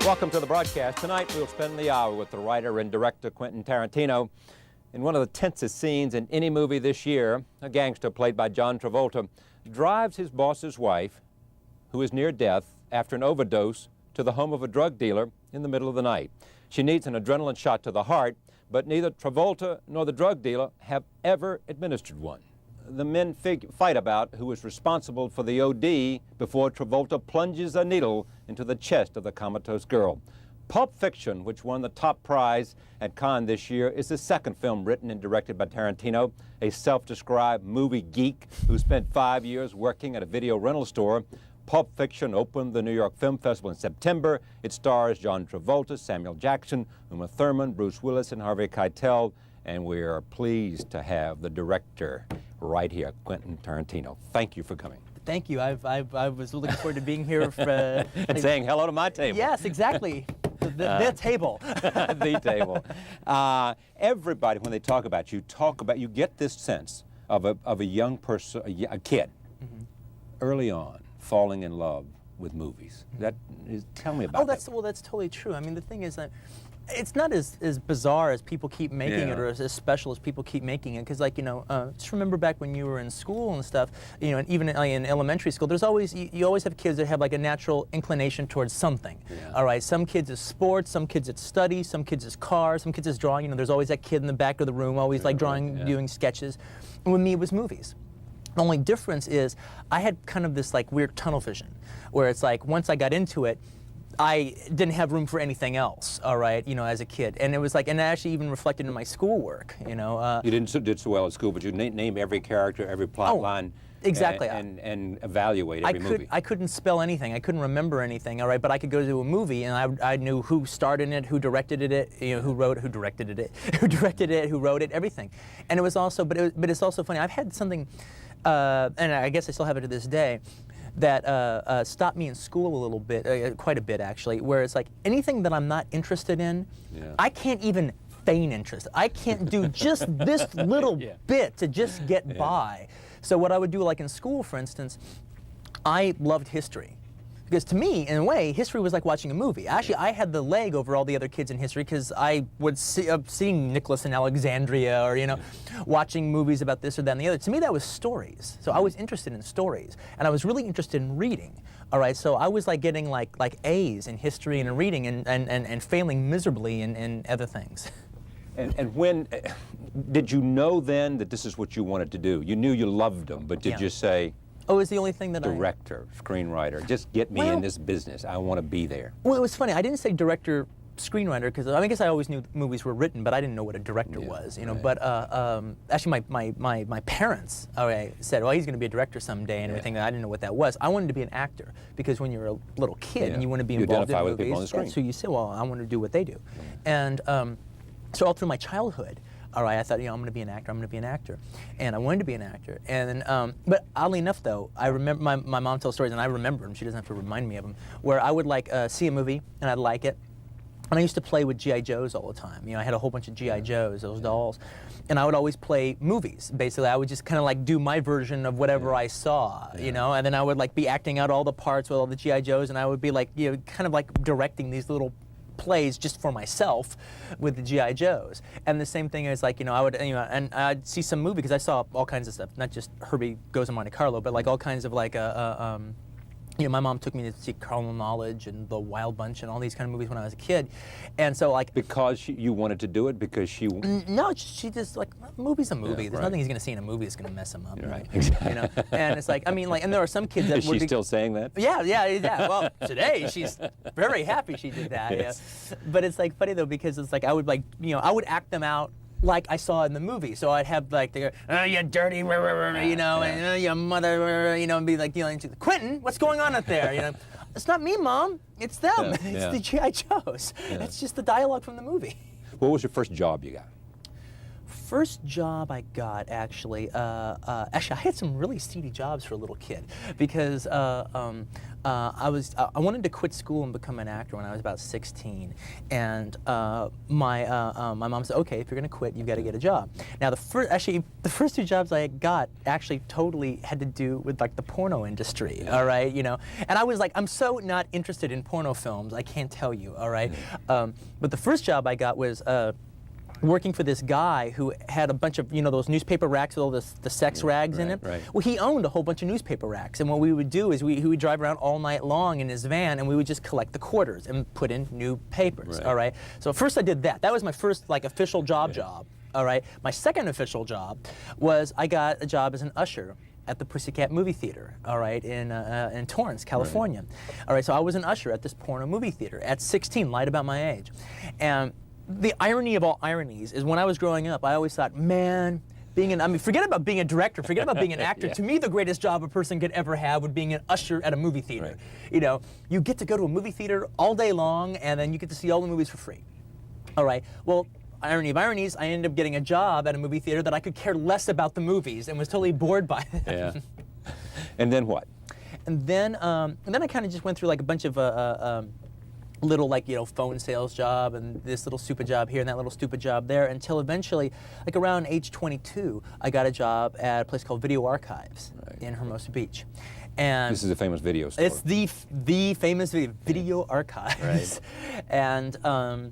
Welcome to the broadcast. Tonight we'll spend the hour with the writer and director Quentin Tarantino. In one of the tensest scenes in any movie this year, a gangster played by John Travolta drives his boss's wife, who is near death after an overdose, to the home of a drug dealer in the middle of the night. She needs an adrenaline shot to the heart, but neither Travolta nor the drug dealer have ever administered one. The men fight about who is responsible for the OD before Travolta plunges a needle into the chest of the comatose girl. Pulp Fiction, which won the top prize at Cannes this year, is the second film written and directed by Tarantino, a self-described movie geek who spent 5 years working at a video rental store. Pulp Fiction opened the New York Film Festival in September. It stars John Travolta, Samuel Jackson, Uma Thurman, Bruce Willis, and Harvey Keitel. And we are pleased to have the director right here, Quentin Tarantino. Thank you for coming. Thank you. I was looking forward to being here for, and saying hello to my table. Yes, exactly. The table. The table. Everybody, when they talk about you, get this sense of a young person, a kid, early on, falling in love with movies. Tell me about that. That's totally true. I mean, the thing is that it's not as bizarre as people keep making it, or as special as people keep making it. Because, like, just remember back when you were in school and stuff, and even in elementary school, there's always, you always have kids that have like a natural inclination towards something. Yeah. All right, some kids is sports, some kids it's study, some kids is cars, some kids is drawing. There's always that kid in the back of the room, always like drawing, doing sketches. And with me, it was movies. The only difference is I had kind of this like weird tunnel vision, where it's like once I got into it, I didn't have room for anything else, all right, as a kid. And it was like, and it actually even reflected in my schoolwork, You did so well at school, but you name every character, every plot line. Exactly. And evaluate every movie. I couldn't spell anything. I couldn't remember anything, all right, but I could go to a movie and I knew who starred in it, who directed it, who wrote it, who directed it, who wrote it, everything. And it was also, but it's also funny. I've had something, and I guess I still have it to this day, that stopped me in school a little bit, quite a bit actually, where it's like anything that I'm not interested in, I can't even feign interest. I can't do just this little bit to just get by. So what I would do, like in school, for instance, I loved history. Because to me, in a way, history was like watching a movie. Actually, I had the leg over all the other kids in history because I would seeing Nicholas in Alexandria, or watching movies about this or that and the other. To me, that was stories. So I was interested in stories, and I was really interested in reading. All right, so I was like getting like A's in history and in reading, and failing miserably in other things. And when did you know then that this is what you wanted to do? You knew you loved them, but did you say, oh, it was the only thing that director, screenwriter, just get me in this business. I want to be there. Well, it was funny. I didn't say director, screenwriter, because I guess I always knew movies were written, but I didn't know what a director was, Right. But actually, my parents said, well, he's going to be a director someday and everything. I didn't know what that was. I wanted to be an actor because when you're a little kid and you want to be involved in movies, so you say, well, I want to do what they do, and so all through my childhood. All right, I thought, I'm going to be an actor, and I wanted to be an actor. And but oddly enough, though, I remember my mom tells stories, and I remember them. She doesn't have to remind me of them. Where I would see a movie, and I'd like it, and I used to play with GI Joes all the time. I had a whole bunch of GI Joes, those dolls, and I would always play movies. Basically, I would just kind of like do my version of whatever I saw, and then I would like be acting out all the parts with all the GI Joes, and I would be like, kind of like directing these little plays just for myself with the GI Joes. And the same thing is like, I would, and I'd see some movie because I saw all kinds of stuff, not just Herbie Goes to Monte Carlo, but like all kinds of like my mom took me to see Carnal Knowledge and The Wild Bunch and all these kind of movies when I was a kid. And so like... Because you wanted to do it? Because she... No, she just like, movie's a movie. Yeah, There's nothing he's going to see in a movie that's going to mess him up. Right, exactly. And it's like, and there are some kids that Is she still saying that? Yeah. Well, today she's very happy she did that. Yes. But it's like funny though, because it's like I would like, I would act them out like I saw in the movie. So I'd have like, they go, oh, you dirty, and your mother, and be like, Quentin, what's going on up there? It's not me, Mom. It's them. It's the G.I. Joes. It's just the dialogue from the movie. What was your first job you got? First job I got, actually, I had some really seedy jobs for a little kid because I wanted to quit school and become an actor when I was about 16, and my mom said, okay, if you're going to quit, you've got to get a job. Now the first two jobs I got actually totally had to do with like the porno industry, all right, you know, and I was like, I'm so not interested in porno films, I can't tell you, all right, but the first job I got was working for this guy who had a bunch of, you know, those newspaper racks with all the sex rags in it. Right. Well, he owned a whole bunch of newspaper racks, and what we would do is he would drive around all night long in his van, and we would just collect the quarters and put in new papers. Right. All right. So first I did that. That was my first like official job. All right. My second official job was I got a job as an usher at the Pussycat movie theater, all right, in Torrance, California. Right. All right. So I was an usher at this porno movie theater at 16, lied about my age, and the irony of all ironies is when I was growing up, I always thought, man, forget about being a director, forget about being an actor. Yeah. To me, the greatest job a person could ever have would being an usher at a movie theater. Right. You know, you get to go to a movie theater all day long, and then you get to see all the movies for free. All right, well, irony of ironies, I ended up getting a job at a movie theater that I could care less about the movies and was totally bored by them. Yeah. And then what? And then I kind of just went through like a bunch of little, like, you know, phone sales job and this little stupid job here and that little stupid job there, until eventually, like around age 22, I got a job at a place called Video Archives in Hermosa Beach. And this is a famous video store. it's the famous Video Archives. Right. And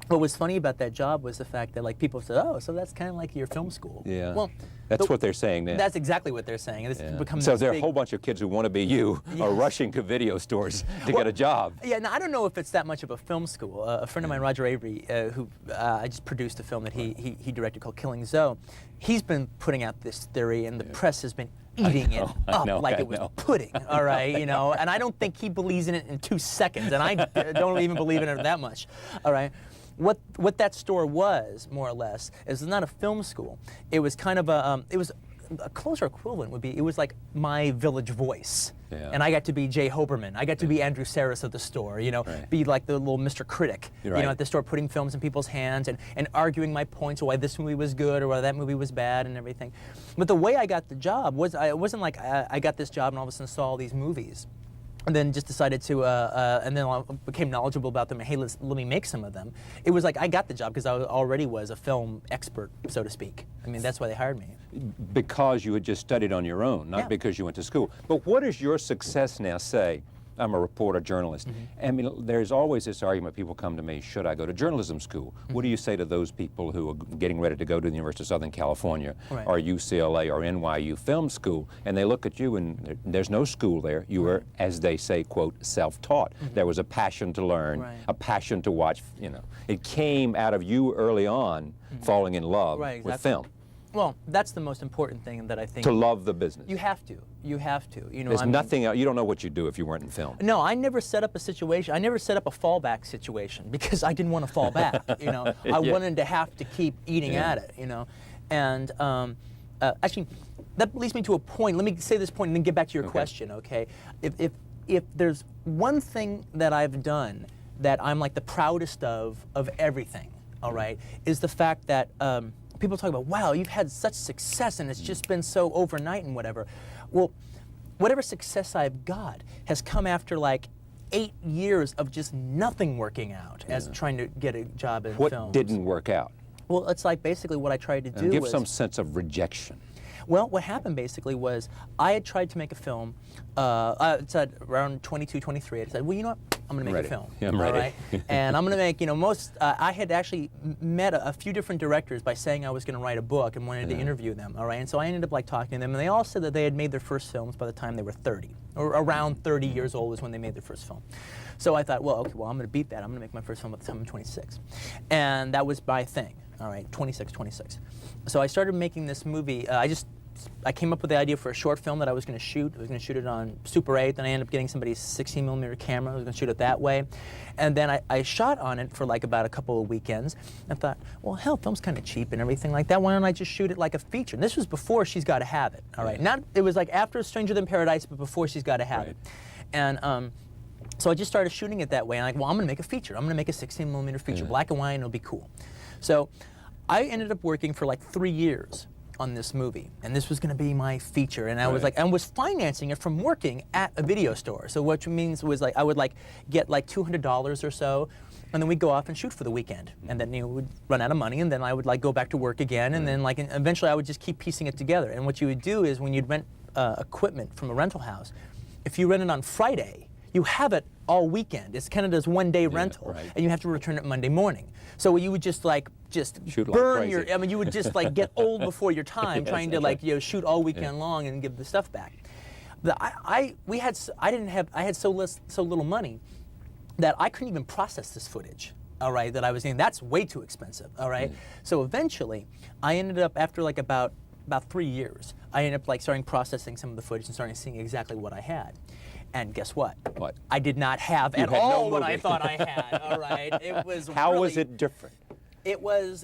what was funny about that job was the fact that, like, people said, oh, so that's kind of like your film school. Yeah. Well, that's what they're saying now. That's exactly what they're saying. It's become so this there are a big, whole bunch of kids who want to be you are rushing to video stores to get a job. Yeah, now I don't know if it's that much of a film school. A friend of mine, Roger Avery, who I just produced a film that he directed called Killing Zoe, he's been putting out this theory, and the press has been eating it up like it was pudding, all right, you know, and I don't think he believes in it in 2 seconds, and I don't even believe in it that much, all right. What that store was, more or less, is not a film school. It was kind of a closer equivalent would be, it was like my Village Voice. Yeah. And I got to be Jay Hoberman. I got to be Andrew Saris of the store, you know, be like the little Mr. Critic, you know, at the store, putting films in people's hands and arguing my points, why this movie was good or why that movie was bad and everything. But the way I got the job was, it wasn't like I got this job and all of a sudden saw all these movies. And then just decided to, and then I became knowledgeable about them, and hey, let me make some of them. It was like I got the job because I already was a film expert, so to speak. I mean, that's why they hired me. Because you had just studied on your own, not because you went to school. But what does your success now say? I'm a reporter, journalist. I mean, there's always this argument, people come to me, should I go to journalism school? What do you say to those people who are getting ready to go to the University of Southern California or UCLA or NYU film school, and they look at you and there's no school there. You were, as they say, quote, self-taught. There was a passion to learn, a passion to watch, you know. It came out of you early on falling in love with film. Well, that's the most important thing that I think. To love the business. You have to. You have to. You know, there's nothing else. You don't know what you'd do if you weren't in film. No, I never set up a situation. I never set up a fallback situation because I didn't want to fall back. You know, I wanted to have to keep eating at it. You know, and actually, that leads me to a point. Let me say this point and then get back to your question. Okay, if there's one thing that I've done that I'm like the proudest of everything, all right, is the fact that. People talk about, wow, you've had such success and it's just been so overnight and whatever. Well, whatever success I've got has come after like 8 years of just nothing working out as trying to get a job in films. What didn't work out? Well, it's like basically what I tried to do give was, some sense of rejection. Well, what happened basically was I had tried to make a film, it's at around 22, 23, I said, well, you know what, I'm going to make a film. Yeah, I'm ready. Right? And I'm going to make, you know, I had actually met a few different directors by saying I was going to write a book and wanted to interview them, all right? And so I ended up like talking to them, and they all said that they had made their first films by the time they were 30, or around 30 years old is when they made their first film. So I thought, well, okay, well, I'm going to beat that. I'm going to make my first film at the time I'm 26. And that was my thing, all right, 26. So I started making this movie. I came up with the idea for a short film that I was going to shoot. I was going to shoot it on Super 8. Then I ended up getting somebody's 16mm camera. I was going to shoot it that way. And then I shot on it for like about a couple of weekends. I thought, well, hell, film's kind of cheap and everything like that. Why don't I just shoot it like a feature? And this was before She's Gotta Have It. All right. It was like after Stranger Than Paradise, but before She's Gotta Have It. And so I just started shooting it that way. And I'm like, well, I'm going to make a feature. I'm going to make a 16mm feature, black and white, and it'll be cool. So I ended up working for like 3 years on this movie, and this was going to be my feature, and I was Right. like, I was financing it from working at a video store. So what means was like I would like get like $200 or so, and then we'd go off and shoot for the weekend, and then we'd run out of money, and then I would like go back to work again, and then like eventually I would just keep piecing it together. And what you would do is when you'd rent equipment from a rental house, if you rent it on Friday, you have it all weekend. It's kind of this one-day rental, right. and you have to return it Monday morning. So you would just like Shoot like burn crazy. I mean, you would just like get old before your time Yes, trying to that's like right. shoot all weekend long and give the stuff back. I had so little money that I couldn't even process this footage. All right, that I was in. That's way too expensive. All right, so eventually I ended up after like about 3 years, I ended up like starting processing some of the footage and starting seeing exactly what I had. And guess what? What? I did not have at had no all what movie. I thought I had. All right, it was. How really, was it different? It was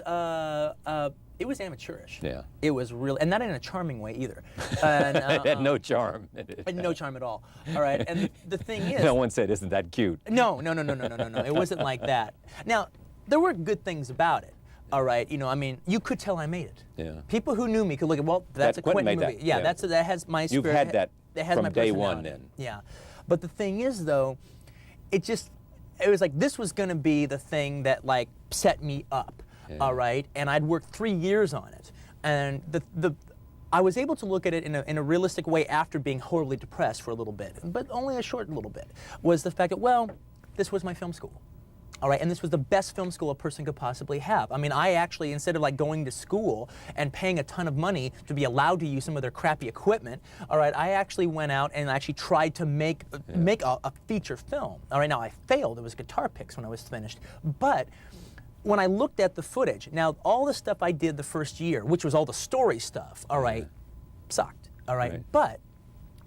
amateurish. Yeah. It was really, and not in a charming way either. And, It had no charm. and no charm at all. All right, and the thing is, No one said, "Isn't that cute?" no. It wasn't like that. Now, there were good things about it. All right, I mean, you could tell I made it. Yeah. People who knew me could look at, well, that's a Quentin Quentin made movie. that, Yeah, yeah. that has my You've spirit. had that It has from my day one personality. then. Yeah, but the thing is, though, it was like this was going to be the thing that like set me up. Yeah. All right, and I'd worked 3 years on it, and I was able to look at it in a realistic way after being horribly depressed for a little bit, but only a short little bit, was the fact that, well, this was my film school. All right, and this was the best film school a person could possibly have. I mean, I actually, instead of like going to school and paying a ton of money to be allowed to use some of their crappy equipment, all right, I actually went out and actually tried to make a feature film. All right, now I failed. It was guitar picks when I was finished, but when I looked at the footage, now all the stuff I did the first year, which was all the story stuff, all right, sucked, all right? But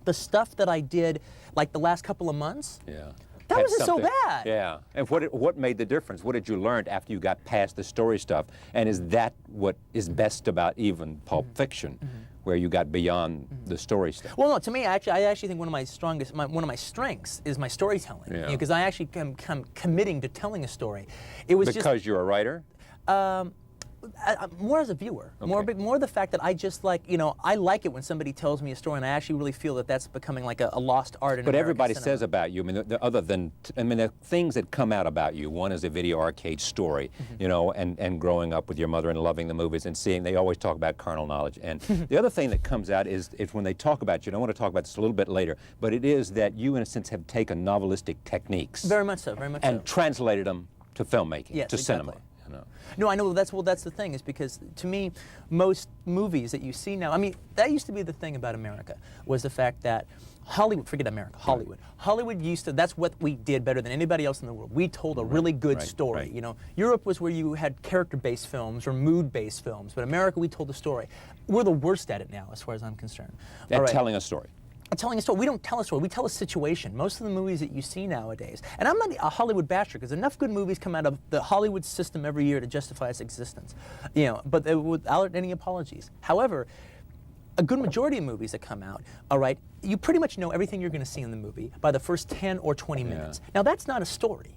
the stuff that I did like the last couple of months, Yeah. that Had wasn't so something- bad. Yeah. And what made the difference? What did you learn after you got past the story stuff? And is that what is best about even Pulp Fiction, where you got beyond the story stuff? Well, no. To me, I actually think one of my strengths is my storytelling. Yeah. Because I actually am committing to telling a story. It was Because you're a writer? more as a viewer, more the fact that I just like, I like it when somebody tells me a story, and I actually really feel that that's becoming like a lost art in But American everybody cinema. says about you, I mean, the things that come out about you. One is a video arcade story, and growing up with your mother and loving the movies and seeing, they always talk about carnal knowledge. And the other thing that comes out is when they talk about you, and I want to talk about this a little bit later, but it is that you, in a sense, have taken novelistic techniques Very much so, very much and so. translated them to filmmaking, Yes, to cinema. exactly. No, I know that's the thing, is because to me, most movies that you see now, I mean, that used to be the thing about America, was the fact that Hollywood, forget America, Hollywood. Hollywood used to, that's what we did better than anybody else in the world. We told a really good story. Europe was where you had character-based films or mood-based films, but America, we told a story. We're the worst at it now, as far as I'm concerned. At All right. telling a story. Telling a story. We don't tell a story. We tell a situation. Most of the movies that you see nowadays, and I'm not a Hollywood basher, because enough good movies come out of the Hollywood system every year to justify its existence, but without any apologies. However, a good majority of movies that come out, all right, you pretty much know everything you're going to see in the movie by the first 10 or 20 minutes. Now, that's not a story.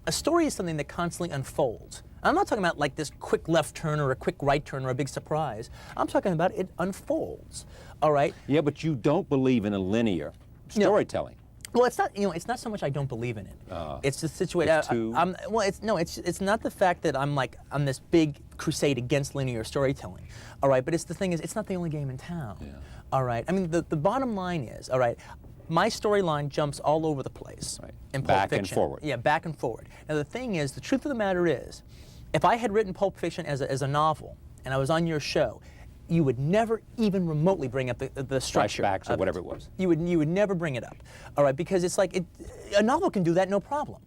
A story is something that constantly unfolds. I'm not talking about like this quick left turn or a quick right turn or a big surprise. I'm talking about it unfolds, all right? Yeah, but you don't believe in a linear storytelling. Well, it's not. It's not so much I don't believe in it. It's the situation. It's too- It's not the fact that I'm like on this big crusade against linear storytelling. All right, but it's the thing is, it's not the only game in town. Yeah. All right. I mean, the bottom line is, all right, my storyline jumps all over the place. Right. In Pulp Back and Fiction. forward. Yeah, back and forward. Now the thing is, the truth of the matter is, if I had written Pulp Fiction as a novel and I was on your show, you would never even remotely bring up the structure. Flashbacks or of whatever it was. You would never bring it up, all right? Because it's like a novel can do that, no problem.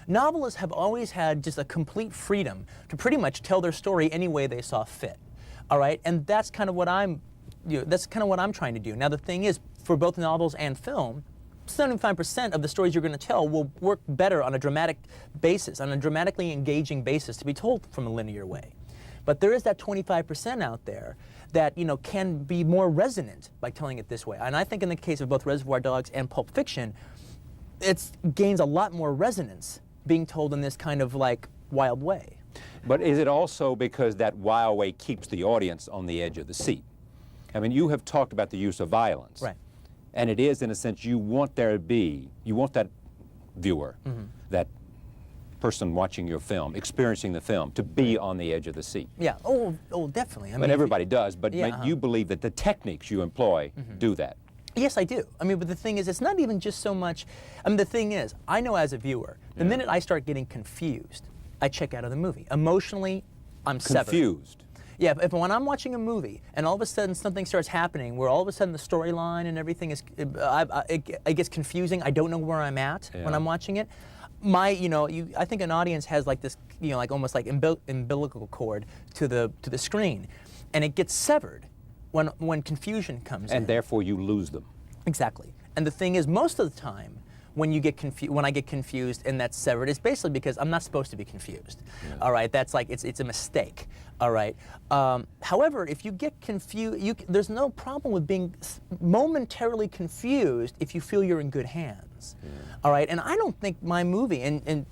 Novelists have always had just a complete freedom to pretty much tell their story any way they saw fit, all right? And that's kind of what I'm trying to do. Now the thing is, for both novels and film, 75% of the stories you're going to tell will work better on a dramatic basis, on a dramatically engaging basis, to be told from a linear way. But there is that 25% out there that can be more resonant by telling it this way. And I think in the case of both Reservoir Dogs and Pulp Fiction, it gains a lot more resonance being told in this kind of like wild way. But is it also because that why away keeps the audience on the edge of the seat? I mean, you have talked about the use of violence. Right. And it is, in a sense, you want that viewer, that person watching your film, experiencing the film, to be on the edge of the seat. Yeah, oh, definitely. I mean, everybody does, but yeah, you believe that the techniques you employ do that. Yes, I do. I mean, but the thing is, it's not even just so much, I mean, the thing is, I know as a viewer, the minute I start getting confused, I check out of the movie. Emotionally, I'm severed. Confused? Yeah, when I'm watching a movie and all of a sudden something starts happening where all of a sudden the storyline and everything is, it gets confusing, I don't know where I'm at when I'm watching it. I think an audience has like this, like almost like umbilical cord to the screen, and it gets severed when confusion comes in. And therefore you lose them. Exactly. And the thing is, most of the time, when I get confused and that's severed, it's basically because I'm not supposed to be confused. Yeah. All right, that's like it's a mistake. All right. However, if you get confused, there's no problem with being momentarily confused if you feel you're in good hands. Yeah. All right. And I don't think my movie, and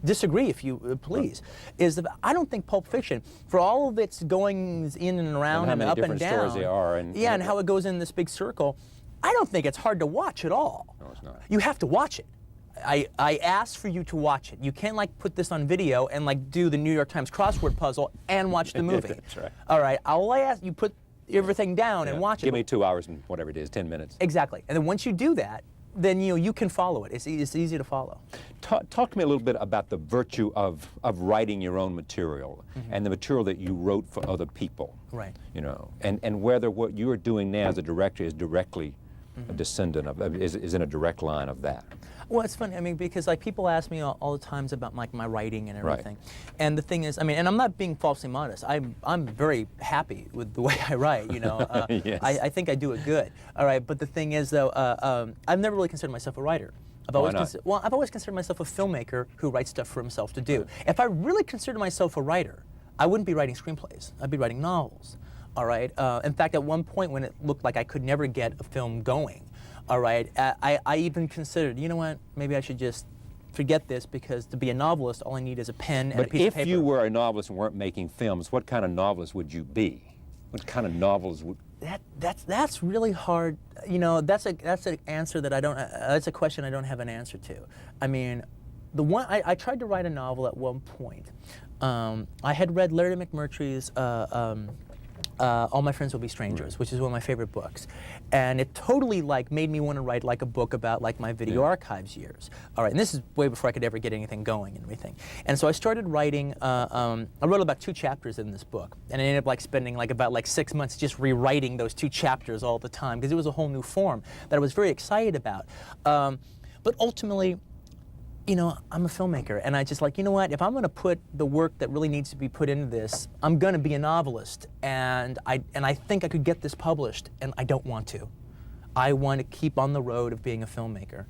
disagree if you please, is that I don't think Pulp Fiction, for all of its goings in and around and up and down, stories there are, and how it goes in this big circle, I don't think it's hard to watch at all. No, it's not. You have to watch it. I ask for you to watch it. You can't like put this on video and like do the New York Times crossword puzzle and watch the movie. That's right. All right. All I ask you, put everything down and watch it. Give me 2 hours and whatever it is, 10 minutes. Exactly. And then once you do that, then you can follow it. It's easy to follow. Talk to me a little bit about the virtue of writing your own material and the material that you wrote for other people. Right. And whether what you are doing now as a director is directly a descendant of, is in a direct line of that. Well, it's funny, I mean, because like people ask me all the times about like my writing and everything. Right. And the thing is, I mean, and I'm not being falsely modest. I'm very happy with the way I write, Yes. I think I do it good. All right, but the thing is though, I've never really considered myself a writer. I've always considered myself a filmmaker who writes stuff for himself to do. Right. If I really considered myself a writer, I wouldn't be writing screenplays. I'd be writing novels. All right. In fact, at one point when it looked like I could never get a film going, all right, I even considered, you know what, maybe I should just forget this, because to be a novelist, all I need is a pen and a piece of paper. But if you were a novelist and weren't making films, what kind of novelist would you be? What kind of novels would... That's really hard. That's an answer that I don't. That's a question I don't have an answer to. I mean, I tried to write a novel at one point. I had read Larry McMurtry's All My Friends Will Be Strangers, which is one of my favorite books, and it totally like made me want to write like a book about like my video archives years. All right, and this is way before I could ever get anything going and everything. And so I started writing. I wrote about 2 chapters in this book, and I ended up like spending like about 6 months just rewriting those 2 chapters all the time, because it was a whole new form that I was very excited about. But ultimately, I'm a filmmaker, and I just like, you know what, if I'm going to put the work that really needs to be put into this, I'm going to be a novelist, and I think I could get this published, and I don't want to. I want to keep on the road of being a filmmaker.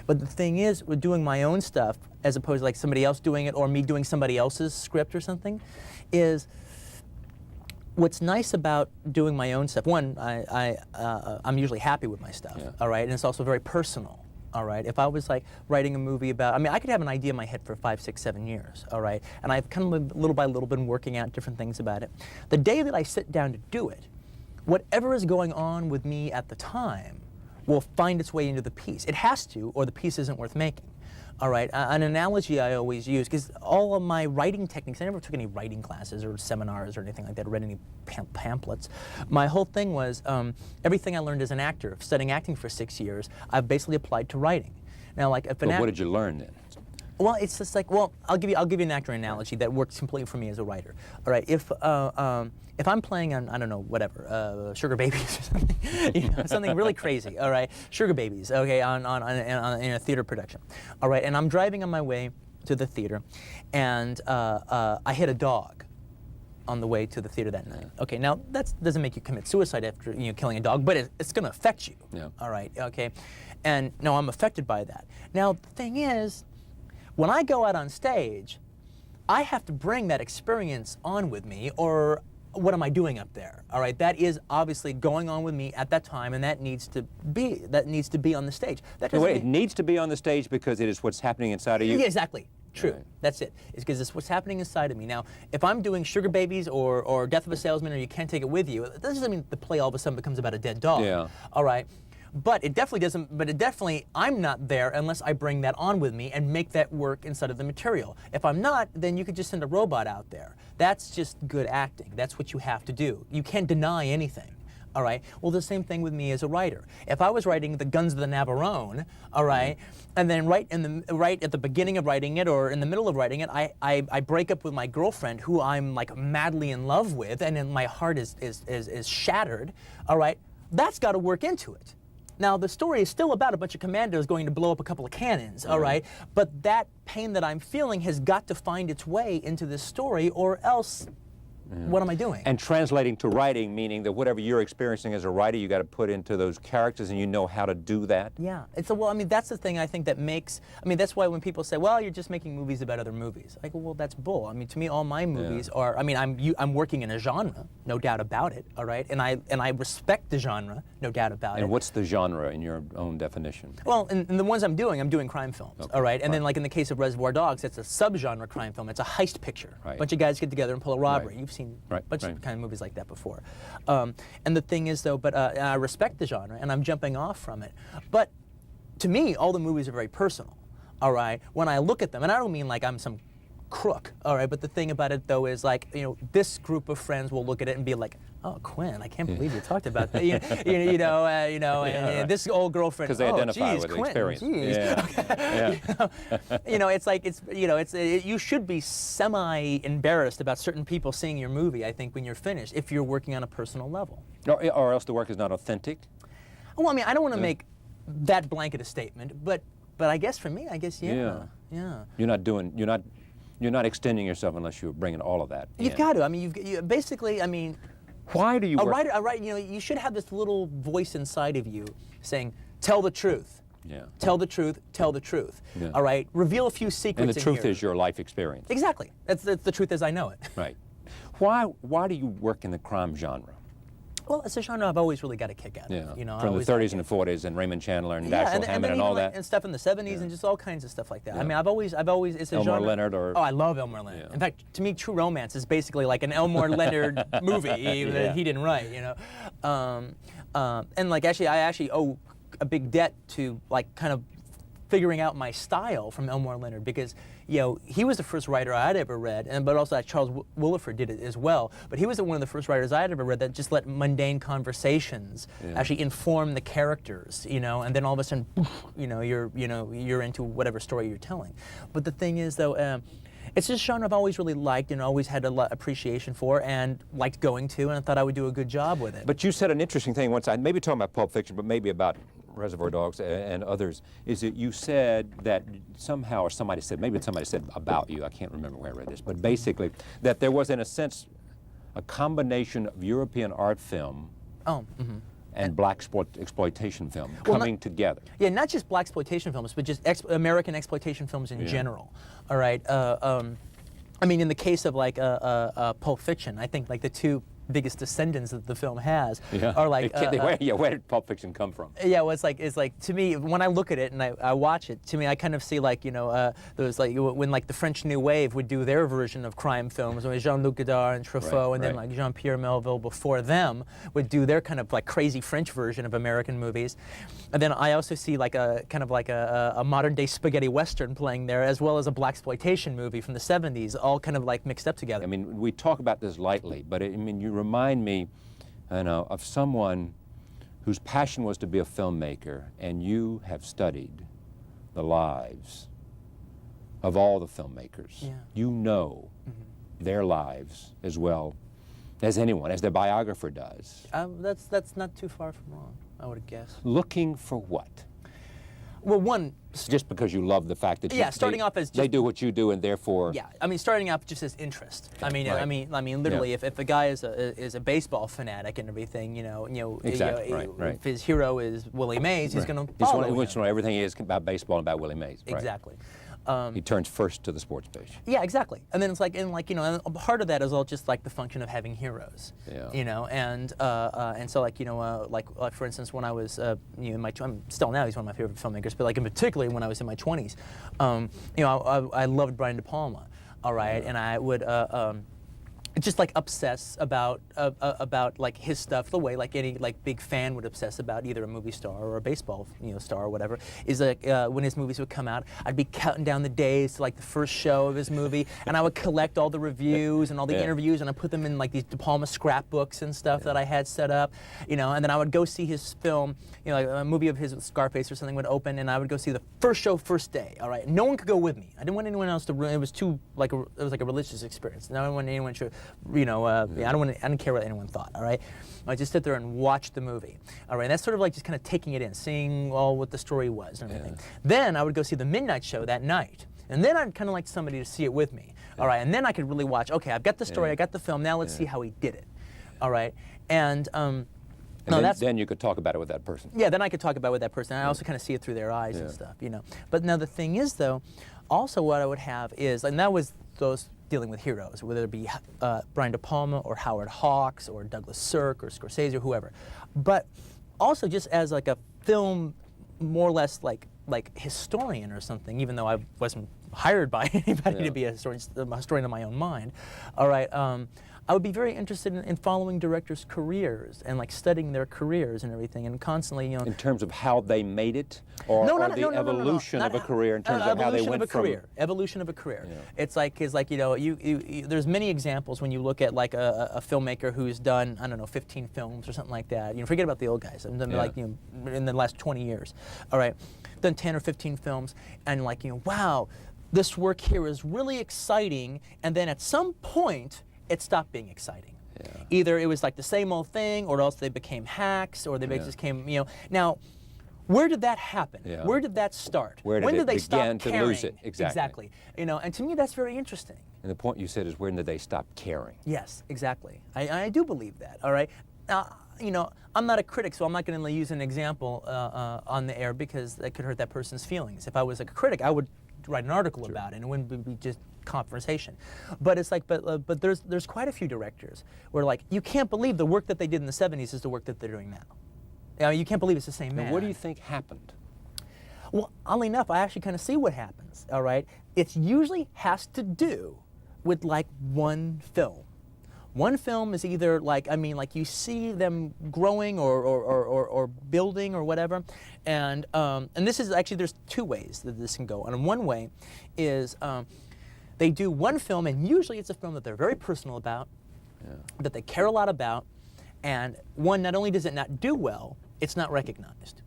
But the thing is, with doing my own stuff, as opposed to like somebody else doing it, or me doing somebody else's script or something, is what's nice about doing my own stuff. One, I'm usually happy with my stuff, all right, and it's also very personal. All right. If I was like writing a movie about, I mean, I could have an idea in my head for 5, 6, 7 years. All right. And I've kind of little by little been working out different things about it. The day that I sit down to do it, whatever is going on with me at the time will find its way into the piece. It has to, or the piece isn't worth making. All right. An analogy I always use, because all of my writing techniques, I never took any writing classes or seminars or anything like that, or read any pamphlets. My whole thing was everything I learned as an actor, studying acting for 6 years, I've basically applied to writing. Now, like, if what did you learn then? Well, it's just like, well, I'll give you an actor analogy that works completely for me as a writer. All right, if I'm playing on, I don't know, whatever, Sugar Babies or something, something really crazy. All right, Sugar Babies, okay, in a theater production. All right, and I'm driving on my way to the theater, and I hit a dog on the way to the theater that night. Okay, now that doesn't make you commit suicide after killing a dog, but it's going to affect you. Yeah. All right, okay, and no, I'm affected by that. Now the thing is, when I go out on stage, I have to bring that experience on with me, or what am I doing up there? All right, that is obviously going on with me at that time, and that needs to be on the stage. It needs to be on the stage because it is what's happening inside of you? Yeah, exactly. True. Right. That's it. It's because it's what's happening inside of me. Now, if I'm doing Sugar Babies or Death of a Salesman or You Can't Take It With You, that doesn't mean the play all of a sudden becomes about a dead dog. Yeah. All right. But it definitely doesn't, I'm not there unless I bring that on with me and make that work inside of the material. If I'm not, then you could just send a robot out there. That's just good acting. That's what you have to do. You can't deny anything. All right. Well, the same thing with me as a writer. If I was writing The Guns of the Navarone, all right, and then right at the beginning of writing it or in the middle of writing it, I break up with my girlfriend who I'm like madly in love with, and then my heart is shattered. All right. That's got to work into it. Now, the story is still about a bunch of commandos going to blow up a couple of cannons, all right? But that pain that I'm feeling has got to find its way into this story, or else, what am I doing? And translating to writing, meaning that whatever you're experiencing as a writer, you got to put into those characters, and you know how to do that. Yeah, well, I mean, that's the thing I think that makes, I mean, that's why when people say, well, you're just making movies about other movies, I go, well, that's bull. I mean, to me, all my movies are, I mean, I'm working in a genre, no doubt about it, all right? And I respect the genre, no doubt about it. And what's the genre in your own definition? Well, in the ones I'm doing crime films, all right? And then like in the case of Reservoir Dogs, it's a subgenre crime film. It's a heist picture. Right. A bunch of guys get together and pull a robbery. Right. You've seen Right. a bunch of kind of movies like that before. And the thing is, though, and I respect the genre, and I'm jumping off from it. But to me, all the movies are very personal, all right? When I look at them, and I don't mean like I'm some crook, all right? But the thing about it, though, is like, you know, this group of friends will look at it and be like, oh, Quinn, I can't believe you talked about that. And this old girlfriend. Because they identify with the Quentin, experience. Yeah. You know, it's like you should be semi-embarrassed about certain people seeing your movie, I think, when you're finished, if you're working on a personal level. Or else the work is not authentic. Well, I mean, I don't want to make that blanket a statement, but I guess for me, yeah. You're not extending yourself unless you're bringing all of that. You've got to. I mean, you basically, I mean. Why do you work? A writer, you know, you should have this little voice inside of you saying, tell the truth. Yeah. Tell the truth, tell the truth. Yeah. All right? Reveal a few secrets And the truth here. is your life experience. Exactly. That's the truth as I know it. Right. Why do you work in the crime genre? Well, it's a genre I've always really got a kick out of. Yeah. You know, From the 30s and the 40s and Raymond Chandler and Dashiell Hammett and all that. And stuff in the 70s and just all kinds of stuff like that. Yeah. I mean, I've always, it's a genre. Elmore Leonard or... Oh, I love Elmore Leonard. Yeah. In fact, to me, True Romance is basically like an Elmore Leonard movie that he didn't write, you know. And like I actually owe a big debt to like kind of figuring out my style from Elmore Leonard because, you know, he was the first writer I'd ever read, but also Charles Willeford did it as well. But he was one of the first writers I'd ever read that just let mundane conversations actually inform the characters, you know, and then all of a sudden, you know, you're into whatever story you're telling. But the thing is, though, it's just a genre I've always really liked and always had a lot of appreciation for and liked going to, and I thought I would do a good job with it. But you said an interesting thing once, maybe talking about Pulp Fiction, but maybe about Reservoir Dogs and others, is that you said that somehow, or somebody said about you, I can't remember where I read this, but basically that there was in a sense a combination of European art film and black exploitation film coming together. Yeah, not just black exploitation films, but just American exploitation films in general. All right. I mean, in the case of like Pulp Fiction, I think like the two biggest descendants that the film has are like where did Pulp Fiction come from? Yeah, well, it's like to me when I look at it and I watch it, to me I kind of see like, you know, those like when like the French New Wave would do their version of crime films, when Jean-Luc Godard and Truffaut and then like Jean-Pierre Melville before them would do their kind of like crazy French version of American movies. And then I also see like a kind of like a modern day spaghetti western playing there, as well as a blaxploitation movie from the 70s, all kind of like mixed up together. I mean, we talk about this lightly, but I mean, you remind me, you know, of someone whose passion was to be a filmmaker, and you have studied the lives of all the filmmakers. Yeah. You know their lives as well as anyone, as their biographer does. That's not too far from wrong, I would guess. Looking for what? Well, one... Just because you love the fact that starting off as just, they do what you do, and therefore... Yeah, I mean, starting off just as interest. I mean, I mean, literally, if a guy is a baseball fanatic and everything, if his hero is Willie Mays, he's going to follow him. He wants to know everything he is about baseball and about Willie Mays. Exactly. He turns first to the sports page. Yeah, exactly. And then it's like, and part of that is all just like the function of having heroes. Yeah. And so like for instance, when I was in my I'm still now he's one of my favorite filmmakers, but like in particularly when I was in my 20s, I loved Brian De Palma. All right, and I would just like obsess about like his stuff the way like any like big fan would obsess about either a movie star or a baseball star or whatever. Is like when his movies would come out, I'd be counting down the days to like the first show of his movie, and I would collect all the reviews and all the interviews, and I put them in like these De Palma scrapbooks and stuff that I had set up, and then I would go see his film, like a movie of his, Scarface or something, would open, and I would go see the first show first day. All right, no one could go with me. I didn't want anyone else to. It was too like it was like a religious experience. No one wanted anyone to. I don't care what anyone thought, all right? I just sit there and watch the movie, all right? And that's sort of like just kind of taking it in, seeing all what the story was and everything. Then I would go see the midnight show that night, and then I'd kind of like somebody to see it with me, all right? And then I could really watch, okay, I've got the story, I got the film, now let's see how he did it, all right? And then you could talk about it with that person. Yeah, then I could talk about it with that person. I also kind of see it through their eyes and stuff, But now the thing is, though, also what I would have is, and that was those dealing with heroes, whether it be Brian De Palma or Howard Hawks or Douglas Sirk or Scorsese or whoever, but also just as like a film, more or less like historian or something, even though I wasn't hired by anybody to be a historian of my own mind. All right. I would be very interested in following directors' careers and like studying their careers and everything, and constantly, In terms of how they made it, or the evolution of a career in terms of how they went from evolution of a career. It's like, there's many examples when you look at like a filmmaker who's done 15 films or something like that. Forget about the old guys. I've done like in the last 20 years. All right, done 10 or 15 films, and like wow, this work here is really exciting, and then at some point it stopped being exciting. Either it was like the same old thing, or else they became hacks, or they just came, Now, where did that happen? Where did that start? When did they begin stop to lose it? Exactly. And to me, that's very interesting. And the point you said is, when did they stop caring? Yes, exactly. I do believe that. All right. I'm not a critic, so I'm not going to use an example on the air because that could hurt that person's feelings. If I was like a critic, I would write an article about it, and it wouldn't be just conversation. But it's like, but there's quite a few directors where like you can't believe the work that they did in the 70s is the work that they're doing now. You can't believe it's the same man. Now, what do you think happened? Well, oddly enough, I actually kind of see what happens. All right, it usually has to do with like one film. One film is either like, you see them growing or building or whatever, and this is actually, there's two ways that this can go. And one way is they do one film, and usually it's a film that they're very personal about, that they care a lot about, and one, not only does it not do well, it's not recognized.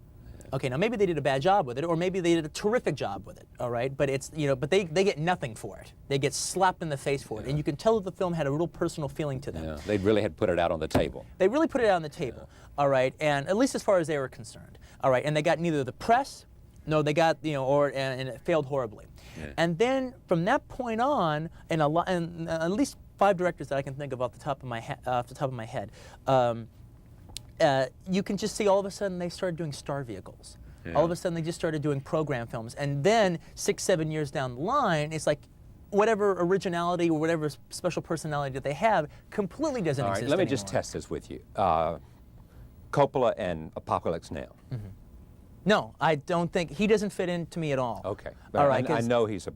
Okay, now maybe they did a bad job with it, or maybe they did a terrific job with it, all right? But it's, but they get nothing for it. They get slapped in the face for it, and you can tell that the film had a real personal feeling to them. Yeah, they really had put it out on the table. They really put it out on the table, all right? And at least as far as they were concerned, all right? And they got neither the press, no, they got, and it failed horribly. And then from that point on, and at least 5 directors that I can think of off the top of my head, you can just see all of a sudden they started doing star vehicles. All of a sudden they just started doing program films, and then 6-7 years down the line, it's like whatever originality or whatever special personality that they have completely doesn't exist anymore. Let me anymore. just test this with you. Coppola and Apocalypse Now. No, I don't think he doesn't fit into me at all. Okay, all right. I know he's a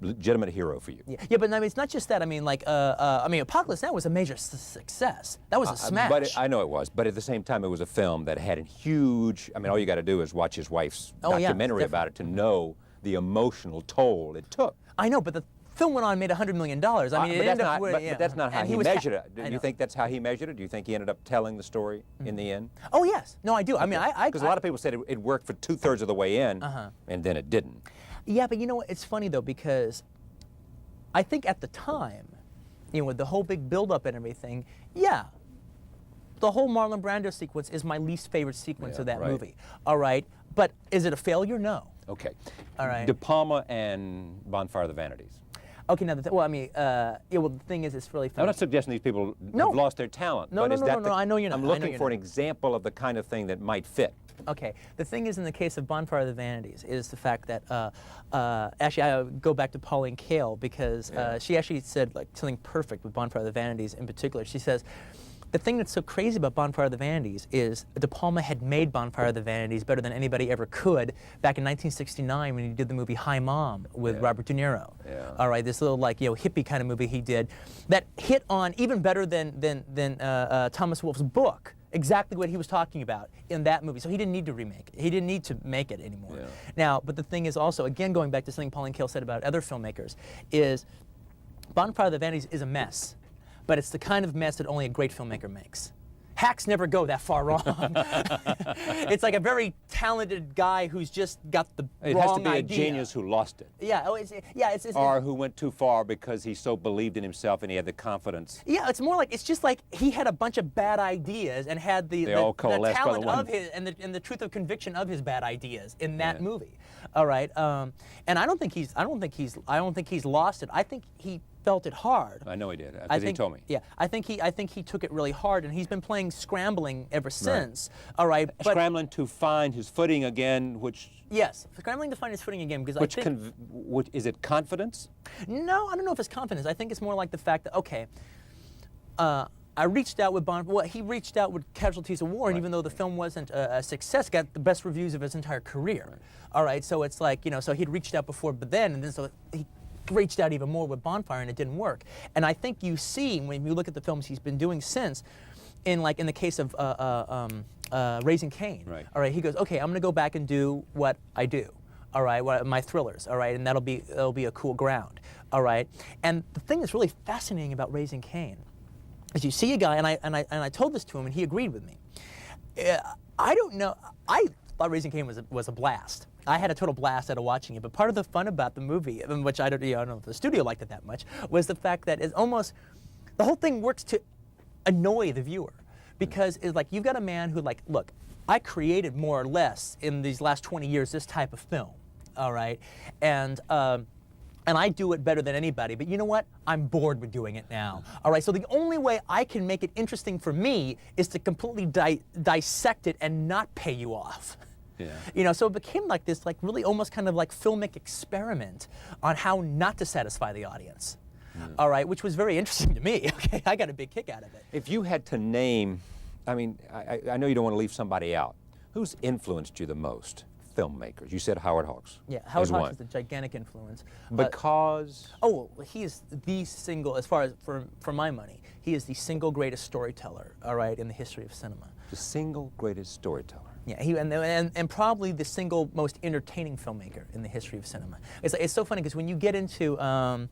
legitimate hero for you. Yeah, but it's not just that. Apocalypse Now was a major success. That was a smash. I know it was, but at the same time, it was a film that had a huge. All you got to do is watch his wife's documentary about it to know the emotional toll it took. I know, but the film went on and made $100 million. But that's not how he measured it. Do you think that's how he measured it? Do you think he ended up telling the story in the end? Oh, yes. No, I do. Because a lot of people said it worked for 2/3 of the way in, and then it didn't. Yeah, but you know what? It's funny, though, because I think at the time, with the whole big build-up and everything, the whole Marlon Brando sequence is my least favorite sequence of that movie. All right? But is it a failure? No. Okay. All right. De Palma and Bonfire of the Vanities. Okay, now, well, I mean, yeah, well, the thing is, it's really funny. I'm not suggesting these people have lost their talent. No, but no, is no, that no, I know you're not. I'm looking for an example of the kind of thing that might fit. Okay, the thing is, in the case of Bonfire of the Vanities, is the fact that, actually, I go back to Pauline Kael, because she actually said like something perfect with Bonfire of the Vanities in particular. She says, the thing that's so crazy about Bonfire of the Vanities is De Palma had made Bonfire of the Vanities better than anybody ever could back in 1969 when he did the movie Hi Mom with Robert De Niro. Yeah. All right, this little like hippie kind of movie he did that hit on even better than Thomas Wolfe's book. Exactly what he was talking about in that movie. So he didn't need to remake it. He didn't need to make it anymore. Yeah. Now, but the thing is also, again, going back to something Pauline Kael said about other filmmakers, is Bonfire of the Vanities is a mess. But it's the kind of mess that only a great filmmaker makes. Hacks never go that far wrong. It's like a very talented guy who's just got the wrong idea. It has to be a genius who lost it. Yeah, Or who went too far because he so believed in himself and he had the confidence. Yeah, it's more like, it's just like he had a bunch of bad ideas and had the talent of his and the truth of conviction of his bad ideas in that movie. All right, and I don't think he's lost it. I think he felt it hard. I know he did, because he told me. Yeah, I think he took it really hard, and he's been playing scrambling ever since. Right. All right, but scrambling to find his footing again, which. Yes, scrambling to find his footing again, because which is it confidence? No, I don't know if it's confidence. I think it's more like the fact that I reached out with he reached out with Casualties of War, and even though the film wasn't a success, got the best reviews of his entire career. Right. All right, so it's like, so he'd reached out before, but then, and then so he reached out even more with Bonfire, and it didn't work. And I think you see, when you look at the films he's been doing since, in the case of Raising Cain, right. All right, he goes, okay, I'm going to go back and do what I do. All right, my thrillers, all right, and that'll be a cool ground, all right. And the thing that's really fascinating about Raising Cain is you see a guy, and I told this to him, and he agreed with me. I don't know. I thought Raising Cain was a blast. I had a total blast out of watching it. But part of the fun about the movie, which I don't know if the studio liked it that much, was the fact that it's almost the whole thing works to annoy the viewer, because it's like you've got a man who look, I created more or less in these last 20 years this type of film, all right, and I do it better than anybody, but you know what? I'm bored with doing it now. All right, so the only way I can make it interesting for me is to completely dissect it and not pay you off. Yeah. So it became like this, really almost kind of like filmic experiment on how not to satisfy the audience. All right, which was very interesting to me. Okay, I got a big kick out of it. If you had to name, I know you don't want to leave somebody out. Who's influenced you the most? Filmmakers. You said Howard Hawks. Yeah, Howard Hawks is a gigantic influence. Because? He is the single, as far as for my money, he is the single greatest storyteller, all right, in the history of cinema. The single greatest storyteller. Yeah, and probably the single most entertaining filmmaker in the history of cinema. It's so funny because when you get into when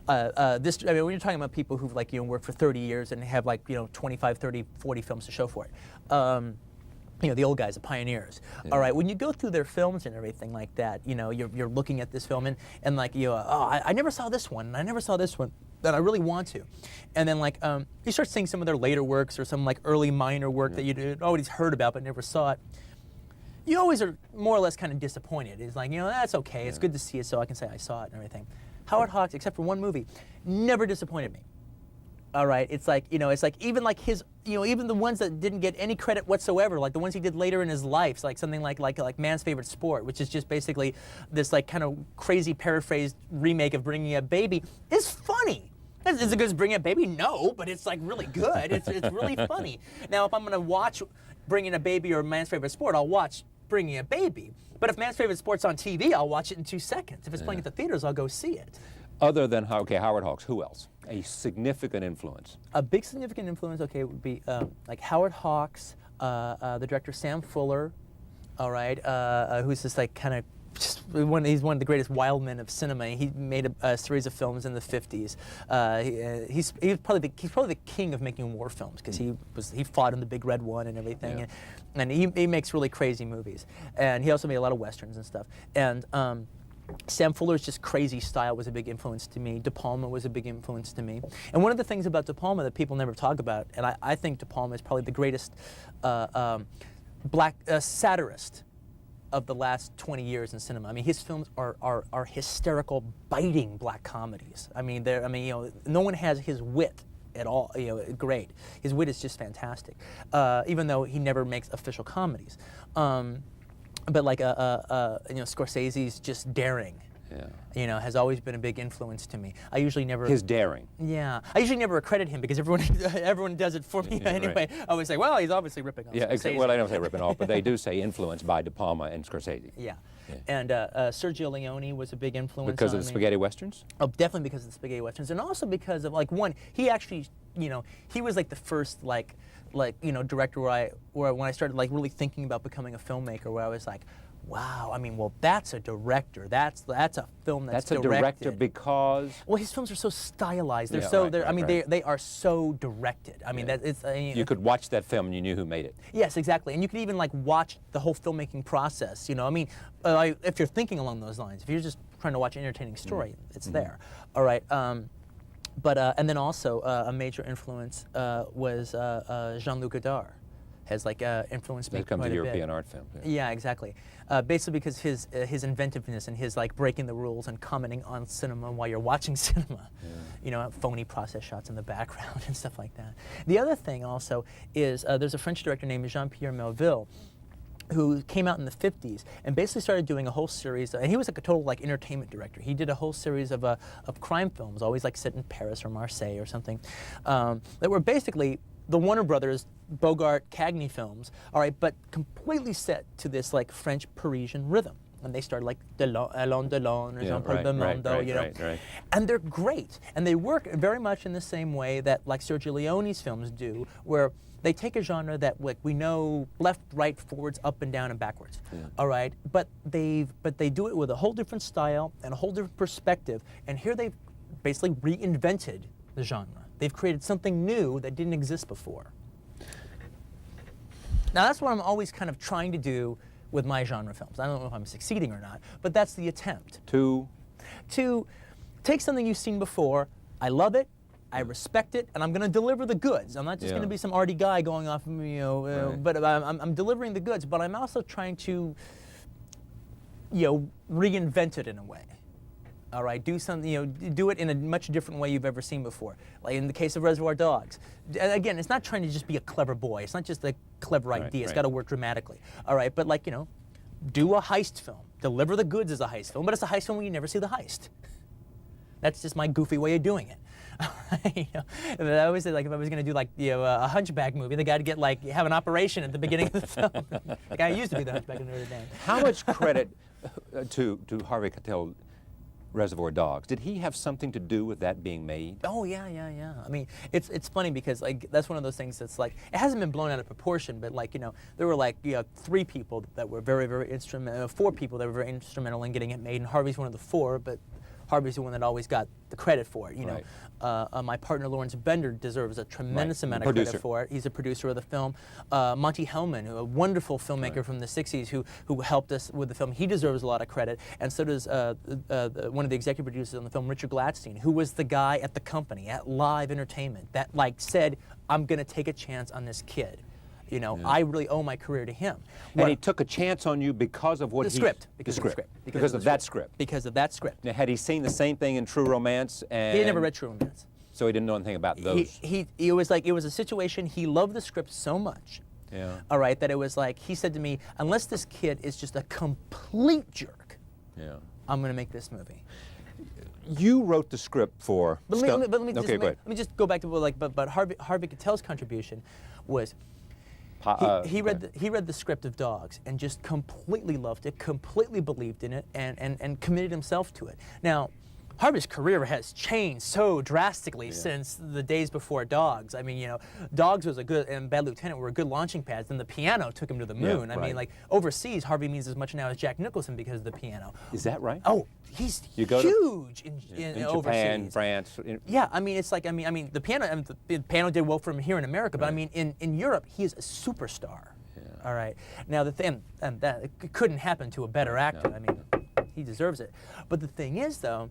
you're talking about people who've worked for 30 years and have 25, 30, 40 films to show for it. The old guys, the pioneers. Yeah. All right, when you go through their films and everything like that, you're looking at this film and I never saw this one, and I never saw this one, that I really want to. And then you start seeing some of their later works or some early minor work that you'd always heard about but never saw it. You always are more or less kind of disappointed. It's that's okay, it's good to see it so I can say I saw it and everything. Howard Hawks, except for one movie, never disappointed me. All right, it's even his, even the ones that didn't get any credit whatsoever, like the ones he did later in his life, like something like Man's Favorite Sport, which is just basically this kind of crazy paraphrased remake of Bringing Up Baby, is funny. Is it good as Bringing Up Baby? No, but it's really good. It's really funny. Now, if I'm gonna watch Bringing Up Baby or Man's Favorite Sport, I'll watch Bringing Up Baby. But if Man's Favorite Sport's on TV, I'll watch it in 2 seconds. If it's playing at the theaters, I'll go see it. Other than Howard Hawks, who else? A significant influence. A big significant influence, would be Howard Hawks, the director Sam Fuller, all right, who's this kind of he's one of the greatest wild men of cinema. He made a series of films in the 50s. He's probably the king of making war films because he fought in the Big Red One and everything, yeah. and he makes really crazy movies. And he also made a lot of westerns and stuff. And Sam Fuller's just crazy style was a big influence to me. De Palma was a big influence to me. And one of the things about De Palma that people never talk about, and I think De Palma is probably the greatest black satirist of the last 20 years in cinema. I mean, his films are hysterical, biting black comedies. I mean, no one has his wit at all. Great. His wit is just fantastic. Even though he never makes official comedies, but like Scorsese's just daring. Yeah. Has always been a big influence to me. I usually never... His daring. Yeah. I usually never accredit him because everyone does it for me anyway. Right. I always say, well, he's obviously ripping off Scorsese. Well, I don't say ripping off, but they do say influenced by De Palma and Scorsese. Yeah. And Sergio Leone was a big influence because of the spaghetti westerns? Oh, definitely because of the spaghetti westerns. And also because of, like, one, he actually, he was like the first, director where when I started, like, really thinking about becoming a filmmaker, where I was like, wow, I mean, well, that's a director. That's a film that's directed. That's a director because... Well, his films are so stylized. They're they are so directed. I mean, you could watch that film and you knew who made it. Yes, exactly. And you could even, like, watch the whole filmmaking process, I mean, if you're thinking along those lines, if you're just trying to watch an entertaining story, it's there. All right. And then also a major influence was Jean-Luc Godard. Has influenced me quite a bit. That comes to European art film. Yeah, exactly. Basically because his inventiveness and his breaking the rules and commenting on cinema while you're watching cinema. Yeah. Phony process shots in the background and stuff like that. The other thing also is there's a French director named Jean-Pierre Melville who came out in the 50s and basically started doing a whole series, and he was like a total entertainment director. He did a whole series of crime films, always set in Paris or Marseille or something, that were basically the Warner Brothers Bogart Cagney films, all right, but completely set to this French Parisian rhythm. And they started Alain Delon or Jean-Paul Belmondo, Right. And they're great. And they work very much in the same way that Sergio Leone's films do, where they take a genre that we know left, right, forwards, up and down and backwards, all right? But they do it with a whole different style and a whole different perspective. And here they've basically reinvented the genre. They've created something new that didn't exist before. Now that's what I'm always kind of trying to do with my genre films. I don't know if I'm succeeding or not, but that's the attempt. To take something you've seen before, I love it, I respect it, and I'm going to deliver the goods. I'm not just going to be some arty guy going off, but I'm delivering the goods, but I'm also trying to, reinvent it in a way. All right, do something, do it in a much different way you've ever seen before. Like in the case of Reservoir Dogs. Again, it's not trying to just be a clever boy. It's not just a clever idea. It's got to work dramatically. All right, but do a heist film. Deliver the goods as a heist film, but it's a heist film when you never see the heist. That's just my goofy way of doing it. All right, I always say if I was going to do a Hunchback movie, the guy to get have an operation at the beginning of the film. The guy used to be the Hunchback of Notre Dame. How much credit to Harvey Keitel? Reservoir Dogs. Did he have something to do with that being made? Oh yeah. I mean, it's funny because that's one of those things that's it hasn't been blown out of proportion, but there were 3 people that were very, very instrumental, 4 people that were very instrumental in getting it made, and Harvey's one of the 4, but Harvey's the one that always got the credit for it. My partner Lawrence Bender deserves a tremendous amount of credit for it. He's a producer of the film. Monty Hellman, a wonderful filmmaker from the 60s who helped us with the film, he deserves a lot of credit. And so does one of the executive producers on the film, Richard Gladstein, who was the guy at the company, at Live Entertainment, that said, I'm going to take a chance on this kid. I really owe my career to him. And he took a chance on you because of what the script. Because of that script. Because of that script. Now, had he seen the same thing in True Romance? And he had never read True Romance. So he didn't know anything about those. It was a situation. He loved the script so much. Yeah. All right, that it was he said to me, unless this kid is just a complete jerk, I'm going to make this movie. You wrote the script for. Let me just go back to but Harvey Keitel's contribution was. He read the script of Dogs and just completely loved it, completely believed in it, and committed himself to it. Now, Harvey's career has changed so drastically since the days before Dogs. I mean, Dogs was and Bad Lieutenant were good launching pads, and The Piano took him to the moon. I mean, overseas, Harvey means as much now as Jack Nicholson because of The Piano. Is that right? Oh, he's huge in overseas. Japan, France. Yeah, I mean, it's The Piano did well for him here in America, but I mean, in Europe, he is a superstar. Yeah. All right. Now, the thing, and that it couldn't happen to a better actor. I mean, he deserves it. But the thing is, though,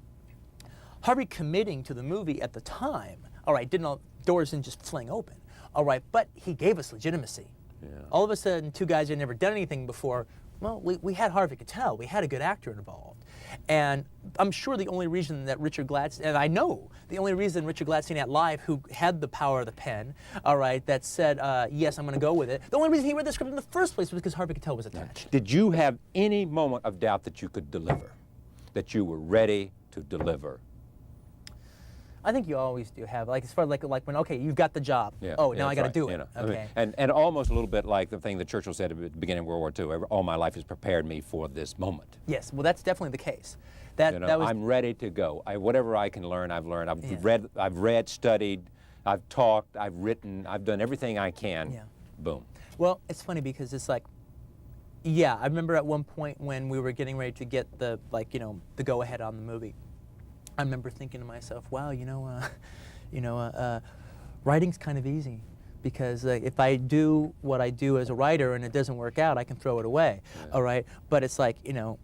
Harvey committing to the movie at the time, all right, doors didn't just fling open, all right, but he gave us legitimacy. Yeah. All of a sudden, 2 guys who had never done anything before Well, we had Harvey Keitel. We had a good actor involved. And I'm sure the only reason that Richard Gladstone, and I know the only reason Richard Gladstone at Live, who had the power of the pen, all right, that said, yes, I'm going to go with it, the only reason he read the script in the first place was because Harvey Keitel was attached. Did you have any moment of doubt that you could deliver, that you were ready to deliver? I think you always do have, like, as far as like when, okay, you've got the job. Yeah, oh, yeah, now I got to right, do it. you know. Okay. I mean, and almost a little bit like the thing that Churchill said at the beginning of World War II, all my life has prepared me for this moment. Yes, well, that's definitely the case. That, You know, that was, I'm ready to go. Whatever I can learn, I've learned. Yeah. I've read, studied, I've talked, I've written, I've done everything I can. Yeah. Boom. Well, it's funny because it's like, yeah, I remember at one point when we were getting ready to get the, like, you know, the go-ahead on the movie, I remember thinking to myself, wow, writing's kind of easy, because if I do what I do as a writer and it doesn't work out, I can throw it away, Yeah. all right? But it's like, you know,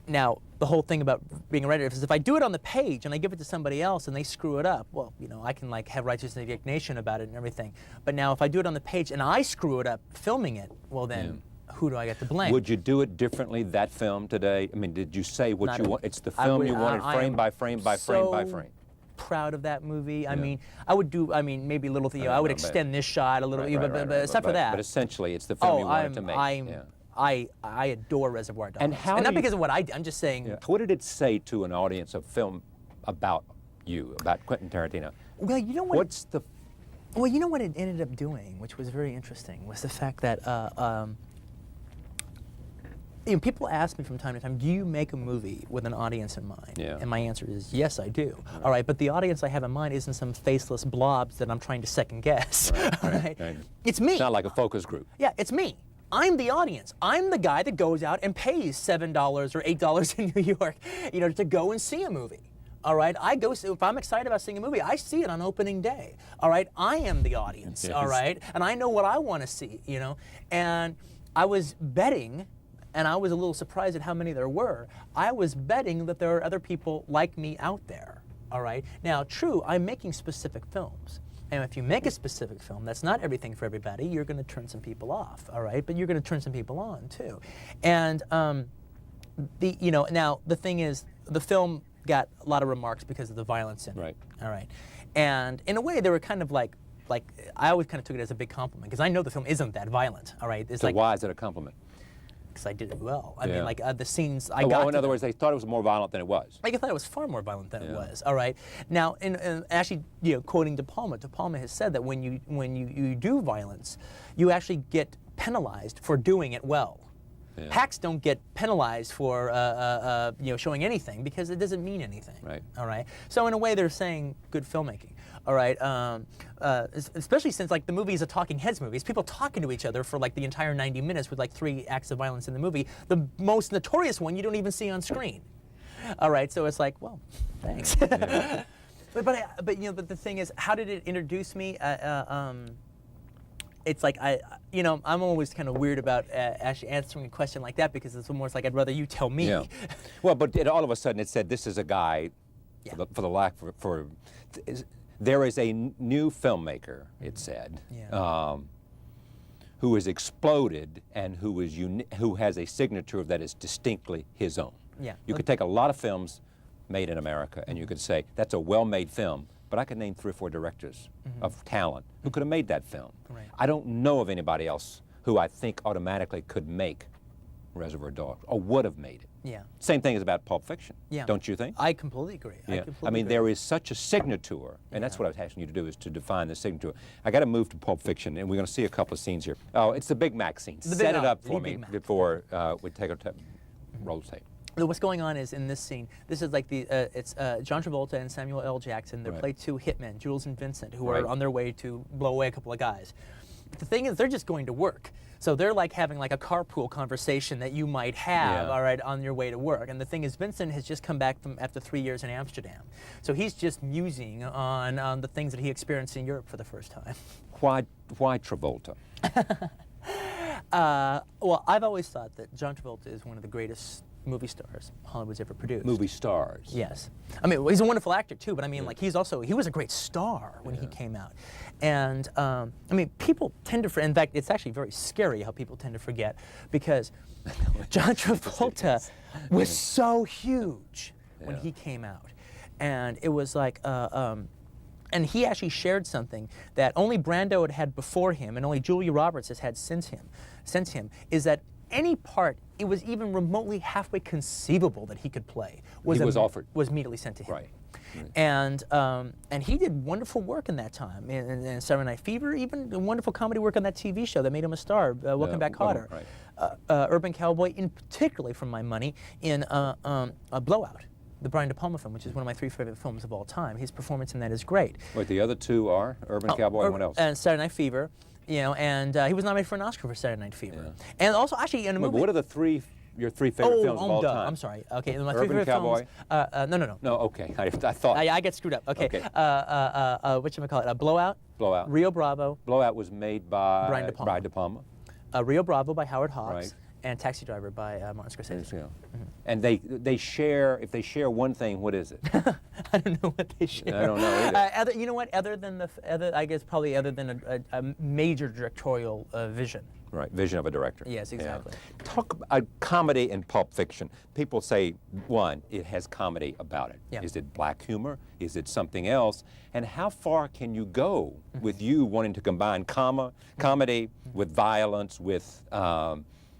now the whole thing about being a writer is if I do it on the page and I give it to somebody else and they screw it up, well, you know, I can like have righteous indignation about it and everything. But now if I do it on the page and I screw it up filming it, well then, who do I get to blame? Would you do it differently, that film today? I mean, did you say what Not you a- want? It's the I film would- you wanted, I frame am by frame by frame by so frame. proud of that movie. I Yeah. mean, I would do, I mean, maybe little, you know, I would extend this shot a little, but except for that. But essentially, it's the film you wanted to make. I adore Reservoir Dogs. And how not do you- because of what I did, I'm just saying. Yeah. What did it say to an audience of film about you, about Quentin Tarantino? Well, you know what? What's the... Well, you know what it ended up doing, which was very interesting, was the fact that you know, people ask me from time to time, do you make a movie with an audience in mind? Yeah. And my answer is yes, I do. All right, but the audience I have in mind isn't some faceless blobs that I'm trying to second guess. All right. It's me. It's not like a focus group. Yeah, it's me. I'm the audience. I'm the guy that goes out and pays $7 or $8 in New York, you know, to go and see a movie. All right, I go. If I'm excited about seeing a movie, I see it on opening day. All right, I am the audience. Yes. All right, and I know what I want to see. You know, and I was betting, and I was a little surprised at how many there were. I was betting that there are other people like me out there. All right. Now, true, I'm making specific films. And if you make a specific film, that's not everything for everybody. You're going to turn some people off, all right? But you're going to turn some people on too. And you know, now the thing is, the film got a lot of remarks because of the violence in it. Right. All right. And in a way, they were kind of like I always kind of took it as a big compliment because I know the film isn't that violent. All right. It's So like, why is it a compliment? because I did it well. I Yeah. mean, like the scenes I Oh, got. in other words, they thought it was more violent than it was. I thought it was far more violent than it Yeah. was. All right. Now, and actually, you know, quoting De Palma has said that when you do violence, you actually get penalized for doing it well. Yeah. Hacks don't get penalized for you know, showing anything because it doesn't mean anything. Right. All right. So in a way, they're saying good filmmaking. All right. Especially since like the movie is a talking heads movie. It's people talking to each other for like the entire 90 minutes with like 3 acts of violence in the movie. The most notorious one you don't even see on screen. All right. So it's like, well, thanks. Yeah. But you know, but the thing is, how did it introduce me? It's like you know, I'm always kind of weird about actually answering a question like that because it's almost like I'd rather you tell me. Yeah. Well, but all of a sudden it said this is a guy, Yeah. for the lack for there is a new filmmaker, it said, Yeah. who has exploded and who has a signature that is distinctly his own. Yeah. You could take a lot of films made in America and you could say that's a well-made film, but I could name 3 or 4 directors of talent who could have made that film. Right. I don't know of anybody else who I think automatically could make Reservoir Dogs or would have made it. Yeah. Same thing is about Pulp Fiction, Yeah. don't you think? I completely agree. Yeah. completely I mean, agree. there is such a signature, and that's what I was asking you to do, is to define the signature. I got to move to Pulp Fiction, and we're going to see a couple of scenes here. Oh, it's the Big Mac scene. The Big Set it Mac, up the for Big me Mac. before we take our roll tape. What's going on is in this scene, this is like it's John Travolta and Samuel L. Jackson. They Right. play 2 hitmen, Jules and Vincent, who Right. are on their way to blow away a couple of guys. The thing is, they're just going to work. So they're like having like a carpool conversation that you might have, Yeah. all right, on your way to work. And the thing is, Vincent has just come back from after 3 years in Amsterdam. So he's just musing on the things that he experienced in Europe for the first time. Why Travolta? Well, I've always thought that John Travolta is one of the greatest movie stars Hollywood's ever produced. Movie stars. Yes. I mean, he's a wonderful actor too, but I mean, like, he was a great star when he came out. And, I mean, people tend to, in fact, it's actually very scary how people tend to forget, because John Travolta was so huge when he came out. And it was like, and he actually shared something that only Brando had had before him, and only Julia Roberts has had since him, is that any part it was even remotely halfway conceivable that he could play was immediately sent to him. Right. And he did wonderful work in that time. In Saturday Night Fever, even wonderful comedy work on that TV show that made him a star, Welcome Back, Kotter. Urban Cowboy, in particularly, for my money, in Blowout, the Brian De Palma film, which is one of my 3 favorite films of all time. His performance in that is great. Wait, the other 2 are Urban Cowboy and what else? And Saturday Night Fever, you know, and he was nominated for an Oscar for Saturday Night Fever. And also, actually, in a movie. But what are your 3 favorite films of all time? I'm sorry. Okay, my Urban 3 favorite Cowboy? films. No. No, okay. I thought. I get screwed up. Okay. Whatchamacallit? Blowout. Blowout. Rio Bravo. Blowout was made by Brian De Palma. Rio Bravo by Howard Hawks. Right. And Taxi Driver by Martin Scorsese. Yeah. And they share, if they share one thing, what is it? I don't know what they share. I don't know either. You know what? Other than I guess probably other than a major directorial vision. Right, vision of a director. Yes, exactly. Yeah. Talk about comedy and Pulp Fiction. People say, one, it has comedy about it. Yeah. Is it black humor? Is it something else? And how far can you go with you wanting to combine comedy with violence, with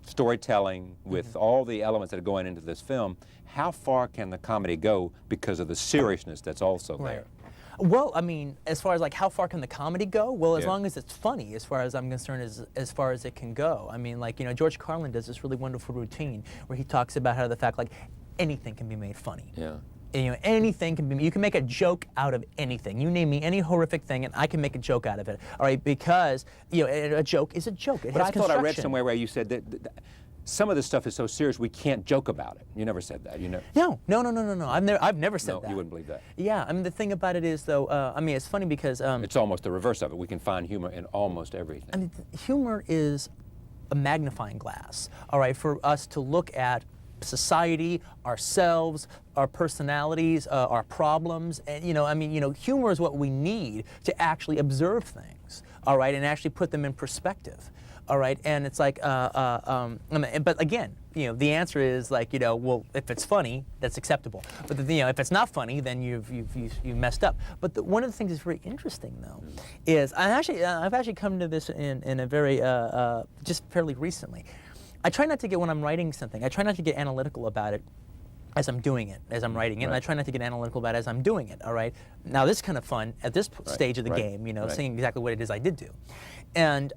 storytelling, with all the elements that are going into this film? How far can the comedy go because of the seriousness that's also there? Well, I mean, as far as like how far can the comedy go? Well, as long as it's funny, as far as I'm concerned, as far as it can go. I mean, like, you know, George Carlin does this really wonderful routine where he talks about how the fact like anything can be made funny. Yeah. And, you know, anything can be. You can make a joke out of anything. You name me any horrific thing, and I can make a joke out of it. All right, because you know, a joke is a joke. It but has I thought I read somewhere where you said that some of this stuff is so serious we can't joke about it. You never said that, you know? No. I've never said that. No, you wouldn't believe that. Yeah, I mean, the thing about it is, though, I mean, it's funny because it's almost the reverse of it. We can find humor in almost everything. I mean, humor is a magnifying glass. All right, for us to look at society, ourselves, our personalities, our problems, and you know, I mean, you know, humor is what we need to actually observe things. All right, and actually put them in perspective. All right, and it's like, but again, you know, the answer is like, you know, well, if it's funny, that's acceptable. But you know, if it's not funny, then you've messed up. But one of the things that's very interesting, though, is I've actually come to this in a very just fairly recently. I try not to get when I'm writing something. I try not to get analytical about it as I'm doing it, as I'm writing it, and I try not to get analytical about it as I'm doing it. All right. Now this is kind of fun at this stage of the game, you know, seeing exactly what it is I did do, and.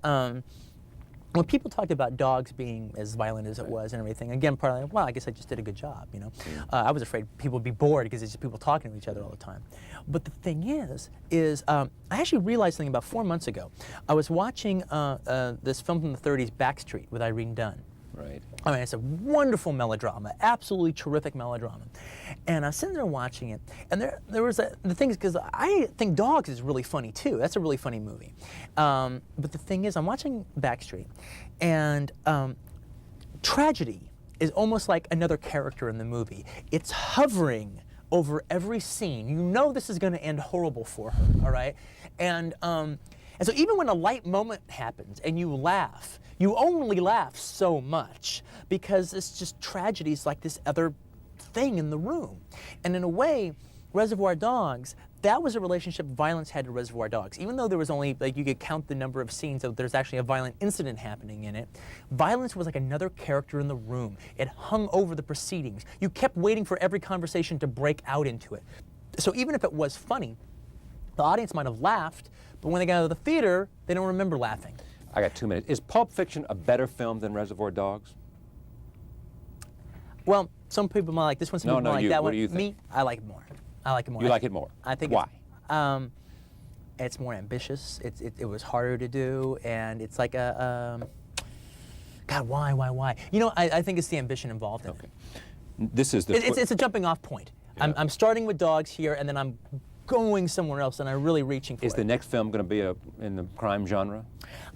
When people talked about dogs being as violent as it was and everything, again, partly, well, I guess I just did a good job, you know. I was afraid people would be bored because it's just people talking to each other all the time. But the thing is I actually realized something about 4 months ago. I was watching this film from the 30s, Backstreet, with Irene Dunn. Right. I mean, it's a wonderful melodrama, absolutely terrific melodrama. And I was sitting there watching it, and there was the thing is, because I think Dogs is really funny too. That's a really funny movie. But the thing is, I'm watching Backstreet, and tragedy is almost like another character in the movie. It's hovering over every scene. You know this is going to end horrible for her, all right? And so even when a light moment happens and you laugh, you only laugh so much because it's just tragedies like this other thing in the room. And in a way, Reservoir Dogs, that was a relationship violence had to Reservoir Dogs. Even though there was only, like, you could count the number of scenes that there's actually a violent incident happening in it, violence was like another character in the room. It hung over the proceedings. You kept waiting for every conversation to break out into it. So even if it was funny, the audience might have laughed, but when they got out of the theater, they don't remember laughing. I got 2 minutes. Is Pulp Fiction a better film than Reservoir Dogs? Well, some people might like this one, some people might like that one. What do you think? Me, I like it more. I like it more. You like it more? I think. Why? It's more ambitious. It was harder to do, and it's like a. God, why? You know, I think it's the ambition involved in it. This is the. It's a jumping off point. Yeah. I'm starting with Dogs here, and then I'm going somewhere else and I'm really reaching for it. Is the next film going to be in the crime genre?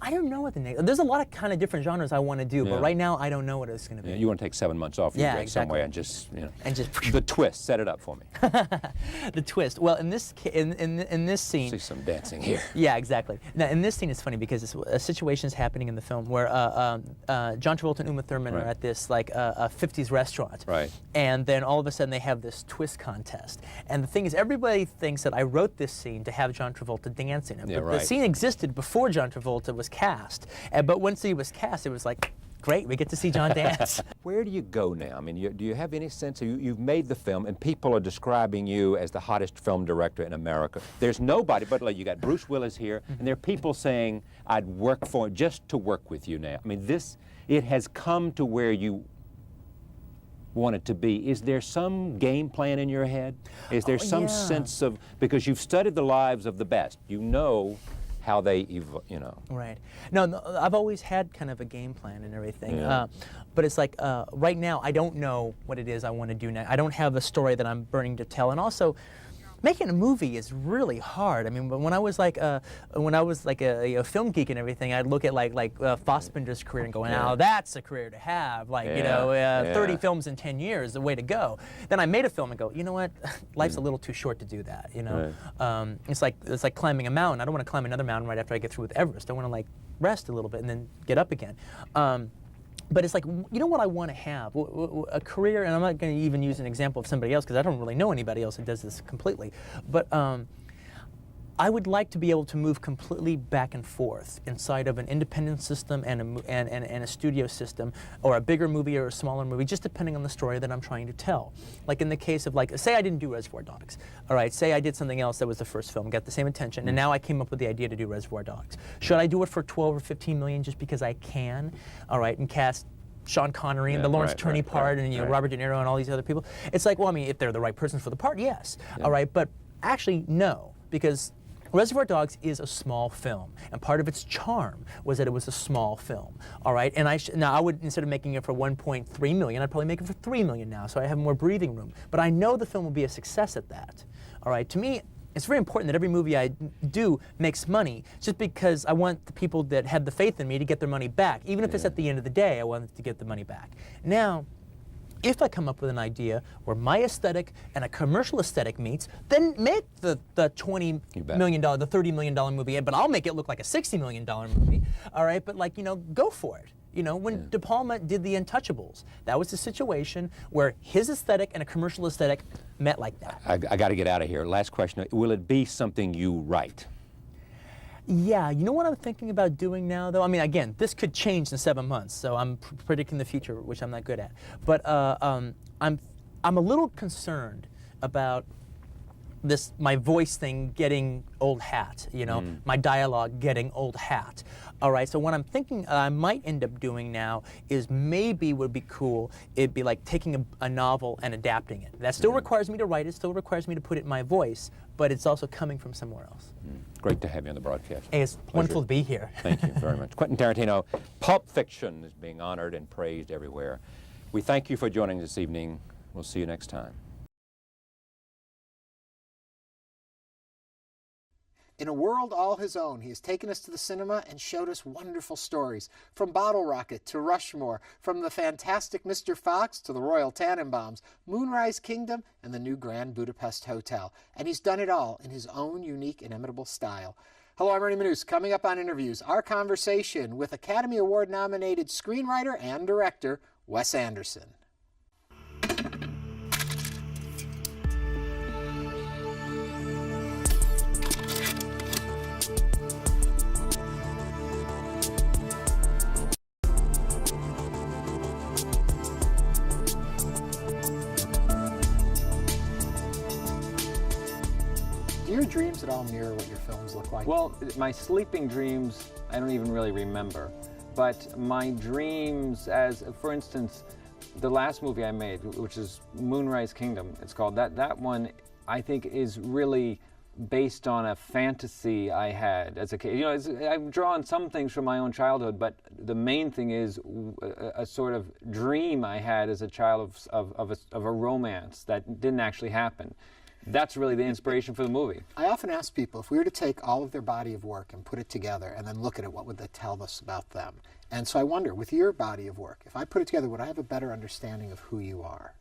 I don't know what the next. There's a lot of kind of different genres I want to do, but right now I don't know what it's going to be. Yeah, you want to take 7 months off your break somewhere and just, the twist. Set it up for me. The twist. Well, in this scene. See some dancing here. Yeah, exactly. Now, in this scene, it's funny because a situation is happening in the film where John Travolta and Uma Thurman are at this like a 50s restaurant. Right. And then all of a sudden they have this twist contest. And the thing is, everybody thinks that I wrote this scene to have John Travolta dancing. Yeah, but the scene existed before John Travolta was cast. But once he was cast, it was like, great, we get to see John dance. Where do you go now? I mean, do you have any sense? You've made the film, and people are describing you as the hottest film director in America. There's nobody, but like, you got Bruce Willis here, and there are people saying, I'd work for just to work with you now. I mean, it has come to where you want it to be. Is there some game plan in your head? Is there some sense of, because you've studied the lives of the best, you know how they Right. No, I've always had kind of a game plan and everything. Yeah. But it's like, right now, I don't know what it is I want to do next. I don't have a story that I'm burning to tell. And also, making a movie is really hard. I mean, when I was like a film geek and everything, I'd look at like Fassbender's career and go, now that's a career to have. Like, 30 films in 10 years, the way to go. Then I made a film and go, you know what? Life's a little too short to do that. You know, it's like climbing a mountain. I don't want to climb another mountain right after I get through with Everest. I want to like rest a little bit and then get up again. But it's like, you know what I want to have? A career, and I'm not going to even use an example of somebody else because I don't really know anybody else that does this completely. But I would like to be able to move completely back and forth inside of an independent system and a studio system, or a bigger movie or a smaller movie, just depending on the story that I'm trying to tell. Like in the case of, like, say I didn't do Reservoir Dogs. All right, say I did something else that was the first film, got the same attention, and now I came up with the idea to do Reservoir Dogs. Should I do it for 12 or 15 million just because I can? All right, and cast Sean Connery and the Lawrence Turney part, and Robert De Niro and all these other people. It's like, well, I mean, if they're the right person for the part, yes. All right, but actually, no, because Reservoir Dogs is a small film, and part of its charm was that it was a small film. All right, and now I would, instead of making it for 1.3 million, I'd probably make it for 3 million now, so I have more breathing room. But I know the film will be a success at that. All right, to me, it's very important that every movie I do makes money, just because I want the people that had the faith in me to get their money back. Even if it's at the end of the day, I want them to get the money back. Now, if I come up with an idea where my aesthetic and a commercial aesthetic meets, then make the $20 million, the $30 million movie, but I'll make it look like a $60 million movie. All right, but like, go for it. You know, when De Palma did The Untouchables, that was a situation where his aesthetic and a commercial aesthetic met like that. I got to get out of here. Last question. Will it be something you write? Yeah, you know what I'm thinking about doing now, though? I mean, again, this could change in 7 months, so I'm predicting the future, which I'm not good at. But I'm a little concerned about my voice thing getting old hat, my dialogue getting old hat. All right, so what I'm thinking I might end up doing now is maybe would be cool, it'd be like taking a novel and adapting it. That still requires me to write it, still requires me to put it in my voice, but it's also coming from somewhere else. Great to have you on the broadcast. Hey, it's wonderful to be here. Thank you very much. Quentin Tarantino, Pulp Fiction is being honored and praised everywhere. We thank you for joining this evening. We'll see you next time. In a world all his own, he has taken us to the cinema and showed us wonderful stories. From Bottle Rocket to Rushmore, from the fantastic Mr. Fox to the Royal Tannenbaums, Moonrise Kingdom and the new Grand Budapest Hotel. And he's done it all in his own unique, inimitable style. Hello, I'm Ernie Manous. Coming up on Interviews, our conversation with Academy Award-nominated screenwriter and director, Wes Anderson. Do your dreams at all mirror what your films look like? Well, my sleeping dreams, I don't even really remember. But my dreams, as for instance, the last movie I made, which is Moonrise Kingdom, it's called, that one I think is really based on a fantasy I had as a kid. I've drawn some things from my own childhood, but the main thing is a sort of dream I had as a child of a romance that didn't actually happen. that's really the inspiration for the movie. I often ask people, if we were to take all of their body of work and put it together and then look at it, what would that tell us about them? And so I wonder, with your body of work, if I put it together, would I have a better understanding of who you are?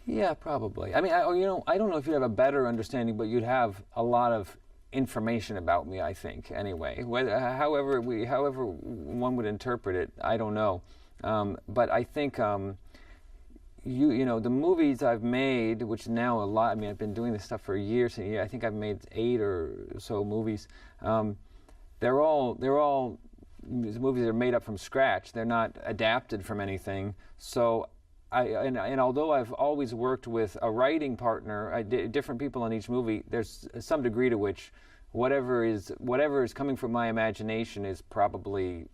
Yeah, probably. I mean, I don't know if you'd have a better understanding, but you'd have a lot of information about me, I think, anyway. However one would interpret it, I don't know. But I think the movies I've made, which now a lot, I mean, I've been doing this stuff for years and years. I think I've made 8 or so movies. They're all movies that are made up from scratch. They're not adapted from anything. So and although I've always worked with a writing partner, different people on each movie, there's some degree to which whatever is coming from my imagination is probably,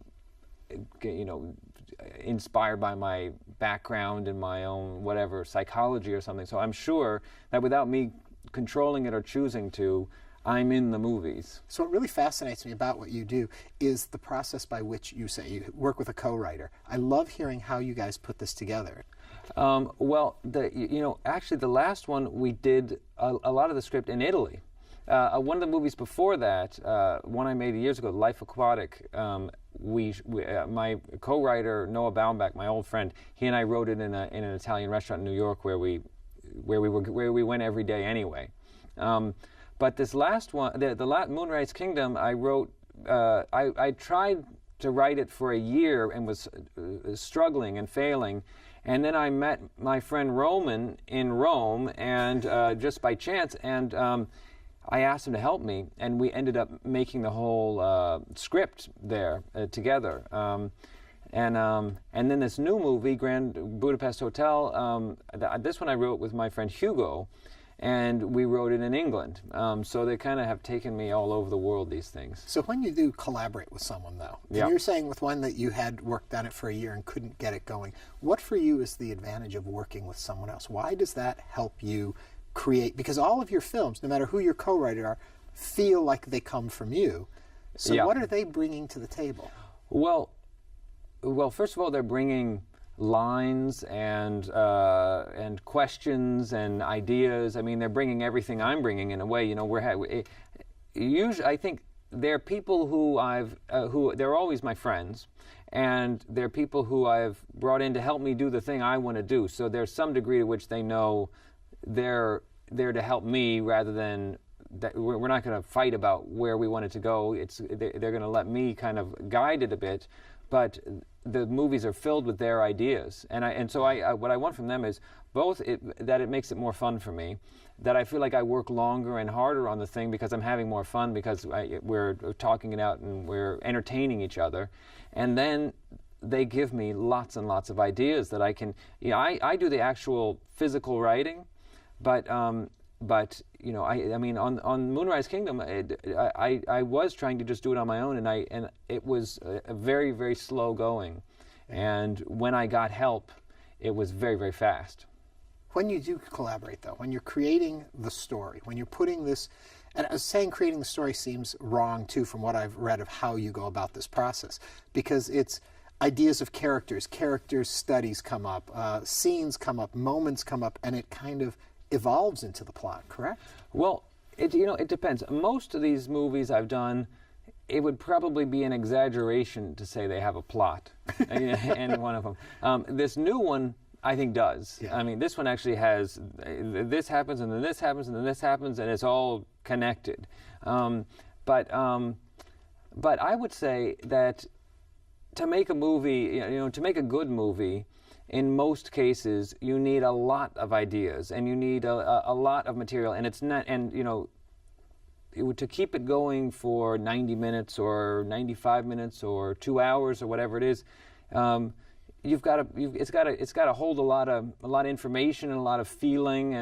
inspired by my background and my own whatever psychology or something. So I'm sure that without me controlling it or choosing to, I'm in the movies. So what really fascinates me about what you do is the process by which you say you work with a co-writer. I love hearing how you guys put this together. Well, actually the last one we did a lot of the script in Italy. One of the movies before that, one I made years ago, Life Aquatic, my co-writer Noah Baumbach, my old friend, he and I wrote it in an Italian restaurant in New York where we went every day anyway. But this last one, the Moonrise Kingdom, I wrote. I tried to write it for a year and was struggling and failing. And then I met my friend Roman in Rome, and just by chance, and I asked him to help me, and we ended up making the whole script there together. And then this new movie, Grand Budapest Hotel, this one I wrote with my friend Hugo, and we wrote it in England. So they kind of have taken me all over the world, these things. So when you do collaborate with someone, though, and you're saying with one that you had worked on it for a year and couldn't get it going, what for you is the advantage of working with someone else? Why does that help you create? Because all of your films, no matter who your co-writer are, feel like they come from you. So what are they bringing to the table? Well, first of all, they're bringing lines and questions and ideas. I mean, they're bringing everything I'm bringing in a way. Usually, I think they're people who they're always my friends, and they're people who I've brought in to help me do the thing I want to do. So there's some degree to which they know they're there to help me rather than that. We're not going to fight about where we want it to go. They're going to let me kind of guide it a bit, but the movies are filled with their ideas, and so what I want from them is both that it makes it more fun for me, that I feel like I work longer and harder on the thing because I'm having more fun because we're talking it out and we're entertaining each other, and then they give me lots and lots of ideas that I can. I do the actual physical writing, but I mean, on Moonrise Kingdom, I was trying to just do it on my own, and it was a very, very slow going. And when I got help, it was very, very fast. When you do collaborate, though, when you're creating the story, when you're putting this, and I was saying creating the story seems wrong, too, from what I've read of how you go about this process, because it's ideas of characters studies come up, scenes come up, moments come up, and it kind of evolves into the plot, correct? Well, it depends. Most of these movies I've done, it would probably be an exaggeration to say they have a plot, any one of them. This new one, I think, does. Yeah. I mean, this one actually has, this happens, and then this happens, and then this happens, and it's all connected. But I would say that to make a movie, to make a good movie, in most cases, you need a lot of ideas, and you need a lot of material, and it's not, and to keep it going for 90 minutes or 95 minutes or 2 hours or whatever it is, it's got to hold a lot of information and a lot of feeling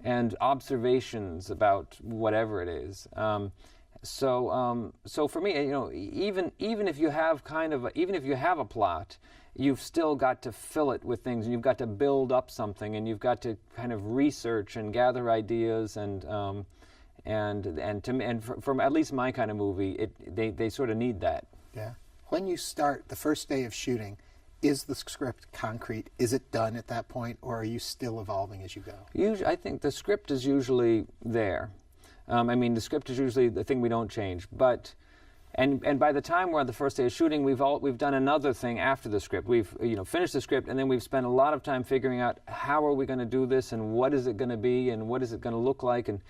and observations about whatever it is. So for me, even if you have a plot, you've still got to fill it with things, and you've got to build up something, and you've got to kind of research and gather ideas, and from at least my kind of movie, they sort of need that. Yeah. When you start the first day of shooting, Is the script concrete? Is it done at that point, or are you still evolving as you go? Usually, I think the script is usually there. I mean, the script is usually the thing we don't change. But, and by the time we're on the first day of shooting, we've done another thing after the script. We've finished the script, and then we've spent a lot of time figuring out how are we going to do this, and what is it going to be, and what is it going to look like, and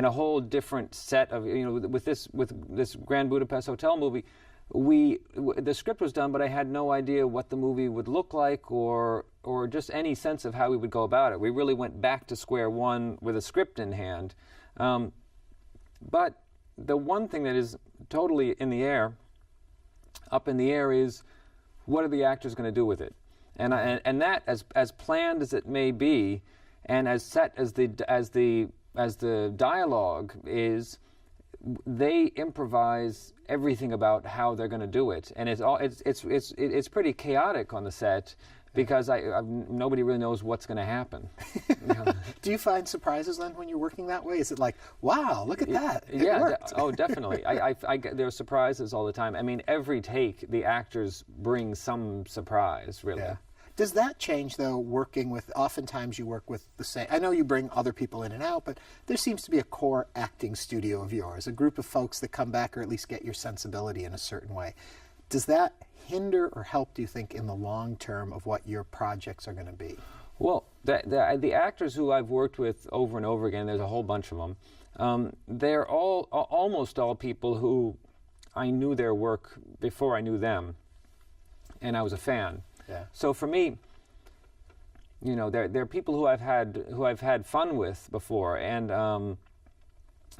a whole different set of with this Grand Budapest Hotel movie. The script was done, but I had no idea what the movie would look like or just any sense of how we would go about it. We really went back to square one with a script in hand. But the one thing that is totally up in the air is what are the actors going to do with it? And that, as planned as it may be, and as set as the dialogue is, they improvise everything about how they're going to do it, and it's pretty chaotic on the set because nobody really knows what's going to happen. Do you find surprises then when you're working that way? Is it like, wow, look at that? It worked. Oh, definitely. There are surprises all the time. I mean, every take, the actors bring some surprise, really. Yeah. Does that change, though, working with, oftentimes you work with the same, I know you bring other people in and out, but there seems to be a core acting studio of yours, a group of folks that come back or at least get your sensibility in a certain way. Does that hinder or help, do you think, in the long term of what your projects are going to be? Well, the actors who I've worked with over and over again, there's a whole bunch of them, they're almost all people who I knew their work before I knew them, and I was a fan. Yeah. So for me, they're people who I've had fun with before and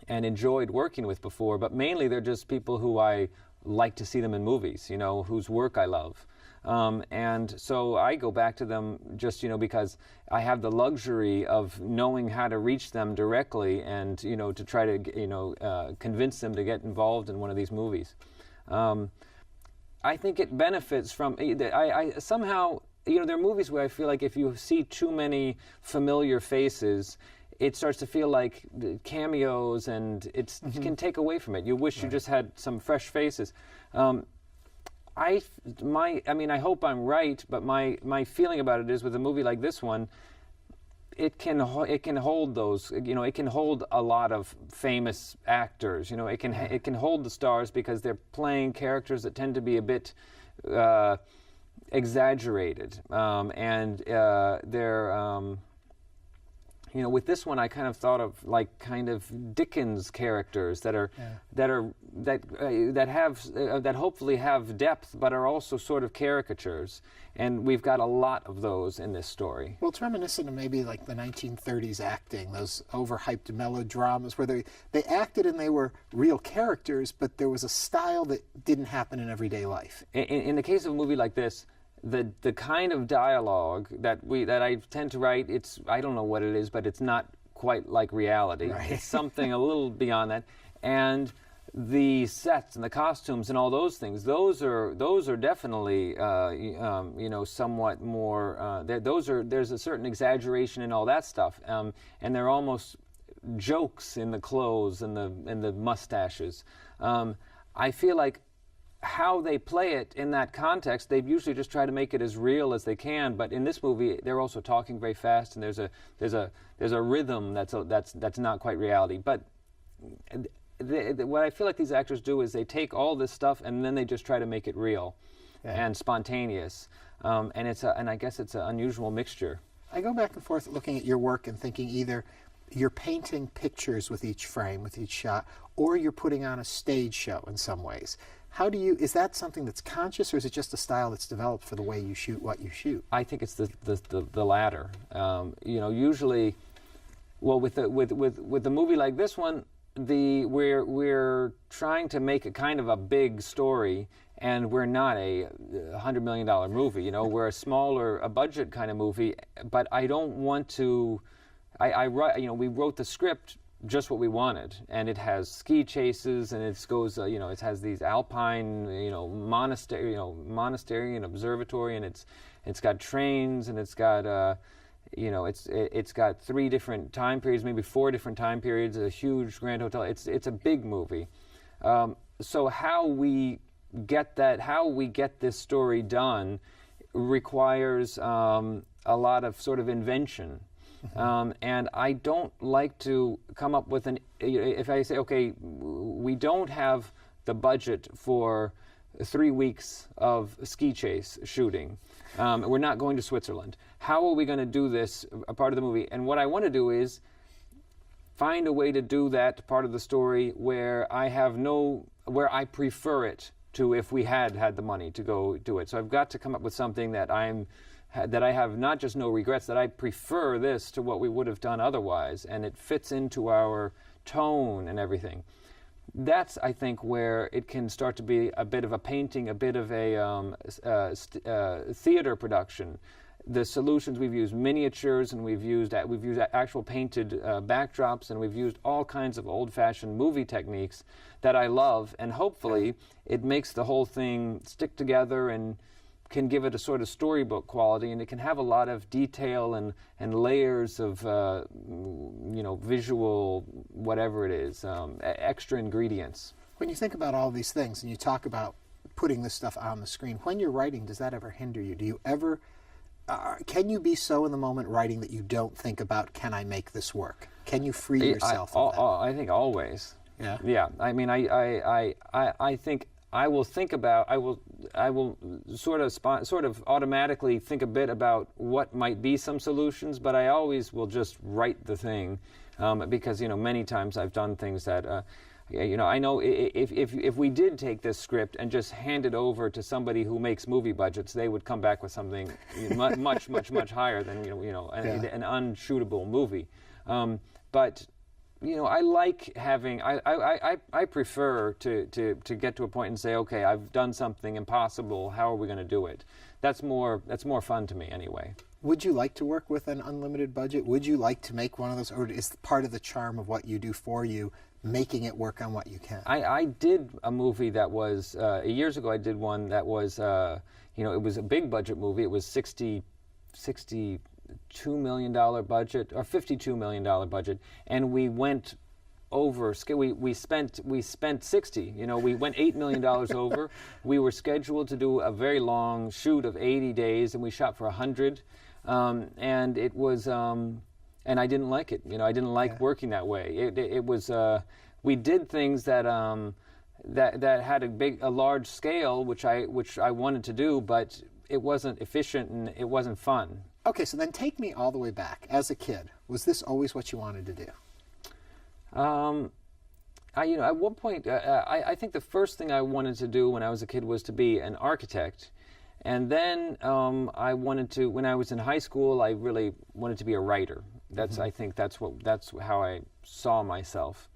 enjoyed working with before, but mainly they're just people who I like to see them in movies, whose work I love. And so I go back to them just, because I have the luxury of knowing how to reach them directly and, to try to, convince them to get involved in one of these movies. I think it benefits from, somehow, there are movies where I feel like if you see too many familiar faces, it starts to feel like cameos and it can take away from it. You wish you just had some fresh faces. I hope I'm right, but my feeling about it is with a movie like this one, it can hold those, it can hold a lot of famous actors. It can hold the stars because they're playing characters that tend to be a bit exaggerated, and they're. With this one, I kind of thought of like kind of Dickens characters that hopefully have depth, but are also sort of caricatures, and we've got a lot of those in this story. Well, it's reminiscent of maybe like the 1930s acting, those overhyped melodramas where they acted and they were real characters, but there was a style that didn't happen in everyday life. In the case of a movie like this, the kind of dialogue that I tend to write, I don't know what it is, but it's not quite like reality. Right. It's something a little beyond that. And the sets and the costumes and all those things, those are definitely somewhat more. There's a certain exaggeration in all that stuff, and they're almost jokes in the clothes and the mustaches. I feel like how they play it in that context, they usually just try to make it as real as they can. But in this movie, they're also talking very fast, and there's a rhythm that's not quite reality. But what I feel like these actors do is they take all this stuff and then they just try to make it real and spontaneous. And I guess it's an unusual mixture. I go back and forth looking at your work and thinking either you're painting pictures with each frame, with each shot, or you're putting on a stage show in some ways. Is that something that's conscious, or is it just a style that's developed for the way you shoot what you shoot? I think it's the latter. Usually, well, with a movie like this one, we're trying to make a kind of a big story, and we're not a $100 million movie. We're a budget kind of movie. But I don't want to. We wrote the script just what we wanted, and it has ski chases, and it has these alpine, monastery and observatory, and it's got trains, and it's got it's got 3 different time periods, maybe 4 different time periods, a huge grand hotel. It's a big movie. So how we get this story done requires a lot of sort of invention. And I don't like to come up with if I say, okay, we don't have the budget for 3 weeks of ski chase shooting. We're not going to Switzerland. How are we going to do this a part of the movie? And what I want to do is find a way to do that part of the story where I prefer it to if we had the money to go do it. So I've got to come up with something that I have not just no regrets, that I prefer this to what we would have done otherwise, and it fits into our tone and everything. That's, I think, where it can start to be a bit of a painting, a bit of a theater production. The solutions we've used miniatures, and we've used actual painted backdrops, and we've used all kinds of old-fashioned movie techniques that I love, and hopefully it makes the whole thing stick together and can give it a sort of storybook quality, and it can have a lot of detail and layers of visual whatever it is, extra ingredients. When you think about all these things and you talk about putting this stuff on the screen, when you're writing, does that ever hinder you? Do you ever can you be so in the moment writing that you don't think about, can I make this work? Can you free yourself of that? I think always. Yeah. Yeah. I mean, I think I will think about, I will sort of automatically think a bit about what might be some solutions, but I always will just write the thing, because many times I've done things that I know if we did take this script and just hand it over to somebody who makes movie budgets, they would come back with something much higher than an unshootable movie. But I like having. I prefer to get to a point and say, okay, I've done something impossible. How are we going to do it? That's more fun to me anyway. Would you like to work with an unlimited budget? Would you like to make one of those, or is part of the charm of what you do for you making it work on what you can? I did a movie that was years ago. I did one that was it was a big budget movie. It was $62 million budget or $52 million budget, and we went over. We spent 60. We went $8 million over. We were scheduled to do a very long shoot of 80 days, and we shot for 100. And it was, and I didn't like it. I didn't like working that way. It was. We did things that had a large scale, which I wanted to do, but it wasn't efficient and it wasn't fun. Okay, so then take me all the way back. As a kid, was this always what you wanted to do? At one point, I think the first thing I wanted to do when I was a kid was to be an architect. And then I wanted to, when I was in high school, I really wanted to be a writer. I think that's how I saw myself.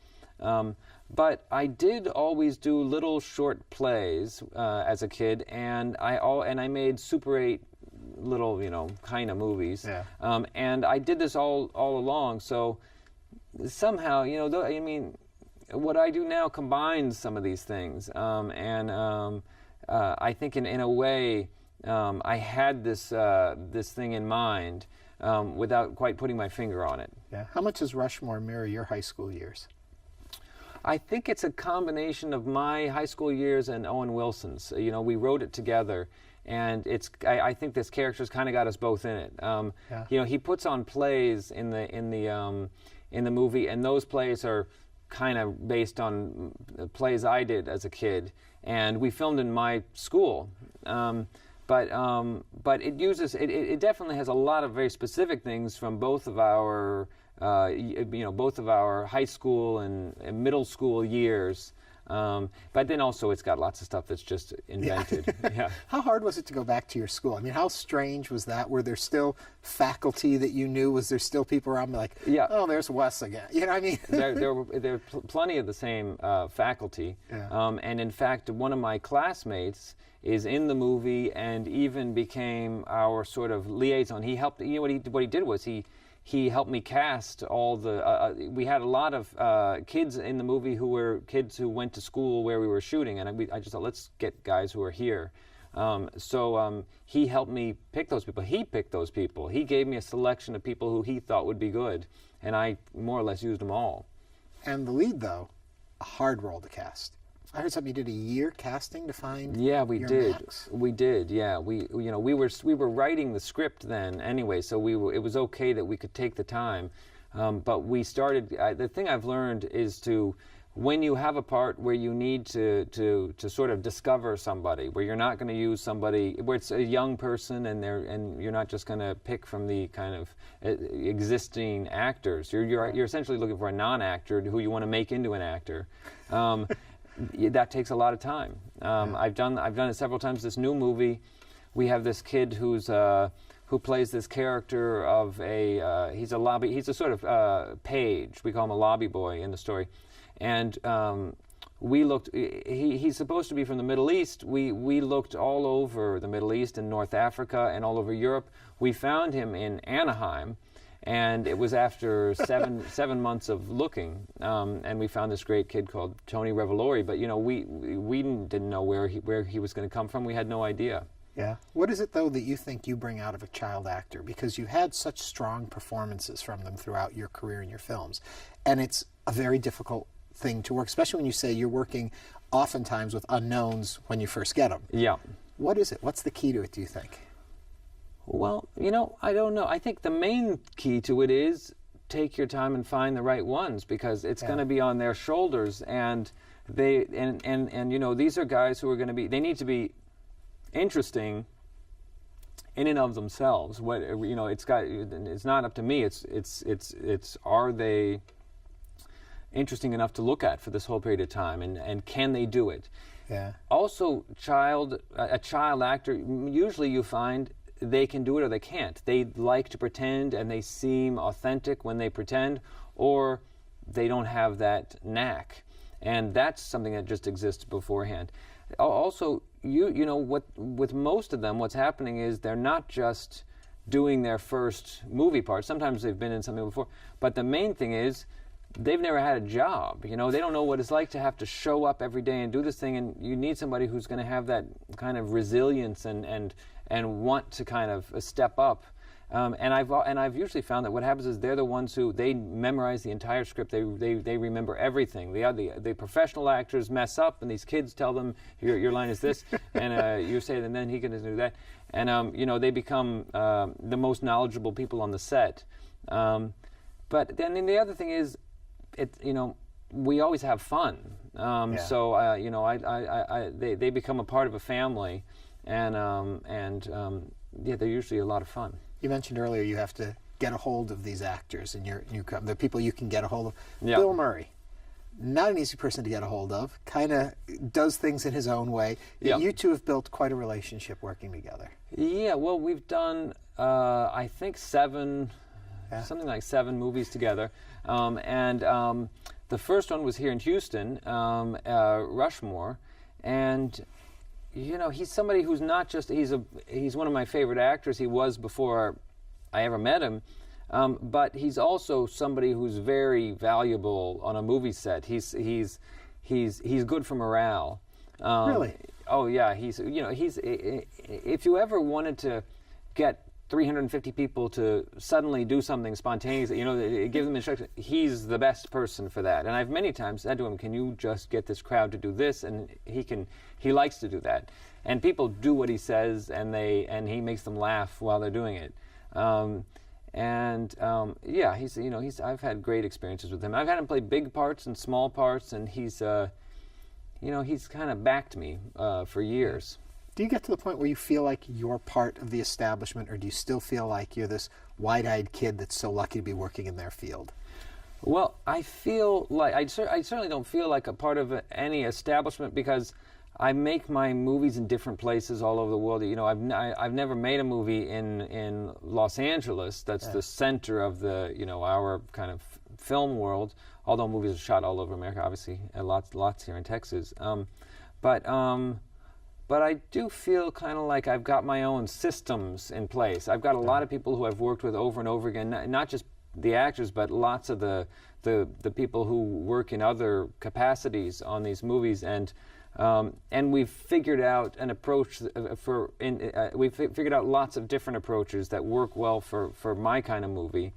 But I did always do little short plays as a kid, and I made Super 8 little, kind of movies. Yeah. And I did this all along. So somehow, what I do now combines some of these things. I think in a way, I had this thing in mind without quite putting my finger on it. Yeah. How much does Rushmore mirror your high school years? I think it's a combination of my high school years and Owen Wilson's. We wrote it together, and I think this character's kind of got us both in it. He puts on plays in the movie, and those plays are kind of based on plays I did as a kid, and we filmed in my school. But it definitely has a lot of very specific things from both of our high school and middle school years. But then also it's got lots of stuff that's just invented. Yeah. How hard was it to go back to your school? I mean, how strange was that? Were there still faculty that you knew? Was there still people around like, oh, there's Wes again? You know what I mean? there were plenty of the same faculty. Yeah. And in fact, one of my classmates is in the movie and even became our sort of liaison. He helped. What he did was he helped me cast all the. We had a lot of kids in the movie who were kids who went to school where we were shooting, and I just thought, let's get guys who are here. So he helped me pick those people. He picked those people. He gave me a selection of people who he thought would be good, and I more or less used them all. And the lead, though, a hard role to cast. I heard something you did a year casting to find. Yeah, we your did. Max. We did. Yeah, we were writing the script then anyway, so it was okay that we could take the time. But we started. The thing I've learned is when you have a part where you need to sort of discover somebody, where you're not going to use somebody, where it's a young person and you're not just going to pick from the kind of existing actors. You're essentially looking for a non-actor who you want to make into an actor. That takes a lot of time. I've done it several times. This new movie, we have this kid who plays this character of he's a sort of page. We call him a lobby boy in the story. And we looked, he's supposed to be from the Middle East. We looked all over the Middle East and North Africa and all over Europe. We found him in Anaheim, and it was after seven months of looking. And we found this great kid called Tony Revolori. But, we didn't know where he was going to come from. We had no idea. Yeah. What is it, though, that you think you bring out of a child actor? Because you had such strong performances from them throughout your career in your films. And it's a very difficult thing to work, especially when you say you're working oftentimes with unknowns when you first get them. Yeah. What is it? What's the key to it, do you think? Well, I don't know. I think the main key to it is take your time and find the right ones, because it's going to be on their shoulders, and these are guys who are going to be, they need to be interesting in and of themselves. It's not up to me. It's are they interesting enough to look at for this whole period of time, and can they do it? Yeah. Also, a child actor, usually you find they can do it or they can't. They like to pretend, and they seem authentic when they pretend, or they don't have that knack, and that's something that just exists beforehand. Also, with most of them, what's happening is they're not just doing their first movie part. Sometimes they've been in something before, but the main thing is they've never had a job. They don't know what it's like to have to show up every day and do this thing, and you need somebody who's going to have that kind of resilience and want to kind of step up. And I've usually found that what happens is they're the ones who, they memorize the entire script. They remember everything. The professional actors mess up, and these kids tell them your line is this, and you say, and then he can do that, and they become the most knowledgeable people on the set. But then the other thing is, we always have fun. So they become a part of a family, and they're usually a lot of fun. You mentioned earlier you have to get a hold of these actors, and the people you can get a hold of. Yeah. Bill Murray, not an easy person to get a hold of, kind of does things in his own way. Yeah. You two have built quite a relationship working together. Yeah, well, we've done, I think, something like 7 movies together. The first one was here in Houston, Rushmore, and he's somebody who's not just, he's one of my favorite actors. He was before I ever met him, but he's also somebody who's very valuable on a movie set. He's good for morale. Really? Oh yeah, if you ever wanted to get 350 people to suddenly do something spontaneous, give them instructions, he's the best person for that. And I've many times said to him, can you just get this crowd to do this? And he likes to do that. And people do what he says, and he makes them laugh while they're doing it. I've had great experiences with him. I've had him play big parts and small parts, and he's kind of backed me for years. Do you get to the point where you feel like you're part of the establishment, or do you still feel like you're this wide-eyed kid that's so lucky to be working in their field? Well, I feel like I certainly don't feel like a part of any establishment, because I make my movies in different places all over the world. I've never made a movie in Los Angeles. That's the center of our kind of film world. Although movies are shot all over America, obviously, lots here in Texas. But I do feel kind of like I've got my own systems in place. I've got a lot of people who I've worked with over and over again, not just the actors, but lots of the people who work in other capacities on these movies, and we've figured out an approach we've figured out lots of different approaches that work well for my kind of movie.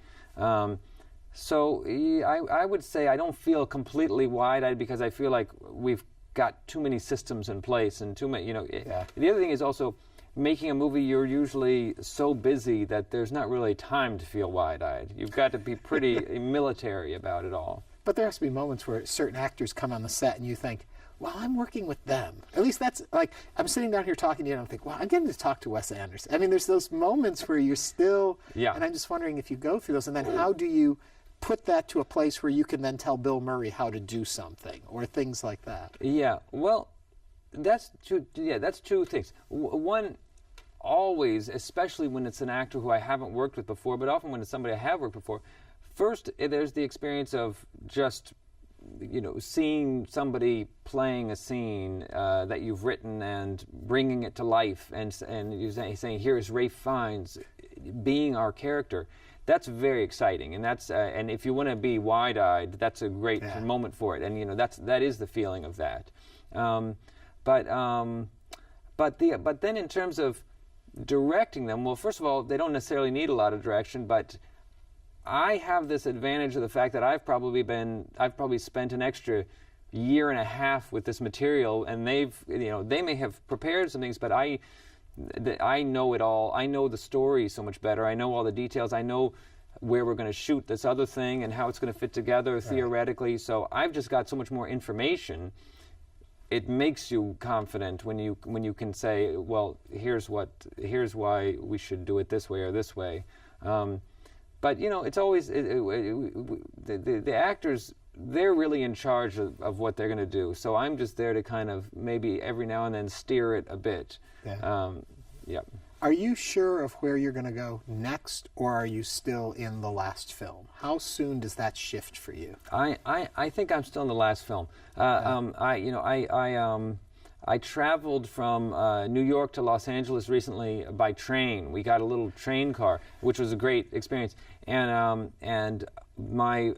So I would say I don't feel completely wide-eyed, because I feel like we've got too many systems in place and too many, you know. The other thing is also making a movie, you're usually so busy that there's not really time to feel wide-eyed. You've got to be pretty military about it all. But there has to be moments where certain actors come on the set and you think, well, I'm working with them. At least that's, like, I'm sitting down here talking to you and I'm thinking, wow, I'm getting to talk to Wes Anderson. I mean, there's those moments where you're still, and I'm just wondering if you go through those, and then how do you put that to a place where you can then tell Bill Murray how to do something, or things like that? Yeah, well, that's two things. One, always, especially when it's an actor who I haven't worked with before, but often when it's somebody I have worked before, first, there's the experience of just, you know, seeing somebody playing a scene that you've written and bringing it to life, and you saying, here is Ralph Fiennes being our character. That's very exciting, and that's and if you want to be wide-eyed, that's a great moment for it, and you know that is the feeling of that. But then in terms of directing them, well, first of all, they don't necessarily need a lot of direction, but I have this advantage of the fact that I've probably spent an extra year and a half with this material, and they may have prepared some things, but I know it all. I know the story so much better. I know all the details. I know where we're going to shoot this other thing and how it's going to fit together theoretically. So I've just got so much more information. It makes you confident when you can say, well, here's why we should do it this way or this way. But you know, it's always the actors. They're really in charge of what they're going to do. So I'm just there to kind of maybe every now and then steer it a bit. Are you sure of where you're going to go next, or are you still in the last film? How soon does that shift for you? I think I'm still in the last film. I traveled from New York to Los Angeles recently by train. We got a little train car, which was a great experience. And my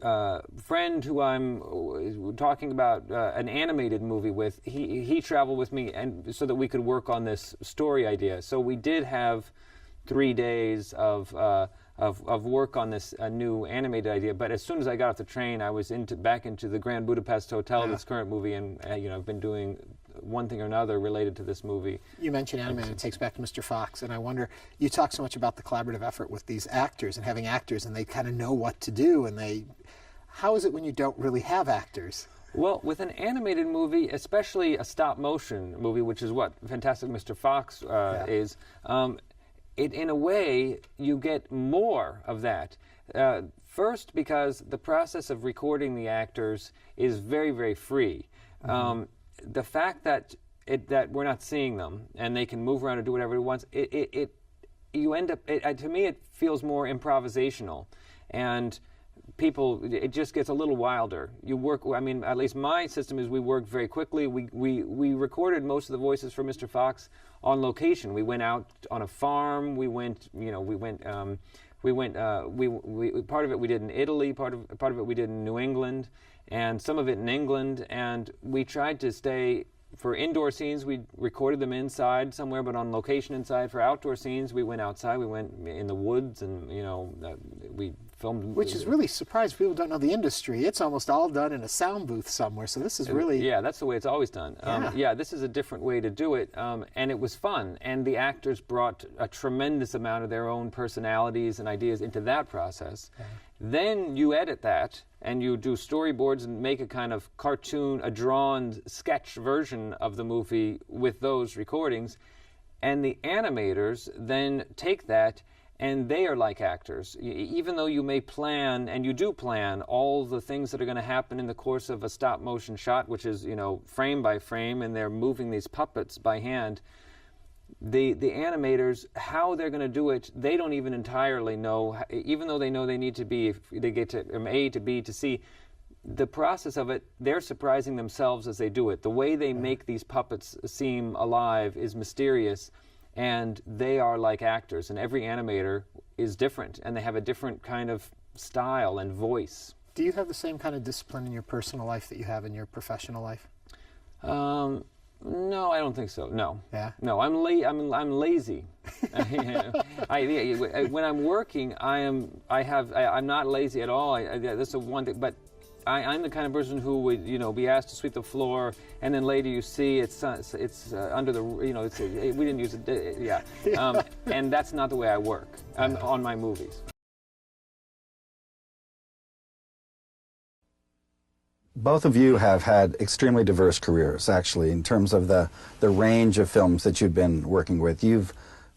friend who I'm talking about an animated movie with, he traveled with me, and so that we could work on this story idea. So we did have 3 days of work on this new animated idea. But as soon as I got off the train, I was back into the Grand Budapest Hotel, this current movie, and I've been doing one thing or another related to this movie. You mentioned animated, it takes back to Mr. Fox, and I wonder, you talk so much about the collaborative effort with these actors and having actors, and they kind of know what to do, and how is it when you don't really have actors? Well, with an animated movie, especially a stop-motion movie, which is what Fantastic Mr. Fox is, in a way, you get more of that. First, because the process of recording the actors is very, very free. The fact that we're not seeing them and they can move around and do whatever it wants, you end up. To me, it feels more improvisational, and it just gets a little wilder. You work. I mean, at least my system is we work very quickly. We recorded most of the voices for Mr. Fox on location. We went out on a farm. Part of it we did in Italy. Part of it we did in New England, and some of it in England. And we tried to stay. For indoor scenes, we recorded them inside somewhere, but on location inside. For outdoor scenes, we went outside. We went in the woods, and we filmed. Which is really surprising. People don't know the industry. It's almost all done in a sound booth somewhere. So this is really that's the way it's always done. This is a different way to do it, and it was fun. And the actors brought a tremendous amount of their own personalities and ideas into that process. Then you edit that, and you do storyboards and make a kind of cartoon, a drawn sketch version of the movie with those recordings. And the animators then take that, and they are like actors. Even though you may plan, and you do plan, all the things that are going to happen in the course of a stop-motion shot, which is, frame by frame, and they're moving these puppets by hand, the animators, how they're going to do it, they don't even entirely know, even though they know they need to be, they get to from A to B to C. The process of it, they're surprising themselves as they do it. The way they make these puppets seem alive is mysterious, and they are like actors, and every animator is different, and they have a different kind of style and voice. Do you have the same kind of discipline in your personal life that you have in your professional life? No, I don't think so. No. Yeah. No, I'm lazy. When I'm working, I'm not lazy at all. That's the one thing. But I'm the kind of person who would, be asked to sweep the floor, and then later you see it's under the, we didn't use it, yeah. And that's not the way I work on my movies. Both of you have had extremely diverse careers, actually, in terms of the range of films that you've been working with. You've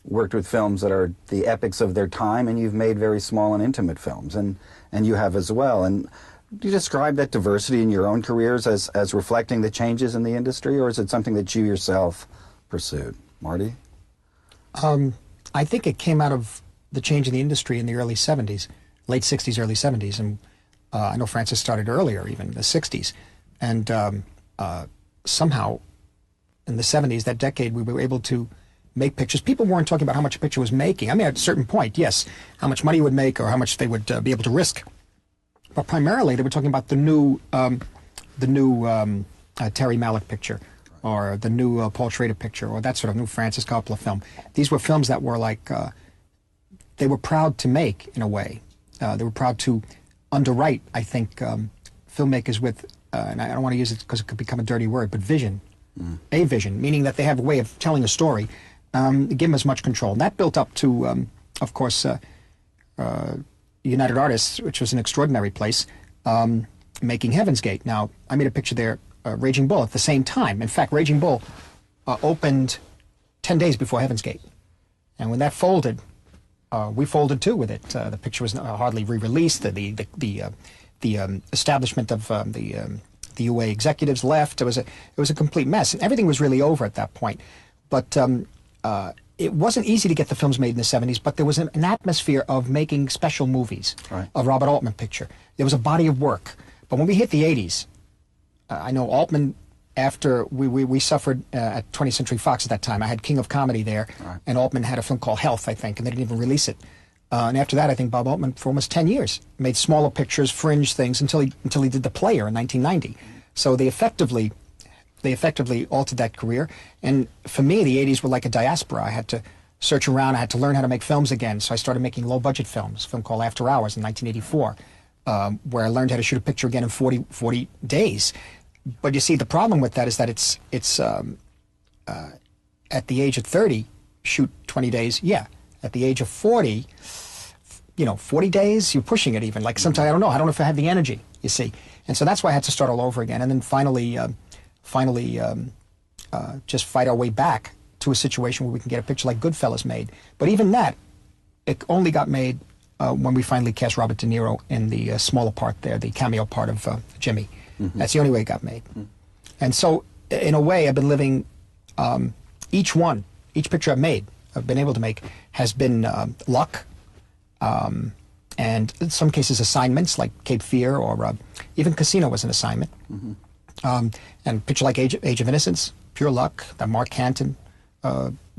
worked with films that are the epics of their time, and you've made very small and intimate films, and you have as well. And do you describe that diversity in your own careers as reflecting the changes in the industry, or is it something that you yourself pursued? Marty? I think it came out of the change in the industry in the early 70s, late 60s, early 70s, and I know Francis started earlier, even the 60s, and somehow in the 70s, that decade, we were able to make pictures. People weren't talking about how much a picture was making. I mean, at a certain point, yes, how much money it would make or how much they would be able to risk. But primarily, they were talking about the new Terry Malick picture, or the new Paul Schrader picture, or that sort of new Francis Coppola film. These were films that were like, they were proud to make, in a way. They were proud to underwrite, I think, filmmakers with, and I don't want to use it because it could become a dirty word, but vision. A vision, meaning that they have a way of telling a story, give them as much control. And that built up to, of course, United Artists, which was an extraordinary place, making Heaven's Gate. Now, I made a picture there, Raging Bull, at the same time. In fact, Raging Bull opened 10 days before Heaven's Gate. And when that folded, we folded too with it. The picture was hardly re-released. The establishment of the UA executives left. It was a complete mess. And everything was really over at that point. But it wasn't easy to get the films made in the 70s, but there was an atmosphere of making special movies, right. A Robert Altman picture. There was a body of work. But when we hit the 80s, I know Altman, after we suffered at 20th Century Fox at that time. I had King of Comedy there, right. And Altman had a film called Health, I think, and they didn't even release it. And after that, I think Bob Altman, for almost 10 years, made smaller pictures, fringe things, until he did The Player in 1990. So they effectively altered that career. And for me, the 80s were like a diaspora. I had to search around. I had to learn how to make films again. So I started making low-budget films, a film called After Hours in 1984, where I learned how to shoot a picture again in 40 days. But you see, the problem with that is that it's at the age of 30, shoot 20 days, yeah. At the age of 40, 40 days, you're pushing it even. Like sometimes, I don't know if I have the energy, you see. And so that's why I had to start all over again. And then finally just fight our way back to a situation where we can get a picture like Goodfellas made. But even that, it only got made when we finally cast Robert De Niro in the smaller part there, the cameo part of Jimmy. Mm-hmm. That's the only way it got made. Mm-hmm. And so, in a way, I've been living, each picture I've been able to make, has been luck, and in some cases assignments, like Cape Fear, or even Casino was an assignment. Mm-hmm. And a picture like Age of Innocence, pure luck, that Mark Canton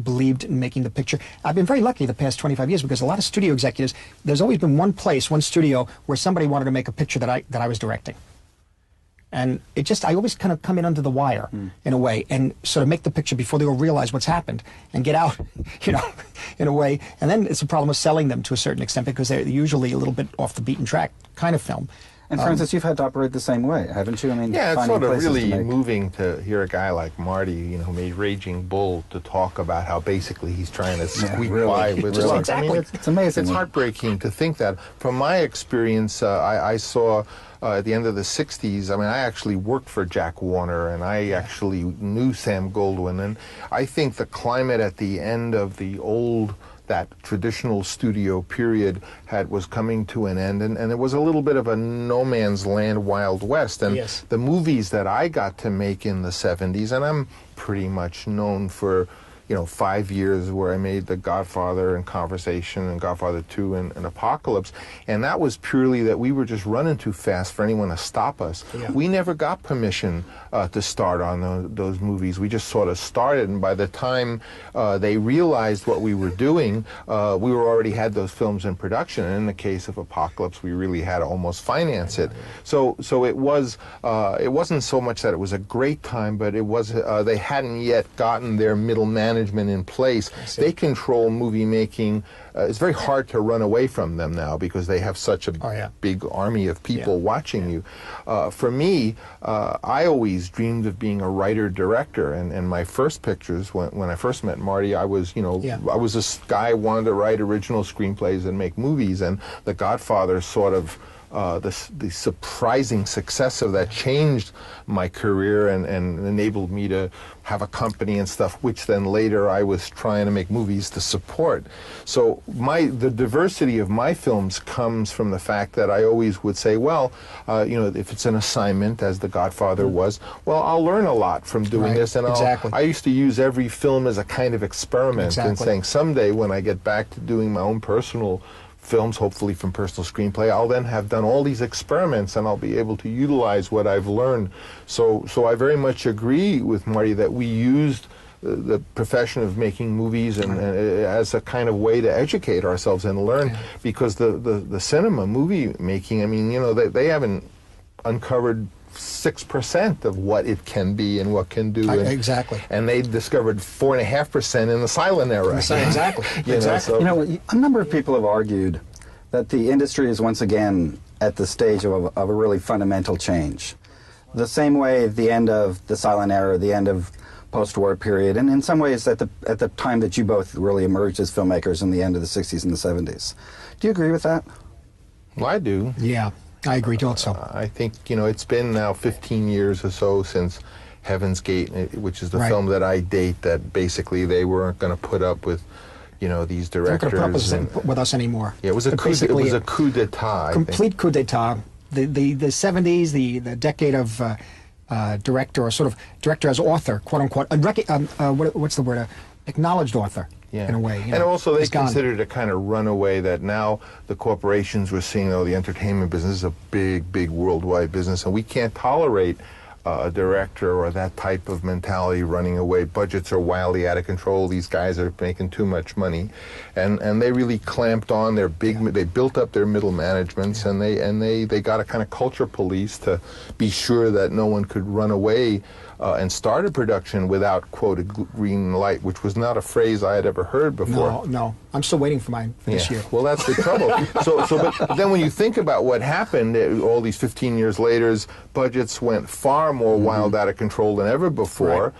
believed in making the picture. I've been very lucky the past 25 years because a lot of studio executives, there's always been one studio where somebody wanted to make a picture that I was directing. And I always kind of come in under the wire, in a way, and sort of make the picture before they will realize what's happened and get out, in a way. And then it's a problem of selling them to a certain extent because they're usually a little bit off the beaten track kind of film. And Francis, you've had to operate the same way, haven't you? I mean, yeah, it's sort of really moving to hear a guy like Marty, who made Raging Bull, to talk about how basically he's trying to squeak by with really. Exactly. I mean, it's amazing. It's heartbreaking to think that. From my experience, I saw at the end of the 60s, I actually worked for Jack Warner, and I actually knew Sam Goldwyn, and I think the climate at the end of that traditional studio period was coming to an end, and it was a little bit of a no man's land, Wild West. And yes. The movies that I got to make in the 70s, and I'm pretty much known for 5 years where I made The Godfather and Conversation and Godfather 2 and Apocalypse, and that was purely that we were just running too fast for anyone to stop us. Yeah. We never got permission to start on those movies. We just sort of started, and by the time they realized what we were doing, we already had those films in production, and in the case of Apocalypse, we really had to almost finance it. So it wasn't so much that it was a great time, but it was they hadn't yet gotten their middle management management in place. They control movie making. It's very hard to run away from them now because they have such a big army of people watching you. For me, I always dreamed of being a writer-director, and my first pictures, when I first met Marty, I was, I was this guy who wanted to write original screenplays and make movies, and The Godfather sort of the surprising success of that changed my career and enabled me to have a company and stuff, which then later I was trying to make movies to support. So the diversity of my films comes from the fact that I always would say, well, if it's an assignment, as The Godfather was, well, I'll learn a lot from doing this, and I used to use every film as a kind of experiment and saying, someday when I get back to doing my own personal films, hopefully from personal screenplay, I'll then have done all these experiments and I'll be able to utilize what I've learned. So I very much agree with Marty that we used the profession of making movies and as a kind of way to educate ourselves and learn, because the cinema, movie making, I mean, they haven't uncovered 6% of what it can be and what can do. Exactly. And they discovered 4.5% in the silent era. Exactly. A number of people have argued that the industry is once again at the stage of a really fundamental change. The same way at the end of the silent era, the end of post-war period, and in some ways at the time that you both really emerged as filmmakers in the end of the 60s and the 70s. Do you agree with that? Well, I do. Yeah. I agree also. I think, it's been now 15 years or so since Heaven's Gate, which is the film that I date, that basically they weren't going to put up with, these directors. They weren't going to put up with us anymore. Yeah, it was a coup d'etat. Complete coup d'etat. The 70s, the decade of director, or sort of director as author, quote unquote. What's the word? Acknowledged author. In a way. And also they considered a kind of runaway that now the corporations were seeing, the entertainment business is a big, big worldwide business, and we can't tolerate a director or that type of mentality running away. Budgets are wildly out of control. These guys are making too much money. And they really clamped on their big, they built up their middle managements, and they got a kind of culture police to be sure that no one could run away and start a production without, quote, a green light, which was not a phrase I had ever heard before. No. I'm still waiting for mine for this year. Well, that's the trouble. But then when you think about what happened, all these 15 years later, budgets went far more wild out of control than ever before.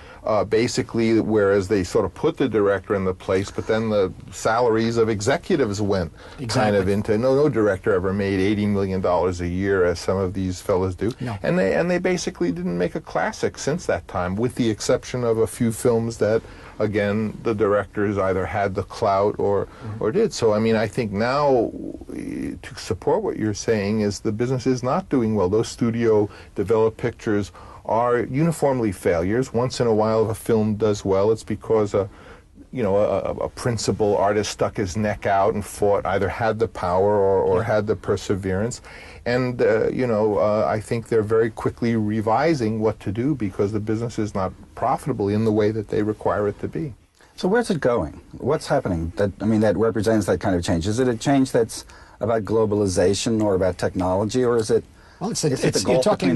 Basically, whereas they sort of put the director in the place, but then the salaries of executives went kind of into, no director ever made $80 million a year, as some of these fellas do. No. And they basically didn't make a classic since that time, with the exception of a few films that, again, the directors either had the clout or did. So, I mean, I think now, to support what you're saying, is the business is not doing well. Those studio-developed pictures are uniformly failures. Once in a while, if a film does well, it's because a principal artist stuck his neck out and fought, either had the power or had the perseverance. And, I think they're very quickly revising what to do because the business is not profitable in the way that they require it to be. So where's it going? What's happening that represents that kind of change? Is it a change that's about globalization or about technology, or is it? Well, you're talking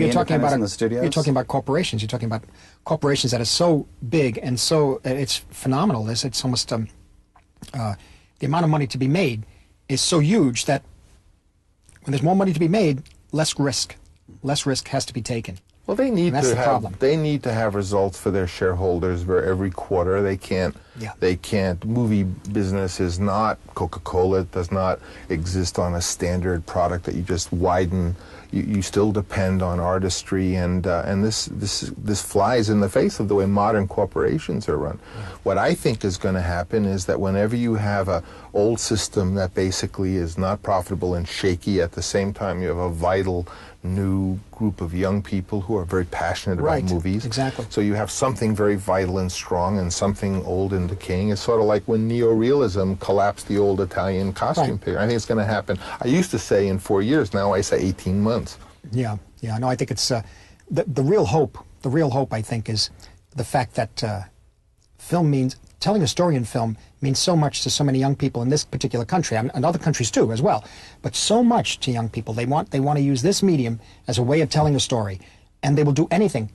about corporations. You're talking about corporations that are so big and so it's phenomenal. It's almost the amount of money to be made is so huge that when there's more money to be made, less risk has to be taken. Well, they need to have results for their shareholders every quarter. They can't. Movie business is not Coca-Cola. It does not exist on a standard product that you just widen. You still depend on artistry, and this flies in the face of the way modern corporations are run. What I think is going to happen is that whenever you have an old system that basically is not profitable and shaky, at the same time you have a vital new group of young people who are very passionate about movies. Exactly. So you have something very vital and strong and something old and decaying. It's sort of like when neorealism collapsed the old Italian costume picture. I think it's going to happen. I used to say in 4 years. Now I say 18 months. Yeah. No, I think it's the real hope. The real hope, I think, is the fact that telling a story in film means so much to so many young people in this particular country, and other countries too as well, but so much to young people. They want to use this medium as a way of telling a story, and they will do anything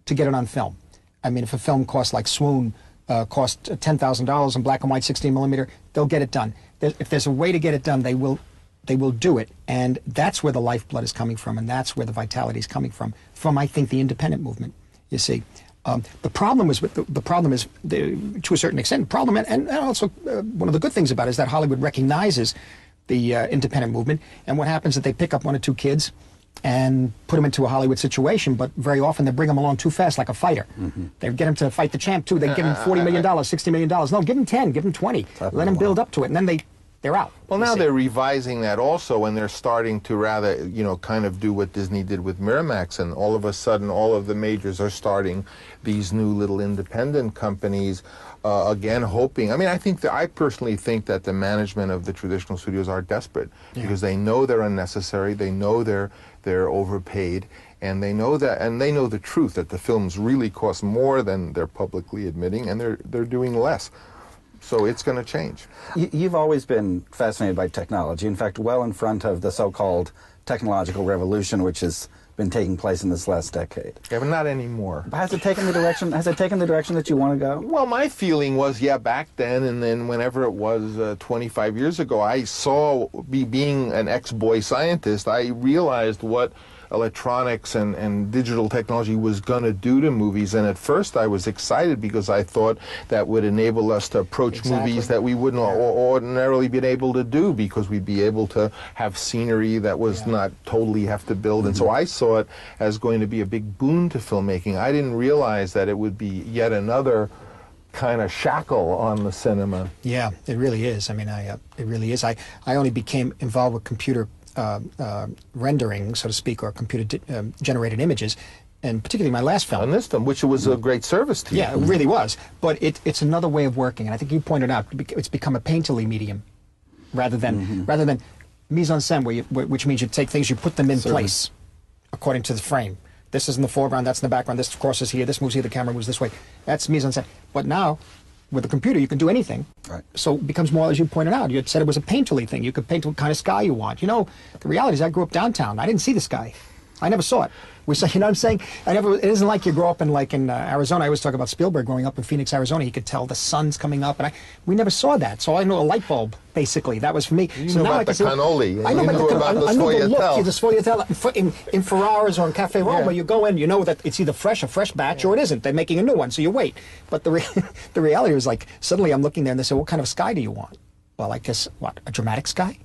to get it on film. I mean, if a film costs like Swoon cost $10,000 in black and white 16 millimeter, they'll get it done. If there's a way to get it done, they will do it. And that's where the lifeblood is coming from, and that's where the vitality is coming from, I think, the independent movement, you see. The problem is, to a certain extent, and also one of the good things about it is that Hollywood recognizes the independent movement, and what happens is that they pick up one or two kids and put them into a Hollywood situation, but very often they bring them along too fast, like a fighter. They get them to fight the champ, too. They give them $40 million, $60 million. No, give them 10, give them 20. Let them build up to it, and then they're out. Well, now they're revising that also, and they're starting to rather, kind of do what Disney did with Miramax, and all of a sudden all of the majors are starting these new little independent companies, again, hoping. I mean, I personally think that the management of the traditional studios are desperate because they know they're unnecessary, they know they're overpaid, and they know that, and they know the truth that the films really cost more than they're publicly admitting, and they're doing less. So it's going to change. You've always been fascinated by technology. In fact, well in front of the so-called technological revolution, which has been taking place in this last decade. Yeah, but not anymore. Has it taken the direction? Has it taken the direction that you want to go? Well, my feeling was, back then, and then whenever it was 25 years ago, I saw, being an ex-boy scientist, I realized what electronics and digital technology was going to do to movies, and at first I was excited because I thought that would enable us to approach movies that we wouldn't ordinarily been able to do, because we'd be able to have scenery that was not totally have to build, and so I saw it as going to be a big boon to filmmaking. I didn't realize that it would be yet another kind of shackle on the cinema. Yeah, it really is. I mean, it really is. I only became involved with computer rendering, so to speak, or computer-generated images, and particularly my last film. On this film, which was a great service to you. Yeah, it really was. But it's another way of working, and I think you pointed out it's become a painterly medium, rather than mise en scène, which means you take things, you put them in place according to the frame. This is in the foreground, that's in the background. This, of course, is here. This moves here. The camera moves this way. That's mise en scène. But now, with the computer, you can do anything. Right. So it becomes more, as you pointed out, you had said it was a painterly thing. You could paint what kind of sky you want. The reality is I grew up downtown. I didn't see the sky. I never saw it. We say, you know what I'm saying? It isn't like you grow up in Arizona. I always talk about Spielberg growing up in Phoenix, Arizona. He could tell the sun's coming up, and we never saw that. So I know a light bulb, basically. That was for me. You so knew now about the cannoli. I know about the sfogliatelle. The sfogliatelle. In Ferraris or in Cafe Roma, you go in, you know that it's either a fresh batch, or it isn't. They're making a new one, so you wait. But the reality was, like, suddenly I'm looking there and they say, what kind of sky do you want? Well, I guess, a dramatic sky?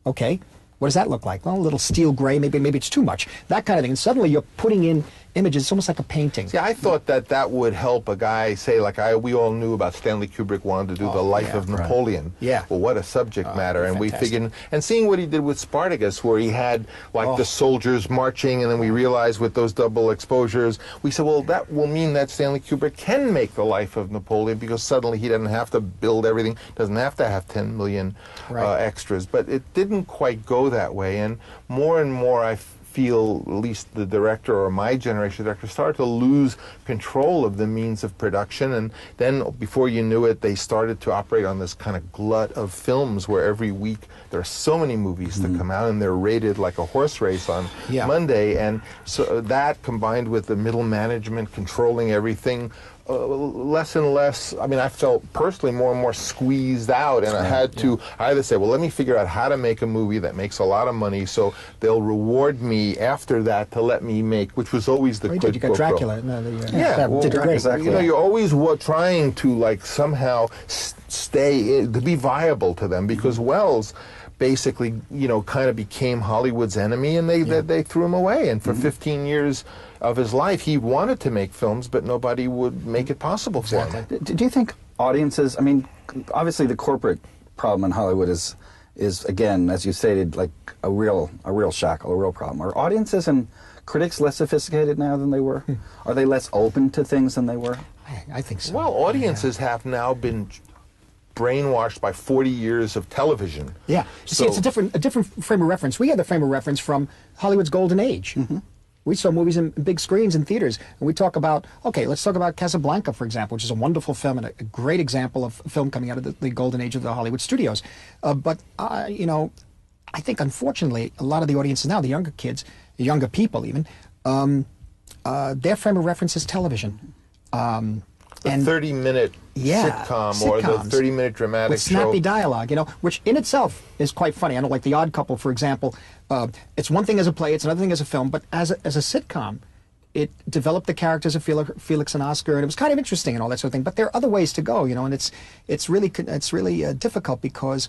Okay. What does that look like? Well, a little steel gray, maybe it's too much. That kind of thing. And suddenly you're putting in images. It's almost like a painting. See, I thought that would help a guy, say, we all knew about Stanley Kubrick wanted to do the life of Napoleon. Right. Yeah. Well, what a subject matter. And fantastic. we figured, and seeing what he did with Spartacus, where he had, the soldiers marching, and then we realized with those double exposures, we said, well, that will mean that Stanley Kubrick can make the life of Napoleon, because suddenly he doesn't have to build everything, doesn't have to have 10 million extras. But it didn't quite go that way, and more I feel, at least the director, or my generation director, started to lose control of the means of production, and then before you knew it, they started to operate on this kind of glut of films where every week there are so many movies that come out, and they're rated like a horse race on Monday, and so that combined with the middle management controlling everything, less and less, I felt personally more and more squeezed out, and I had to either say, well, let me figure out how to make a movie that makes a lot of money, so they'll reward me after that to let me make, which was always the quid You got pro quo. Dracula. Did great. Exactly. You're always trying to somehow stay, to be viable to them, because Wells basically, kind of became Hollywood's enemy, and they threw him away, and for 15 years of his life, he wanted to make films, but nobody would make it possible for him. Do you think audiences, obviously the corporate problem in Hollywood is again, as you stated, like a real shackle, a real problem. Are audiences and critics less sophisticated now than they were? Are they less open to things than they were? I think so. Well, audiences have now been brainwashed by 40 years of television. Yeah. See, it's a different frame of reference. We had the frame of reference from Hollywood's golden age. We saw movies in big screens in theaters, and we talk about, let's talk about Casablanca, for example, which is a wonderful film and a great example of film coming out of the golden age of the Hollywood studios. But I think, unfortunately, a lot of the audiences now, the younger kids, the younger people even, their frame of reference is television. And 30-minute sitcom or the 30-minute dramatic with snappy dialogue, you know, which in itself is quite funny. I know, like The Odd Couple, for example. It's one thing as a play, it's another thing as a film, but as a sitcom, it developed the characters of Felix and Oscar, and it was kind of interesting and all that sort of thing. But there are other ways to go, you know, and it's really difficult because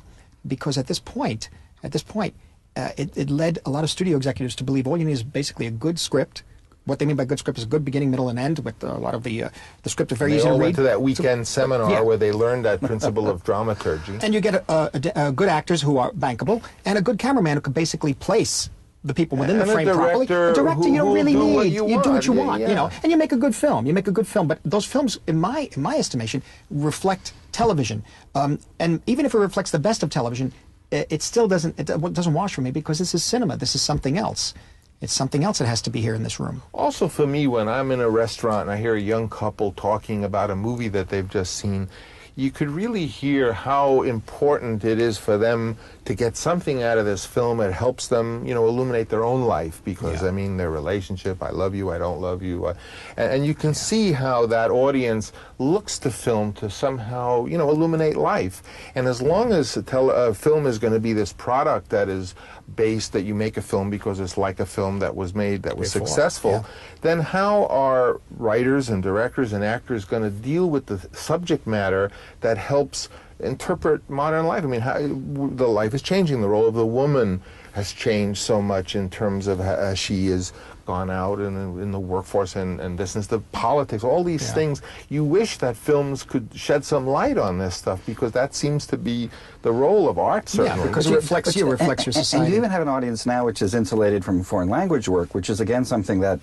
at this point, it led a lot of studio executives to believe all you need is basically a good script. What they mean by good script is a good beginning, middle, and end. With a lot of the script is very easy to read. They all went to that weekend seminar where they learned that principle of dramaturgy. And you get good actors who are bankable, and a good cameraman who can basically place the people within the frame properly. A director you don't really need. You do what you want, you know, and you make a good film. You make a good film. But those films, in my estimation, reflect television. And even if it reflects the best of television, it still doesn't wash for me, because this is cinema. This is something else. It's something else that has to be here in this room. Also for me, when I'm in a restaurant and I hear a young couple talking about a movie that they've just seen, you could really hear how important it is for them to get something out of this film that helps them, you know, illuminate their own life. Because, I mean, their relationship, I love you, I don't love you. And you can see how that audience looks to film to somehow, you know, illuminate life. And as long as a film is going to be this product that is based, that you make a film because it's like a film that was made, that was successful, then how are writers and directors and actors going to deal with the subject matter that helps interpret modern life? I mean, how, the life is changing. The role of the woman has changed so much in terms of how she has gone out in the workforce and this and the politics, all these things. You wish that films could shed some light on this stuff, because that seems to be the role of art, certainly. Yeah, because it reflects you, reflects your society. And you even have an audience now which is insulated from foreign language work, which is again something that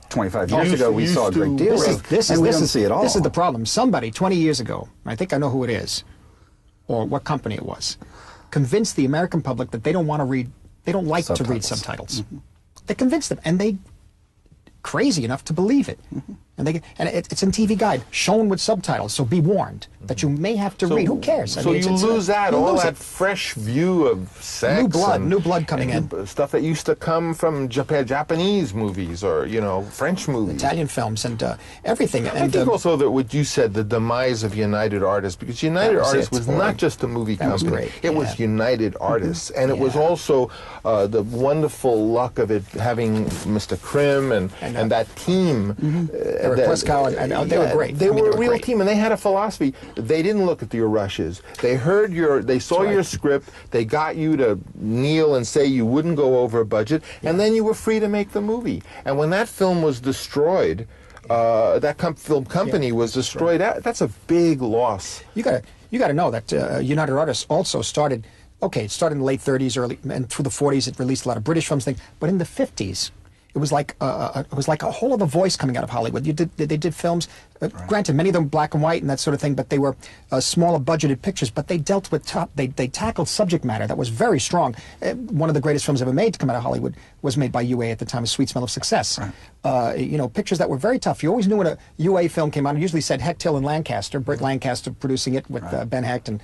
25 years ago we saw a great deal of. This we don't see it all. This is the problem. Somebody 20 years ago, I think I know who it is, or what company it was, convinced the American public that they don't want to read, they don't like to read subtitles. They convinced them, and they crazy enough to believe it. And it's in TV Guide, shown with subtitles, so be warned that you may have to read. Who cares? So you lose that fresh view of sex. New blood coming in. Stuff that used to come from Japanese movies, or, you know, French movies. Italian films and everything. I think also that what you said, the demise of United Artists, because United Artists was not just a movie company. It was United Artists. And it was also the wonderful luck of it having Mr. Krim and that team. Pleskow, and they were great. They were a real team, and they had a philosophy. They didn't look at your rushes. They heard they saw your script. They got you to kneel and say you wouldn't go over budget, and then you were free to make the movie. And when that film was destroyed, that film company was destroyed. That's a big loss. You got to know that United Artists also started. Okay, it started in the late 30s, and through the 40s, it released a lot of British films. But in the 50s. It was like a whole other voice coming out of Hollywood. They did films, granted, many of them black and white and that sort of thing, but they were smaller budgeted pictures. But they dealt with they tackled subject matter that was very strong. One of the greatest films ever made to come out of Hollywood was made by UA at the time, Sweet Smell of Success. You know, pictures that were very tough. You always knew when a UA film came out. It usually said Hecht, Hill, and Lancaster. Burt Lancaster producing it with Ben Hecht and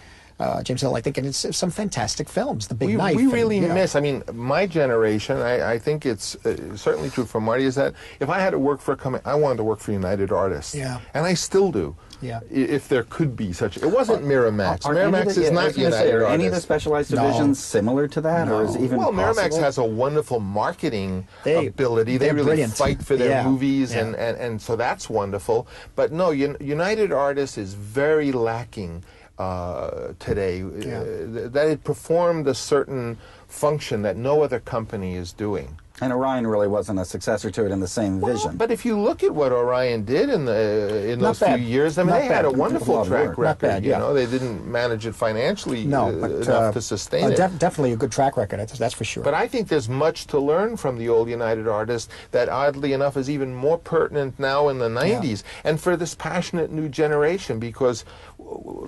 James Hill, I think, and it's some fantastic films. The Big Knife. We really miss. I mean, my generation. I think it's certainly true for Marty. Is that if I had to work for a company, I wanted to work for United Artists. Yeah. And I still do. Yeah. If there could be such, it wasn't Miramax. Miramax is not United Artists. Are any of the specialized divisions similar to that, or is it even possible? Miramax has a wonderful marketing ability. They really fight for their movies, and so that's wonderful. But no, United Artists is very lacking today. That it performed a certain function that no other company is doing. And Orion really wasn't a successor to it in the same vision. But if you look at what Orion did in those few years, I mean, they had a wonderful track record. You know, they didn't manage it financially enough to sustain it. Definitely a good track record, that's for sure. But I think there's much to learn from the old United Artists that, oddly enough, is even more pertinent now in the 90s, and for this passionate new generation, because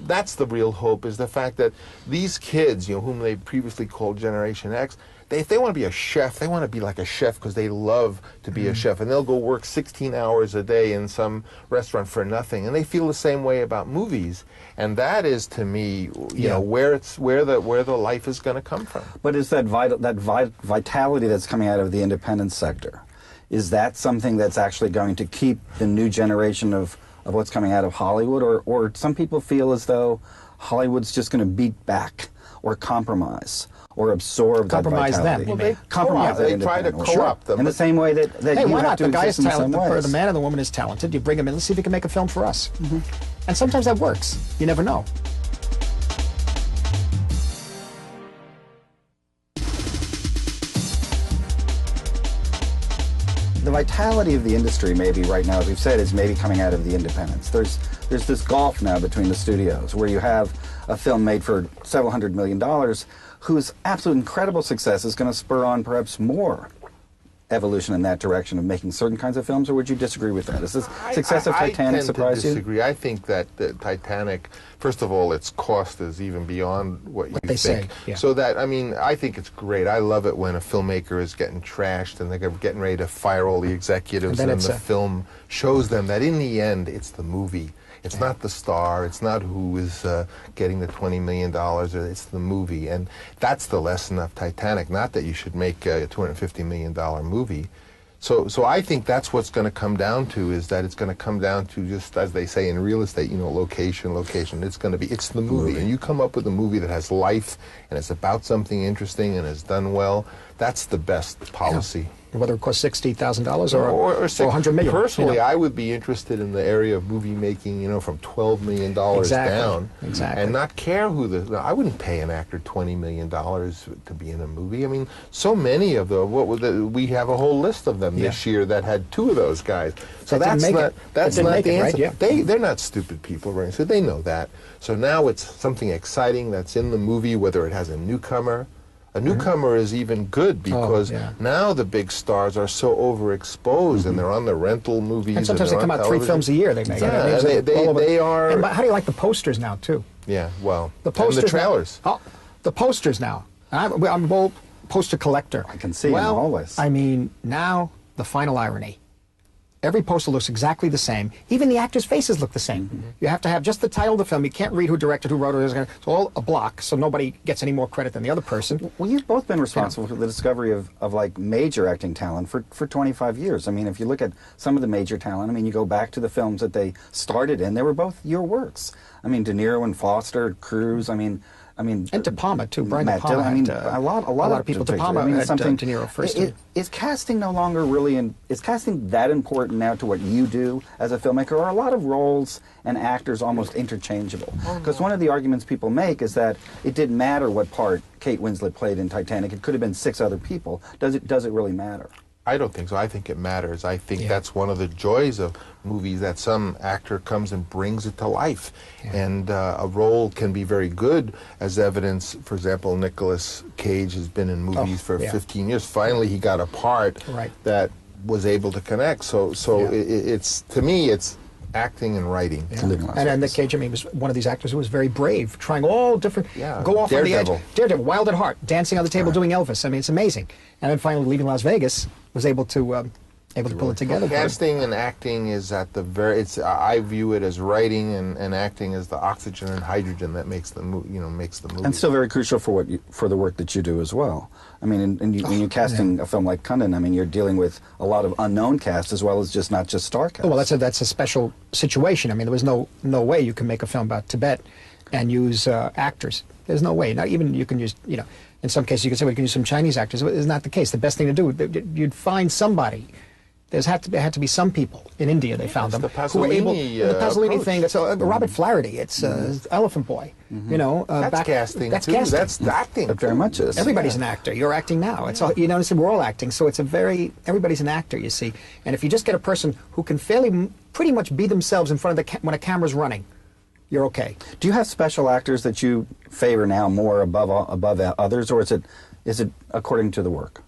that's the real hope, is the fact that these kids, you know, whom they previously called Generation X, if they want to be a chef, they want to be like a chef because they love to be a chef, and they'll go work 16 hours a day in some restaurant for nothing, and they feel the same way about movies. And that is, to me, you know, where the life is going to come from. But is that vitality that's coming out of the independent sector? Is that something that's actually going to keep the new generation of of what's coming out of Hollywood, or some people feel as though Hollywood's just going to beat back or compromise or absorb Compromise that vitality. them, Well, they compromise that they try to independent. co-opt them. In the same way that Hey, you why have not? to The guy is exist in the same talented, ways. the man or the woman is talented. You bring him in, let's see if he can make a film for us. And sometimes that works. You never know. The vitality of the industry, maybe right now, as we've said, is maybe coming out of the independents. There's this gulf now between the studios, where you have a film made for several $100 million, whose absolute incredible success is going to spur on perhaps more evolution in that direction of making certain kinds of films, or would you disagree with that? Is this success of Titanic surprise you? I disagree. I think that the Titanic, first of all, its cost is even beyond what you they think. say, yeah. So that, I mean, I think it's great. I love it when a filmmaker is getting trashed and they're getting ready to fire all the executives, And then and the film shows them that in the end, it's the movie. It's not the star. It's not who is getting the $20 million. It's the movie. And that's the lesson of Titanic. Not that you should make a $250 million movie. So I think that's what's going to come down to, is that it's going to come down to, just as they say in real estate, location. It's the movie. And you come up with a movie that has life and it's about something interesting and is done well. That's the best policy. Yeah. Whether it costs $60,000 or $100 million. Personally, I would be interested in the area of movie making, from $12 million down. Exactly. And not care who I wouldn't pay an actor $20 million to be in a movie. I mean, so many of we have a whole list of them this year that had two of those guys. So that's not the answer. Right? Yeah. They're not stupid people, right? So they know that. So now it's something exciting that's in the movie, whether it has a newcomer. A newcomer is even good because now the big stars are so overexposed and they're on the rental movies. And sometimes they come out 3 films a year. They make. Yeah, they are. And how do you like the posters now, too? Yeah, well, the posters, and the trailers. Now, the posters now. I'm a old poster collector. I can see them always. I mean, now the final irony. Every poster looks exactly the same. Even the actors' faces look the same. You have to have just the title of the film. You can't read who directed, who wrote it. It's all a block, so nobody gets any more credit than the other person. Well, you've both been responsible for the discovery of like major acting talent for 25 years. I mean, if you look at some of the major talent, I mean, you go back to the films that they started in, they were both your works. I mean, De Niro and Foster, Cruise, I mean, and De Palma too. Brian Matt De Palma. I mean, a lot of people. De Palma had something. De Niro first. Is casting no longer really? Is casting that important now to what you do as a filmmaker? Or are a lot of roles and actors almost interchangeable? Because one of the arguments people make is that it didn't matter what part Kate Winslet played in Titanic. It could have been 6 other people. Does it really matter? I don't think so. I think it matters. I think that's one of the joys of movies, that some actor comes and brings it to life. And a role can be very good, as evidence. For example, Nicolas Cage has been in movies for 15 years. Finally, he got a part that was able to connect. So it's, to me, it's acting and writing. And Nick Cage, I mean, was one of these actors who was very brave, trying all different, go off Daredevil. on the edge. Daredevil, Wild at Heart, dancing on the table, doing Elvis. I mean, it's amazing. And then finally, leaving Las Vegas, was able to pull it together. Casting and acting is at the very. I view it as writing and acting as the oxygen and hydrogen that makes the movie. And still very crucial for the work that you do as well. I mean, when you're casting a film like Kundun, I mean, you're dealing with a lot of unknown cast as well as not just star cast. Well, that's a special situation. I mean, there was no way you can make a film about Tibet and use actors. There's no way. Not even you can use, in some cases you can say, well, you can use some Chinese actors. It's not the case. The best thing to do, you'd find somebody. There had to be some people in India. They found them who were able. The Pasolini approach. thing. It's Robert Flaherty. It's Elephant Boy. That's casting. That's too. casting. That's acting. It very much is. Everybody's an actor. You're acting now. It's all, we're all acting. So it's everybody's an actor. You see, and if you just get a person who can pretty much be themselves in front of when a camera's running, you're okay. Do you have special actors that you favor now more above others, or is it according to the work?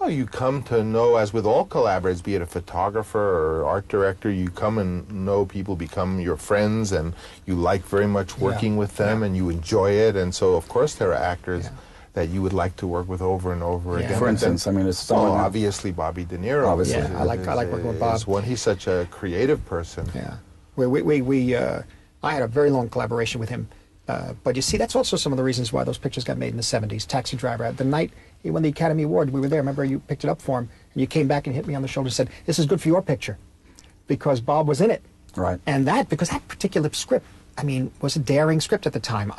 Well, you come to know, as with all collaborators, be it a photographer or art director, you come and know people, become your friends, and you like very much working with them, and you enjoy it. And so, of course, there are actors that you would like to work with over and over again. For instance, I mean, it's someone. Obviously, Bobby De Niro. Obviously, I like working with Bob. He's such a creative person. Yeah, I had a very long collaboration with him. But you see, that's also some of the reasons why those pictures got made in the 70s. Taxi Driver. The night he won the Academy Award, we were there. Remember, you picked it up for him, and you came back and hit me on the shoulder and said, "This is good for your picture," because Bob was in it. Right. And because that particular script, I mean, was a daring script at the time.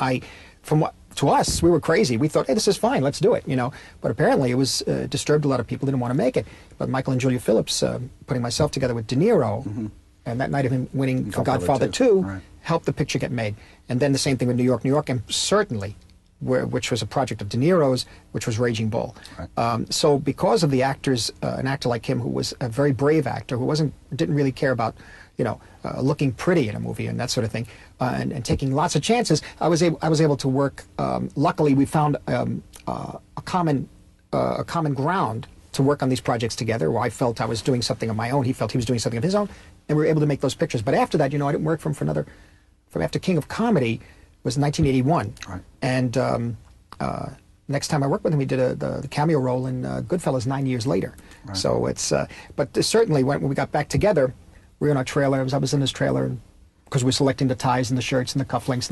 To us, we were crazy. We thought, hey, this is fine, let's do it, you know. But apparently it was disturbed a lot of people, didn't want to make it. But Michael and Julia Phillips, putting myself together with De Niro, and that night of him winning for Godfather 2, right, helped the picture get made. And then the same thing with New York, and certainly, which was a project of De Niro's, which was Raging Bull. Right. So because of the actors, an actor like him who was a very brave actor, who didn't really care about, you know, looking pretty in a movie and that sort of thing, and taking lots of chances, I was able to work. Luckily, we found a common ground to work on these projects together, where I felt I was doing something of my own, he felt he was doing something of his own, and we were able to make those pictures. But after that, you know, I didn't work from after King of Comedy was 1981, right, and next time I worked with him, he did the cameo role in Goodfellas 9 years later. Right. So it's, but certainly when we got back together, we were in our trailer. I was in his trailer because we're selecting the ties and the shirts and the cufflinks,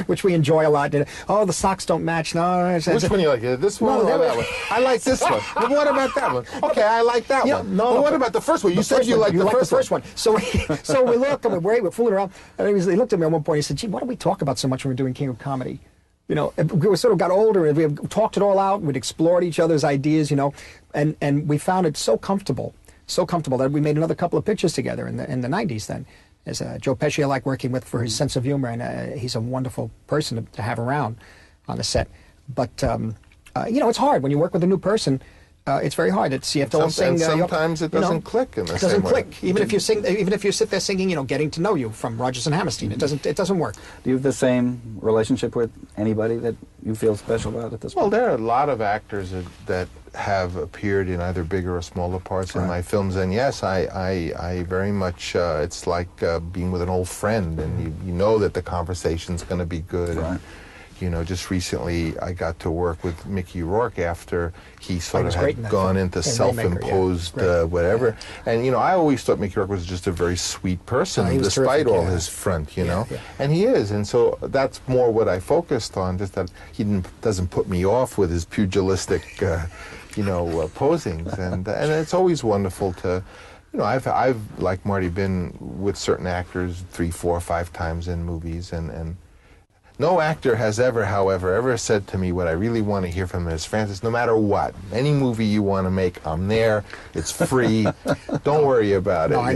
which we enjoy a lot. Oh, the socks don't match. No, which one you like? This one or that one? I like this one. But what about that one? Okay, I like that one. No, but what about the first one? You said you liked the first one. So we look, and we're fooling around. And he looked at me at one point. He said, "Gee, why do we talk about so much when we're doing King of Comedy?" You know, we sort of got older, and we talked it all out. We'd explored each other's ideas, you know, and we found it so comfortable that we made another couple of pictures together in the 90s then. As Joe Pesci I like working with for his sense of humor, and he's a wonderful person to have around on the set. But, you know, it's hard when you work with a new person. It's very hard. You have to all sing. Sometimes it doesn't click in the same way. It doesn't click. Even if you sing, even if you sit there singing, you know, Getting to Know You from Rodgers and Hammerstein, it doesn't work. Do you have the same relationship with anybody that you feel special about at this point? Well, there are a lot of actors that have appeared in either bigger or smaller parts in my films, and yes, I very much, it's like being with an old friend, and you know that the conversation's going to be good. Right. And, you know, just recently I got to work with Mickey Rourke after he sort of had gone into self-imposed whatever. Yeah. And, you know, I always thought Mickey Rourke was just a very sweet person, despite all his front, you know. Yeah. And he is, and so that's more what I focused on, just that he doesn't put me off with his pugilistic, you know, posings. And it's always wonderful to, you know, I've, like Marty, been with certain actors 3, 4, 5 times in movies, and no actor has ever, however, said to me what I really want to hear from him is, Francis, no matter what, any movie you want to make, I'm there. It's free. Don't worry about it. No, I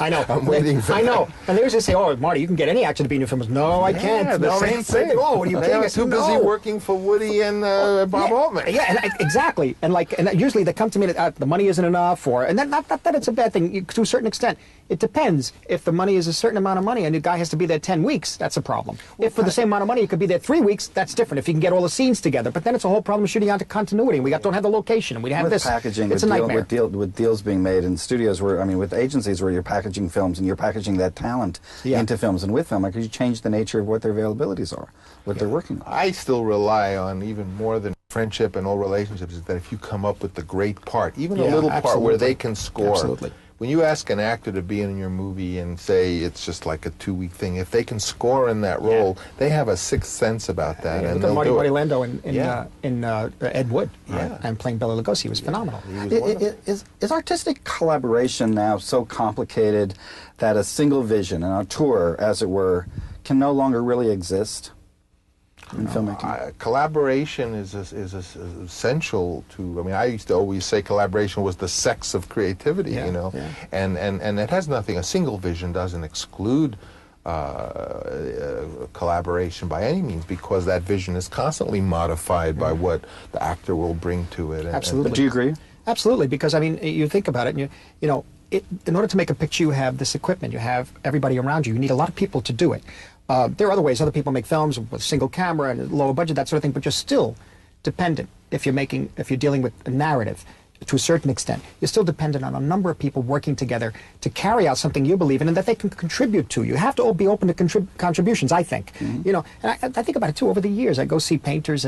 know. I'm waiting for I know. And they always say, oh, Marty, you can get any actor to be in your films. No, I can't. The same thing. Oh, what are you kidding? They are too busy working for Woody and Bob Altman. Yeah, and exactly. And usually they come to me that the money isn't enough, and not that it's a bad thing to a certain extent. It depends. If the money is a certain amount of money and the guy has to be there 10 weeks, that's a problem. Well, if for the same amount of money, he could be there 3 weeks, that's different. If you can get all the scenes together. But then it's a whole problem shooting onto continuity. And we don't have the location, and we have this. Packaging, it's a nightmare. With deals being made in studios with agencies where you're packaging films and you're packaging that talent into films, and with filmmakers, you change the nature of what their availabilities are, what they're working on. I still rely on, even more than friendship and all relationships, is that if you come up with the great part, even a little part where they can score. Absolutely. When you ask an actor to be in your movie and say it's just like a 2-week thing, if they can score in that role, they have a sixth sense about that, and they'll do it. Marty Lando in Ed Wood, and playing Bela Lugosi was phenomenal. Is artistic collaboration now so complicated that a single vision, an auteur, as it were, can no longer really exist in filmmaking? Collaboration is essential to. I mean, I used to always say collaboration was the sex of creativity. You know, and it has nothing. A single vision doesn't exclude collaboration by any means, because that vision is constantly modified by what the actor will bring to it. Absolutely. Do you agree? Absolutely, because I mean, you think about it, and you know, in order to make a picture, you have this equipment, you have everybody around you. You need a lot of people to do it. There are other ways. Other people make films with a single camera and a lower budget, that sort of thing, but you're still dependent. If you're dealing with a narrative, to a certain extent, you're still dependent on a number of people working together to carry out something you believe in and that they can contribute to. You have to all be open to contributions, I think. Mm-hmm. You know, and I think about it too. Over the years, I go see painters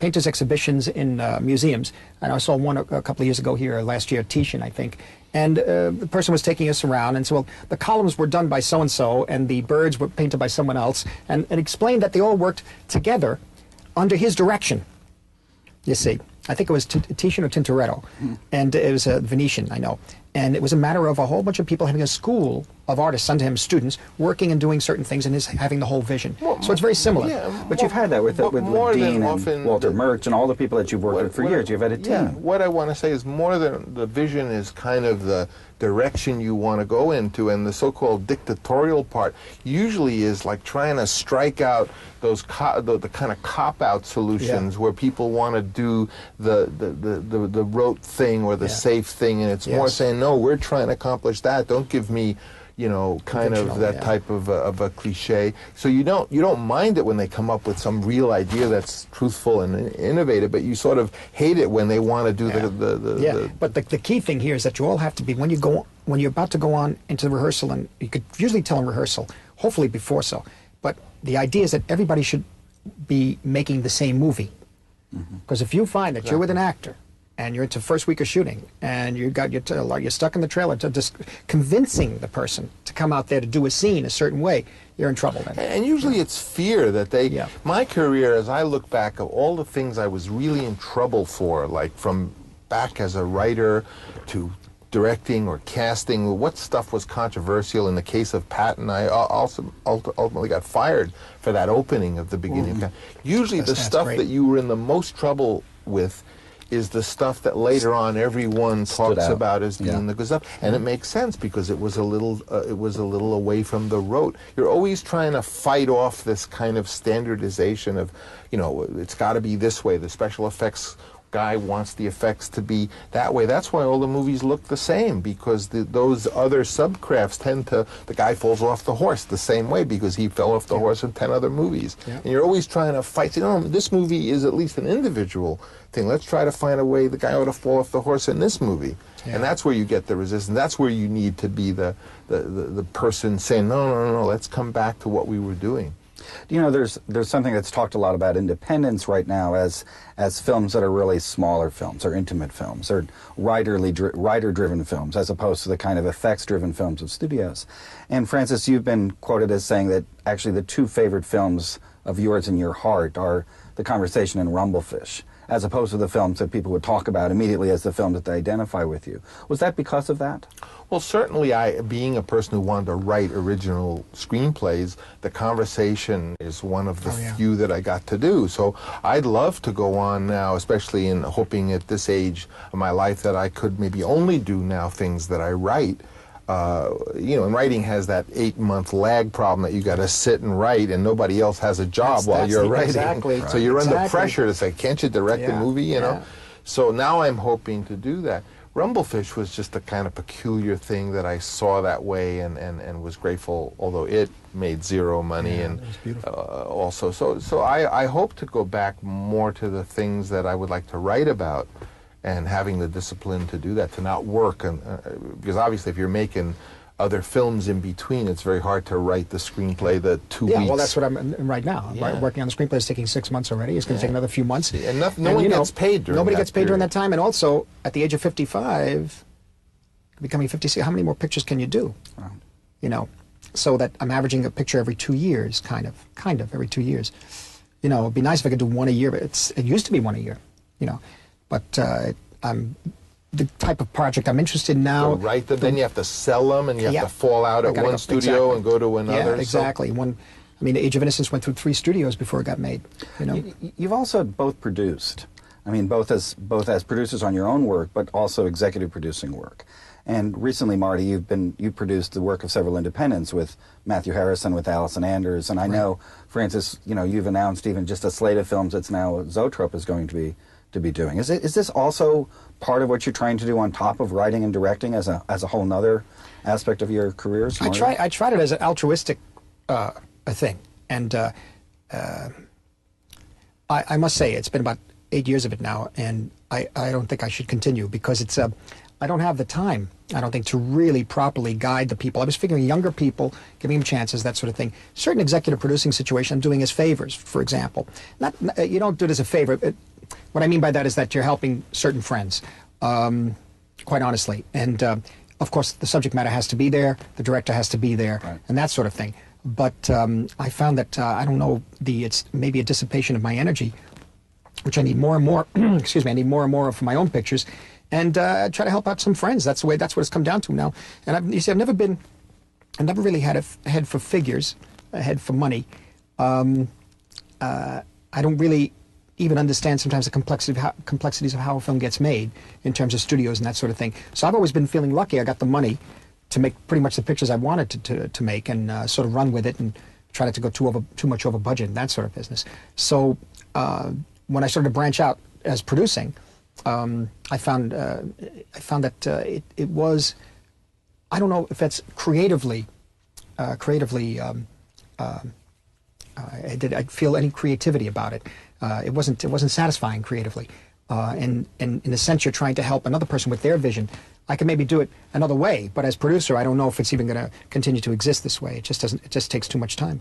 exhibitions in museums, and I saw one a couple of years ago here last year, Titian, I think. And the person was taking us around and said, well, the columns were done by so-and-so, and the birds were painted by someone else, and explained that they all worked together under his direction, you see. I think it was Titian or Tintoretto, and it was a Venetian, I know. And it was a matter of a whole bunch of people having a school of artists under him, students, working and doing certain things and having the whole vision. So it's very similar. Yeah, but you've had that with Dean and Walter Murch and all the people that you've worked with for years. You've had a team. Yeah, what I want to say is more than the vision is kind of the direction you want to go into, and the so-called dictatorial part usually is like trying to strike out those the kind of cop-out solutions where people want to do the rote thing or the safe thing, and it's more saying, no, we're trying to accomplish that. Don't give me, you know, kind of that type of a cliche. So you don't mind it when they come up with some real idea that's truthful and innovative, but you sort of hate it when they want to do But the key thing here is that you all have to be, when you're about to go on into the rehearsal, and you could usually tell in rehearsal, hopefully before so, but the idea is that everybody should be making the same movie. Because if you find that you're with an actor and you're into first week of shooting, and you're stuck in the trailer to just convincing the person to come out there to do a scene a certain way, you're in trouble then. And usually it's fear that they... My career, as I look back of all the things I was really in trouble for, like from back as a writer to directing or casting, what stuff was controversial. In the case of Patton, I also ultimately got fired for that opening of the beginning. Usually the stuff that you were in the most trouble with is the stuff that later on everyone talks about as being the good stuff, and it makes sense because it was a little away from the rote. You're always trying to fight off this kind of standardization of, you know, it's got to be this way. The special effects guy wants the effects to be that way. That's why all the movies look the same, because those other subcrafts tend to, the guy falls off the horse the same way because he fell off the horse in 10 other movies. And you're always trying to fight, you know, this movie is at least an individual thing. Let's try to find a way the guy ought to fall off the horse in this movie. And that's where you get the resistance. That's where you need to be the person saying, no, let's come back to what we were doing. You know, there's something that's talked a lot about independence right now as films that are really smaller films or intimate films or writer-driven films as opposed to the kind of effects-driven films of studios. And Francis, you've been quoted as saying that actually the two favorite films of yours in your heart are The Conversation and Rumblefish, as opposed to the films that people would talk about immediately as the films that they identify with you. Was that because of that? Well, certainly being a person who wanted to write original screenplays, The Conversation is one of the few that I got to do. So I'd love to go on now, especially in hoping at this age of my life that I could maybe only do now things that I write. You know, and writing has that 8-month lag problem that you got to sit and write, and nobody else has a job while you're writing. Exactly. So you're under pressure to say, can't you direct the movie, you know? So now I'm hoping to do that. Rumblefish was just a kind of peculiar thing that I saw that way and was grateful, although it made zero money. And it was beautiful. Also, so I hope to go back more to the things that I would like to write about, and having the discipline to do that, to not work. And because obviously if you're making other films in between, it's very hard to write the screenplay the 2 weeks. Yeah, well, that's what I'm in right now. Working on the screenplay is taking 6 months already. It's going to take another few months. And no one gets paid during Nobody that gets paid during that time. And also, at the age of 55, becoming 56, how many more pictures can you do? You know, so that I'm averaging a picture every 2 years, kind of every 2 years. You know, it'd be nice if I could do one a year, but it used to be one a year, you know. But I'm the type of project I'm interested in now. So write them, then you have to sell them, and you have to fall out at one studio and go to another. Yeah, exactly. I mean, Age of Innocence went through 3 studios before it got made. You know, you've also both produced. I mean, both as producers on your own work, but also executive producing work. And recently, Marty, you produced the work of several independents with Matthew Harrison, with Allison Anders, and I know, Francis, you know, you've announced even just a slate of films that's now Zoetrope is going to be doing. Is this also part of what you're trying to do on top of writing and directing as a whole nother aspect of your careers? I tried it as an altruistic thing, and I must say it's been about 8 years of it now, and I don't think I should continue because it's I don't have the time, I don't think, to really properly guide the people. I was figuring younger people, giving them chances, that sort of thing. Certain executive producing situation I'm doing as favors, for example. You don't do it as a favor. What I mean by that is that you're helping certain friends, quite honestly. And, of course, the subject matter has to be there, the director has to be there, and that sort of thing. But I found that, I don't know, it's maybe a dissipation of my energy, which I need more and more, excuse me, I need more and more for my own pictures, and try to help out some friends. That's what it's come down to now. And you see, I've never been I never really had a head for figures, a head for money. I don't really even understand sometimes the complexities of how a film gets made in terms of studios and that sort of thing. So I've always been feeling lucky. I got the money to make pretty much the pictures I wanted to make, and sort of run with it and try not to go too much over budget and that sort of business. So when I started to branch out as producing, I found that it was, I don't know if that's creatively. I feel any creativity about it. It wasn't satisfying creatively, and in the sense you're trying to help another person with their vision. I can maybe do it another way, but as producer, I don't know if it's even going to continue to exist this way. It just doesn't. It just takes too much time.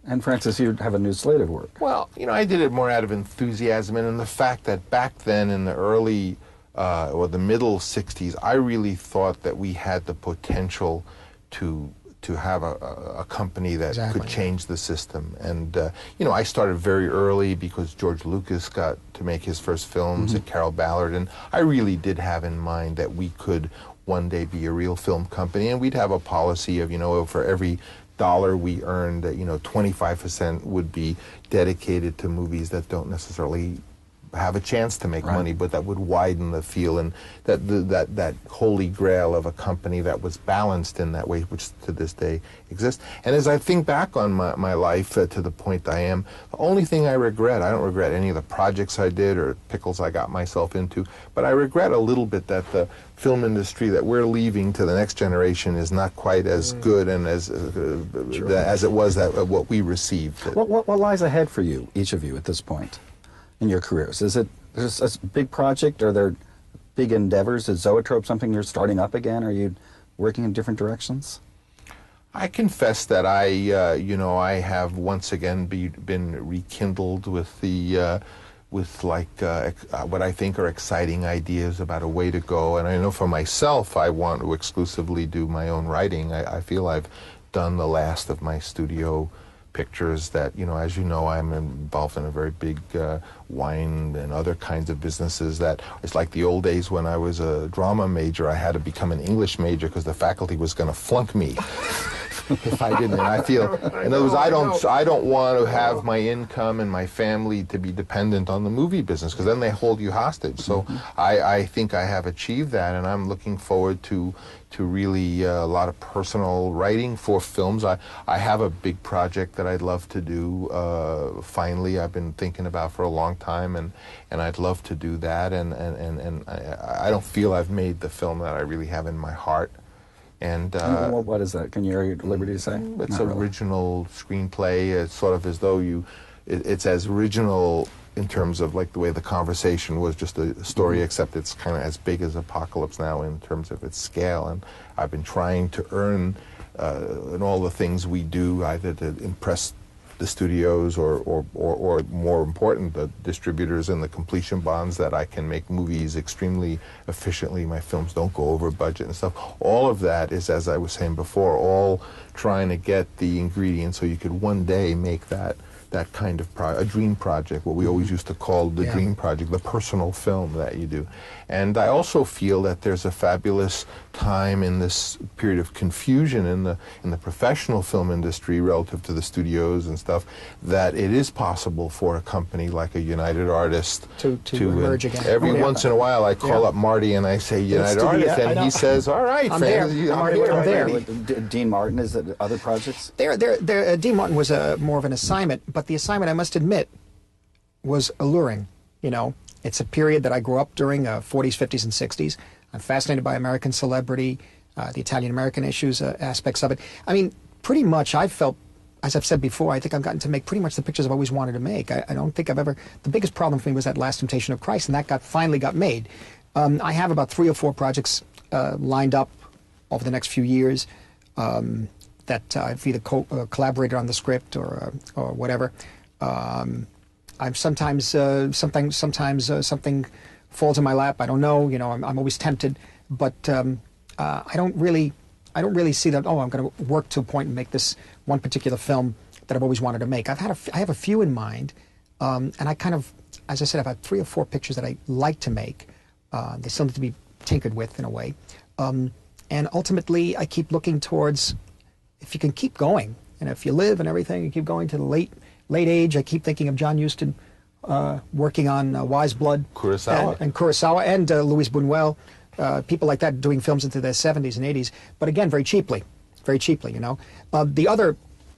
And Francis, you have a new slate of work. Well, you know, I did it more out of enthusiasm and in the fact that back then in the early or the middle 60s, I really thought that we had the potential to have a company that could change the system. And, you know, I started very early because George Lucas got to make his first films at Carroll Ballard, and I really did have in mind that we could one day be a real film company, and we'd have a policy of, you know, for every dollar we earned, you know, 25% would be dedicated to movies that don't necessarily have a chance to make money, but that would widen the field, and that holy grail of a company that was balanced in that way, which to this day exists. And as I think back on my life to the point I am, the only thing I don't regret any of the projects I did or pickles I got myself into, but I regret a little bit that the film industry that we're leaving to the next generation is not quite as good and as it was what we received. What lies ahead for you, each of you, at this point in your careers? Is it a big project? Are there big endeavors? Is Zoetrope something you're starting up again? Are you working in different directions? I confess that I have once again been rekindled with the what I think are exciting ideas about a way to go. And I know for myself, I want to exclusively do my own writing. I feel I've done the last of my studio pictures that, you know, as you know, I'm involved in a very big wine and other kinds of businesses that it's like the old days when I was a drama major. I had to become an English major because the faculty was going to flunk me if I didn't. And I feel, in other words, I don't want to have my income and my family to be dependent on the movie business, because then they hold you hostage. So I think I have achieved that, and I'm looking forward to really a lot of personal writing for films. I have a big project that I'd love to do. Finally, I've been thinking about for a long time, and I'd love to do that. And I don't feel I've made the film that I really have in my heart. And what is that? Can you are you at liberty to say? It's an original screenplay. It's sort of as though it's as original in terms of like the way the conversation was just a story, except it's kind of as big as Apocalypse Now in terms of its scale. And I've been trying to earn in all the things we do, either to impress the studios or more important, the distributors and the completion bonds, that I can make movies extremely efficiently. My films don't go over budget and stuff. All of that is, as I was saying before, all trying to get the ingredients so you could one day make that kind of a dream project, what we always used to call the dream project, the personal film that you do. And I also feel that there's a fabulous time in this period of confusion in the professional film industry relative to the studios and stuff, that it is possible for a company like a United Artists to emerge again. Every once in a while I call up Marty and I say United Artists, and he says, all right, I'm there. I'm there. Dean Martin, is it other projects? Dean Martin was more of an assignment, but the assignment, I must admit, was alluring. You know, it's a period that I grew up during, 40s, 50s, and 60s. I'm fascinated by American celebrity, the Italian-American issues, aspects of it. I mean, pretty much I felt, as I've said before, I think I've gotten to make pretty much the pictures I've always wanted to make. I don't think I've ever, the biggest problem for me was that Last Temptation of Christ, and that finally got made. I have about 3 or 4 projects lined up over the next few years that I've either collaborated on the script or whatever. I'm sometimes something falls in my lap. I don't know. You know, I'm always tempted, but I don't really see that. Oh, I'm going to work to a point and make this one particular film that I've always wanted to make. I have a few in mind, and I kind of, as I said, I've had 3 or 4 pictures that I like to make. They still need to be tinkered with in a way, and ultimately I keep looking towards if you can keep going, and if you live and everything, you keep going to the late age. I keep thinking of John Huston working on Wise Blood. Kurosawa. And Kurosawa and Luis Buñuel, people like that doing films into their 70s and 80s, but again, very cheaply, you know. The other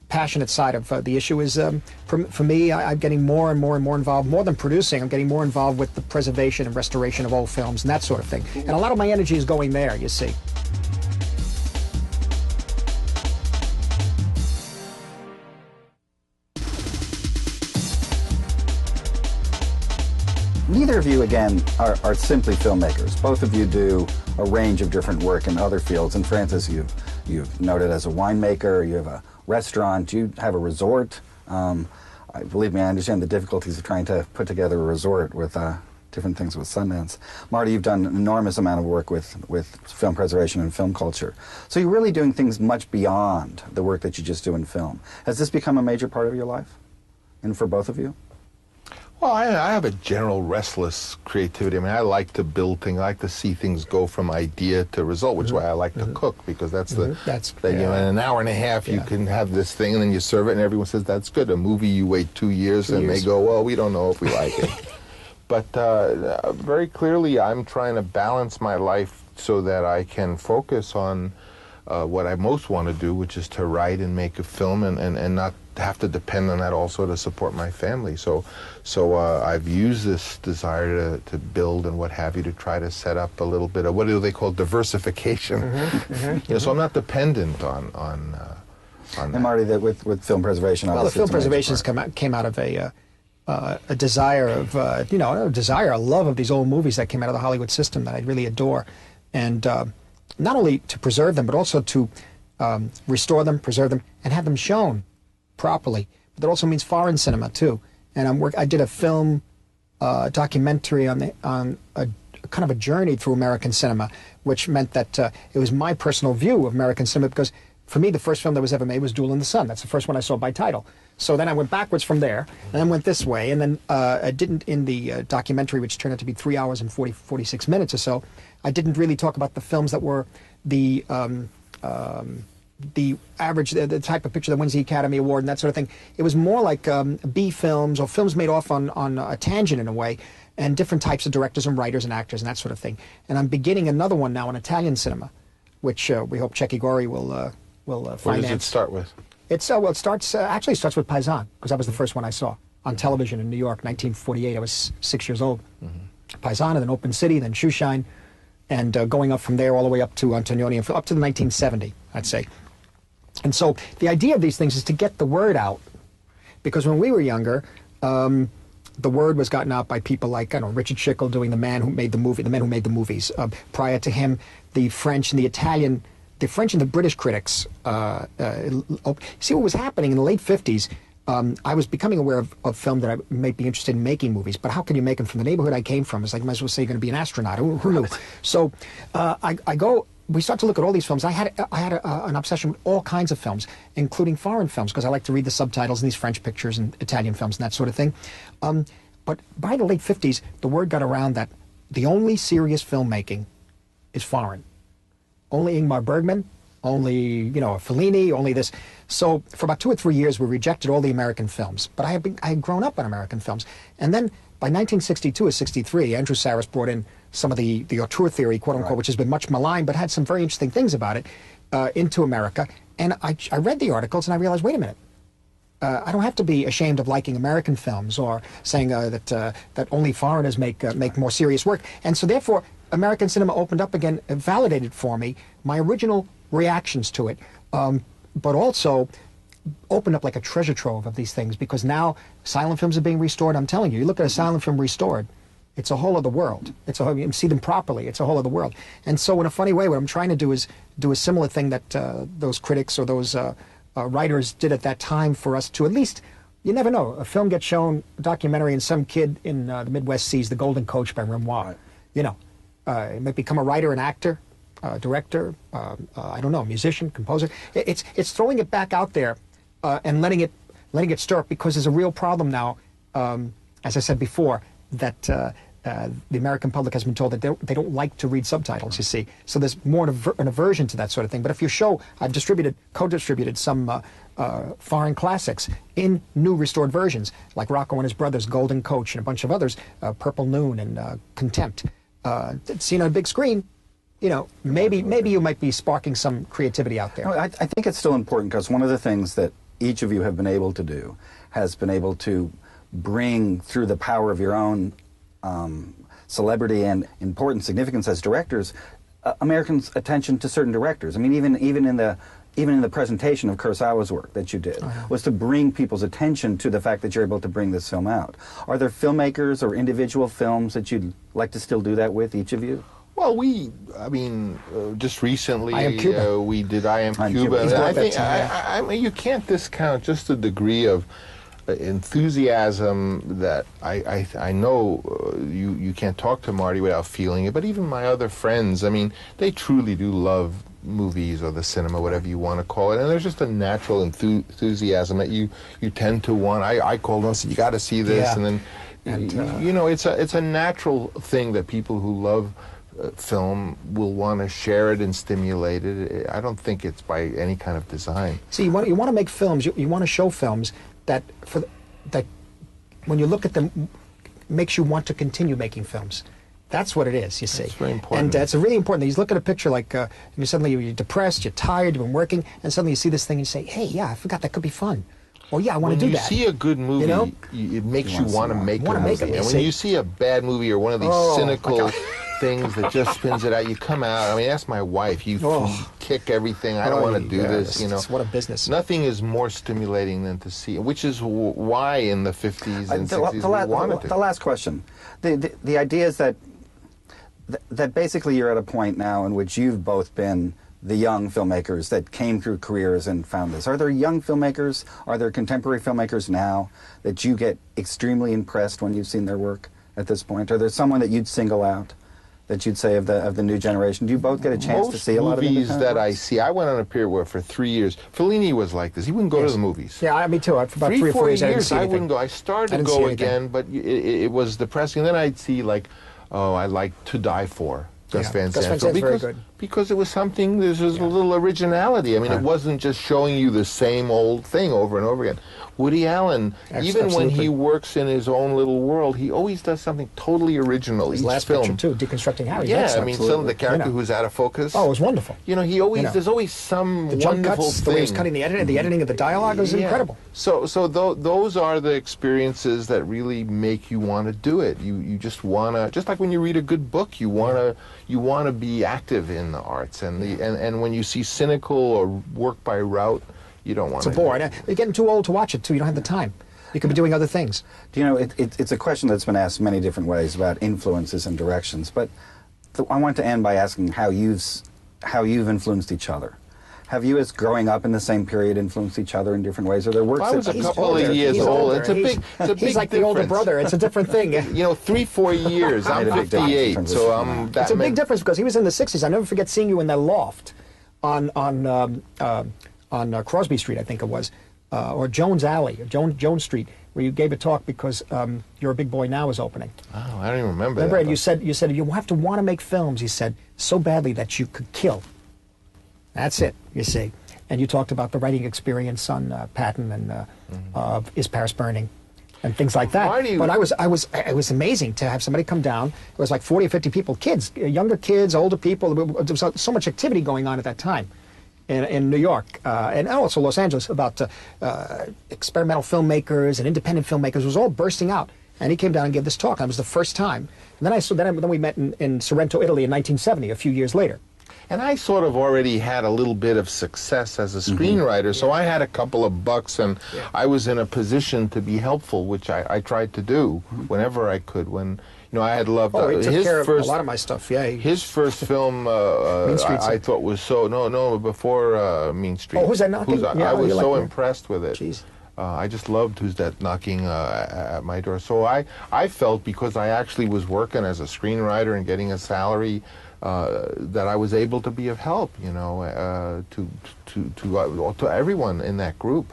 passionate side of the issue is, for me, I'm getting more and more involved, more than producing, I'm getting more involved with the preservation and restoration of old films and that sort of thing. And a lot of my energy is going there, you see. Neither of you, again, are simply filmmakers. Both of you do a range of different work in other fields. And Francis, you've noted as a winemaker, you have a restaurant, you have a resort. Believe me, I understand the difficulties of trying to put together a resort with different things with Sundance. Marty, you've done an enormous amount of work with film preservation and film culture. So you're really doing things much beyond the work that you just do in film. Has this become a major part of your life? And for both of you? Well, I have a general restless creativity. I mean, I like to build things. I like to see things go from idea to result, which is why I like to cook, because that's you know, in an hour and a half you can have this thing and then you serve it and everyone says that's good. A movie you wait 2 years and they go, well, we don't know if we like it. But very clearly I'm trying to balance my life so that I can focus on what I most want to do, which is to write and make a film and not have to depend on that also to support my family. So I've used this desire to build and what have you to try to set up a little bit of, what do they call, diversification. You know, so I'm not dependent on and Marty, that with film preservation, well, the film preservation came out of a desire of a love of these old movies that came out of the Hollywood system that I really adore, and not only to preserve them but also to restore them, preserve them, and have them shown properly. But that also means foreign cinema too. And I did a film documentary on a kind of a journey through American cinema, which meant that it was my personal view of American cinema, because for me the first film that was ever made was Duel in the Sun. That's the first one I saw by title. So then I went backwards from there, and then went this way, and then I didn't, in the documentary, which turned out to be 3 hours and 46 minutes or so, I didn't really talk about the films that were the average, the type of picture that wins the Academy Award and that sort of thing. It was more like B films, or films made off on a tangent in a way, and different types of directors and writers and actors and that sort of thing. And I'm beginning another one now on Italian cinema, which we hope Cecchi Gori will finance. What does it start with? It starts with Paisan, because that was the first one I saw on television in New York, 1948. I was 6 years old. Paisan, and then Open City, then Shoeshine, and going up from there all the way up to Antonioni, and up to the 1970, I'd say. And so the idea of these things is to get the word out, because when we were younger, the word was gotten out by people like, I don't know, Richard Schickel doing The Man Who Made the Movie, The Men Who Made the Movies. Prior to him, the French and the Italian, the French and the British critics. See what was happening in the late 50s. I was becoming aware of film that I might be interested in making movies, but how can you make them from the neighborhood I came from? It's like, you might as well say you're going to be an astronaut. Who knew? So we start to look at all these films. I had an obsession with all kinds of films, including foreign films, because I like to read the subtitles in these French pictures and Italian films and that sort of thing. But by the late 50s, the word got around that the only serious filmmaking is foreign. Only Ingmar Bergman, only, Fellini, only this. So for about 2 or 3 years, we rejected all the American films. But I had grown up on American films. And then by 1962 or 63, Andrew Sarris brought in some of the auteur theory, quote unquote, which has been much maligned, but had some very interesting things about it, into America. And I read the articles and I realized, wait a minute. I don't have to be ashamed of liking American films or saying that only foreigners make more serious work. And so therefore, American cinema opened up again, validated for me my original reactions to it, but also opened up like a treasure trove of these things, because now silent films are being restored. I'm telling you, you look at a silent film restored, it's a whole other world. You can see them properly, it's a whole other world. And so in a funny way, what I'm trying to do is do a similar thing that those critics or those writers did at that time, for us to at least, you never know, a film gets shown, a documentary, and some kid in the Midwest sees The Golden Coach by Renoir. It might become a writer, an actor, director, I don't know, musician, composer. It's throwing it back out there and letting it stir up, because there's a real problem now, as I said before, that the American public has been told that they don't like to read subtitles, you see. So there's more an aversion to that sort of thing. But if you show, I've co-distributed some foreign classics in new restored versions, like Rocco and His Brothers, Golden Coach, and a bunch of others, Purple Noon and Contempt. Seen on a big screen, you know, maybe you might be sparking some creativity out there. I think it's still important because one of the things that each of you have been able to do has been able to bring, through the power of your own celebrity and important significance as directors, Americans' attention to certain directors. I mean, even in the presentation of Kurosawa's work that you did, was to bring people's attention to the fact that you're able to bring this film out. Are there filmmakers or individual films that you'd like to still do that with, each of you? Well, just recently, I Am Cuba. we did I Am Cuba. He's And got I that think, too, yeah. I mean, you can't discount just the degree of enthusiasm that I know you can't talk to Marty without feeling it, but even my other friends, I mean, they truly do love movies or the cinema, whatever you want to call it, and there's just a natural enthusiasm that you tend to want. I called them and said, you got to see this, Yeah. and then, you know, it's a natural thing that people who love film will want to share it and stimulate it. I don't think it's by any kind of design. See, you want to make films, you want to show films that when you look at them, makes you want to continue making films. That's what it is, you see. It's very important. And it's really important. You look at a picture like, and suddenly you're depressed, you're tired, you've been working, and suddenly you see this thing and you say, hey, yeah, I forgot that could be fun. Or yeah, I want to do that. When you see a good movie, you know? it makes you want to make a Wanna make movie. it, And you when see. you see a bad movie or one of these cynical things that just spins it out, you come out. I mean, that's my wife. You kick everything. I don't want to do this. You know, what a business. Nothing is more stimulating than to see, which is why in the 50s and 60s we wanted to. The last question. The idea is that basically you're at a point now in which you've both been the young filmmakers that came through careers and found this. Are there young filmmakers, are there contemporary filmmakers now that you get extremely impressed when you've seen their work at this point? Are there someone that you'd single out that you'd say of the new generation? Do you both get a chance to see a lot of movies that I works? see? I went on a period where for 3 years, Fellini was like this. He wouldn't go to the movies. Yeah, me too. For about 3 or 4 years, I didn't see anything. wouldn't go. I started I to didn't see go anything. again, but it was depressing. And then I'd see like, I like To Die For. Gus Van Gus Van Sant. Sant's very good. Because it was something, there's a little originality. I mean, it wasn't just showing you the same old thing over and over again. Woody Allen, even when he works in his own little world, he always does something totally original. His Each last film. picture, too, Deconstructing Harry. Yeah, That's I mean, some of the character who's out of focus. Oh, it was wonderful. You know, he always, there's always some The jump wonderful cuts, thing. the way he was cutting the editing of the dialogue was incredible. So those are the experiences that really make you want to do it. You just want to, just like when you read a good book, you want to be active in the arts, and when you see cynical or work by route, you don't want to. It's a bore. You're getting too old to watch it, too. You don't have the time. You could be doing other things. Do you know, it's a question that's been asked many different ways about influences and directions, but I want to end by asking how you've influenced each other. Have you, as growing up in the same period, influenced each other in different ways? Are there works I was that a couple of years He's old. older. It's a big He's like the older difference. brother. It's a different thing. You know, 3-4 years. I'm Made a big difference in 58, terms of- so I'm. It's a big difference because he was in the 60s. I never forget seeing you in that loft on Crosby Street, I think it was, or Jones Alley, Jones Street, where you gave a talk because You're a Big Boy Now is opening. Oh, I don't even remember. Remember, that, and you said you have to want to make films. He said so badly that you could kill. That's it. You see, and you talked about the writing experience on Patton and Is Paris Burning, and things like that. But it was amazing to have somebody come down. It was like 40 or 50 people, kids, younger kids, older people. There was so much activity going on at that time in New York and also Los Angeles about experimental filmmakers and independent filmmakers. It was all bursting out. And he came down and gave this talk. That was the first time. And then we met in Sorrento, Italy in 1970, a few years later. And I sort of already had a little bit of success as a screenwriter, so I had a couple of bucks, and I was in a position to be helpful, which I tried to do whenever I could. When I had loved he took his care of first, a lot of my stuff. Yeah, his first film, Street, I thought was so before Mean Street. Oh, Who's That Knocking? I was you so like impressed with it. Jeez. I just loved Who's That Knocking at my door. So I felt, because I actually was working as a screenwriter and getting a salary, that I was able to be of help, to everyone in that group.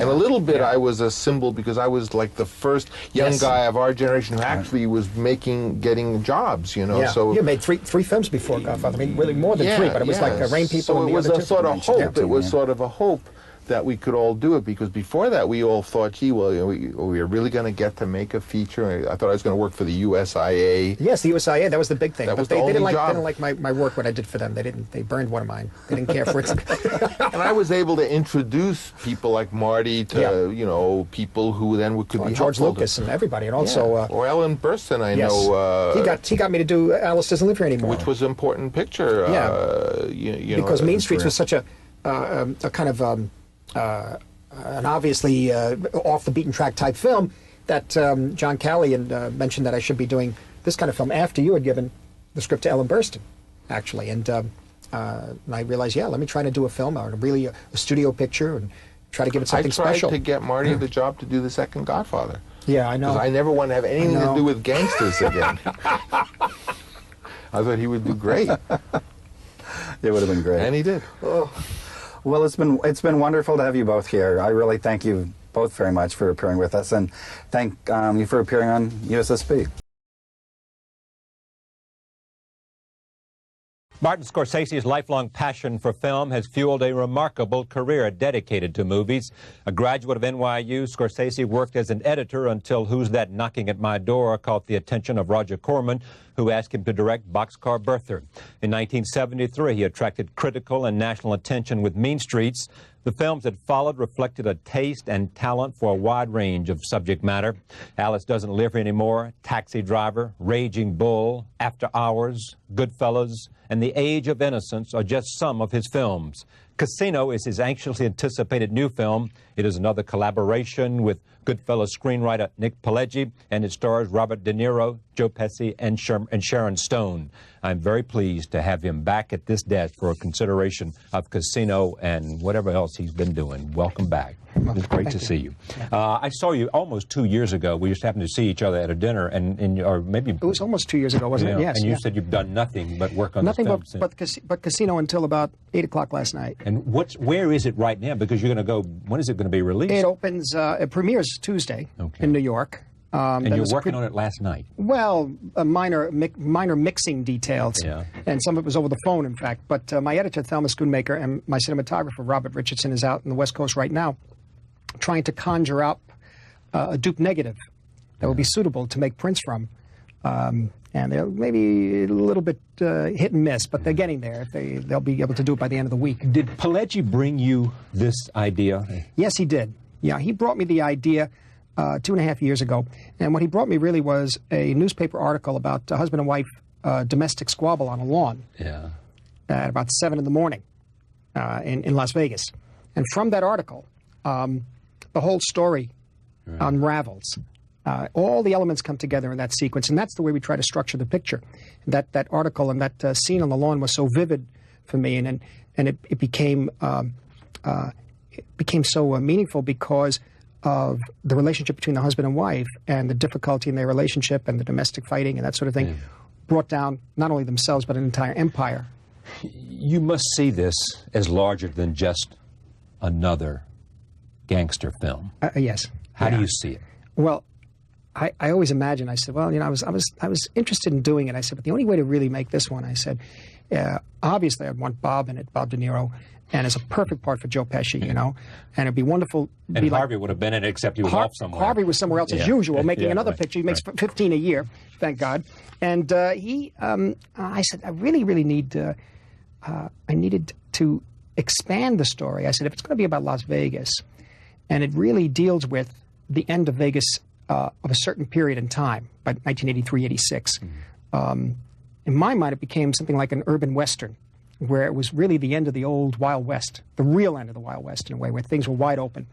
And a little bit I was a symbol because I was like the first young guy of our generation who actually was getting jobs, you know. Yeah. So you made three films before Godfather. I mean, really more than three, but it was like Rain People so and it the was other a two. sort of hope. It was sort of a hope that we could all do it, because before that we all thought, gee, well, you know, we are really going to get to make a feature. I thought I was going to work for the USIA. Yes, the USIA, that was the big thing. That but was they the didn't only job. They didn't like my work, what I did for them. They burned one of mine. They didn't care for it. And I was able to introduce people like Marty to, you know, people who then could be George helpful Lucas and everybody, and also... also... or Ellen Burstyn, I know... he got me to do Alice Doesn't Live Here Anymore. Which was an important picture. You because know, Mean Streets was such a kind of... an obviously off the beaten track type film that John Callahan mentioned that I should be doing this kind of film after you had given the script to Ellen Burstyn, actually. And I realized, let me try to do a film, or really a studio picture, and try to give it something special. I tried to get Marty the job to do the second Godfather. Yeah, I know. Because I never want to have anything to do with gangsters again. I thought he would do great. It would have been great. And he did. Oh. Well, it's been wonderful to have you both here. I really thank you both very much for appearing with us, and thank you for appearing on USSP. Martin Scorsese's lifelong passion for film has fueled a remarkable career dedicated to movies. A graduate of NYU, Scorsese worked as an editor until Who's That Knocking at My Door caught the attention of Roger Corman, who asked him to direct Boxcar Bertha. In 1973, he attracted critical and national attention with Mean Streets. The films that followed reflected a taste and talent for a wide range of subject matter. Alice Doesn't Live Here Anymore, Taxi Driver, Raging Bull, After Hours, Goodfellas, and The Age of Innocence are just some of his films. Casino is his anxiously anticipated new film. It is another collaboration with Goodfellas screenwriter Nick Pileggi, and it stars Robert De Niro, Joe Pesci, and Sharon Stone. I'm very pleased to have him back at this desk for a consideration of Casino and whatever else he's been doing. Welcome back. It's great to see you. I saw you almost 2 years ago. We just happened to see each other at a dinner, or maybe... It was almost 2 years ago, wasn't it? Yes. And you said you've done nothing but work on nothing this film but Casino until about 8 o'clock last night. And where is it right now? Because you're going to go... When is it going to be released? It opens... it premieres Tuesday in New York. And you're working on it last night? Well, minor mixing details, and some of it was over the phone, in fact. But my editor, Thelma Schoonmaker, and my cinematographer, Robert Richardson, is out on the West Coast right now, trying to conjure up a dupe negative that would be suitable to make prints from. And they're maybe a little bit hit and miss, but they're getting there. They'll be able to do it by the end of the week. Did Pileggi bring you this idea? Yes, he did. Yeah, he brought me the idea 2.5 years ago. And what he brought me really was a newspaper article about a husband and wife domestic squabble on a lawn at about 7 in the morning in Las Vegas. And from that article, the whole story unravels. All the elements come together in that sequence, and that's the way we try to structure the picture. That article and that scene on the lawn was so vivid for me, and it became so meaningful because of the relationship between the husband and wife and the difficulty in their relationship and the domestic fighting and that sort of thing brought down not only themselves but an entire empire. You must see this as larger than just another gangster film. Yes. How do you see it? Well, I always imagine, I said, well, you know, I was interested in doing it. I said, but the only way to really make this one, I said, obviously I'd want Bob in it, Bob De Niro, and it's a perfect part for Joe Pesci, you know, and it'd be wonderful. And Harvey would have been in it, except he was off somewhere. Harvey was somewhere else as usual, making another picture. He makes 15 a year, thank God. And I said, I really need, I needed to expand the story. I said, if it's going to be about Las Vegas, and it really deals with the end of Vegas of a certain period in time, by 1983, 86, in my mind, it became something like an urban Western, where it was really the end of the old Wild West, the real end of the Wild West in a way, where things were wide open.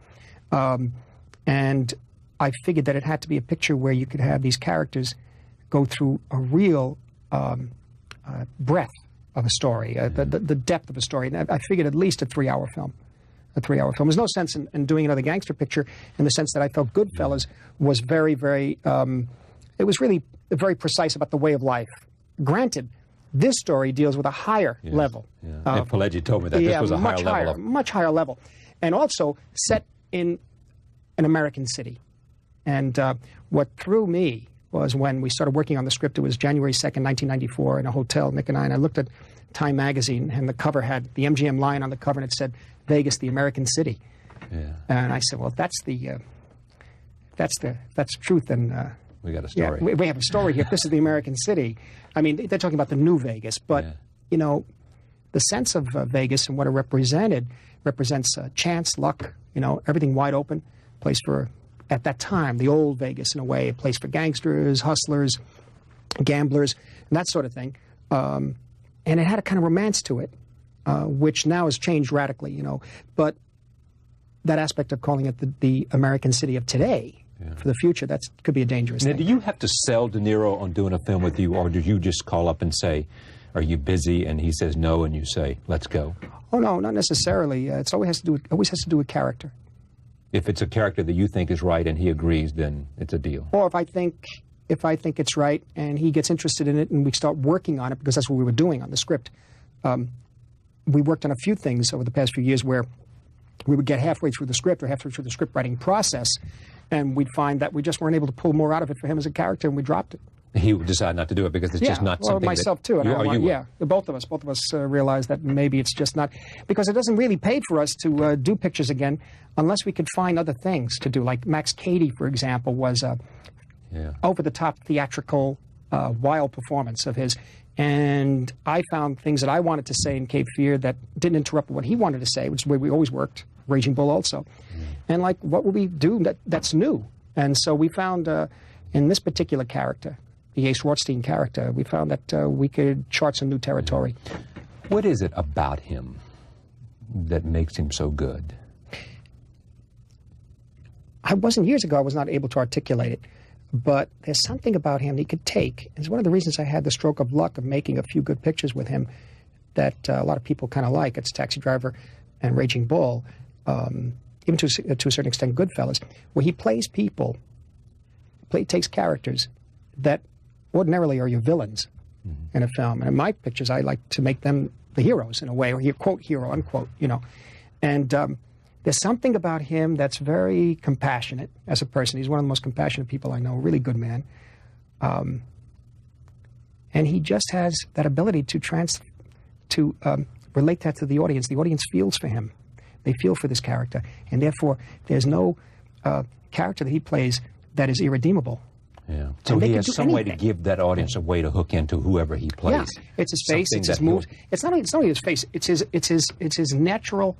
And I figured that it had to be a picture where you could have these characters go through a real breadth of a story, the depth of a story. And I figured at least a 3-hour film. There's no sense in doing another gangster picture in the sense that I felt Goodfellas was very, very, it was really very precise about the way of life. Granted, this story deals with a higher level. And Pileggi told me that this was a higher level. Much higher level. And also set in an American city. And what threw me was when we started working on the script. It was January 2nd, 1994, in a hotel, Nick and I looked at Time magazine, and the cover had the MGM lion on the cover, and it said, Vegas, the American city. Yeah. And I said, well, that's truth. And we got a story. Yeah, we have a story here. This is the American city. I mean, they're talking about the new Vegas, but, you know, the sense of Vegas and what it represents chance, luck, you know, everything wide open, place for, at that time, the old Vegas in a way, a place for gangsters, hustlers, gamblers, and that sort of thing. And it had a kind of romance to it, which now has changed radically, you know. But that aspect of calling it the American city of today, for the future, that could be a dangerous thing. Now, do you have to sell De Niro on doing a film with you, or do you just call up and say, are you busy? And he says no, and you say, let's go? Oh, no, not necessarily. It always has to do with character. If it's a character that you think is right and he agrees, then it's a deal. Or if I think it's right and he gets interested in it and we start working on it, because that's what we were doing on the script. We worked on a few things over the past few years where we would get halfway through the script or halfway through the script writing process, and we'd find that we just weren't able to pull more out of it for him as a character, and we dropped it. He would decide not to do it because it's just not something myself too. And both of us realized that maybe it's just not, because it doesn't really pay for us to do pictures again unless we could find other things to do. Like Max Cady, for example, was over-the-top theatrical, wild performance of his. And I found things that I wanted to say in Cape Fear that didn't interrupt what he wanted to say, which is the way we always worked, Raging Bull also. And like, what would we do that's new? And so we found in this particular character, the Ace Rothstein character, we found that we could chart some new territory. What is it about him that makes him so good? Years ago, I was not able to articulate it, but there's something about him he could take. It's one of the reasons I had the stroke of luck of making a few good pictures with him that a lot of people kind of like. It's Taxi Driver and Raging Bull, even to a certain extent Goodfellas, where he plays people, takes characters that ordinarily are your villains in a film. And in my pictures, I like to make them the heroes in a way, or you quote hero, unquote, you know. And there's something about him that's very compassionate as a person. He's one of the most compassionate people I know, a really good man. And he just has that ability to relate that to the audience. The audience feels for him. They feel for this character. And therefore, there's no character that he plays that is irredeemable. Yeah. So he has some way to give that audience a way to hook into whoever he plays. Yeah. It's his face, it's his moves. It's not only his face. It's his natural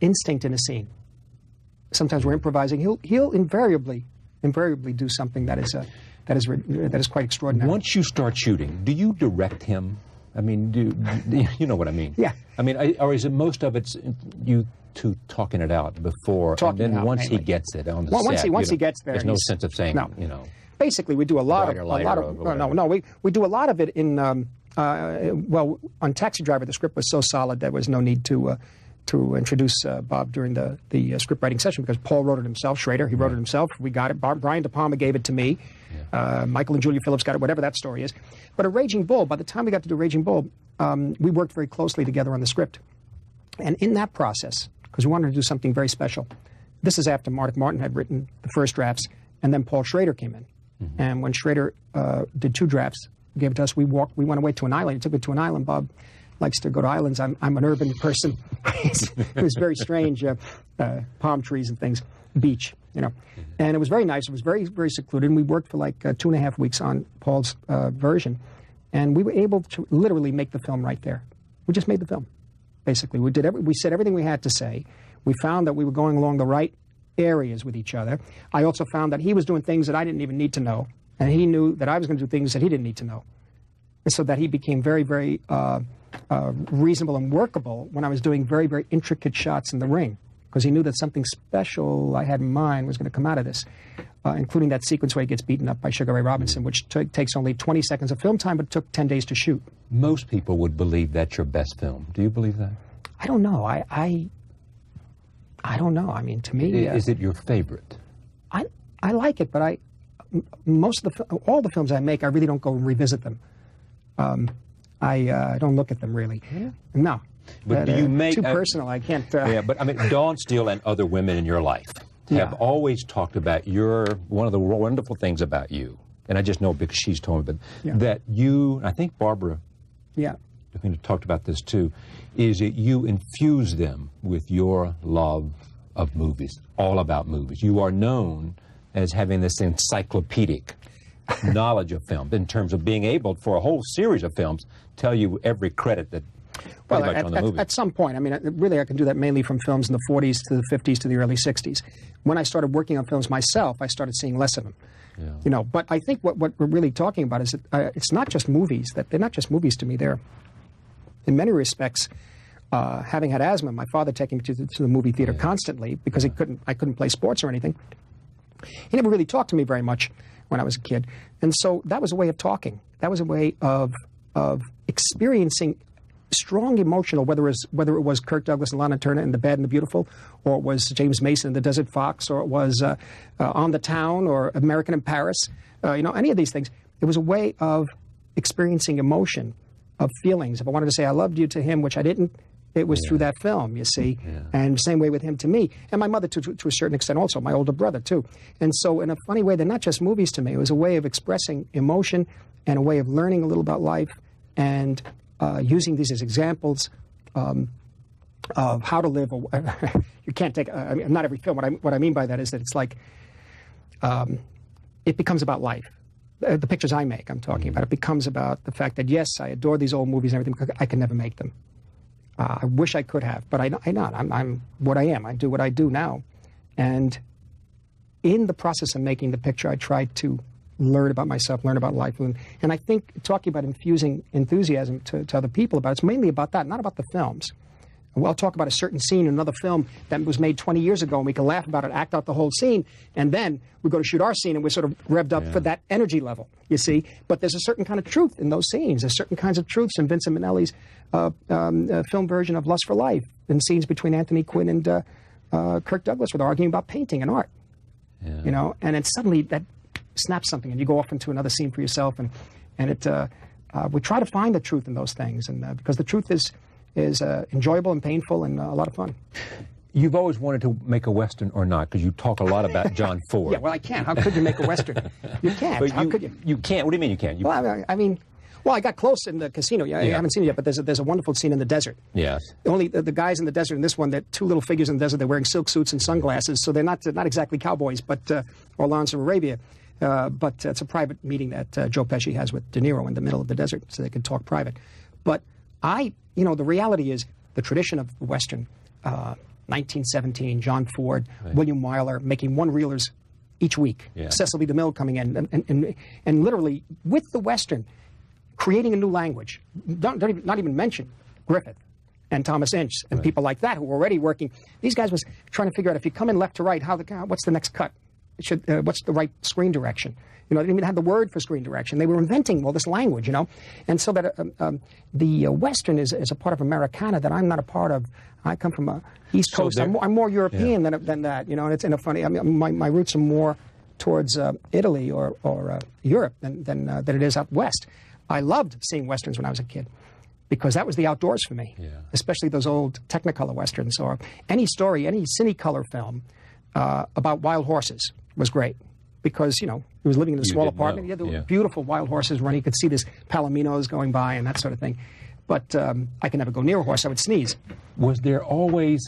instinct in a scene. Sometimes we're improvising. He'll invariably do something that is quite extraordinary. Once you start shooting, do you direct him? I mean, do you know what I mean? Yeah. I mean, or is it most of it's you two talking it out before, and then once he gets it on the set, once he gets there, there's no sense of saying, you know. Basically, we do a lot of we do a lot of it in well, on Taxi Driver. The script was so solid there was no need to introduce Bob during the script writing session, because Paul wrote it himself. Schrader, he wrote it himself. We got it. Brian De Palma gave it to me. Michael and Julia Phillips got it. Whatever that story is. But a Raging Bull. By the time we got to do Raging Bull, we worked very closely together on the script, and in that process, because we wanted to do something very special. This is after Martin had written the first drafts, and then Paul Schrader came in. And when Schrader did 2 drafts, gave it to us, we went away to an island. He took me to an island. Bob likes to go to islands. I'm an urban person. It was very strange, palm trees and things, beach, you know. And it was very nice. It was very, very secluded. And we worked for like 2.5 weeks on Paul's version. And we were able to literally make the film right there. We just made the film. Basically, we said everything we had to say. We found that we were going along the right areas with each other. I also found that he was doing things that I didn't even need to know, and he knew that I was going to do things that he didn't need to know, and so that he became very, very reasonable and workable when I was doing very, very intricate shots in the ring, because he knew that something special I had in mind was going to come out of this, including that sequence where he gets beaten up by Sugar Ray Robinson, which takes only 20 seconds of film time, but took 10 days to shoot. Most people would believe that's your best film. Do you believe that? I don't know. I don't know. I mean, to me... Is it your favorite? I like it, but all the films I make, I really don't go and revisit them. I don't look at them, really. Yeah. No. But do you make too personal? I can't. Yeah, but I mean, Dawn Steele and other women in your life have always talked about one of the wonderful things about you, and I just know because she's told me, but that you, I think Barbara, I think talked about this too, is that you infuse them with your love of movies, all about movies. You are known as having this encyclopedic knowledge of film in terms of being able, for a whole series of films, tell you every credit that pretty much on the movie. At some point, I mean, really I can do that mainly from films in the 40s to the 50s to the early 60s. When I started working on films myself, I started seeing less of them. Yeah. You know, but I think what we're really talking about is that it's not just movies. They're not just movies to me. They're, in many respects, having had asthma, my father taking me to the movie theater constantly because I couldn't play sports or anything. He never really talked to me very much when I was a kid. And so that was a way of talking. That was a way of experiencing strong emotional, whether it was Kirk Douglas and Lana Turner in The Bad and the Beautiful, or it was James Mason in The Desert Fox, or it was On the Town, or American in Paris, you know, any of these things. It was a way of experiencing emotion, of feelings. If I wanted to say I loved you to him, which I didn't, it was through that film, you see. Yeah. And the same way with him to me. And my mother to a certain extent also, my older brother too. And so in a funny way, they're not just movies to me. It was a way of expressing emotion and a way of learning a little about life and using these as examples of how to live. You can't take, I mean, not every film. What I mean by that is that it's like, it becomes about life. The pictures I make, I'm talking about, it becomes about the fact that, yes, I adore these old movies and everything, because I can never make them. I wish I could have, but I'm not. I'm what I am. I do what I do now. And in the process of making the picture, I tried to learn about myself, learn about life. And I think talking about infusing enthusiasm to other people about it's mainly about that, not about the films. We'll talk about a certain scene in another film that was made 20 years ago, and we can laugh about it, act out the whole scene, and then we go to shoot our scene, and we're sort of revved up for that energy level, you see. But there's a certain kind of truth in those scenes. There's certain kinds of truths in Vincent Minnelli's film version of Lust for Life, in scenes between Anthony Quinn and Kirk Douglas, where they're arguing about painting and art, you know. And then suddenly that snaps something, and you go off into another scene for yourself, and we try to find the truth in those things, and because the truth is enjoyable and painful and a lot of fun. You've always wanted to make a Western or not, because you talk a lot about John Ford. Yeah, well, I can't. How could you make a Western? You can't. But How could you? You can't. What do you mean you can't? Well, I mean, I got close in the casino. I haven't seen it yet, but there's a wonderful scene in the desert. Yes. Only the guys in the desert in this one, they're two little figures in the desert. They're wearing silk suits and sunglasses, so they're not exactly cowboys, but or Lawrence of Arabia. But it's a private meeting that Joe Pesci has with De Niro in the middle of the desert, so they can talk private. But the reality is the tradition of the Western, 1917, John Ford, William Wyler, making one-reelers each week. Yeah. Cecil B. DeMille coming in and literally, with the Western, creating a new language. Not even mention Griffith and Thomas Ince and people like that who were already working. These guys was trying to figure out, if you come in left to right, what's the next cut? What's the right screen direction? You know, they didn't even have the word for screen direction. They were inventing all this language, you know. And so that the Western is a part of Americana that I'm not a part of. I come from a East Coast. I'm more European than that, you know. And it's in a funny. I mean, my roots are more towards Italy or Europe than it is out west. I loved seeing Westerns when I was a kid, because that was the outdoors for me. Yeah. Especially those old Technicolor Westerns, or any story, any Cinecolor film about wild horses was great. Because, you know, he was living in a small apartment. He had the beautiful wild horses running. You could see this palominos going by and that sort of thing. But I could never go near a horse. I would sneeze. Was there always,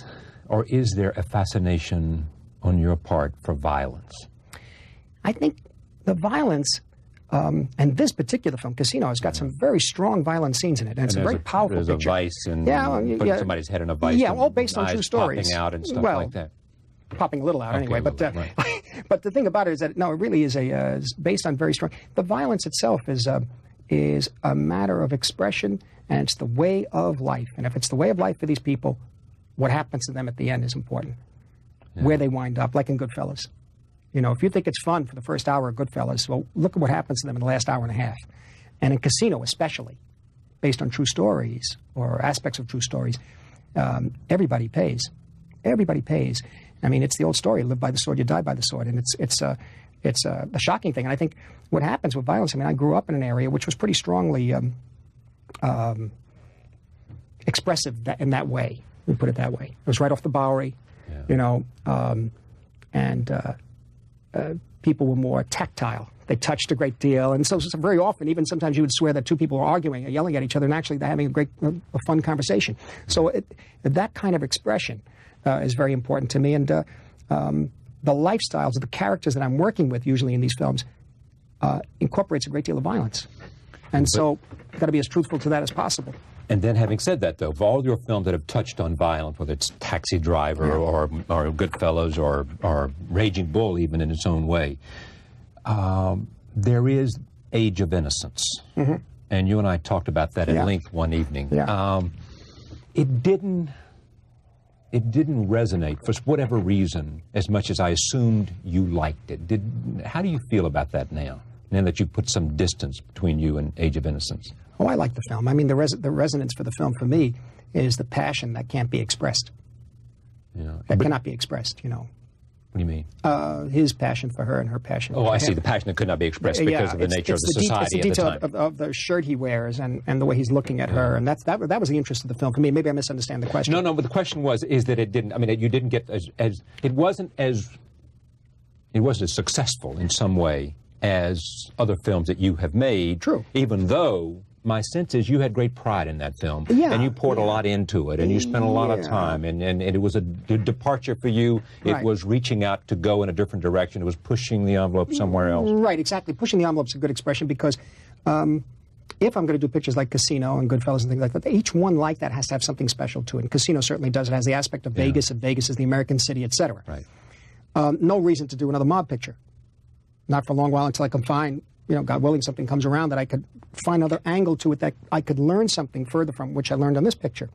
or is there a fascination on your part for violence? I think the violence, and this particular film, Casino, has got some very strong violent scenes in it. And it's a very powerful picture. There's a vice and putting somebody's head in a vice. Yeah, all based on true stories. Popping out and stuff like that. Popping a little out anyway, but but the thing about it is that no, it really is based on very strong. The violence itself is a matter of expression, and it's the way of life. And if it's the way of life for these people, what happens to them at the end is important. Yeah. Where they wind up, like in Goodfellas. You know, if you think it's fun for the first hour of Goodfellas, well, look at what happens to them in the last hour and a half. And in Casino, especially, based on true stories or aspects of true stories, everybody pays. Everybody pays. I mean, it's the old story: live by the sword, you die by the sword, and it's a shocking thing. And I think what happens with violence. I mean, I grew up in an area which was pretty strongly expressed expressive in that way. We put it that way. It was right off the Bowery, you know, and people were more tactile. They touched a great deal, and so very often, even sometimes you would swear that two people were arguing or yelling at each other, and actually they're having a fun conversation. So that kind of expression is very important to me, and the lifestyles of the characters that I'm working with, usually in these films, incorporates a great deal of violence. And so you've got to be as truthful to that as possible. And then having said that, though, of all your films that have touched on violence, whether it's Taxi Driver or Goodfellas or Raging Bull, even in its own way, there is Age of Innocence. Mm-hmm. And you and I talked about that at length one evening. Yeah. It didn't resonate for whatever reason as much as I assumed you liked it. How do you feel about that now that you've put some distance between you and Age of Innocence? Oh, I like the film. I mean, the resonance for the film for me is the passion that can't be expressed. Yeah. That cannot be expressed, you know. What do you mean? His passion for her and her passion for him. Oh, I see. The passion that could not be expressed because of the nature of the society at the time. It's the detail of the shirt he wears and the way he's looking at her, and that was the interest of the film for me. Maybe I misunderstand the question. No, but the question is that it didn't. I mean, you didn't get it wasn't as successful in some way as other films that you have made. True. Even though my sense is you had great pride in that film, and you poured a lot into it, and you spent a lot of time, and it was a departure for you. It was reaching out to go in a different direction. It was pushing the envelope somewhere else. Right, exactly. Pushing the envelope is a good expression because if I'm going to do pictures like Casino and Goodfellas and things like that, each one like that has to have something special to it. And Casino certainly does. It has the aspect of Vegas, and Vegas is the American city, etc. Right. No reason to do another mob picture. Not for a long while until I can find, you know, God willing, something comes around that I could find another angle to it that I could learn something further from, which I learned on this picture.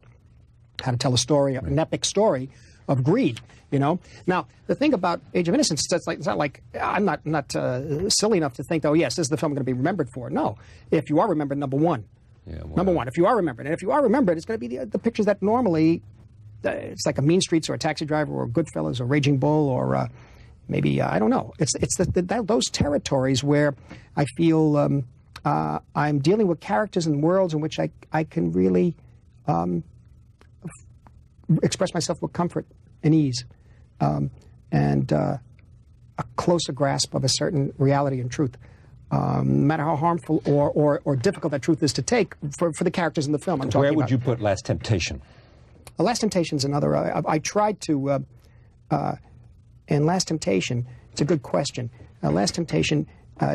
How to tell a story, an epic story of greed, you know. Now, the thing about Age of Innocence, it's not like I'm not silly enough to think, oh, yes, this is the film I'm going to be remembered for. No. If you are remembered, number one. Number one, if you are remembered. And if you are remembered, it's going to be the pictures that normally, it's like a Mean Streets or a Taxi Driver or Goodfellas or Raging Bull or maybe, I don't know. It's those territories where I feel I'm dealing with characters and worlds in which I can really express myself with comfort and ease and a closer grasp of a certain reality and truth. No matter how harmful or difficult that truth is to take for the characters in the film I'm talking about. Where would you put Last Temptation? Last Temptation is another. I tried to... in Last Temptation, it's a good question. Last Temptation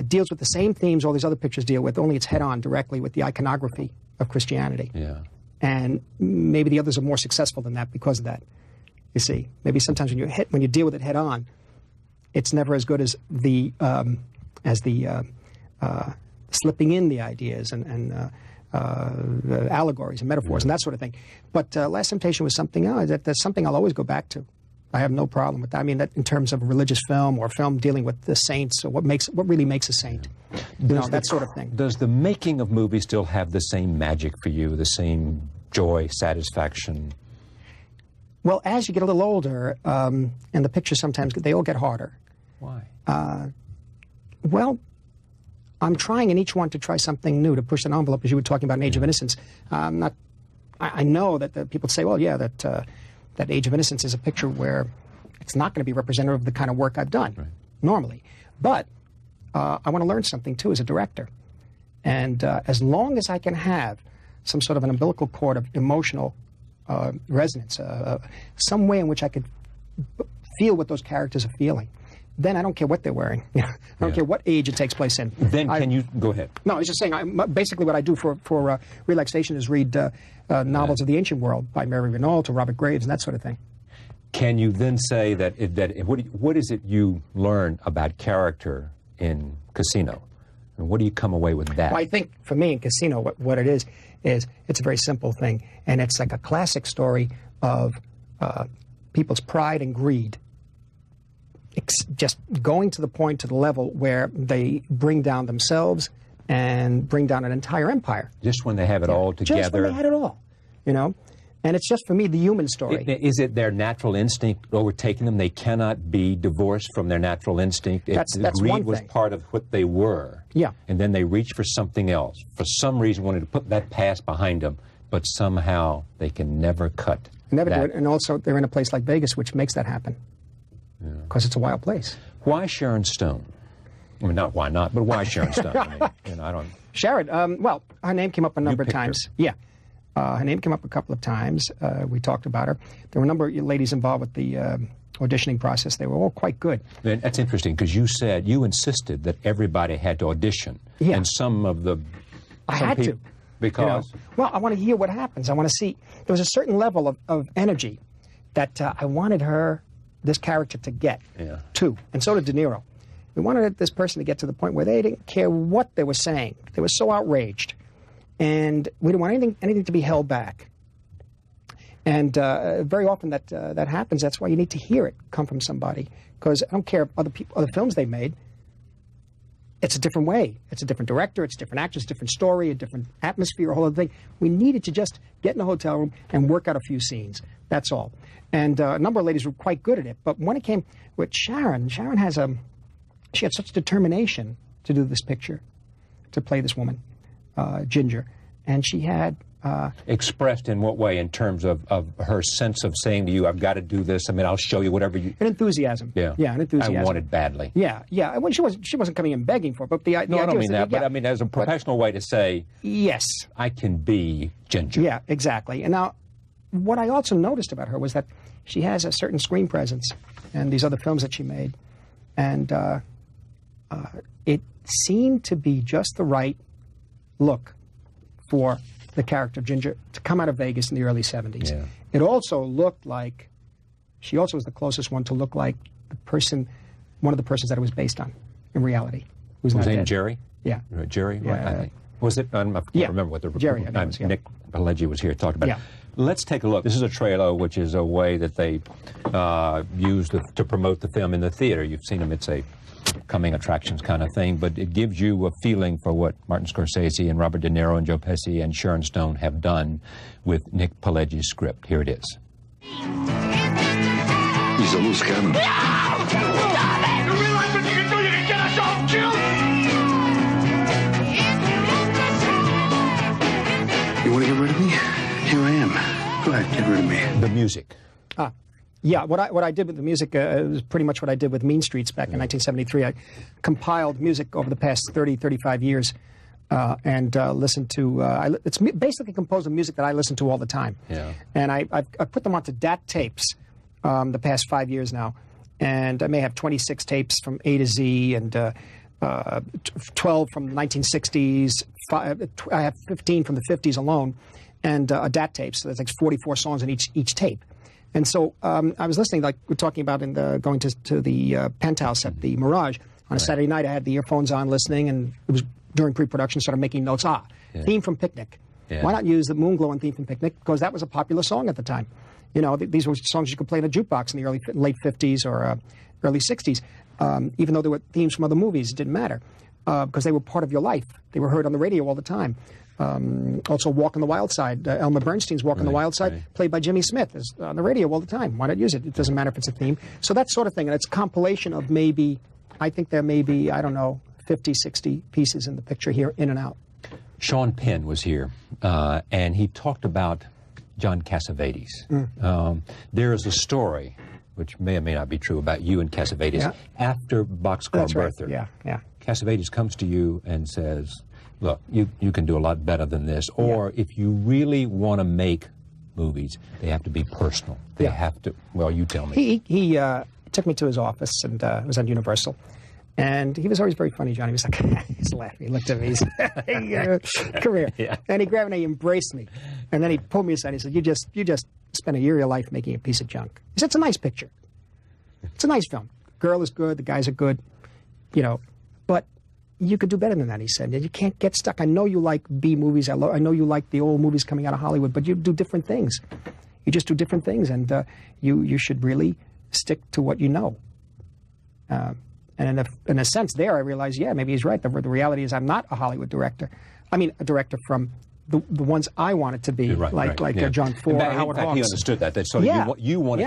deals with the same themes all these other pictures deal with, only it's head-on directly with the iconography of Christianity. Yeah. And maybe the others are more successful than that because of that. You see, maybe sometimes when you deal with it head-on, it's never as good as the slipping in the ideas and the allegories and metaphors and that sort of thing. But Last Temptation was something that's something I'll always go back to. I have no problem with that. I mean, that in terms of religious film or film dealing with the saints or what really makes a saint, that sort of thing. Does the making of movies still have the same magic for you, the same joy, satisfaction? Well, as you get a little older, and the pictures sometimes they all get harder. Why? Well, I'm trying in each one to try something new, to push an envelope, as you were talking about in Age of Innocence. I know that the people say, well, yeah, that Age of Innocence is a picture where it's not going to be representative of the kind of work I've done normally. But I want to learn something, too, as a director. And as long as I can have some sort of an umbilical cord of emotional resonance, some way in which I could feel what those characters are feeling, then I don't care what they're wearing. I don't care what age it takes place in. Then can you go ahead? No, I was just saying. Basically, what I do for relaxation is read novels of the ancient world by Mary Renault to Robert Graves and that sort of thing. Can you then say that what is it you learn about character in Casino, and what do you come away with that? Well, I think for me in Casino, what it is it's a very simple thing, and it's like a classic story of people's pride and greed. Just going to the level where they bring down themselves and bring down an entire empire. Just when they have it all together. Just when they had it all, you know. And it's just, for me, the human story. Is it their natural instinct overtaking them? They cannot be divorced from their natural instinct. That's greed one was thing. part of what they were. Yeah. And then they reached for something else. For some reason, wanted to put that past behind them but somehow they can never cut. Never do it. And also, they're in a place like Vegas, which makes that happen. Because it's a wild place. Why Sharon Stone? I mean, not why not, but why Sharon Stone? I mean, you know, I don't. Sharon, well, her name came up a number of times. Her. Yeah. Her name came up a couple of times. We talked about her. There were a number of ladies involved with the auditioning process. They were all quite good. That's interesting, because you insisted that everybody had to audition. Yeah. And some I had to. Because? You know, well, I want to hear what happens. I want to see. There was a certain level of energy that I wanted this character to get to. And so did De Niro. We wanted this person to get to the point where they didn't care what they were saying. They were so outraged. And we didn't want anything to be held back. And very often that happens. That's why you need to hear it come from somebody. Because I don't care other films they made. It's a different way. It's a different director. It's different actors, different story, a different atmosphere, a whole other thing. We needed to just get in a hotel room and work out a few scenes. That's all. And a number of ladies were quite good at it. But when it came with Sharon she had such determination to do this picture, to play this woman, Ginger. And she had... expressed in what way, in terms of her sense of saying to you, I've got to do this, I mean, I'll show you whatever you... An enthusiasm. Yeah. Yeah, an enthusiasm. I want it badly. Yeah, yeah. Well, she wasn't coming in begging for it, but the idea... No, I don't mean that, but I mean as a professional way to say... Yes. I can be Ginger. Yeah, exactly. And now, what I also noticed about her was that she has a certain screen presence in these other films that she made. And it seemed to be just the right look for the character of Ginger to come out of Vegas in the early 70s. Yeah. It also looked like, she also was the closest one to look like one of the persons that it was based on in reality. Was not his name dead. Jerry? Yeah. Jerry? Yeah. I think. Was it? I can't remember what the... Jerry, I think Nick Pileggi was here to talk about it. Let's take a look. This is a trailer, which is a way that they use to promote the film in the theater. You've seen them. It's a coming attractions kind of thing, but it gives you a feeling for what Martin Scorsese and Robert De Niro and Joe Pesci and Sharon Stone have done with Nick Pileggi's script. Here it is. He's a loose cannon. No! Stop it! You realize what you can do? You can get us all killed! You want to get rid of me? Here I am. Go ahead, get rid of me. The music. Yeah, what I did with the music was pretty much what I did with Mean Streets back in 1973. I compiled music over the past 30, 35 years and listened to... it's basically composed of music that I listen to all the time. Yeah. And I put them onto DAT tapes the past 5 years now. And I may have 26 tapes from A to Z and 12 from the 1960s. I have 15 from the 50s alone. And a DAT tape, so there's like 44 songs in each tape. And so I was listening, like we're talking about going to the Penthouse at the Mirage. On a Saturday night, I had the earphones on listening, and it was during pre-production, started making notes. Theme from Picnic. Yeah. Why not use the Moonglow and Theme from Picnic? Because that was a popular song at the time. You know, these were songs you could play in a jukebox in the late 50s or early 60s. Even though there were themes from other movies, it didn't matter because they were part of your life. They were heard on the radio all the time. Also, Walk on the Wild Side. Elmer Bernstein's Walk on the Wild Side, played by Jimmy Smith, is on the radio all the time. Why not use it? It doesn't matter if it's a theme. So that sort of thing. And it's a compilation of I think there may be, 50, 60 pieces in the picture here, in and out. Sean Penn was here, and he talked about John Cassavetes. There is a story, which may or may not be true, about you and Cassavetes after Boxcar Bertha. Right. Yeah. Cassavetes comes to you and says, look, you can do a lot better than this. Or if you really want to make movies, they have to be personal. They have to, well, you tell me. He took me to his office, and it was at Universal. And he was always very funny, Johnny. He was like, he's laughing. He looked at me. He said, hey, come here. And he grabbed me and he embraced me. And then he pulled me aside. He said, you just spent a year of your life making a piece of junk. He said, it's a nice picture. It's a nice film. Girl is good. The guys are good. But you could do better than that, he said. You can't get stuck. I know you like B movies. I know you like the old movies coming out of Hollywood, but you do different things. You just do different things, and you should really stick to what you know. And in a sense there, I realized, maybe he's right. The reality is I'm not a Hollywood director. I mean, a director from the ones I wanted to be, like John Ford, or Howard Hawks. He understood that. So you wanted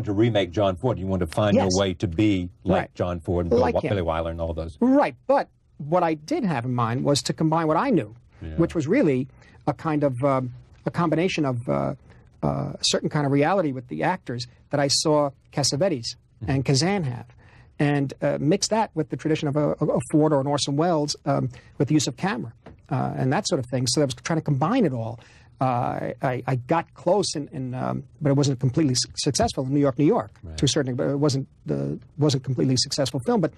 to remake John Ford. You wanted to find your way to be like John Ford and Billy Wilder and all those. Right, but what I did have in mind was to combine what I knew, which was really a kind of a combination of a certain kind of reality with the actors that I saw Cassavetes and Kazan have, and mix that with the tradition of a Ford or an Orson Welles with the use of camera and that sort of thing. So I was trying to combine it all. I got close, but it wasn't completely successful in New York, right. To a certain extent. It wasn't completely successful film. But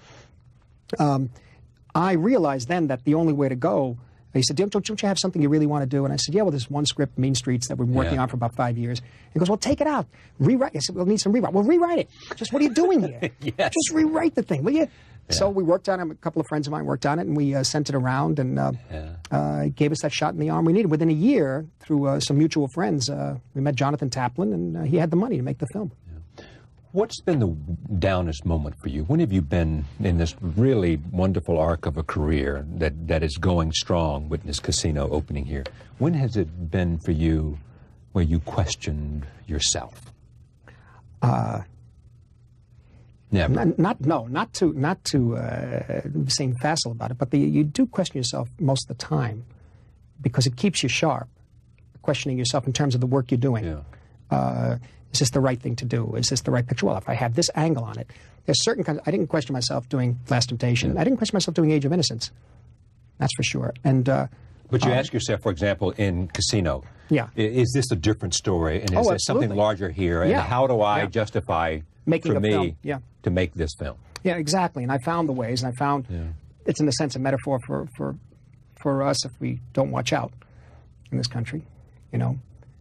I realized then that the only way to go. He said, don't you have something you really want to do? And I said, yeah, well, there's one script, Mean Streets, that we've been working on for about 5 years. He goes, well, take it out. Rewrite. I said, we'll need some rewrite. Well, rewrite it. Just what are you doing here? Yes. Just rewrite the thing, will you? Yeah. So we worked on it. A couple of friends of mine worked on it, and we sent it around, and gave us that shot in the arm we needed. Within a year, through some mutual friends, we met Jonathan Taplin, and he had the money to make the film. What's been the downest moment for you? When have you been in this really wonderful arc of a career that is going strong, Witness Casino opening here? When has it been for you where you questioned yourself? Never. Not to seem facile about it, but you do question yourself most of the time because it keeps you sharp, questioning yourself in terms of the work you're doing. Yeah. Is this the right thing to do? Is this the right picture? Well, if I have this angle on it, there's certain kinds. I didn't question myself doing Last Temptation. I didn't question myself doing Age of Innocence. That's for sure. And but you ask yourself, for example, in Casino, is this a different story, and is there something larger here? And how do I justify making for a me film? To make this film? Yeah, exactly. And I found the ways, and I found it's in a sense a metaphor for us if we don't watch out in this country, you know.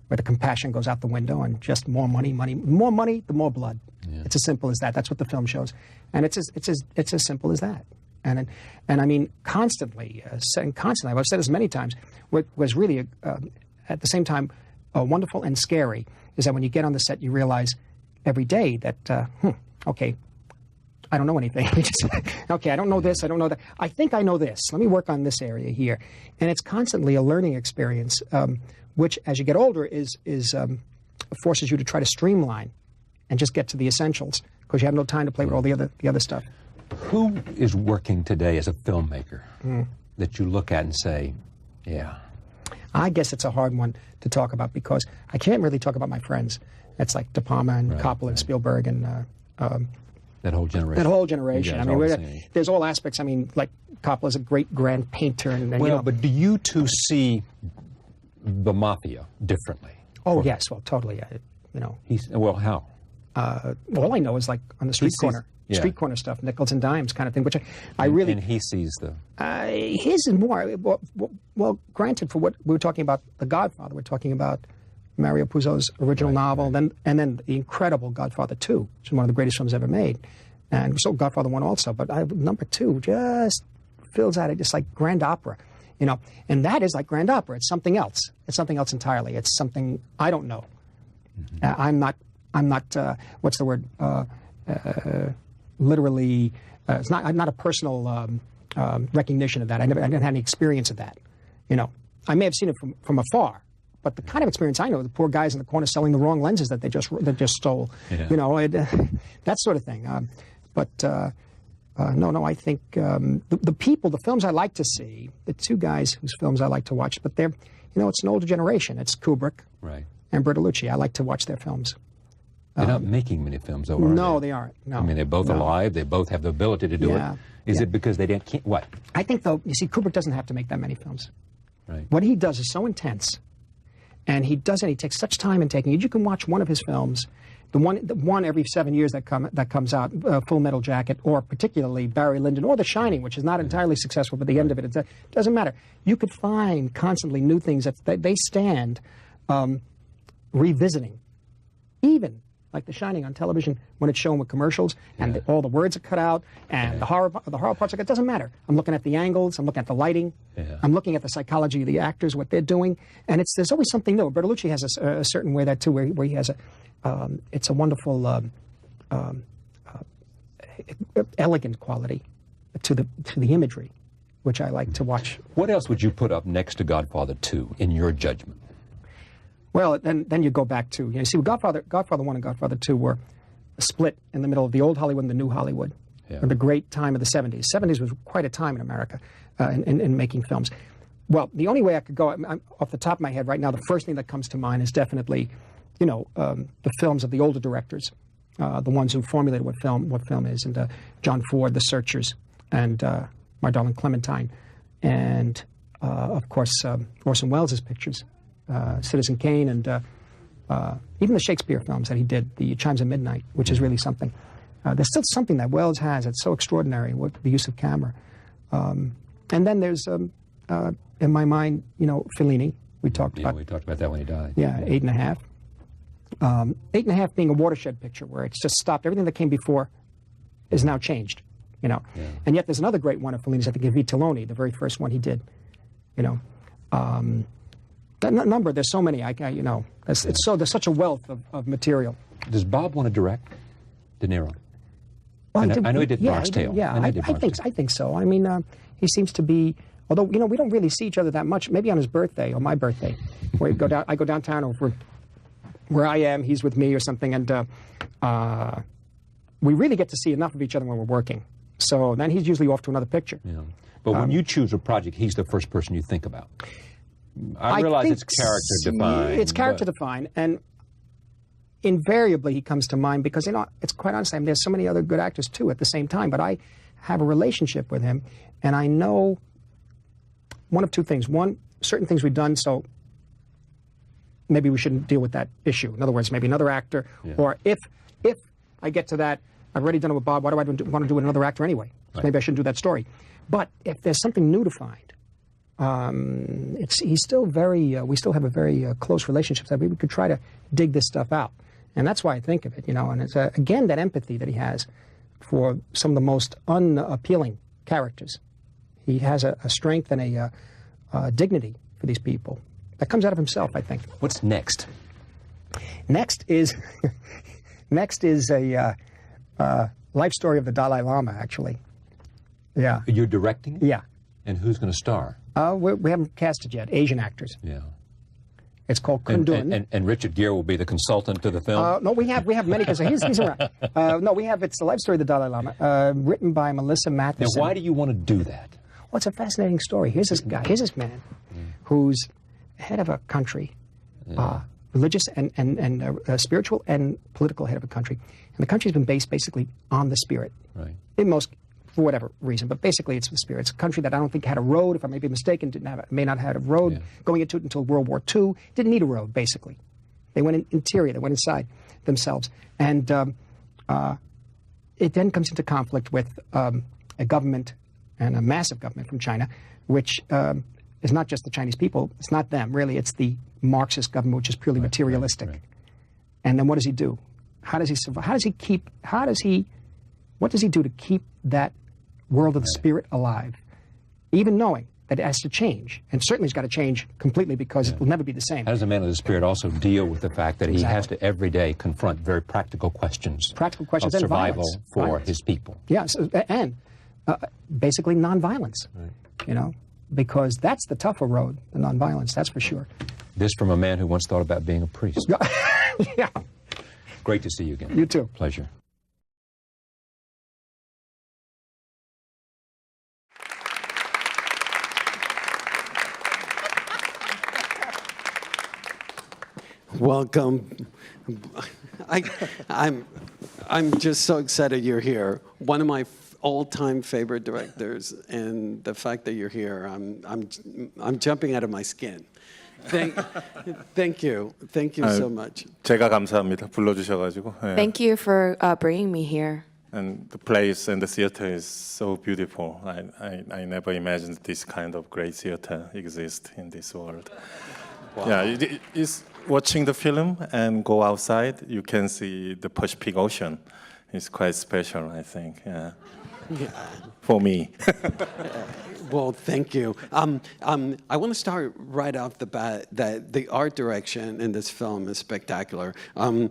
Where the compassion goes out the window and just more money, more money, the more blood. Yeah. It's as simple as that. That's what the film shows, and it's as simple as that. And I mean, constantly, I've said this many times. What was really at the same time wonderful and scary is that when you get on the set, you realize every day that okay, I don't know anything. Okay, I don't know this, I don't know that. I think I know this. Let me work on this area here, and it's constantly a learning experience. Which, as you get older, forces you to try to streamline and just get to the essentials because you have no time to play with all the other stuff. Who is working today as a filmmaker that you look at and say, yeah? I guess it's a hard one to talk about because I can't really talk about my friends. It's like De Palma and Coppola and Spielberg and that whole generation. That whole generation. I mean, there's all aspects. I mean, like Coppola's a great grand painter, and well, you know, but do you two see the mafia differently? Oh yes, well, totally. You know. Well, how? All I know is like on the street corner. Street corner stuff, nickels and dimes kind of thing, which I really... And he sees the... His is more... Well, granted, for what we were talking about, The Godfather, we're talking about Mario Puzo's original novel, and then the incredible Godfather 2, which is one of the greatest films ever made. And so Godfather 1 also, but number 2 just fills out it just like grand opera, you know. And that is like grand opera. It's something else. It's something else entirely. It's something I don't know. I'm not what's the word... literally, I'm not a personal recognition of that. I didn't have any experience of that. You know, I may have seen it from afar, but the kind of experience I know, the poor guys in the corner selling the wrong lenses that they just stole, you know, that sort of thing. No, I think the people, the films I like to see, the two guys whose films I like to watch, but they're, you know, it's an older generation. It's Kubrick and Bertolucci. I like to watch their films. They're not making many films, though, are no, they? They aren't. No. I mean, they're both alive. They both have the ability to do it. Is it because they can't? What? I think, though, you see, Kubrick doesn't have to make that many films. Right. What he does is so intense, and he takes such time in taking it. You can watch one of his films, the one every 7 years that comes out, Full Metal Jacket, or particularly Barry Lyndon, or The Shining, which is not entirely successful, but the end of it doesn't matter. You could find constantly new things that they stand revisiting, even like The Shining on television when it's shown with commercials and all the words are cut out and the horror parts are cut. It doesn't matter. I'm looking at the angles. I'm looking at the lighting. I'm looking at the psychology of the actors, what they're doing, and there's always something new. Bertolucci has a certain way that too, where he has it's a wonderful, elegant quality to the imagery, which I like to watch. What else would you put up next to Godfather 2 in your judgment? Well, then you go back to, you see, Godfather 1 and Godfather 2 were split in the middle of the old Hollywood and the new Hollywood, the great time of the 70s. 70s was quite a time in America in making films. Well, the only way I could go, off the top of my head right now, the first thing that comes to mind is definitely, the films of the older directors, the ones who formulated what film is, and John Ford, The Searchers, and My Darling Clementine, and of course Orson Welles' pictures, Citizen Kane, and even the Shakespeare films that he did, The Chimes of Midnight, which is really something. There's still something that Welles has that's so extraordinary with the use of camera. And then there's, in my mind, Fellini. We talked about that when he died. Yeah, 8.5. 8.5 being a watershed picture where it's just stopped. Everything that came before is now changed, Yeah. And yet there's another great one of Fellini's, I think, Vitelloni, the very first one he did, That number, there's so many, there's such a wealth of material. Does Bob want to direct De Niro? Well, I know he did Bronx Tale. Yeah, I think so. I mean, he seems to be, although, we don't really see each other that much, maybe on his birthday or my birthday, where I go downtown over where I am, he's with me or something, and we really get to see enough of each other when we're working. So then he's usually off to another picture. Yeah. But when you choose a project, he's the first person you think about. I realize it's character defined. It's character defined, and invariably he comes to mind because, it's quite honest, there's so many other good actors too at the same time, but I have a relationship with him, and I know one of two things. One, certain things we've done, so maybe we shouldn't deal with that issue. In other words, maybe another actor, or if I get to that, I've already done it with Bob, why do I want to do it with another actor anyway? Right. Maybe I shouldn't do that story. But if there's something new to find, he's still we still have a very close relationship, so we could try to dig this stuff out. And that's why I think of it, and it's, again, that empathy that he has for some of the most unappealing characters. He has a strength and a dignity for these people that comes out of himself, I think. What's next? Next is a life story of the Dalai Lama, actually. Yeah. You're directing it? Yeah. And who's going to star? We haven't cast it yet. Asian actors. Yeah. It's called Kundun. And Richard Gere will be the consultant to the film? No, we have many, because he's around. It's the life story of the Dalai Lama, written by Melissa Matheson. Now, why do you want to do that? Well, it's a fascinating story. Here's this guy, here's this man who's head of a country, religious and spiritual and political head of a country. And the country's been based basically on the spirit. Right. For whatever reason, but basically it's the spirit. It's a country that I don't think had a road, if I may be mistaken, may not have had a road going into it until World War II. Didn't need a road, basically. They went interior, they went inside themselves. And it then comes into conflict with a government, and a massive government from China, which is not just the Chinese people, it's not them, really, it's the Marxist government, which is purely materialistic. Right. And then what does he do? How does he survive? What does he do to keep that world of the spirit alive, even knowing that it has to change? And certainly it's got to change completely, because it will never be the same. How does a man of the spirit also deal with the fact that he has to every day confront very practical questions of survival for his people? Yes, and basically nonviolence, because that's the tougher road, the nonviolence, that's for sure. This from a man who once thought about being a priest. Yeah. Great to see you again. You too. Pleasure. Welcome. I'm just so excited you're here. One of my all-time favorite directors, and the fact that you're here, I'm jumping out of my skin. Thank you so much. 제가 감사합니다. 불러주셔가지고. Thank you for bringing me here. And the place and the theater is so beautiful. I never imagined this kind of great theater exists in this world. Wow. Yeah, it's watching the film and go outside, you can see the Pacific Ocean. It's quite special, I think. Yeah. For me. Well, thank you. I want to start right off the bat that the art direction in this film is spectacular. The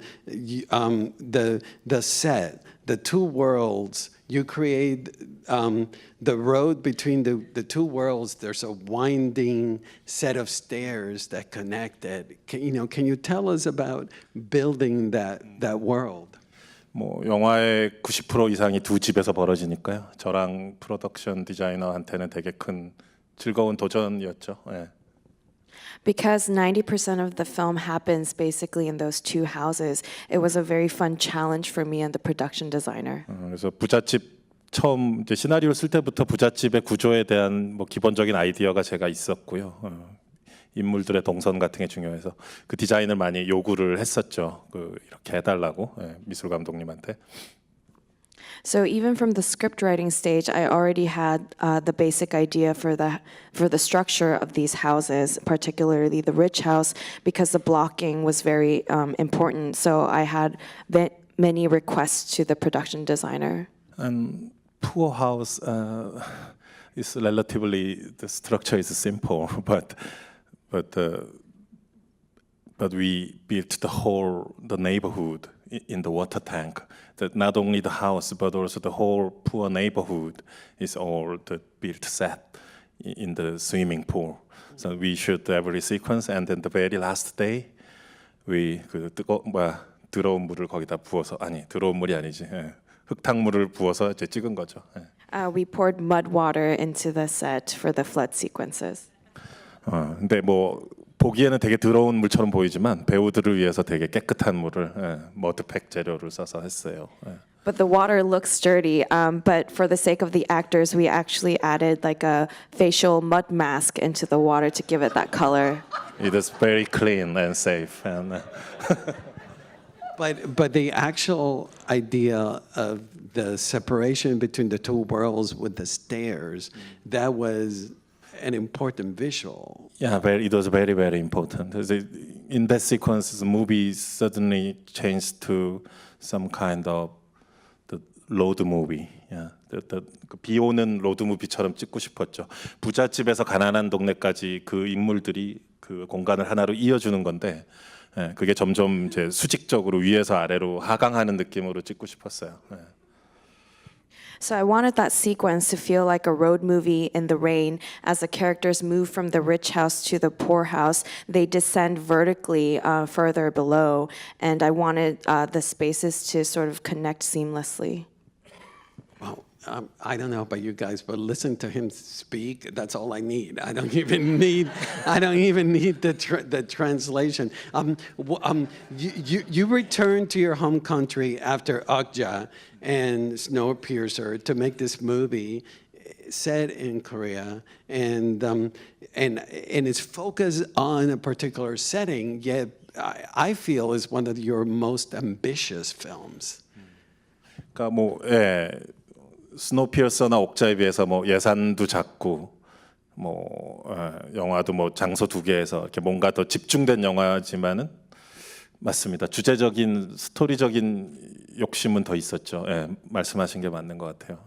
set, the two worlds, you create the road between the two worlds. There's a winding set of stairs that connect it. Can you tell us about building that world? 뭐 영화의 90% 이상이 두 집에서 벌어지니까요. 저랑 프로덕션 디자이너한테는 되게 큰 즐거운 도전이었죠. 예. Because 90% of the film happens basically in those two houses, it was a very fun challenge for me and the production designer. 그래서 부잣집 처음 이제 시나리오를 쓸 때부터 부잣집의 구조에 대한 뭐 기본적인 아이디어가 제가 있었고요. 인물들의 동선 같은 게 중요해서 그 디자인을 많이 요구를 했었죠. 이렇게 해달라고 미술 감독님한테. So even from the script writing stage, I already had the basic idea for the structure of these houses, particularly the rich house, because the blocking was very important. So I had many requests to the production designer. And poor house is relatively the structure is simple, but we built the neighborhood in the water tank. That not only the house but also the whole poor neighborhood is all the built set in the swimming pool. So we shoot every sequence, and then the very last day we 들어온 물을 거기다 부어서 들어온 물이 아니지 흙탕물을 부어서 이제 찍은 거죠. We poured mud water into the set for the flood sequences. 근데 뭐 보기에는 되게 더러운 물처럼 보이지만 배우들을 위해서 되게 깨끗한 물을 머드팩 재료를 써서 했어요. But the water looks dirty. But for the sake of the actors, we actually added like a facial mud mask into the water to give it that color. It is very clean and safe. And But the actual idea of the separation between the two worlds with the stairs, that was an important visual. Yeah, it was very, very important. In that sequence, the movie suddenly changed to some kind of the road movie. Yeah, 비 오는 로드 무비처럼 찍고 싶었죠. 부잣집에서 가난한 동네까지 그 인물들이 그 공간을 하나로 이어주는 건데, 그게 점점 이제 수직적으로 위에서 아래로 하강하는 느낌으로 찍고 싶었어요. So I wanted that sequence to feel like a road movie in the rain. As the characters move from the rich house to the poor house, they descend vertically further below, and I wanted the spaces to sort of connect seamlessly. Well, I don't know about you guys, but listen to him speak. That's all I need. I don't even need the translation. You returned to your home country after Okja and Snowpiercer to make this movie set in Korea, and it's focused on a particular setting. Yet I feel is one of your most ambitious films. 그러니까 뭐 스노피어서나 옥자에 비해서 뭐 예산도 작고 뭐 영화도 뭐 장소 두 개에서 이렇게 뭔가 더 집중된 영화지만은 맞습니다. 주제적인 스토리적인 욕심은 더 있었죠. 말씀하신 게 맞는 것 같아요.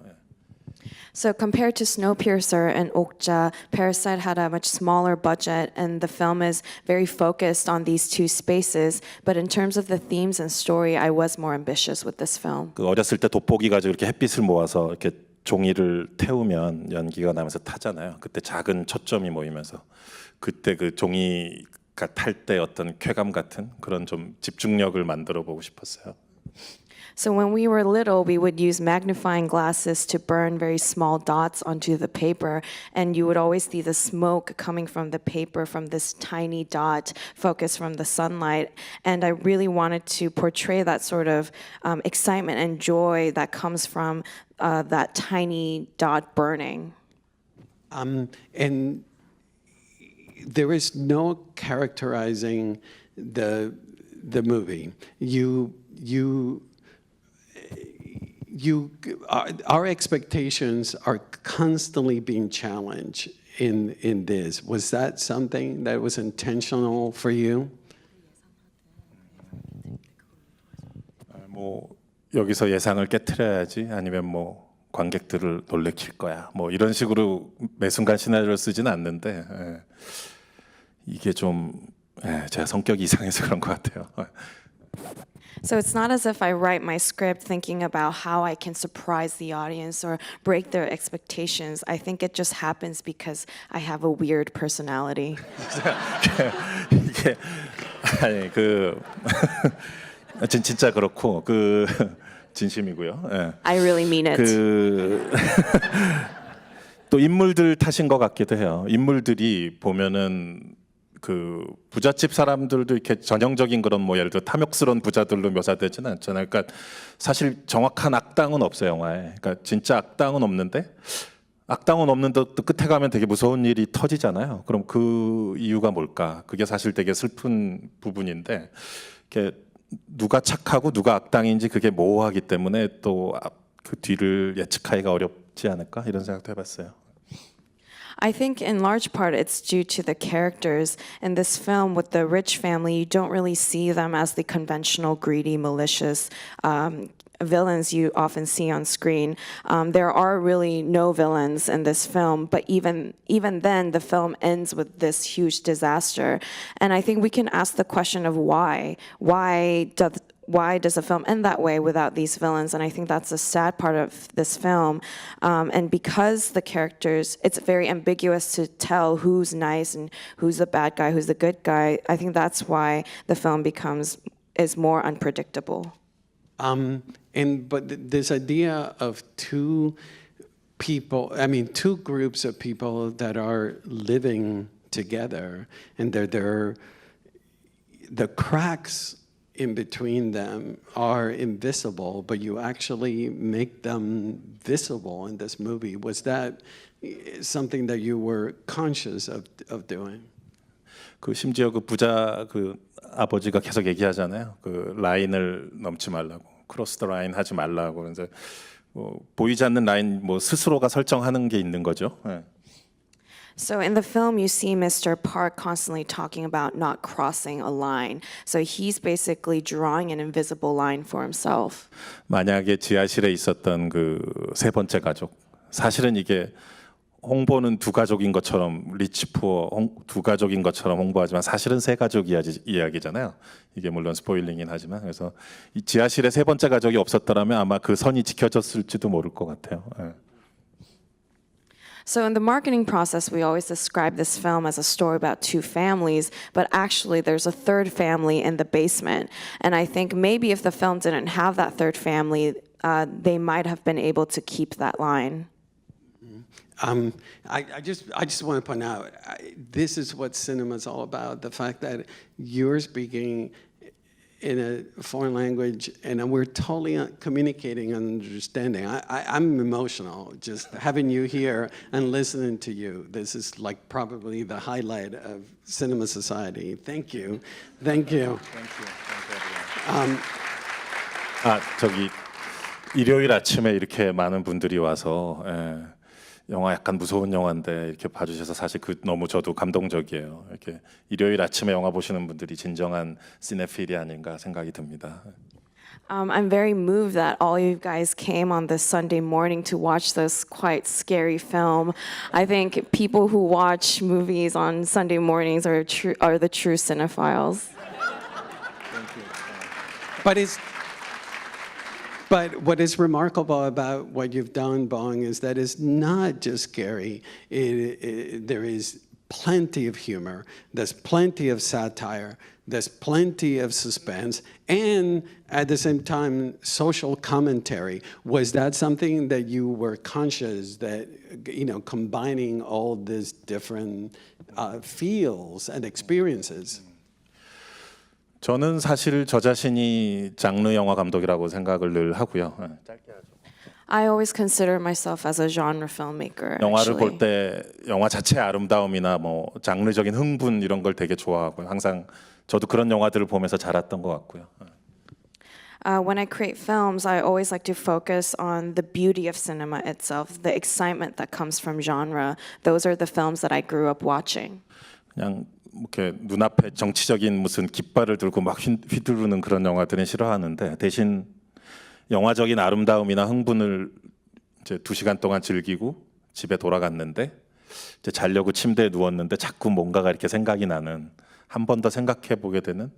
So compared to Snowpiercer and Okja, Parasite had a much smaller budget, and the film is very focused on these two spaces. But in terms of the themes and story, I was more ambitious with this film. 그 어렸을 때 돋보기 가지고 이렇게 햇빛을 모아서 이렇게 종이를 태우면 연기가 나면서 타잖아요. 그때 작은 초점이 모이면서 그때 그 종이가 탈 때 어떤 쾌감 같은 그런 좀 집중력을 만들어 보고 싶었어요. So when we were little, we would use magnifying glasses to burn very small dots onto the paper, and you would always see the smoke coming from the paper from this tiny dot focused from the sunlight. And I really wanted to portray that sort of excitement and joy that comes from that tiny dot burning. And there is no characterizing the movie. Our expectations are constantly being challenged in this. Was that something that was intentional for you? 뭐 여기서 예상을 깨트려야지 아니면 뭐 관객들을 놀래킬 거야. 뭐 이런 식으로 매 순간 시나리오를 쓰지는 않는데 이게 좀 제가 성격이 이상해서 그런 것 같아요. So it's not as if I write my script thinking about how I can surprise the audience or break their expectations. I think it just happens because I have a weird personality. 이게 아니 진짜 그렇고 진심이고요. I really mean it. 또 인물들 탓인 것 같기도 해요. 인물들이 보면은 그 부잣집 사람들도 이렇게 전형적인 그런 뭐 예를 들어 탐욕스러운 부자들로 묘사되지는 않잖아요. 그러니까 사실 정확한 악당은 없어요, 영화에. 그러니까 진짜 악당은 없는데 또 끝에 가면 되게 무서운 일이 터지잖아요. 그럼 그 이유가 뭘까? 그게 사실 되게 슬픈 부분인데 이렇게 누가 착하고 누가 악당인지 그게 모호하기 때문에 또 그 뒤를 예측하기가 어렵지 않을까 이런 생각도 해봤어요. I think in large part it's due to the characters. In this film with the rich family, you don't really see them as the conventional greedy, malicious villains you often see on screen. There are really no villains in this film, but even then the film ends with this huge disaster. And I think we can ask the question of why. Why does a film end that way without these villains? And I think that's a sad part of this film. And because the characters, it's very ambiguous to tell who's nice and who's the bad guy, who's the good guy. I think that's why the film is more unpredictable. But this idea of two groups of people that are living together, and the cracks in between them are invisible, but you actually make them visible in this movie. Was that something that you were conscious of doing? 그 심지어 그 부자 그 아버지가 계속 얘기하잖아요. 그 라인을 넘지 말라고, 크로스 더 라인 하지 말라고. 그래서 뭐 보이지 않는 라인 뭐 스스로가 설정하는 게 있는 거죠. 네. So in the film, you see Mr. Park constantly talking about not crossing a line. So he's basically drawing an invisible line for himself. 만약에 지하실에 있었던 그 세 번째 가족, 사실은 이게 홍보는 두 가족인 것처럼 리치 푸어 두 가족인 것처럼 홍보하지만 사실은 세 가족 이야기잖아요. 이게 물론 스포일링이긴 하지만 그래서 이 지하실에 세 번째 가족이 없었더라면 아마 그 선이 지켜졌을지도 모를 것 같아요. 네. So in the marketing process, we always describe this film as a story about two families, but actually there's a third family in the basement. And I think maybe if the film didn't have that third family, they might have been able to keep that line. I just want to point out, this is what cinema is all about, the fact that you're speaking in a foreign language, and we're totally communicating and understanding. I'm emotional just having you here and listening to you. This is like probably the highlight of Cinema Society. Thank you. Thank you. 저기 일요일 아침에 이렇게 많은 분들이 와서 영화 약간 무서운 영화인데 이렇게 봐주셔서 사실 그 너무 저도 감동적이에요. 이렇게 일요일 아침에 영화 보시는 분들이 진정한 시네필이 아닌가 생각이 듭니다. I'm very moved that all you guys came on this Sunday morning to watch this quite scary film. I think people who watch movies on Sunday mornings are the true cinephiles. But what is remarkable about what you've done, Bong, is that it's not just scary. There is plenty of humor. There's plenty of satire. There's plenty of suspense. And at the same time, social commentary. Was that something that you were conscious that, combining all these different feels and experiences? 저는 사실 저 자신이 장르 영화 감독이라고 생각을 늘 하고요. 짧게 하죠. I always consider myself as a genre filmmaker. 영화를 볼 때 영화 자체의 아름다움이나 뭐 장르적인 흥분 이런 걸 되게 좋아하고 항상 저도 그런 영화들을 보면서 자랐던 것 같고요. When I create films, I always like to focus on the beauty of cinema itself, the excitement that comes from genre. Those are the films that I grew up watching. 그냥 이렇게 눈앞에 정치적인 무슨 깃발을 들고 막 휘두르는 그런 영화들은 싫어하는데 대신 영화적인 아름다움이나 흥분을 이제 2시간 동안 즐기고 집에 돌아갔는데 이제 자려고 침대에 누웠는데 자꾸 뭔가가 이렇게 생각이 나는 한 번 더 생각해 보게 되는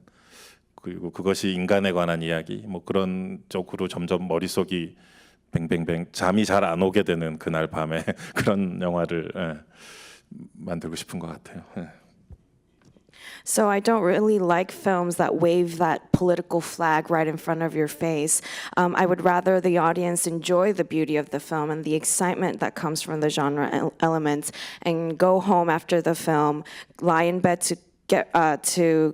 그리고 그것이 인간에 관한 이야기 뭐 그런 쪽으로 점점 머릿속이 뱅뱅뱅 잠이 잘 안 오게 되는 그날 밤에 그런 영화를 만들고 싶은 것 같아요. So I don't really like films that wave that political flag right in front of your face. I would rather the audience enjoy the beauty of the film and the excitement that comes from the genre elements and go home after the film, lie in bed to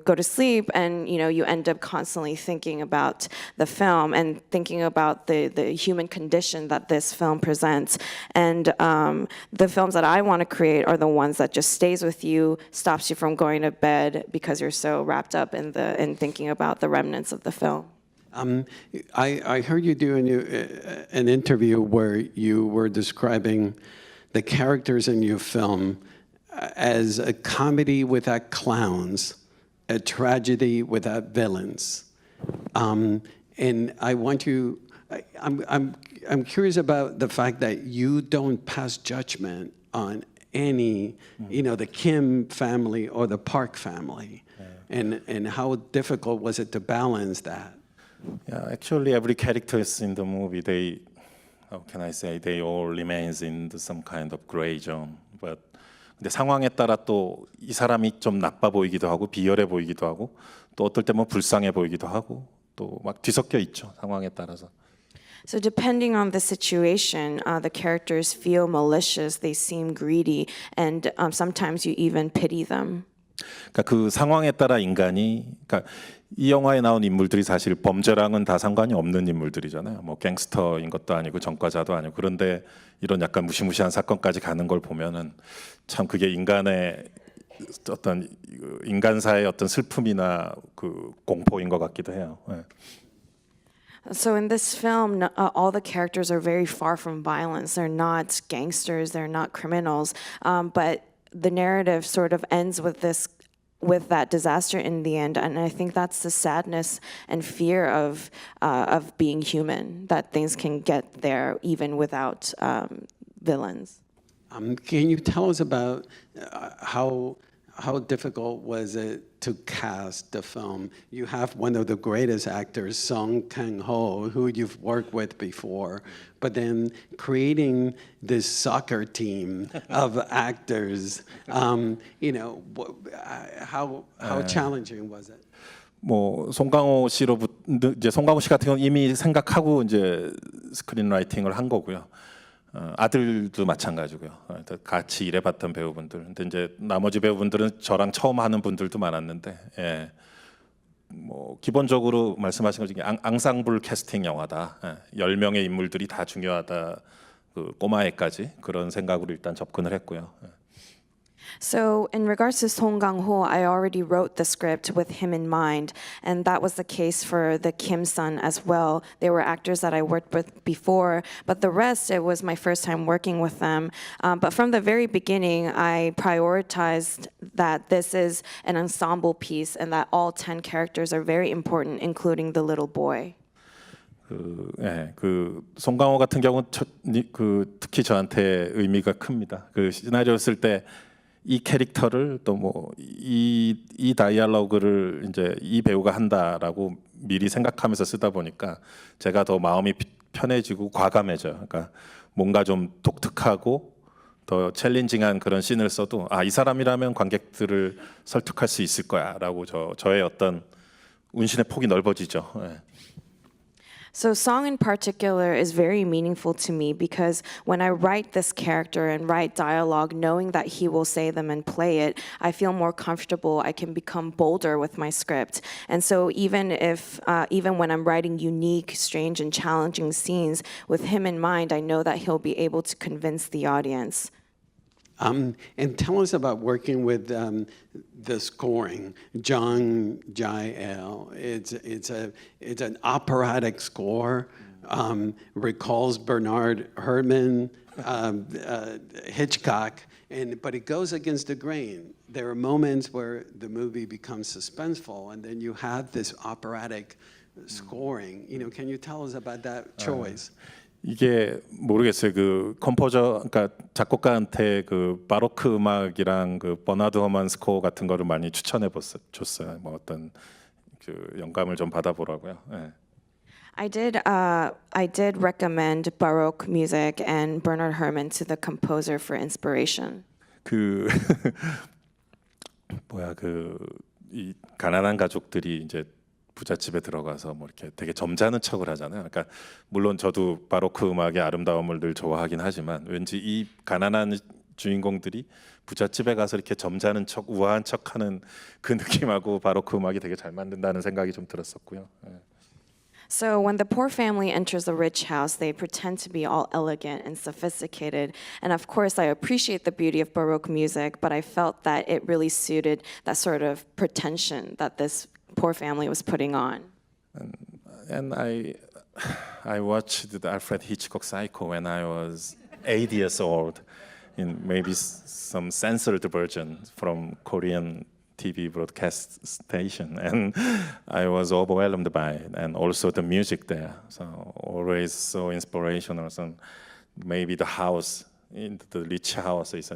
go to sleep, and you end up constantly thinking about the film and thinking about the human condition that this film presents. And the films that I want to create are the ones that just stays with you, stops you from going to bed because you're so wrapped up in thinking about the remnants of the film. I heard you do an interview where you were describing the characters in your film as a comedy without clowns, a tragedy without villains. And I want you, I'm curious about the fact that you don't pass judgment on any, the Kim family or the Park family. And how difficult was it to balance that? Yeah, actually every characters in the movie, they all remains in some kind of gray zone. But 근데 상황에 따라 또 이 사람이 좀 나빠 보이기도 하고 비열해 보이기도 하고 또 어떨 때면 불쌍해 보이기도 하고 또 막 뒤섞여 있죠, 상황에 따라서. So depending on the situation, the characters feel malicious, they seem greedy, and sometimes you even pity them. 그러니까 그 상황에 따라 인간이, 그러니까 이 영화에 나온 인물들이 사실 범죄랑은 다 상관이 없는 인물들이잖아요. 뭐 갱스터인 것도 아니고 전과자도 아니고. 그런데 이런 약간 무시무시한 사건까지 가는 걸 보면은 참 그게 인간의 어떤 인간사의 어떤 슬픔이나 그 공포인 것 같기도 해요. 네. So in this film, all the characters are very far from violence. They're not gangsters, they're not criminals, but the narrative sort of ends with that disaster in the end, and I think that's the sadness and fear of being human, that things can get there even without villains. Can you tell us about how difficult was it to cast the film? You have one of the greatest actors, Song Kang-ho, who you've worked with before, but then creating this soccer team of actors, how challenging was it? 뭐 송강호 씨 같은 경우는 이미 생각하고 이제 스크린라이팅을 한 거고요. 아들도 마찬가지고요. 같이 일해봤던 배우분들. 근데 이제 나머지 배우분들은 저랑 처음 하는 분들도 많았는데, 예. 뭐 기본적으로 말씀하신 것 중에 앙상블 캐스팅 영화다. 예. 10명의 인물들이 다 중요하다. 그 꼬마애까지 그런 생각으로 일단 접근을 했고요. 예. So in regards to Song Kang-ho, I already wrote the script with him in mind, and that was the case for the Kim son as well. They were actors that I worked with before, but the rest, it was my first time working with them. But from the very beginning, I prioritized that this is an ensemble piece and that all 10 characters are very important, including the little boy. 그 송강호 같은 경우는 특히 저한테 의미가 큽니다. 그 시나리오 쓸 때 이 캐릭터를 또 뭐 이 다이얼로그를 이제 이 배우가 한다라고 미리 생각하면서 쓰다 보니까 제가 더 마음이 편해지고 과감해져요. 그러니까 뭔가 좀 독특하고 더 챌린징한 그런 씬을 써도 이 사람이라면 관객들을 설득할 수 있을 거야라고 저의 어떤 운신의 폭이 넓어지죠. 네. So Song in particular is very meaningful to me because when I write this character and write dialogue, knowing that he will say them and play it, I feel more comfortable. I can become bolder with my script. And so even when I'm writing unique, strange, and challenging scenes, with him in mind, I know that he'll be able to convince the audience. And tell us about working with the scoring, Jang Jae-el. It's an operatic score. Recalls Bernard Herrmann, Hitchcock, but it goes against the grain. There are moments where the movie becomes suspenseful, and then you have this operatic scoring. Can you tell us about that choice? 이게 모르겠어요. 그 컴포저, 그러니까 작곡가한테 그 바로크 음악이랑 그 버나드 허만 스코어 같은 거를 많이 추천해 줬어요. 뭐 어떤 그 영감을 좀 받아보라고요. 네. I did recommend Baroque music and Bernard Herrmann to the composer for inspiration. 그 이 가난한 가족들이 이제 부잣집에 들어가서 뭐 이렇게 되게 점잖은 척을 하잖아요. 그러니까 물론 저도 바로크 음악의 아름다움을 늘 좋아하긴 하지만 왠지 이 가난한 주인공들이 부잣집에 가서 이렇게 점잖은 척, 우아한 척하는 그 느낌하고 바로크 음악이 되게 잘 만든다는 생각이 좀 들었었고요. So when the poor family enters the rich house, they pretend to be all elegant and sophisticated. And of course, I appreciate the beauty of Baroque music, but I felt that it really suited that sort of pretension that this poor family was putting on. And I watched the Alfred Hitchcock Psycho when I was 8 years old, in maybe some censored version from Korean TV broadcast station, and I was overwhelmed by it, and also the music there. So always so inspirational. So maybe the house, in the rich house, is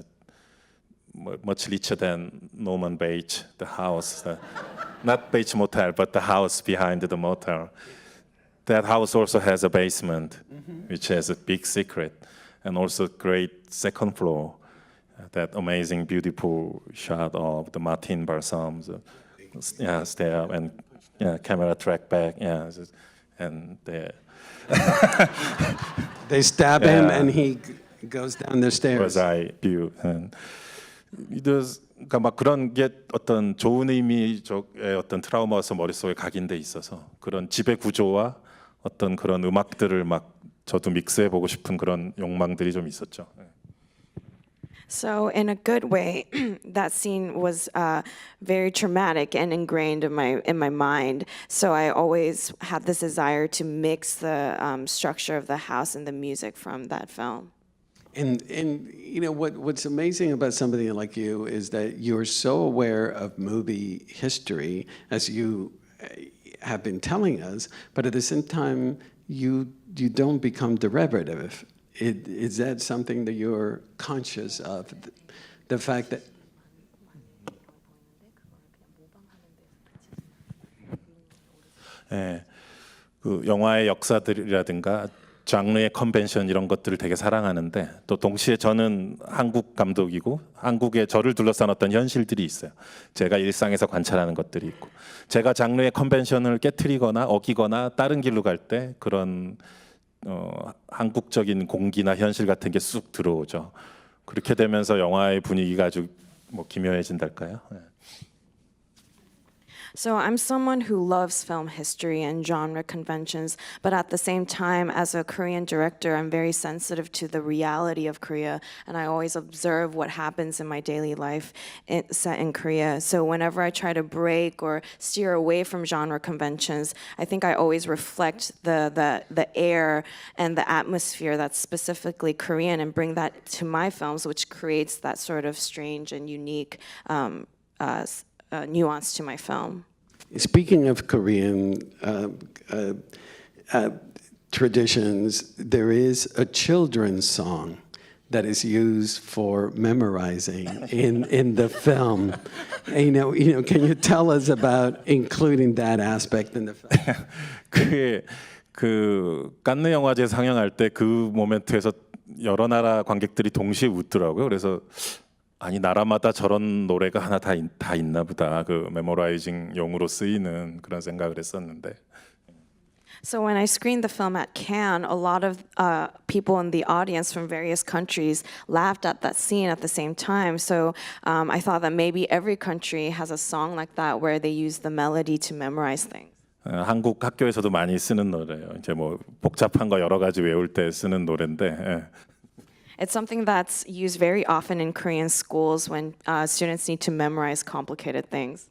much richer than Norman Bates. The house, not Bates Motel, but the house behind the motel. That house also has a basement, which has a big secret, and also great second floor. That amazing, beautiful shot of the Martin Balsam's stair and camera track back, and they stab him and he goes down the stairs. Was eye view, and 그러니까 막 그런 게 어떤 좋은 의미의 어떤 트라우마에서 머릿속에 각인돼 있어서 그런 집의 구조와 어떤 그런 음악들을 막 저도 믹스해 보고 싶은 그런 욕망들이 좀 있었죠. So in a good way, that scene was very traumatic and ingrained in my mind. So I always had this desire to mix the structure of the house and the music from that film. And you know what's amazing about somebody like you is that you're so aware of movie history, as you have been telling us, but at the same time you don't become derivative. Is that something that you're conscious of? The fact that 그 영화의 역사들이라든가 장르의 컨벤션 이런 것들을 되게 사랑하는데 또 동시에 저는 한국 감독이고 한국에 저를 둘러싼 어떤 현실들이 있어요. 제가 일상에서 관찰하는 것들이 있고 제가 장르의 컨벤션을 깨트리거나 어기거나 다른 길로 갈 때 그런 한국적인 공기나 현실 같은 게 쑥 들어오죠. 그렇게 되면서 영화의 분위기가 아주 뭐 기묘해진달까요? So I'm someone who loves film history and genre conventions, but at the same time, as a Korean director, I'm very sensitive to the reality of Korea, and I always observe what happens in my daily life set in Korea. So whenever I try to break or steer away from genre conventions, I think I always reflect the air and the atmosphere that's specifically Korean and bring that to my films, which creates that sort of strange and unique nuance to my film. Speaking of Korean traditions, there is a children's song that is used for memorizing in the film. And, you know, can you tell us about including that aspect in the film? 그게 그 칸느 영화제 상영할 때 그 모멘트에서 여러 나라 관객들이 동시에 웃더라고요. 그래서 아니 나라마다 저런 노래가 하나 다 있나 보다. 그 메모라이징 용으로 쓰이는 그런 생각을 했었는데. So when I screened the film at Cannes, a lot of people in the audience from various countries laughed at that scene at the same time. So I thought that maybe every country has a song like that where they use the melody to memorize things. 한국 학교에서도 많이 쓰는 노래예요. 이제 뭐 복잡한 거 여러 가지 외울 때 쓰는 노래인데. It's something that's used very often in Korean schools when students need to memorize complicated things.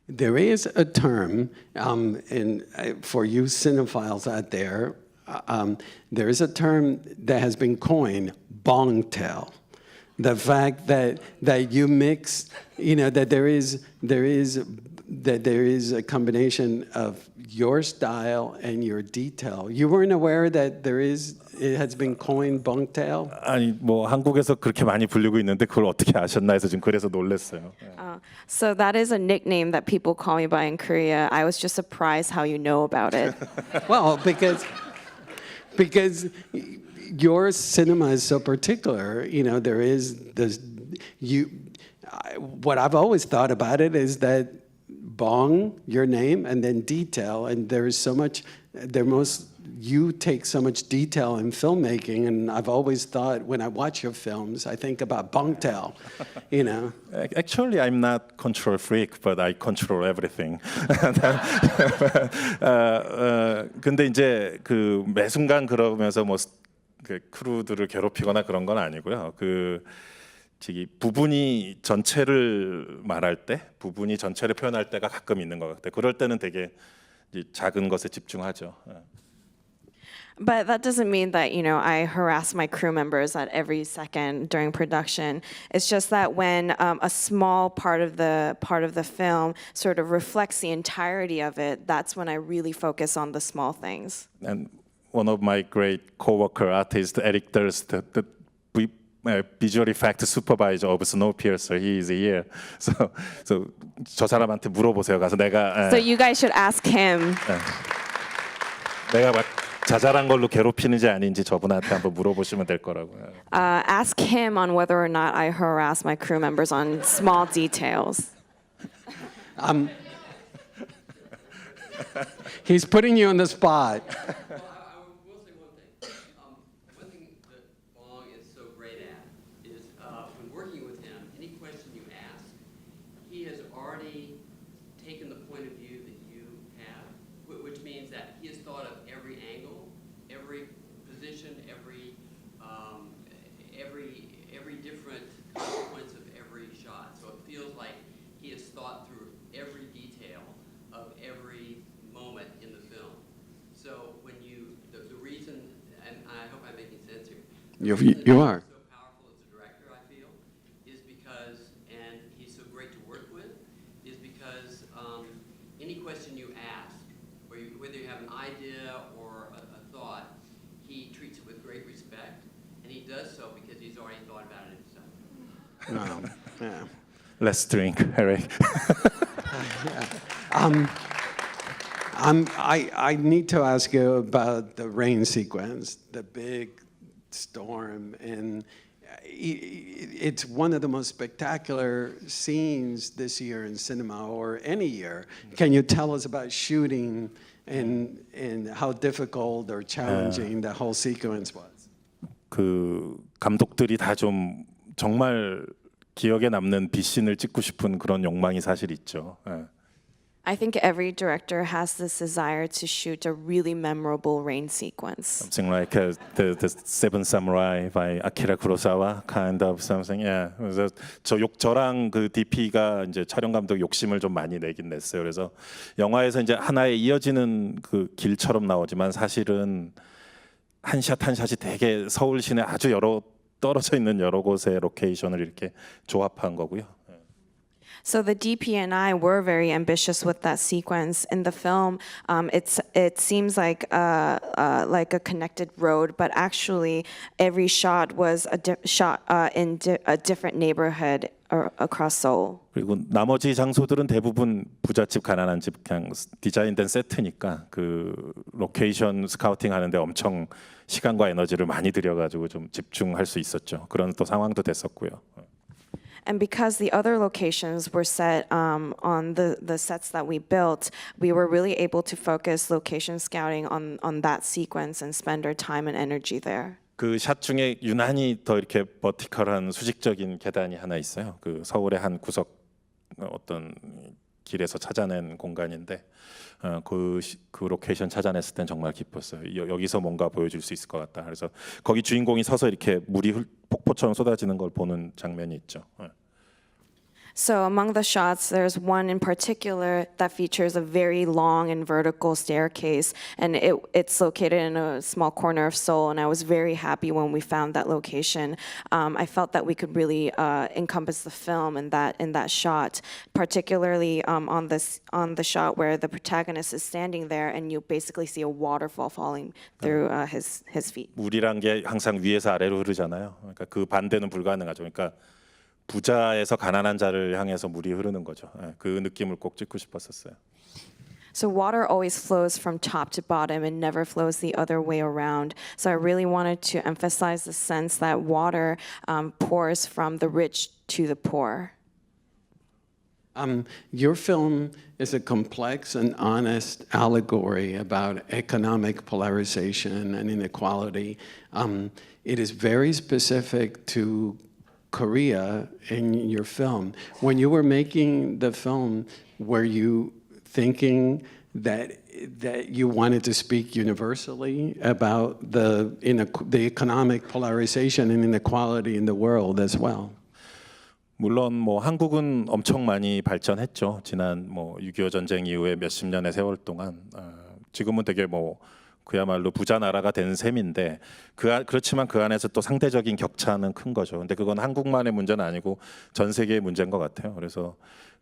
There is a term, for you cinephiles out there, there is a term that has been coined, bongtail. The fact that you mix, you know, that there is a combination of your style and your detail. You weren't aware that it has been coined bongtail? 아니 뭐 한국에서 그렇게 많이 불리고 있는데 그걸 어떻게 아셨나 해서 지금 그래서 놀랐어요. So that is a nickname that people call me by in Korea. I was just surprised how you know about it. Well, because your cinema is so particular. You know, there is this. What I've always thought about it is that Bong, your name, and then detail. And there is so much, you take so much detail in filmmaking, and I've always thought when I watch your films, I think about Bongtail, you know. Actually, I'm not control freak, but I control everything. 근데 이제 그 매 순간 그러면서 뭐 그 크루들을 괴롭히거나 그런 건 아니고요. 그 부분이 전체를 말할 때, 부분이 전체를 표현할 때가 가끔 있는 것 같아요. 그럴 때는 되게 이제 작은 것에 집중하죠. But that doesn't mean that, you know, I harass my crew members at every second during production. It's just that when a small part of the film sort of reflects the entirety of it, that's when I really focus on the small things. And one of my great co-worker artist, Eric Durst, the visual effect supervisor of Snowpiercer, he is here. So 저 사람한테 물어보세요. 가서 내가. So you guys should ask him. 내가 막 자잘한 걸로 괴롭히는지 아닌지 저분한테 한번 물어보시면 될 거라고요. Ask him on whether or not I harass my crew members on small details. He's putting you on the spot. You are. So powerful as a director, I feel, is because, and he's so great to work with, is because any question you ask, whether you have an idea or a thought, he treats it with great respect, and he does so because he's already thought about it himself. Yeah. Let's drink, Eric. I need to ask you about the rain sequence, the big storm, and it's one of the most spectacular scenes this year in cinema or any year. Can you tell us about shooting and how difficult or challenging the whole sequence was? 그 감독들이 다 좀 정말 기억에 남는 빗신을 찍고 싶은 그런 욕망이 사실 있죠. I think every director has this desire to shoot a really memorable rain sequence. Something like the Seven Samurai by Akira Kurosawa, kind of something. Yeah. 그래서 저랑 그 DP가 이제 촬영 감독 욕심을 좀 많이 내긴 냈어요. 그래서 영화에서 이제 하나에 이어지는 그 길처럼 나오지만 사실은 한 샷 한 샷이 되게 서울 시내 아주 떨어져 있는 여러 곳의 로케이션을 이렇게 조합한 거고요. So the DP and I were very ambitious with that sequence. In the film, it seems like a connected road, but actually every shot was shot in a different neighborhood across Seoul. 그리고 나머지 장소들은 대부분 부잣집 가난한 집 그냥 디자인된 세트니까 그 로케이션 스카우팅 하는데 엄청 시간과 에너지를 많이 들여가지고 좀 집중할 수 있었죠. 그런 또 상황도 됐었고요. And because the other locations were set on the sets that we built, we were really able to focus location scouting on that sequence and spend our time and energy there. 그 샷 중에 유난히 더 이렇게 버티컬한 수직적인 계단이 하나 있어요. 그 서울의 한 구석 어떤 길에서 찾아낸 공간인데 그 로케이션 찾아냈을 땐 정말 기뻤어요. 여기서 뭔가 보여줄 수 있을 것 같다. 그래서 거기 주인공이 서서 이렇게 물이 폭포처럼 쏟아지는 걸 보는 장면이 있죠. So among the shots, there's one in particular that features a very long and vertical staircase, and it's located in a small corner of Seoul, and I was very happy when we found that location. I felt that we could really encompass the film in that shot, particularly on the shot where the protagonist is standing there, and you basically see a waterfall falling through his feet. 물이란 게 항상 위에서 아래로 흐르잖아요. 그러니까 그 반대는 불가능하죠. 그러니까 부자에서 가난한 자를 향해서 물이 흐르는 거죠. 그 느낌을 꼭 찍고 싶었었어요. So water always flows from top to bottom and never flows the other way around. So I really wanted to emphasize the sense that water pours from the rich to the poor. Your film is a complex and honest allegory about economic polarization and inequality. It is very specific to Korea in your film. When you were making the film, were you thinking that you wanted to speak universally about the economic polarization and inequality in the world as well? 물론 뭐 한국은 엄청 많이 발전했죠. 지난 뭐 6.25 전쟁 이후에 몇십 년의 세월 동안 지금은 되게 뭐 그야말로 부자 나라가 된 셈인데 그렇지만 그 안에서 또 상대적인 격차는 큰 거죠. 근데 그건 한국만의 문제는 아니고 전 세계의 문제인 것 같아요. 그래서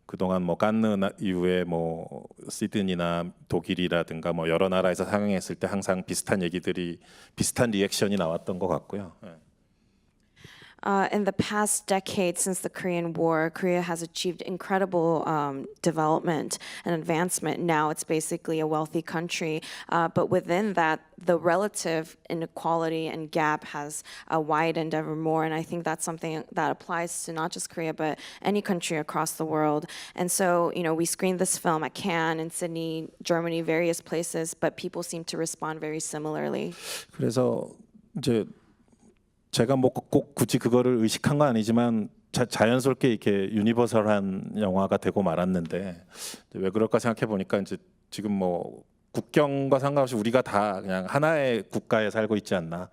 그동안 뭐 칸느 이후에 뭐 시드니나 독일이라든가 뭐 여러 나라에서 상영했을 때 항상 비슷한 얘기들이 비슷한 리액션이 나왔던 것 같고요. In the past decade since the Korean War, Korea has achieved incredible development and advancement. Now it's basically a wealthy country, but within that, the relative inequality and gap has widened ever more, and I think that's something that applies to not just Korea, but any country across the world. And so, you know, we screened this film at Cannes, in Sydney, Germany, various places, but people seem to respond very similarly. 그래서 이제 제가 뭐 꼭 굳이 그거를 의식한 건 아니지만 자연스럽게 이렇게 유니버설한 영화가 되고 말았는데 왜 그럴까 생각해 보니까 이제 지금 뭐 국경과 상관없이 우리가 다 그냥 하나의 국가에 살고 있지 않나,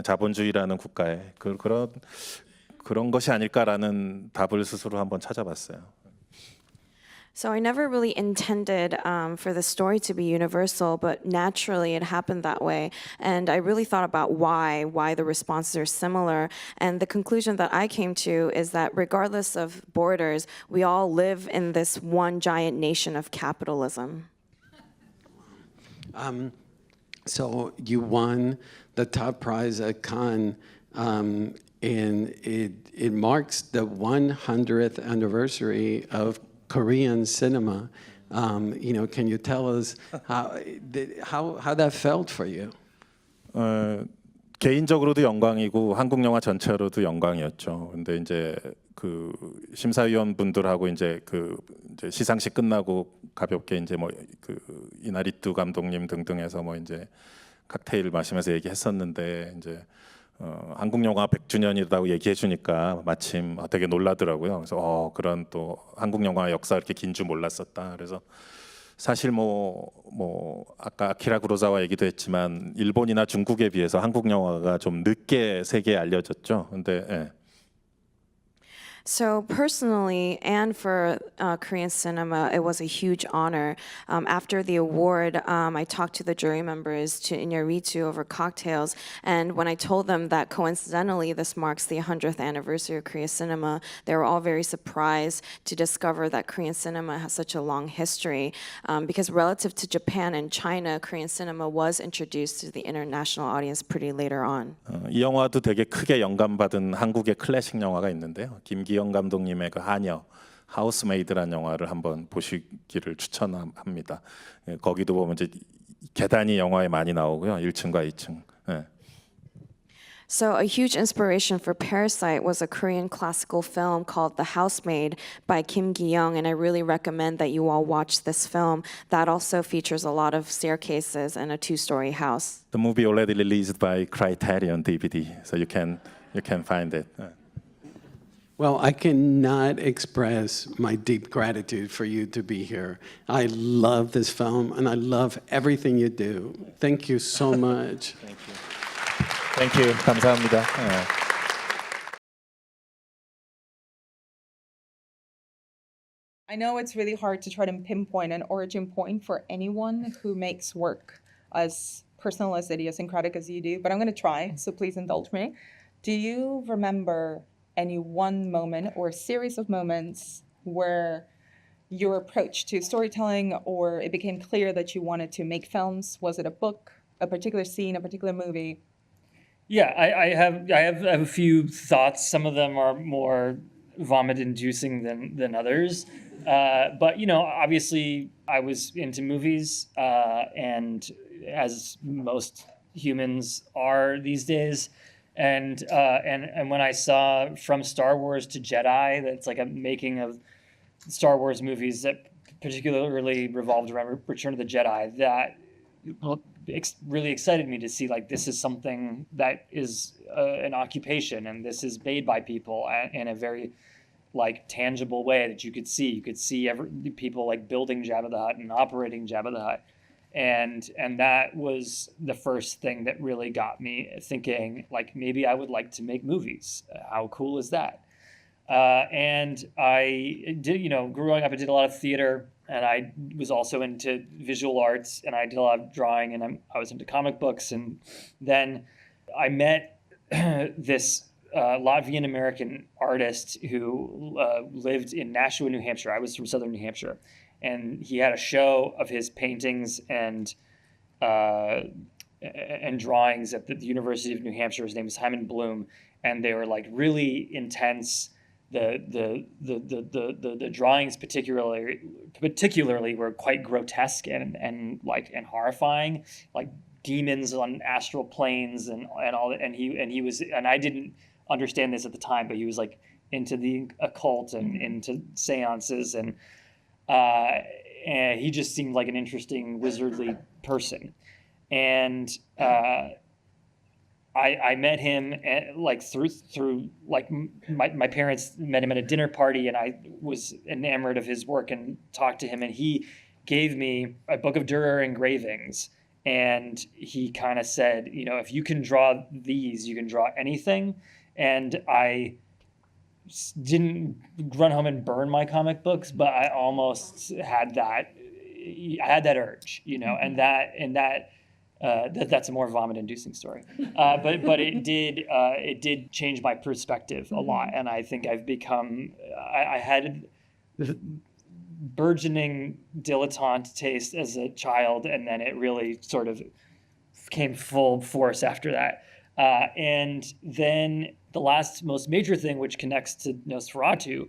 자본주의라는 국가에 그런 것이 아닐까라는 답을 스스로 한번 찾아봤어요. So I never really intended for the story to be universal, but naturally it happened that way. And I really thought about why the responses are similar. And the conclusion that I came to is that regardless of borders, we all live in this one giant nation of capitalism. So you won the top prize at Cannes, and it marks the 100th anniversary of Korean cinema. You know, can you tell us how that felt for you? 개인적으로도 영광이고 한국 영화 전체로도 영광이었죠. 근데 이제 그 심사위원 분들하고 이제 이제 시상식 끝나고 가볍게 이제 뭐 그 이나리뚜 감독님 등등해서 뭐 이제 칵테일을 마시면서 얘기했었는데 이제 한국 영화 100주년이라고 얘기해 주니까 마침 되게 놀라더라고요. 그래서 그런 또 한국 영화 역사 이렇게 긴 줄 몰랐었다. 그래서 사실 뭐 아까 아키라 구로사와 얘기도 했지만 일본이나 중국에 비해서 한국 영화가 좀 늦게 세계에 알려졌죠. 근데 예. So personally, and for Korean cinema, it was a huge honor. After the award, I talked to the jury members to Iñárritu over cocktails, and when I told them that coincidentally this marks the 100th anniversary of Korean cinema, they were all very surprised to discover that Korean cinema has such a long history. Because relative to Japan and China, Korean cinema was introduced to the international audience pretty later on. 이 영화도 되게 크게 영감받은 한국의 클래식 영화가 있는데요. 김기영 감독님의 그 하녀 하우스메이드라는 영화를 한번 보시기를 추천합니다. 거기도 보면 이제 계단이 영화에 많이 나오고요. 1층과 2층. 네. So a huge inspiration for Parasite was a Korean classical film called The Housemaid by Kim Gi-young, and I really recommend that you all watch this film. That also features a lot of staircases and a two-story house. The movie already released by Criterion DVD, so you can find it. Well, I cannot express my deep gratitude for you to be here. I love this film, and I love everything you do. Thank you so much. Thank you. Thank you. 감사합니다. I know it's really hard to try to pinpoint an origin point for anyone who makes work as personal, as idiosyncratic as you do, but I'm going to try, so please indulge me. Do you remember any one moment or a series of moments where your approach to storytelling, or it became clear that you wanted to make films? Was it a book, a particular scene, a particular movie? Yeah, I have a few thoughts. Some of them are more vomit-inducing than others. But you know, obviously, I was into movies, and as most humans are these days. And when I saw From Star Wars to Jedi, that's like a making of Star Wars movies that particularly revolved around Return of the Jedi that really excited me to see, like, this is something that is an occupation, and this is made by people in a very like tangible way that you could see. You could see people like building Jabba the Hutt and operating Jabba the Hutt. And that was the first thing that really got me thinking, like, maybe I would like to make movies. How cool is that? And I did, growing up, I did a lot of theater, and I was also into visual arts, and I did a lot of drawing, and I was into comic books. And then I met this Latvian American artist who lived in Nashua, New Hampshire. I was from southern New Hampshire, and he had a show of his paintings and drawings at the University of New Hampshire. His name was Hyman Bloom, and they were like really intense. The drawings particularly were quite grotesque and horrifying, like demons on astral planes and all that. And he was, and I didn't understand this at the time, but he was like into the occult and into seances, and he just seemed like an interesting wizardly person. And I met him like through like my parents met him at a dinner party, and I was enamored of his work and talked to him, and he gave me a book of Dürer engravings, and he kind of said, if you can draw these, you can draw anything. And I didn't run home and burn my comic books, but I almost had that. I had that urge, and that's a more vomit-inducing story. But it did change my perspective a lot, and I think I've become. I had burgeoning dilettante taste as a child, and then it really sort of came full force after that. And then the last most major thing, which connects to Nosferatu,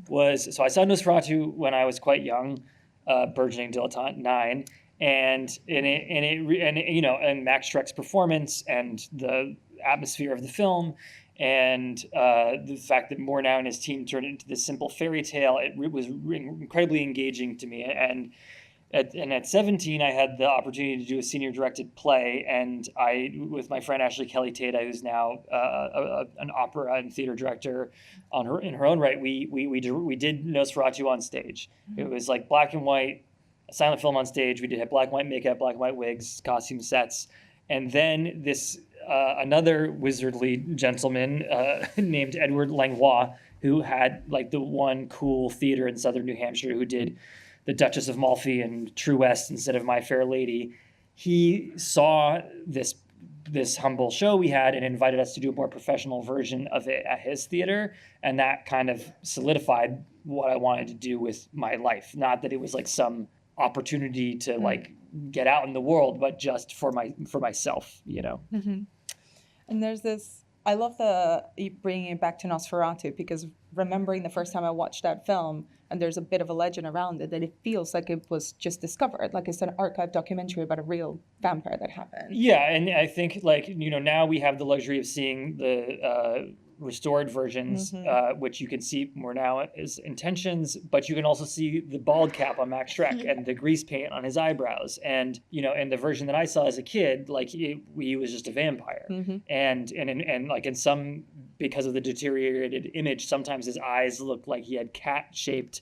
was, so I saw Nosferatu when I was quite young, burgeoning dilettante, 9, and Max Schreck's performance and the atmosphere of the film, and the fact that Murnau and his team turned it into this simple fairy tale, it was incredibly engaging to me. And at 17, I had the opportunity to do a senior-directed play, and I, with my friend Ashley Kelly Tata, who's now an opera and theater director in her own right, we did Nosferatu on stage. It was like black and white, a silent film on stage. We did have black and white makeup, black and white wigs, costume sets, and then this another wizardly gentleman named Edward Langlois, who had like the one cool theater in southern New Hampshire, who did The Duchess of Malfi and True West instead of My Fair Lady. He saw this humble show we had and invited us to do a more professional version of it at his theater, and that kind of solidified what I wanted to do with my life. Not that it was like some opportunity to like get out in the world, but just for myself, Mm-hmm. And there's this, I love you bringing it back to Nosferatu, because remembering the first time I watched that film, and there's a bit of a legend around it, that it feels like it was just discovered, like it's an archive documentary about a real vampire that happened. Yeah, and I think now we have the luxury of seeing the restored versions, which you can see more now as intentions, but you can also see the bald cap on Max Schreck and the grease paint on his eyebrows. And in the version that I saw as a kid, like he was just a vampire. And like in some, because of the deteriorated image, sometimes his eyes looked like he had cat-shaped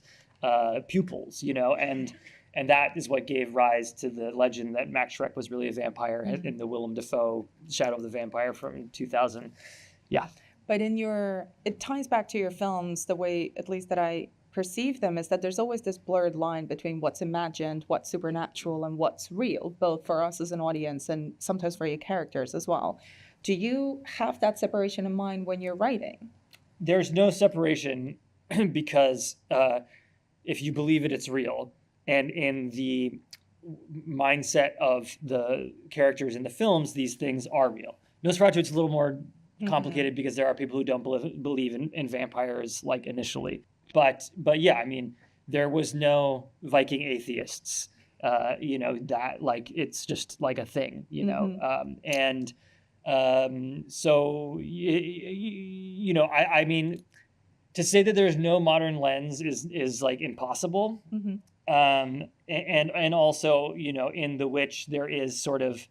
pupils, and that is what gave rise to the legend that Max Schreck was really a vampire in the Willem Dafoe Shadow of the Vampire from 2000. Yeah. But it ties back to your films, the way, at least that I perceive them, is that there's always this blurred line between what's imagined, what's supernatural, and what's real, both for us as an audience and sometimes for your characters as well. Do you have that separation in mind when you're writing? There's no separation because if you believe it, it's real. And in the mindset of the characters in the films, these things are real. Nosferatu, it's a little more complicated because there are people who don't believe in vampires, like initially. But yeah, I mean, there was no Viking atheists, that like it's just like a thing, so I mean, to say that there's no modern lens is like impossible. Mm-hmm. And also, you know, in The Witch, there is sort of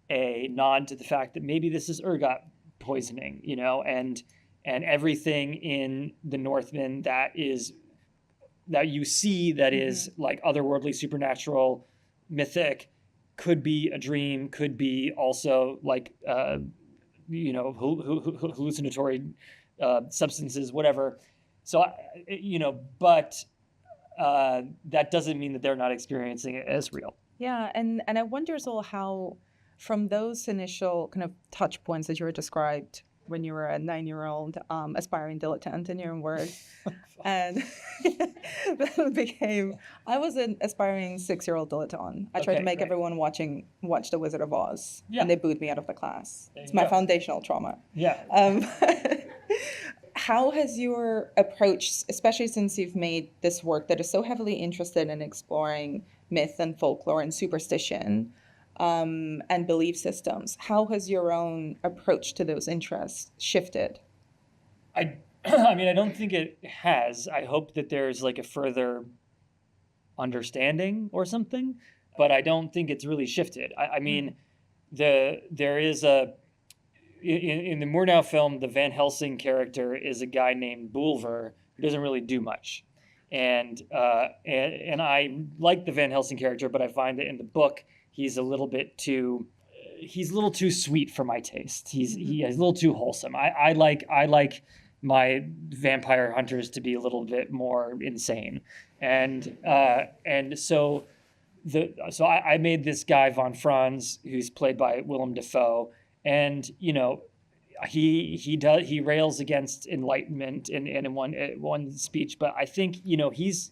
a nod to the fact that maybe this is ergot poisoning, you know, and everything in The Northman that you see that is like otherworldly, supernatural, mythic, could be a dream, could be also like, you know, hallucinatory substances, whatever. So, you know, but that doesn't mean that they're not experiencing it as real. Yeah, and I wonder as well how, from those initial kind of touch points that you were described when you were a 9-year-old aspiring dilettante in your own words, and that became, I was an aspiring 6-year-old dilettante. I tried to make everyone watch The Wizard of Oz, and they booed me out of the class. It's my foundational trauma. Yeah. How has your approach, especially since you've made this work that is so heavily interested in exploring myth and folklore and superstition and belief systems, how has your own approach to those interests shifted? I mean, I don't think it has. I hope that there's like a further understanding or something, but I don't think it's really shifted. I mean, there is in the Murnau film, the Van Helsing character is a guy named Bulwer who doesn't really do much. And I like the Van Helsing character, but I find that in the book, he's a little too sweet for my taste. He's a little too wholesome. I like my vampire hunters to be a little bit more insane. And so I made this guy Von Franz, who's played by Willem Dafoe, and you know, he rails against enlightenment in one speech, but I think, you know, he's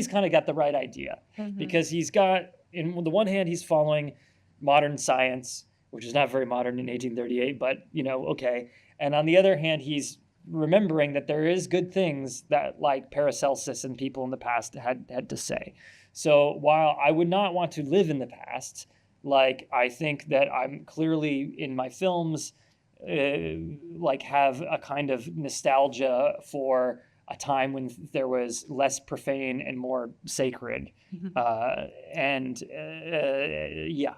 kind of got the right idea, because he's got, in the one hand, he's following modern science, which is not very modern in 1838, but you know, okay. And on the other hand, he's remembering that there is good things that like Paracelsus and people in the past had to say. So while I would not want to live in the past, like I think that I'm clearly in my films like have a kind of nostalgia for a time when there was less profane and more sacred. Yeah.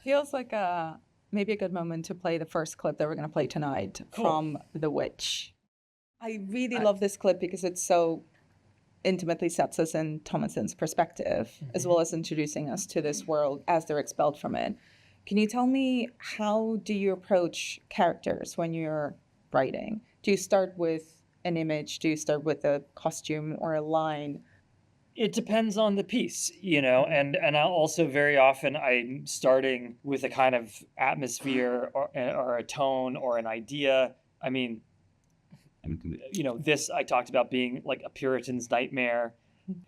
Feels like maybe a good moment to play the first clip that we're going to play tonight from The Witch. I really love this clip because it so intimately sets us in Thomason's perspective, as well as introducing us to this world as they're expelled from it. Can you tell me, how do you approach characters when you're writing? Do you start with an image? Do you start with a costume or a line? It depends on the piece, you know, and I also very often I'm starting with a kind of atmosphere or a tone or an idea. I mean, you know, this I talked about being like a Puritan's nightmare.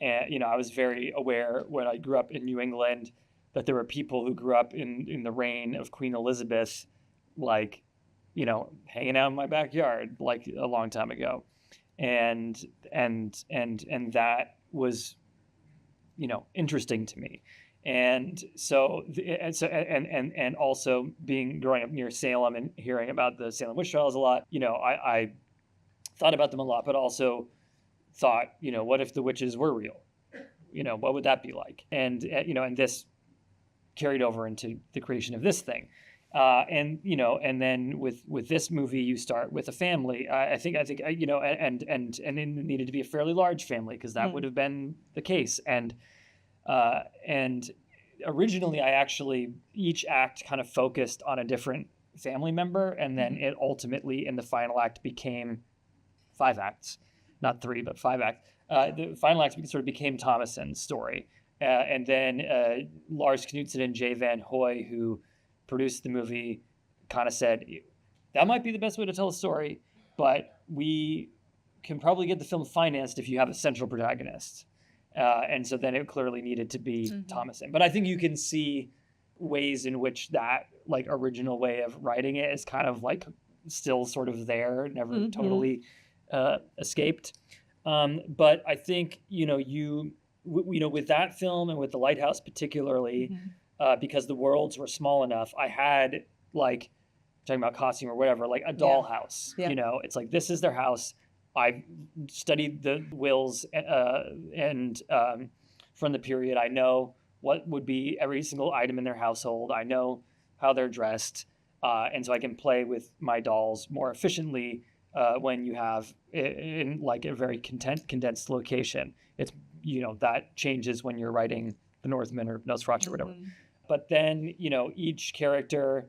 And, you know, I was very aware when I grew up in New England that there were people who grew up in the reign of Queen Elizabeth, like, you know, hanging out in my backyard like a long time ago. And that was, you know, interesting to me. And so also growing up near Salem and hearing about the Salem witch trials a lot, you know, I thought about them a lot, but also thought, you know, what if the witches were real? You know, what would that be like? And, you know, and this carried over into the creation of this thing. And, you know, and then with this movie, you start with a family. I think, you know, and it needed to be a fairly large family because that would have been the case. And originally each act kind of focused on a different family member. And then it ultimately in the final act became 5 acts, not 3, but 5 acts. The final act sort of became Thomason's story. And then Lars Knudsen and Jay Van Hoy, who produced the movie, kind of said, that might be the best way to tell a story, but we can probably get the film financed if you have a central protagonist. And so then it clearly needed to be Thomason. But I think you can see ways in which that like original way of writing it is kind of like still sort of there, never totally escaped. But I think, you know, with that film and with The Lighthouse particularly, because the worlds were small enough, I had like, talking about costume or whatever, like a dollhouse. You know, it's like, this is their house. I studied the wills and from the period. I know what would be every single item in their household. I know how they're dressed. And so I can play with my dolls more efficiently when you have in like a very condensed location. It's, that changes when you're writing The Northman or Nosferatu or whatever. But then, each character,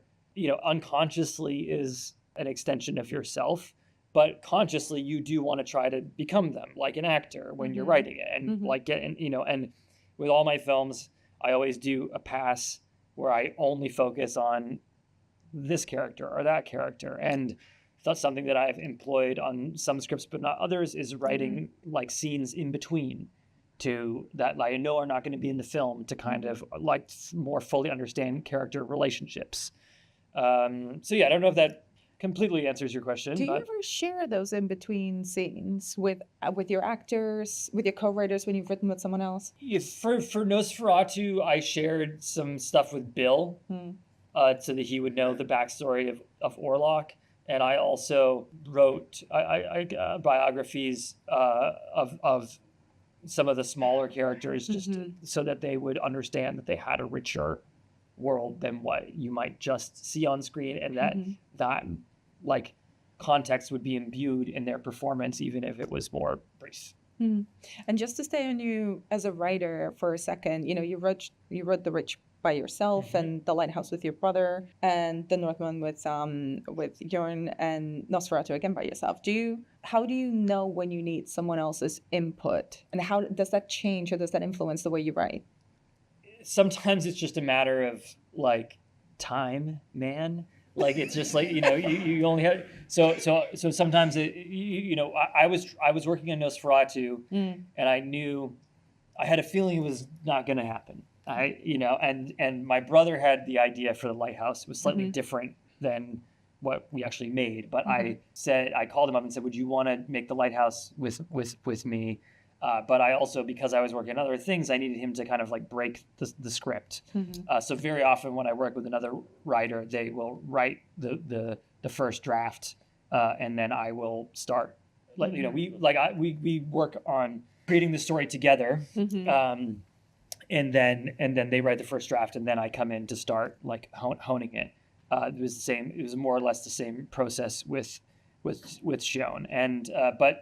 unconsciously is an extension of yourself, but consciously you do want to try to become them, like an actor when you're writing it. And like and with all my films, I always do a pass where I only focus on this character or that character. And that's something that I've employed on some scripts, but not others, is writing like scenes in between to that I know are not going to be in the film to kind of like more fully understand character relationships. So yeah, I don't know if that completely answers your question. Do you ever share those in between scenes with your actors, with your co-writers when you've written with someone else? For Nosferatu, I shared some stuff with Bill so that he would know the backstory of Orlok. And I also wrote biographies of some of the smaller characters just so that they would understand that they had a richer world than what you might just see on screen, and that like context would be imbued in their performance even if it was more brief. And just to stay on you as a writer for a second, you wrote The Rich by yourself, and The Lighthouse with your brother, and The Northman with Jorn, and Nosferatu again by yourself. How do you know when you need someone else's input, and how does that change or does that influence the way you write? Sometimes it's just a matter of like time, man. Like it's just like you only have so sometimes I was working on Nosferatu and I had a feeling it was not going to happen. And my brother had the idea for The Lighthouse. It was slightly different than what we actually made, but I called him up and said, would you want to make The Lighthouse with me? But I also, because I was working on other things, I needed him to kind of like break the script. So very often when I work with another writer, they will write the first draft, and then I will start. We work on creating the story together, and then they write the first draft, and then I come in to start like honing it. It was the same. It was more or less the same process with Shion, and but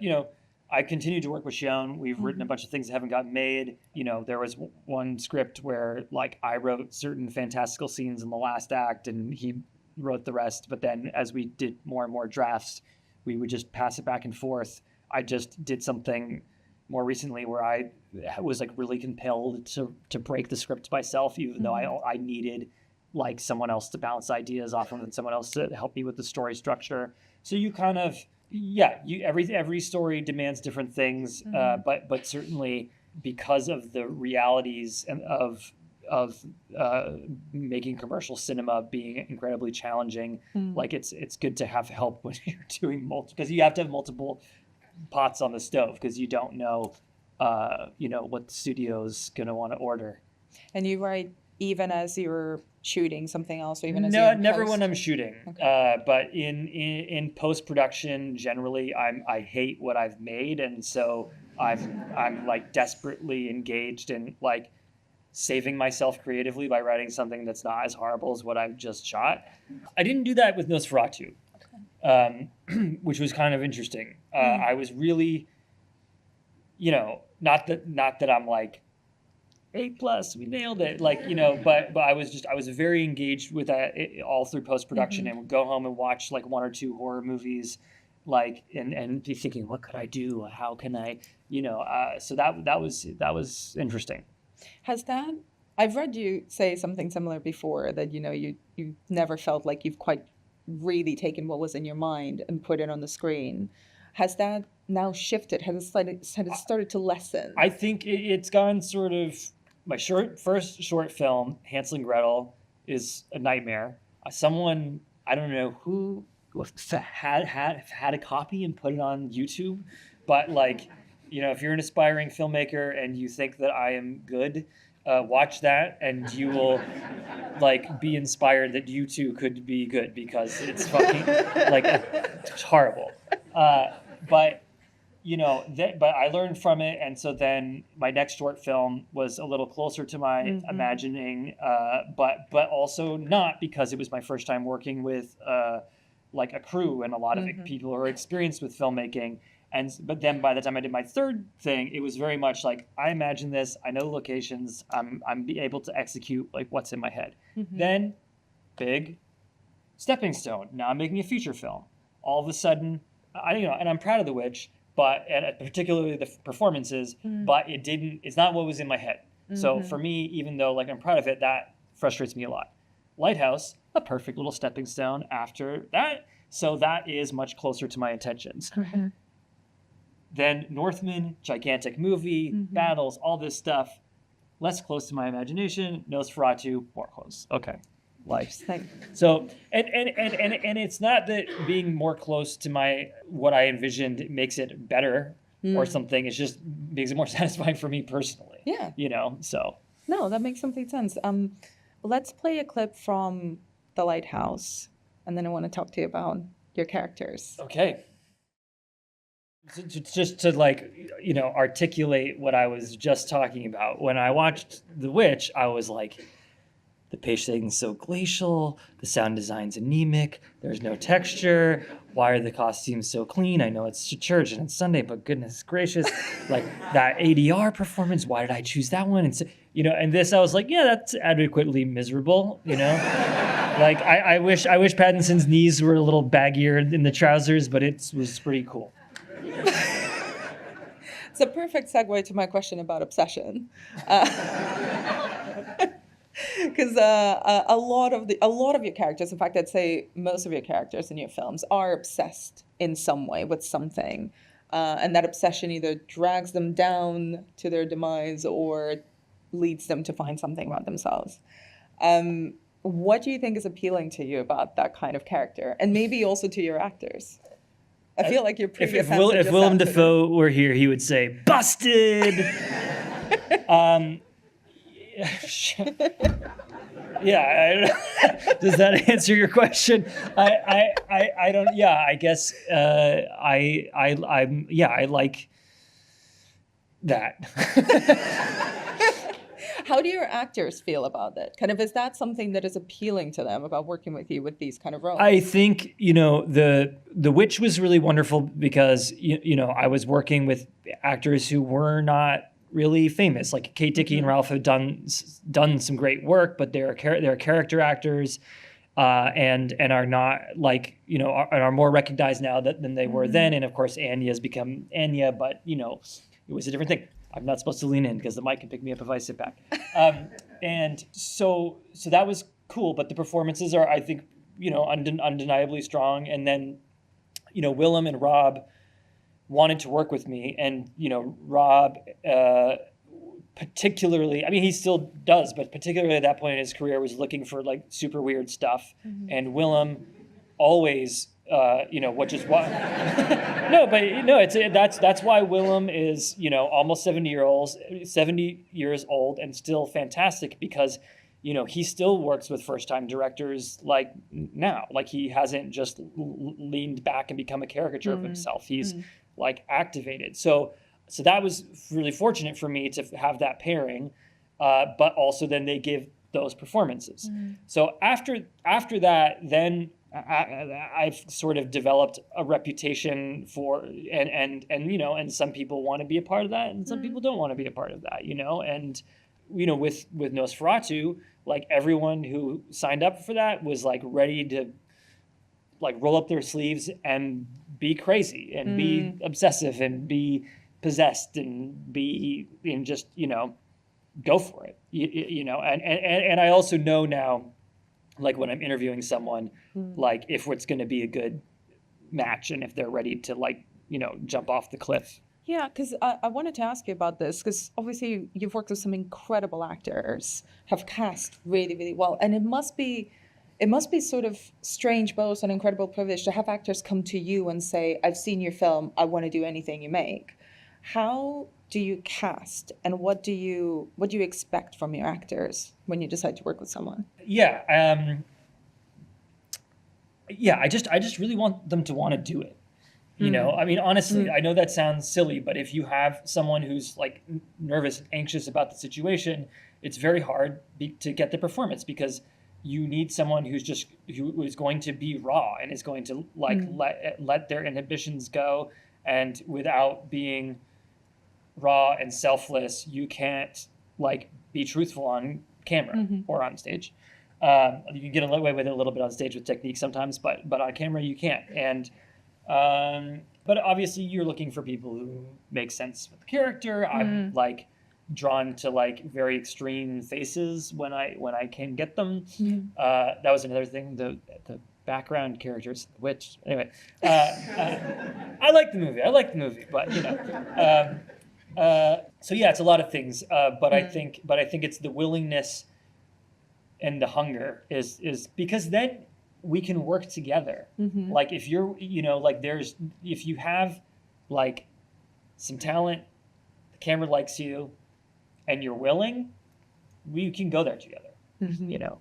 I continue to work with Shion. We've written a bunch of things that haven't gotten made. There was one script where like I wrote certain fantastical scenes in the last act and he wrote the rest. But then as we did more and more drafts, we would just pass it back and forth. I just did something more recently where I was like really compelled to break the script myself, even though I needed like someone else to bounce ideas off of and someone else to help me with the story structure. So you kind of, every story demands different things, but certainly because of the realities and of making commercial cinema being incredibly challenging, like it's good to have help when you're doing multiple, because you have to have multiple pots on the stove because you don't know, what the studio's gonna want to order. And you write even as you're shooting something else, or even as no, never when I'm shooting. Okay. But in post production, generally, I hate what I've made, and so I'm like desperately engaged in like saving myself creatively by writing something that's not as horrible as what I've just shot. I didn't do that with Nosferatu, which was kind of interesting. I was really, not that I'm like A+, we nailed it. Like, but I was very engaged with that all through post-production and would go home and watch like one or two horror movies, like, and be thinking, what could I do? How can I, so that was interesting. I've read you say something similar before, that, you never felt like you've quite really taken what was in your mind and put it on the screen. Has that now shifted? Has it started to lessen? I think it's gone sort of. My first short film, Hansel and Gretel, is a nightmare. Someone, I don't know who, had a copy and put it on YouTube, but like, if you're an aspiring filmmaker and you think that I am good, watch that and you will like be inspired that you too could be good, because it's fucking like it's horrible. But but I learned from it, and so then my next short film was a little closer to my imagining, but also not, because it was my first time working with like a crew and a lot of people who are experienced with filmmaking. But then by the time I did my third thing, it was very much like, I imagine this, I know the locations, I'm able to execute like what's in my head. Then, big stepping stone. Now I'm making a feature film. All of a sudden, and I'm proud of The Witch, and particularly the performances, but it's not what was in my head. So for me, even though like I'm proud of it, that frustrates me a lot. Lighthouse, a perfect little stepping stone after that. So that is much closer to my intentions. Then Northman, gigantic movie, battles, all this stuff, less close to my imagination. Nosferatu, more close. Okay. So and it's not that being more close to what I envisioned makes it better or something. It's just makes it more satisfying for me personally. Yeah. So. No, that makes complete sense. Let's play a clip from The Lighthouse, and then I want to talk to you about your characters. Okay. Just to articulate what I was just talking about. When I watched The Witch, I was like, the pacing's so glacial, the sound design's anemic, there's no texture, why are the costumes so clean? I know it's church and it's Sunday, but goodness gracious, like that ADR performance, why did I choose that one? And so, and this, I was like, yeah, that's adequately miserable, Like I wish Pattinson's knees were a little baggier in the trousers, but it was pretty cool. It's a perfect segue to my question about obsession. Because a lot of your characters, in fact, I'd say most of your characters in your films are obsessed in some way with something, and that obsession either drags them down to their demise or leads them to find something about themselves. What do you think is appealing to you about that kind of character, and maybe also to your actors? I feel like your previous answer if Willem Dafoe were here, he would say, "Busted." Yeah. Does that answer your question? I don't. Yeah. I guess I like that. How do your actors feel about it? Kind of, is that something that is appealing to them about working with you with these kind of roles? I think, the Witch was really wonderful because, I was working with actors who were not really famous. Like Kate Dickie and Ralph have done some great work, but they're character actors, and are not like, and are more recognized now than they were then. And of course, Anya has become Anya, but it was a different thing. I'm not supposed to lean in because the mic can pick me up if I sit back. And so that was cool, but the performances are, I think, undeniably strong. And then, Willem and Rob wanted to work with me, and Rob particularly, I mean, he still does, but particularly at that point in his career was looking for like super weird stuff. And Willem always, which is why that's why Willem is almost 70 years old and still fantastic, because he still works with first-time directors like now. Like, he hasn't just leaned back and become a caricature of himself. He's like activated. So that was really fortunate for me to have that pairing, but also then they give those performances. So after that, then I've sort of developed a reputation for, and some people want to be a part of that, and some people don't want to be a part of that, and with Nosferatu, like, everyone who signed up for that was like ready to like roll up their sleeves and be crazy and be obsessive and be possessed and just go for it, and I also know now, like, when I'm interviewing someone, like, if it's going to be a good match and if they're ready to like jump off the cliff. Yeah, because I wanted to ask you about this, because obviously you've worked with some incredible actors, have cast really, really well, and it must be sort of strange, both an incredible privilege to have actors come to you and say, "I've seen your film, I want to do anything you make." How do you cast, and what do you expect from your actors when you decide to work with someone? I just really want them to want to do it. You know, I mean, honestly, I know that sounds silly, but if you have someone who's like nervous and anxious about the situation, it's very hard to get the performance, because you need someone who is going to be raw and is going to like let their inhibitions go, and without being raw and selfless, you can't like be truthful on camera or on stage. You can get away with it a little bit on stage with technique sometimes, but on camera you can't. And but obviously you're looking for people who make sense with the character. I'm like drawn to like very extreme faces when I can get them. That was another thing. The background characters, which anyway, I like the movie, but you know, so yeah, it's a lot of things. But I think it's the willingness and the hunger is because then we can work together. Like if you're, you know, like if you have like some talent, the camera likes you, and you're willing, we can go there together. You know.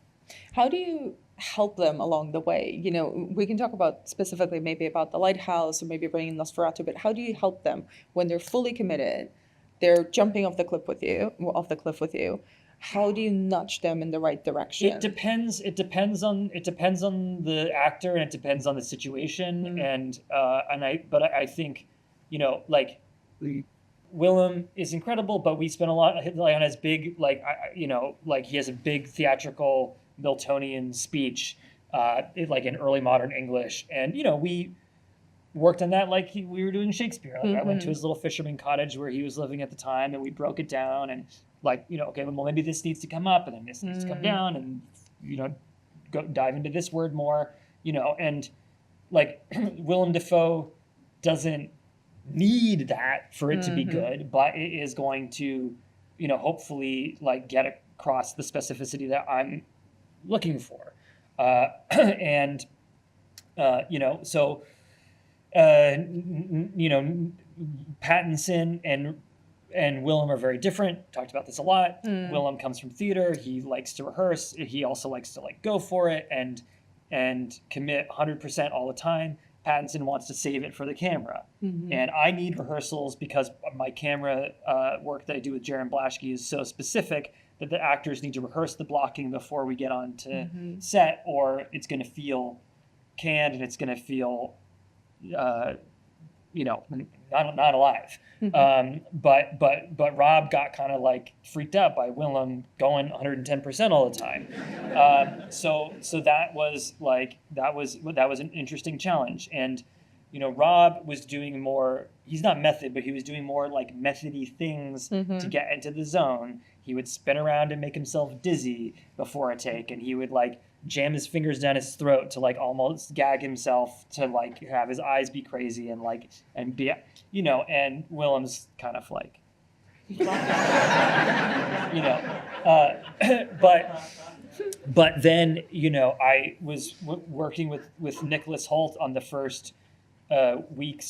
How do you help them along the way? You know, we can talk about specifically maybe about The Lighthouse or maybe bringing Nosferatu, but how do you help them when they're fully committed? They're jumping off the cliff with you. How do you nudge them in the right direction? It depends on the actor, and it depends on the situation. But I think, you know, like Willem is incredible, but we spent a lot on his big, like, you know, like he has a big theatrical Miltonian speech, like in early modern English, and you know we worked on that like we were doing Shakespeare. Like I went to his little fisherman cottage where he was living at the time, and we broke it down and like, you know, okay, well maybe this needs to come up, and then this needs to come down, and you know, go dive into this word more, you know, and like Willem Dafoe doesn't need that for it to be good, but it is going to, you know, hopefully like get across the specificity that I'm looking for, and you know, so you know, Pattinson and Willem are very different. Talked about this a lot. Willem comes from theater. He likes to rehearse. He also likes to like go for it and commit 100% all the time. Pattinson wants to save it for the camera. And I need rehearsals because my camera work that I do with Jaron Blaschke is so specific that the actors need to rehearse the blocking before we get on to set, or it's going to feel canned and it's going to feel, you know, not alive. But Rob got kind of like freaked out by Willem going 110% all the time. So that was an interesting challenge. And you know, Rob was doing more. He's not method, but he was doing more like methody things to get into the zone. He would spin around and make himself dizzy before a take, and he would like jam his fingers down his throat to like almost gag himself, to like have his eyes be crazy and like and be, you know. And Willem's kind of like, you know, but then, you know, I was working with Nicholas Hoult on the first week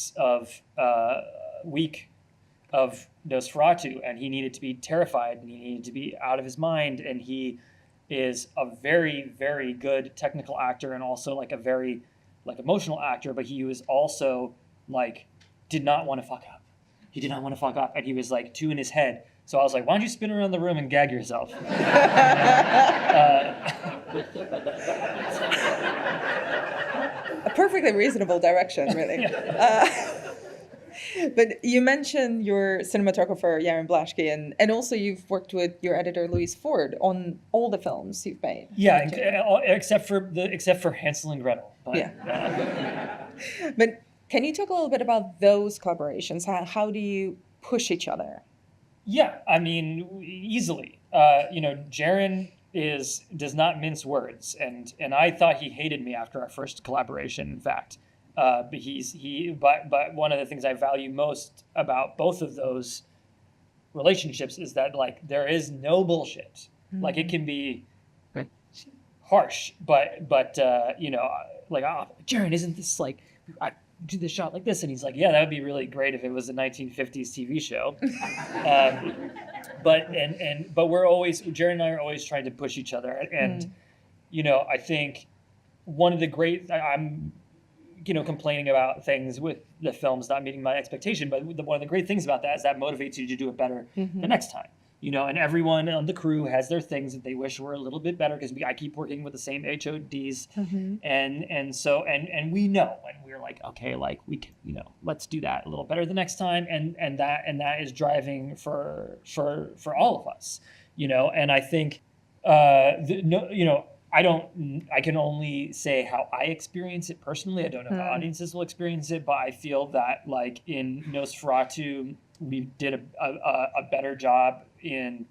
of Nosferatu, and he needed to be terrified and he needed to be out of his mind, and he is a very, very good technical actor and also like a very like emotional actor, but he was also like did not want to fuck up. He did not want to fuck up, and he was like too in his head. So I was like, why don't you spin around the room and gag yourself? A perfectly reasonable direction, really. But you mentioned your cinematographer, Jaron Blaschke, and also you've worked with your editor, Louise Ford, on all the films you've made. Yeah, except for Hansel and Gretel. But, yeah. But can you talk a little bit about those collaborations? How do you push each other? Yeah, I mean, easily. You know, Jaron does not mince words, and I thought he hated me after our first collaboration, in fact. But but one of the things I value most about both of those relationships is that like there is no bullshit. Like it can be harsh, but you know, like, oh, Jaron, isn't this like I do this shot like this? And he's like, yeah, that would be really great if it was a 1950s TV show. But we're always, Jaron and I are always trying to push each other, and you know, I think one of the great I'm complaining about things with the films not meeting my expectation. But one of the great things about that is that motivates you to do it better the next time. And everyone on the crew has their things that they wish were a little bit better because I keep working with the same HODs, and we know, and we're like, okay, like we can, let's do that a little better the next time, and that is driving for all of us, and I think, I can only say how I experience it personally. I don't know how audiences will experience it, but I feel that like in Nosferatu, we did a better job in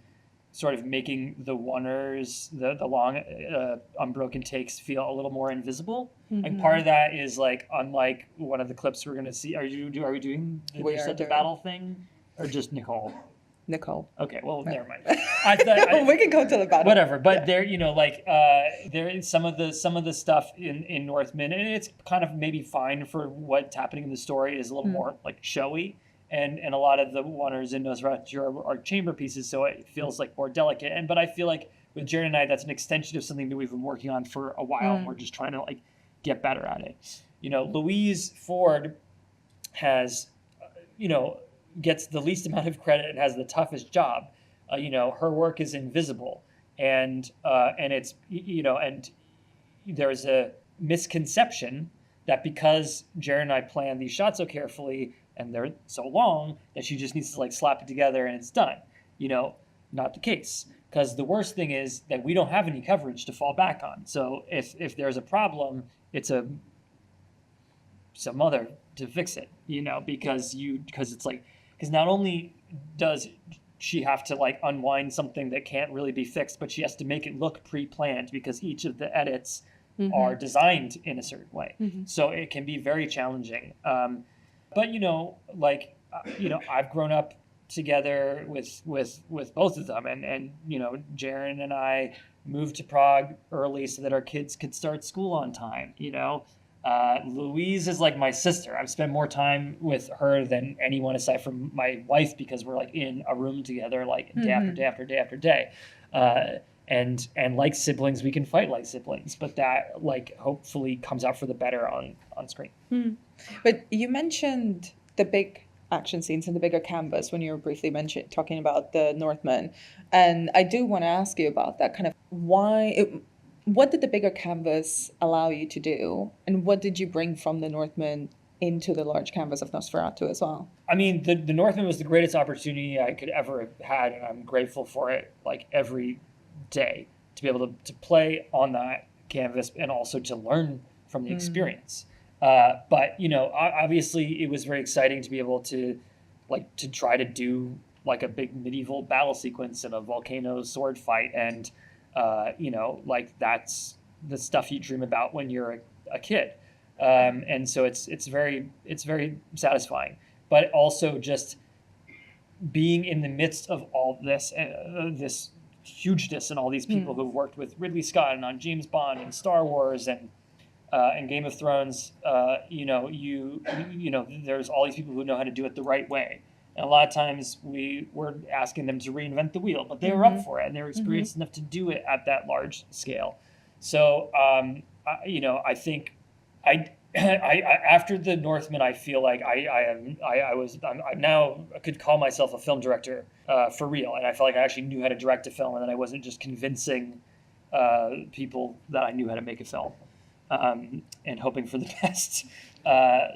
sort of making the ones, the long unbroken takes feel a little more invisible. And part of that is like, unlike one of the clips we're going to see, are we doing the battle thing or just Nicole? Nicole. Okay, well, never mind. We can go to the battle. Whatever, but there, there is some of the stuff in Northman, and it's kind of maybe fine for what's happening in the story, is a little more like showy. And a lot of the oneers in Nosferatu are chamber pieces, so it feels like more delicate. But I feel like with Jared and I, that's an extension of something that we've been working on for a while, and we're just trying to like get better at it. Louise Ford has, gets the least amount of credit and has the toughest job. Her work is invisible, and it's and there's a misconception that because Jared and I plan these shots so carefully and they're so long that she just needs to like slap it together and it's done. Not the case. Because the worst thing is that we don't have any coverage to fall back on. So if there's a problem, it's some mother to fix it, because not only does she have to like unwind something that can't really be fixed, but she has to make it look pre-planned because each of the edits are designed in a certain way. So it can be very challenging. But I've grown up together with both of them, and Jaren and I moved to Prague early so that our kids could start school on time. Louise is like my sister. I've spent more time with her than anyone aside from my wife because we're like in a room together like day after day after day after day. And like siblings, we can fight like siblings, but that like hopefully comes out for the better on screen. But you mentioned the big action scenes and the bigger canvas when you were briefly talking about the Northman, and I do want to ask you about that kind of what did the bigger canvas allow you to do, and what did you bring from the Northman into the large canvas of Nosferatu as well? I mean, the Northman was the greatest opportunity I could ever have had, and I'm grateful for it like every day to be able to play on that canvas and also to learn from the experience. But obviously it was very exciting to be able to try to do like a big medieval battle sequence in a volcano sword fight, and that's the stuff you dream about when you're a kid, and so it's very satisfying. But also just being in the midst of all this this hugeness and all these people who've worked with Ridley Scott and on James Bond and Star Wars and Game of Thrones, there's all these people who know how to do it the right way. And a lot of times we were asking them to reinvent the wheel, but they were up for it and they were experienced enough to do it at that large scale. So, I think after the Northman, I feel like I now could call myself a film director for real, and I felt like I actually knew how to direct a film, and that I wasn't just convincing people that I knew how to make a film. And hoping for the best.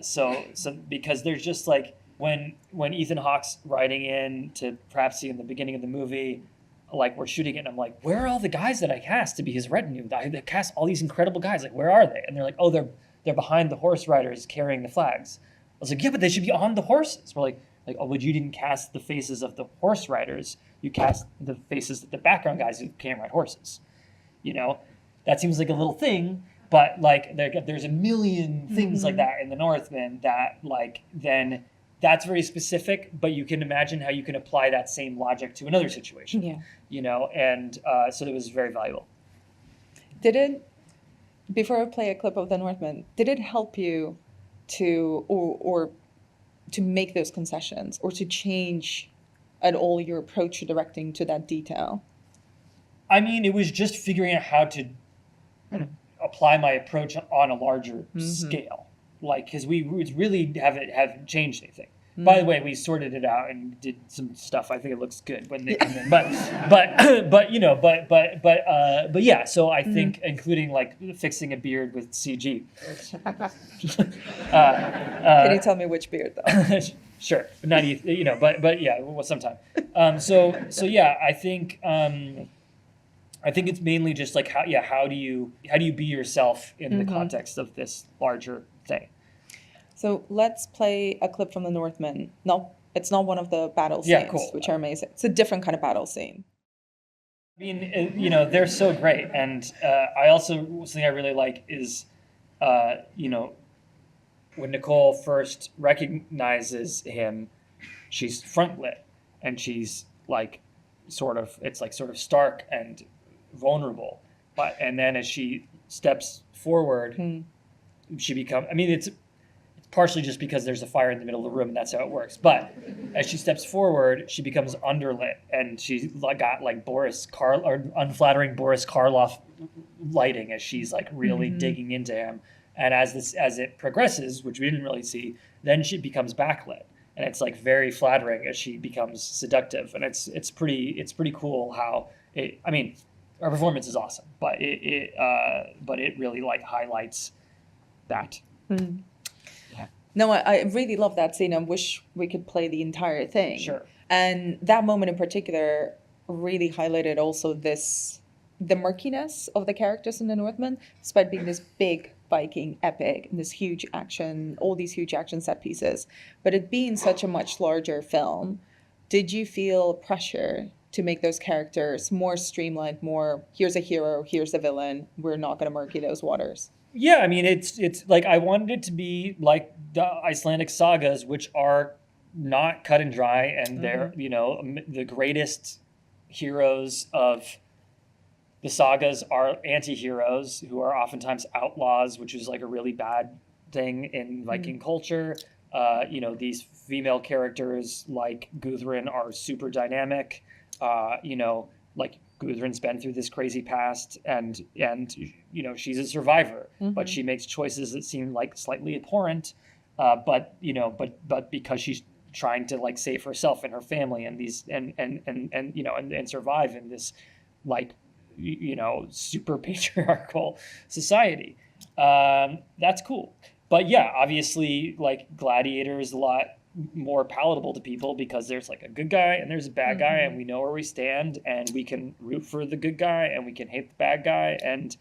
So because there's just like when Ethan Hawke's riding in to perhaps see in the beginning of the movie, like we're shooting it, and I'm like, where are all the guys that I cast to be his retinue? I cast all these incredible guys. Like, where are they? And they're like, oh, they're behind the horse riders carrying the flags. I was like, yeah, but they should be on the horses. We're like, oh, but you didn't cast the faces of the horse riders. You cast the faces of the background guys who can't ride horses. That seems like a little thing. But like there's a million things like that in the Northman that then that's very specific, but you can imagine how you can apply that same logic to another situation. And so it was very valuable. Did it, before I play a clip of the Northman, did it help you to or to make those concessions or to change at all your approach to directing to that detail? I mean, it was just figuring out how to apply my approach on a larger scale. like, because we really haven't changed anything. By the way, we sorted it out and did some stuff. I think it looks good when they come in. But yeah. So I think including like fixing a beard with CG. Can you tell me which beard though? Sure, not but yeah, well, sometime. So yeah, I think it's mainly just like how do you be yourself in the context of this larger thing. So let's play a clip from The Northman. No, it's not one of the battle scenes, which are amazing. It's a different kind of battle scene. I mean, they're so great. And I also, something I really like is, when Nicole first recognizes him, she's front lit and she's like, sort of stark and vulnerable. And then as she steps forward, she becomes, I mean, it's partially just because there's a fire in the middle of the room and that's how it works. But as she steps forward, she becomes underlit and she's got like unflattering Boris Karloff lighting as she's like really digging into him. And as it progresses, which we didn't really see, then she becomes backlit. And it's like very flattering as she becomes seductive. And it's pretty cool how I mean, her performance is awesome, but it really like highlights that. No, I really love that scene. I wish we could play the entire thing. Sure. And that moment in particular really highlighted also the murkiness of the characters in The Northman, despite being this big Viking epic and this huge action, all these huge action set pieces. But it being such a much larger film, did you feel pressure to make those characters more streamlined, more, here's a hero, here's a villain, we're not going to murky those waters? Yeah, I mean, it's like I wanted it to be like the Icelandic sagas, which are not cut and dry, and they're, the greatest heroes of the sagas are anti-heroes who are oftentimes outlaws, which is like a really bad thing in Viking culture. These female characters like Gudrun are super dynamic, like Gudrun's been through this crazy past and she's a survivor, but she makes choices that seem like slightly abhorrent, but because she's trying to like save herself and her family and these and survive in this like super patriarchal society. That's cool. But yeah, obviously like Gladiator is a lot more palatable to people because there's like a good guy and there's a bad guy and we know where we stand and we can root for the good guy and we can hate the bad guy and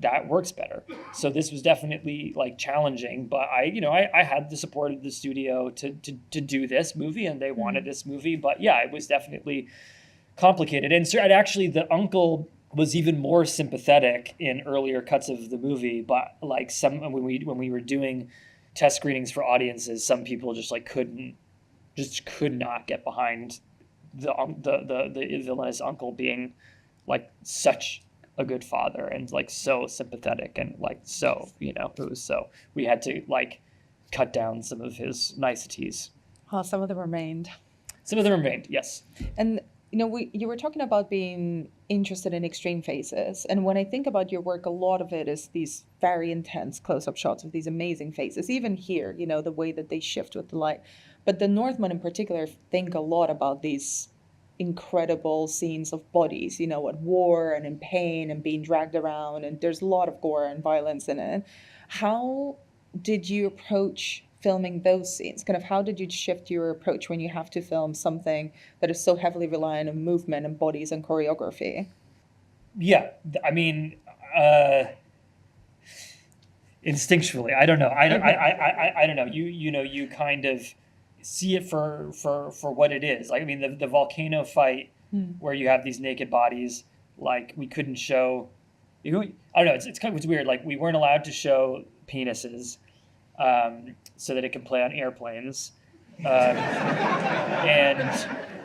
that works better. So this was definitely like challenging, but I had the support of the studio to do this movie and they wanted this movie, but yeah, it was definitely complicated. And so actually the uncle was even more sympathetic in earlier cuts of the movie, but like when we were doing test screenings for audiences, some people just like could not get behind the villainous uncle being like such a good father and like so sympathetic and like so it was so we had to like cut down some of his niceties. Oh, some of them remained. Yes. And you were talking about being interested in extreme faces. And when I think about your work, a lot of it is these very intense close-up shots of these amazing faces. Even here, the way that they shift with the light. But the Northman in particular think a lot about these incredible scenes of bodies, at war and in pain and being dragged around. And there's a lot of gore and violence in it. How did you approach filming those scenes? Kind of how did you shift your approach when you have to film something that is so heavily reliant on movement and bodies and choreography? Yeah, I mean, instinctually, I don't know. I don't know. You kind of see it for what it is. Like, I mean, the volcano fight where you have these naked bodies, like we couldn't show. I don't know. It's weird. Like we weren't allowed to show penises. So that it can play on airplanes. And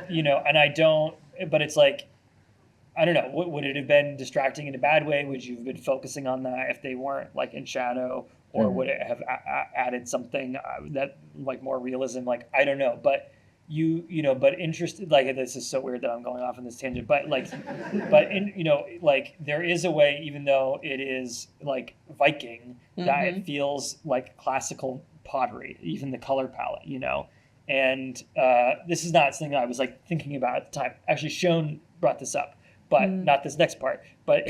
I don't, but it's like, I don't know, would it have been distracting in a bad way? Would you have been focusing on that if they weren't like in shadow? Or would it have added something that like more realism? Like, I don't know. But but interested, like, this is so weird that I'm going off on this tangent, but like, there is a way, even though it is like Viking, that it feels like classical pottery, even the color palette, and this is not something I was like thinking about at the time. Actually, Sean brought this up, but not this next part. But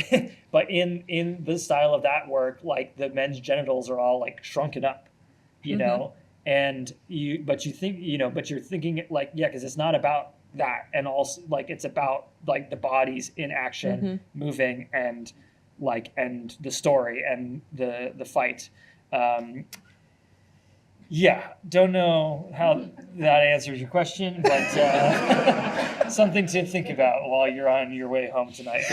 in the style of that work, like the men's genitals are all like shrunken up, know, and you're thinking like, yeah, because it's not about that, and also like it's about like the bodies in action, moving, and the story and the fight. Yeah, don't know how that answers your question, but something to think about while you're on your way home tonight.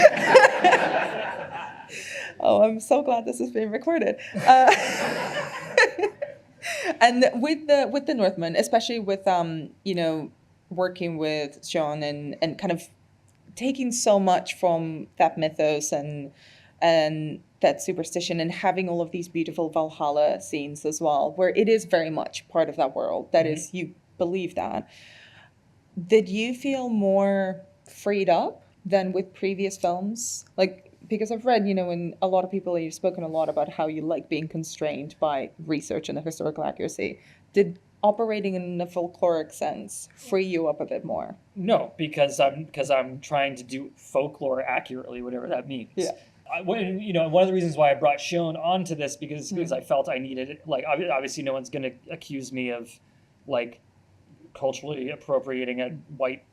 Oh, I'm so glad this is being recorded. And with the Northman, especially with working with Sean and kind of taking so much from that mythos and that superstition, and having all of these beautiful Valhalla scenes as well, where it is very much part of that world. That is, you believe that. Did you feel more freed up than with previous films? Like, because I've read, in a lot of people, you've spoken a lot about how you like being constrained by research and the historical accuracy. Did operating in a folkloric sense free you up a bit more? No, because I'm trying to do folklore accurately, whatever that means. Yeah. One of the reasons why I brought Sean onto this because I felt I needed it. Like, obviously, no one's going to accuse me of like culturally appropriating a white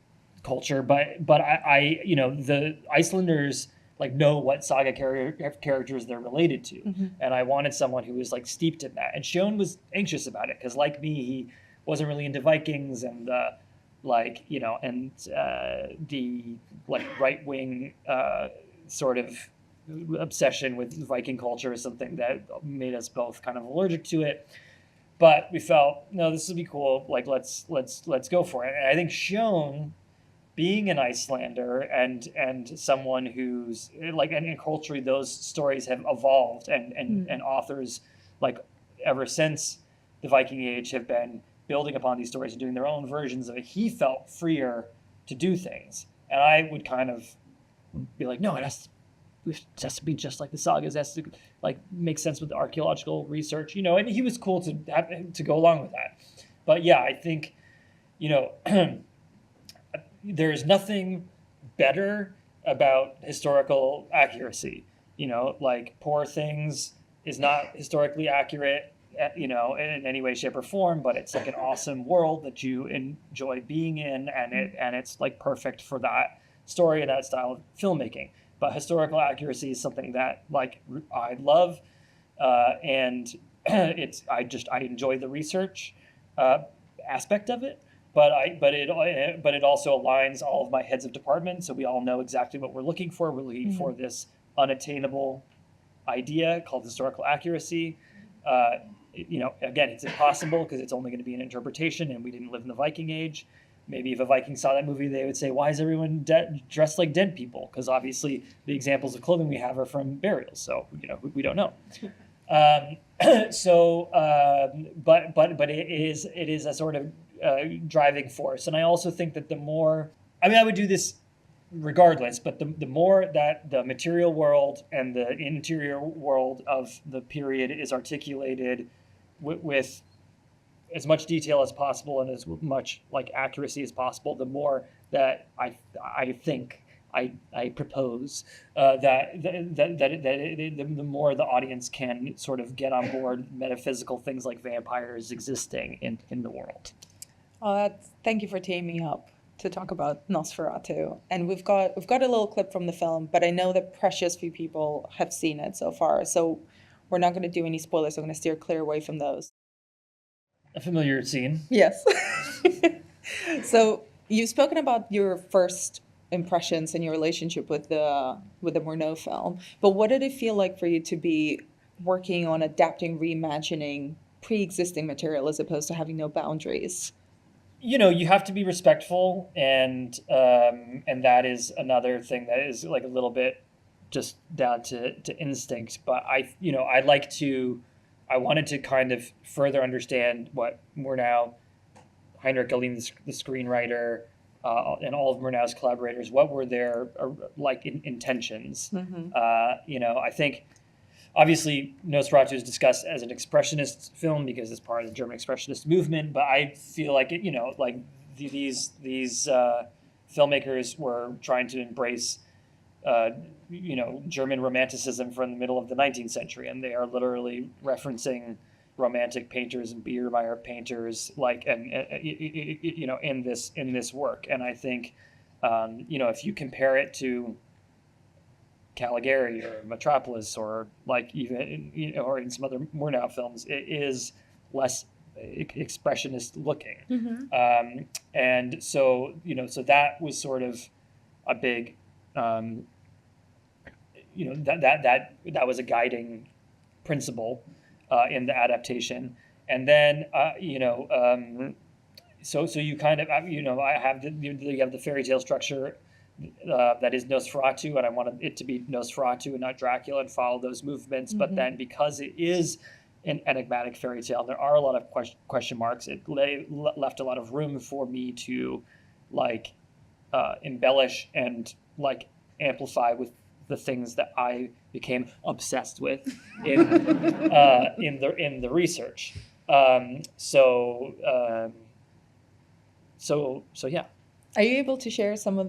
culture, but I the Icelanders like know what saga characters they're related to, and I wanted someone who was like steeped in that. And Sean was anxious about it because, like me, he wasn't really into Vikings and the right wing sort of obsession with Viking culture is something that made us both kind of allergic to it. But we felt, no, this would be cool. Like, let's go for it. And I think Sean, being an Icelander and someone who's like, and culturally those stories have evolved and authors like ever since the Viking Age have been building upon these stories and doing their own versions of it. He felt freer to do things. And I would kind of be like, no, it has to be just like the sagas. It has to like make sense with the archaeological research, and he was cool to go along with that. But yeah, I think, there is nothing better about historical accuracy. Like Poor Things is not historically accurate, in any way, shape, or form, but it's like an awesome world that you enjoy being in, and it's like perfect for that story and that style of filmmaking. But historical accuracy is something that like I love, and I enjoy the research aspect of it. But it also aligns all of my heads of department, so we all know exactly what we're looking for. We're looking for this unattainable idea called historical accuracy. Again, it's impossible because it's only going to be an interpretation, and we didn't live in the Viking Age. Maybe if a Viking saw that movie, they would say, why is everyone dressed like dead people? Because obviously the examples of clothing we have are from burials, so we don't know. But it is a sort of driving force. And I also think that I would do this regardless, but the more that the material world and the interior world of the period is articulated with as much detail as possible and as much like accuracy as possible, the more that I propose the more the audience can sort of get on board metaphysical things like vampires existing in the world. Thank you for teeing me up to talk about Nosferatu. And we've got a little clip from the film, but I know that precious few people have seen it so far, so we're not going to do any spoilers. I'm going to steer clear away from those. A familiar scene. Yes. So you've spoken about your first impressions and your relationship with the Murnau film, but what did it feel like for you to be working on adapting, reimagining pre-existing material as opposed to having no boundaries? You have to be respectful, and that is another thing that is like a little bit just down to instinct. But I wanted to kind of further understand what Murnau Heinrich Gallien, the screenwriter, and all of Murnau's collaborators, what were their intentions? I think obviously Nosferatu is discussed as an expressionist film because it's part of the German expressionist movement, but I feel like these filmmakers were trying to embrace German romanticism from the middle of the 19th century, and they are literally referencing romantic painters and Biermeier painters in this work. And I think if you compare it to Caligari or Metropolis or even or in some other Murnau films, it is less expressionist looking. And so that was sort of a big that was a guiding principle in the adaptation. And then so you kind of you have the fairy tale structure that is Nosferatu, and I wanted it to be Nosferatu and not Dracula and follow those movements. But then because it is an enigmatic fairy tale, there are a lot of question marks. It left a lot of room for me to embellish and amplify with the things that I became obsessed with in the research. So yeah. Are you able to share some of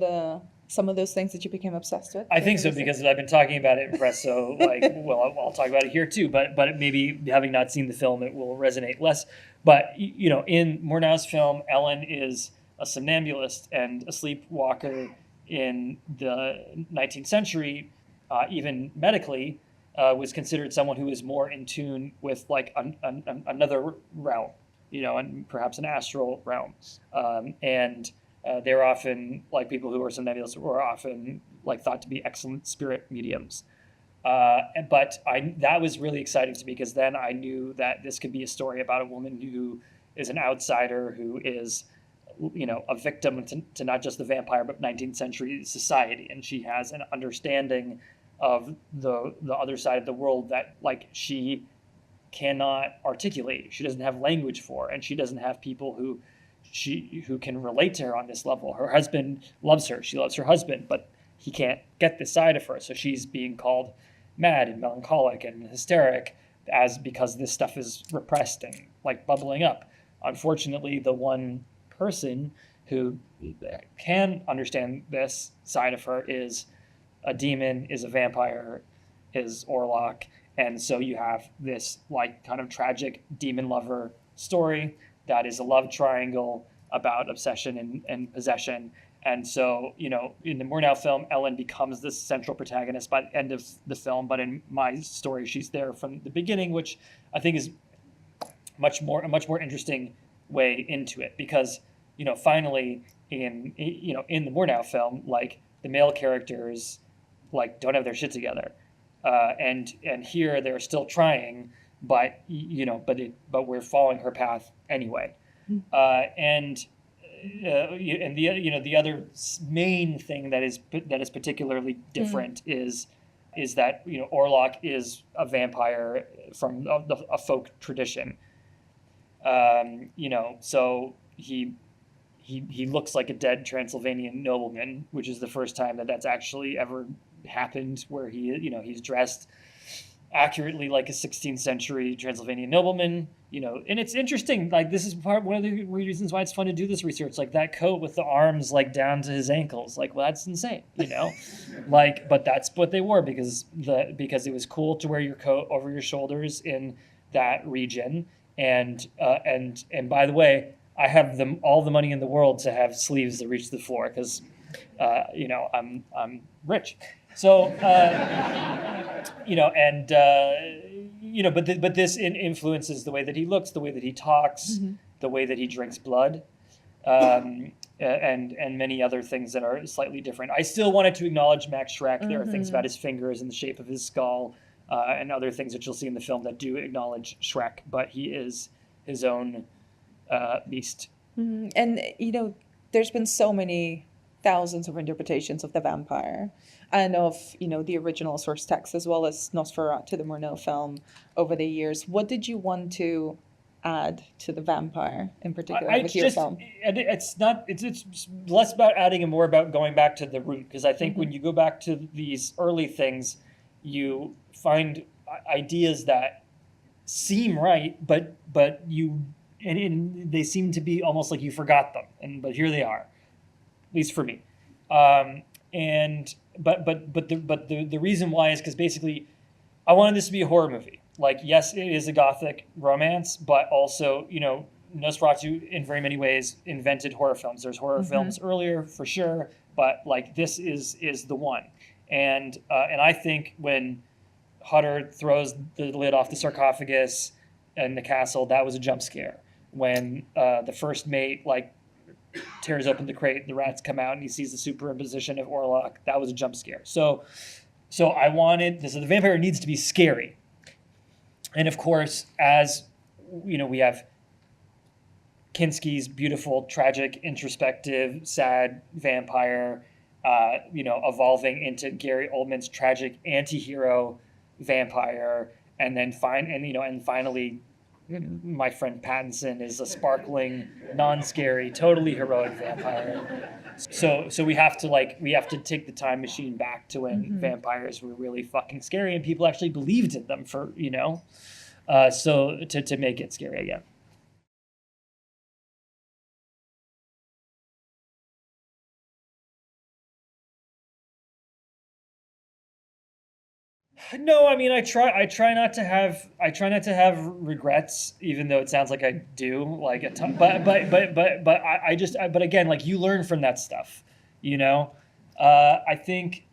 those things that you became obsessed with? I think so, because I've been talking about it in press. So I'll talk about it here too. But maybe having not seen the film, it will resonate less. But in Murnau's film, Ellen is a somnambulist and a sleepwalker in the 19th century, even medically, was considered someone who was more in tune with another realm, and perhaps an astral realm. They're often people who are somnambulists were often thought to be excellent spirit mediums. But that was really exciting to me, because then I knew that this could be a story about a woman who is an outsider, who is a victim to not just the vampire, but 19th century society. And she has an understanding of the other side of the world that she cannot articulate. She doesn't have language for, and she doesn't have people who can relate to her on this level. Her husband loves her. She loves her husband, but he can't get this side of her. So she's being called mad and melancholic and hysteric because this stuff is repressed and bubbling up. Unfortunately, the one person who can understand this side of her is a demon, is a vampire, is Orlok. And so you have this kind of tragic demon lover story that is a love triangle about obsession and possession. And so, in the Murnau film, Ellen becomes the central protagonist by the end of the film. But in my story, she's there from the beginning, which I think is a much more interesting way into it, because finally in the Murnau film, the male characters don't have their shit together, and here they're still trying, but we're following her path anyway. And the other main thing that is particularly different is that Orlok is a vampire from a folk tradition. So he looks like a dead Transylvanian nobleman, which is the first time that that's actually ever happened, where he's dressed accurately like a 16th century Transylvanian nobleman, and it's interesting. This is one of the reasons why it's fun to do this research. That coat with the arms down to his ankles, well, that's insane, but that's what they wore because it was cool to wear your coat over your shoulders in that region. And by the way, I have all the money in the world to have sleeves that reach the floor, because I'm rich. So but this influences the way that he looks, the way that he talks, the way that he drinks blood, and many other things that are slightly different. I still wanted to acknowledge Max Schreck. There are things about his fingers and the shape of his skull, and other things that you'll see in the film that do acknowledge Schreck, but he is his own beast. And there's been so many thousands of interpretations of the vampire, and of the original source text, as well as Nosferatu, the Murnau film, over the years. What did you want to add to the vampire in particular with your film? It's less about adding and more about going back to the root, because I think when you go back to these early things, you find ideas that seem right, but they seem to be almost like you forgot them, but here they are, at least for me. But the reason why is because basically I wanted this to be a horror movie. Like, yes, it is a gothic romance, but also, Nosferatu in very many ways invented horror films. There's horror films earlier for sure, but like this is the one. And I think when Hutter throws the lid off the sarcophagus in the castle, that was a jump scare. When the first mate like tears open the crate, the rats come out, and he sees the superimposition of Orlok, that was a jump scare. So I wanted this. So the vampire needs to be scary. And of course, as we have Kinski's beautiful, tragic, introspective, sad vampire, evolving into Gary Oldman's tragic anti-hero vampire, and finally, my friend Pattinson is a sparkling, non-scary, totally heroic vampire. So we have to take the time machine back to when vampires were really fucking scary and people actually believed in them so to make it scary again. No, I mean I try not to have regrets, even though it sounds like I do, like a ton. But again, like you learn from that stuff, I think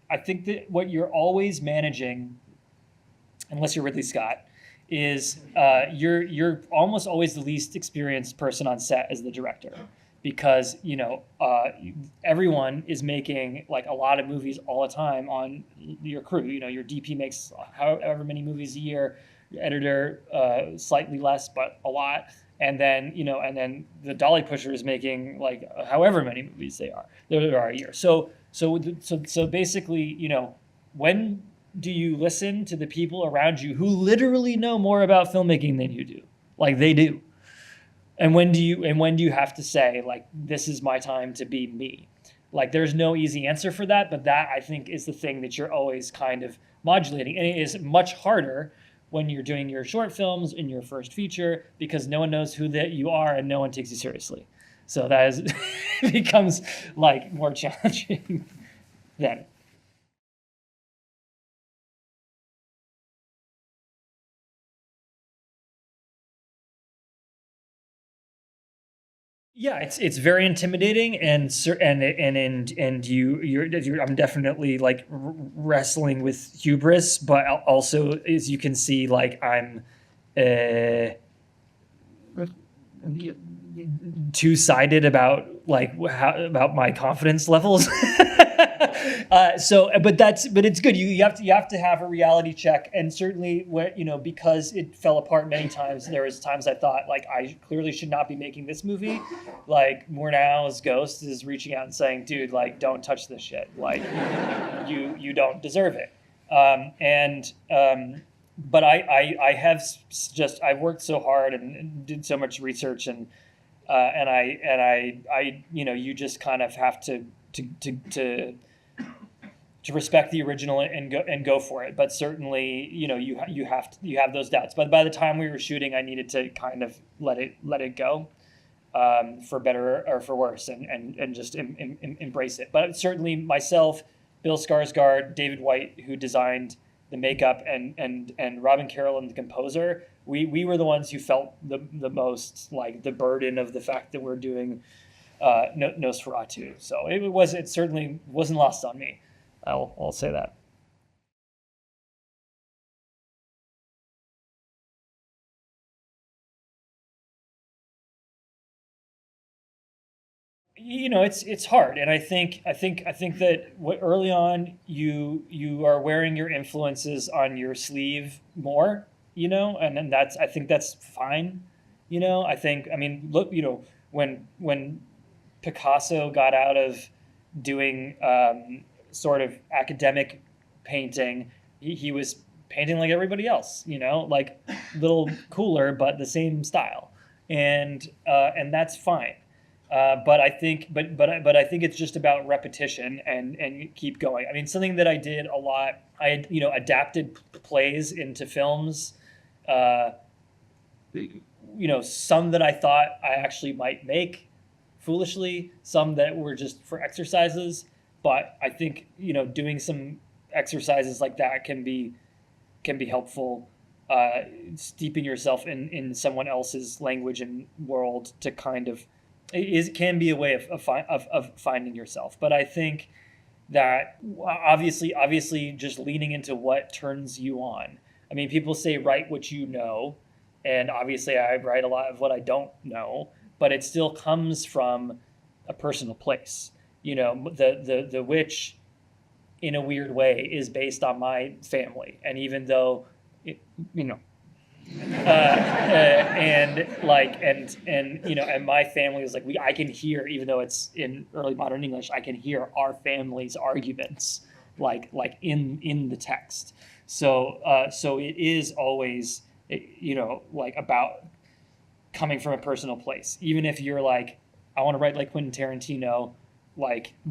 that what you're always managing, unless you're Ridley Scott, is you're almost always the least experienced person on set as the director. Because everyone is making like a lot of movies all the time on your crew. Your DP makes however many movies a year, your editor slightly less, but a lot, and then the dolly pusher is making like however many movies there are a year. So basically, when do you listen to the people around you who literally know more about filmmaking than you do? Like they do. And when do you have to say, like, this is my time to be me? Like, there's no easy answer for that, but that, I think, is the thing that you're always kind of modulating. And it is much harder when you're doing your short films in your first feature because no one knows who that you are and no one takes you seriously. So that becomes, like, more challenging then. Yeah, it's very intimidating, and I'm definitely like wrestling with hubris, but also as you can see, like I'm two-sided about about my confidence levels. But it's good. You have to have a reality check, and certainly because it fell apart many times. There was times I thought like I clearly should not be making this movie. Like Murnau's Ghost is reaching out and saying, "Dude, like don't touch this shit. Like you don't deserve it." But I've worked so hard and did so much research and you just kind of have to respect the original and go for it. But certainly, you have those doubts. But by the time we were shooting, I needed to kind of let it go, for better or for worse, and just embrace it. But certainly myself, Bill Skarsgård, David White, who designed the makeup, and Robin Carroll, the composer, we were the ones who felt the most like the burden of the fact that we're doing Nosferatu. So it certainly wasn't lost on me. I'll say that. It's hard, and I think that early on you are wearing your influences on your sleeve more, and that's I think that's fine, look, when Picasso got out of doing sort of academic painting, he was painting like everybody else, like little cooler but the same style. and that's fine. But I think it's just about repetition and keep going. I mean, something that I did a lot, I adapted plays into films. Some that I thought I actually might make foolishly, some that were just for exercises. But I think doing some exercises like that can be helpful. Steeping yourself in someone else's language and world to kind of can be a way of finding yourself. But I think that obviously just leaning into what turns you on. I mean, people say write what you know, and obviously I write a lot of what I don't know, but it still comes from a personal place. The Witch, in a weird way, is based on my family, and even though and my family is like, I can hear, even though it's in early modern English, I can hear our family's arguments like in the text. So it is always about coming from a personal place. Even if you're like, I want to write like Quentin Tarantino,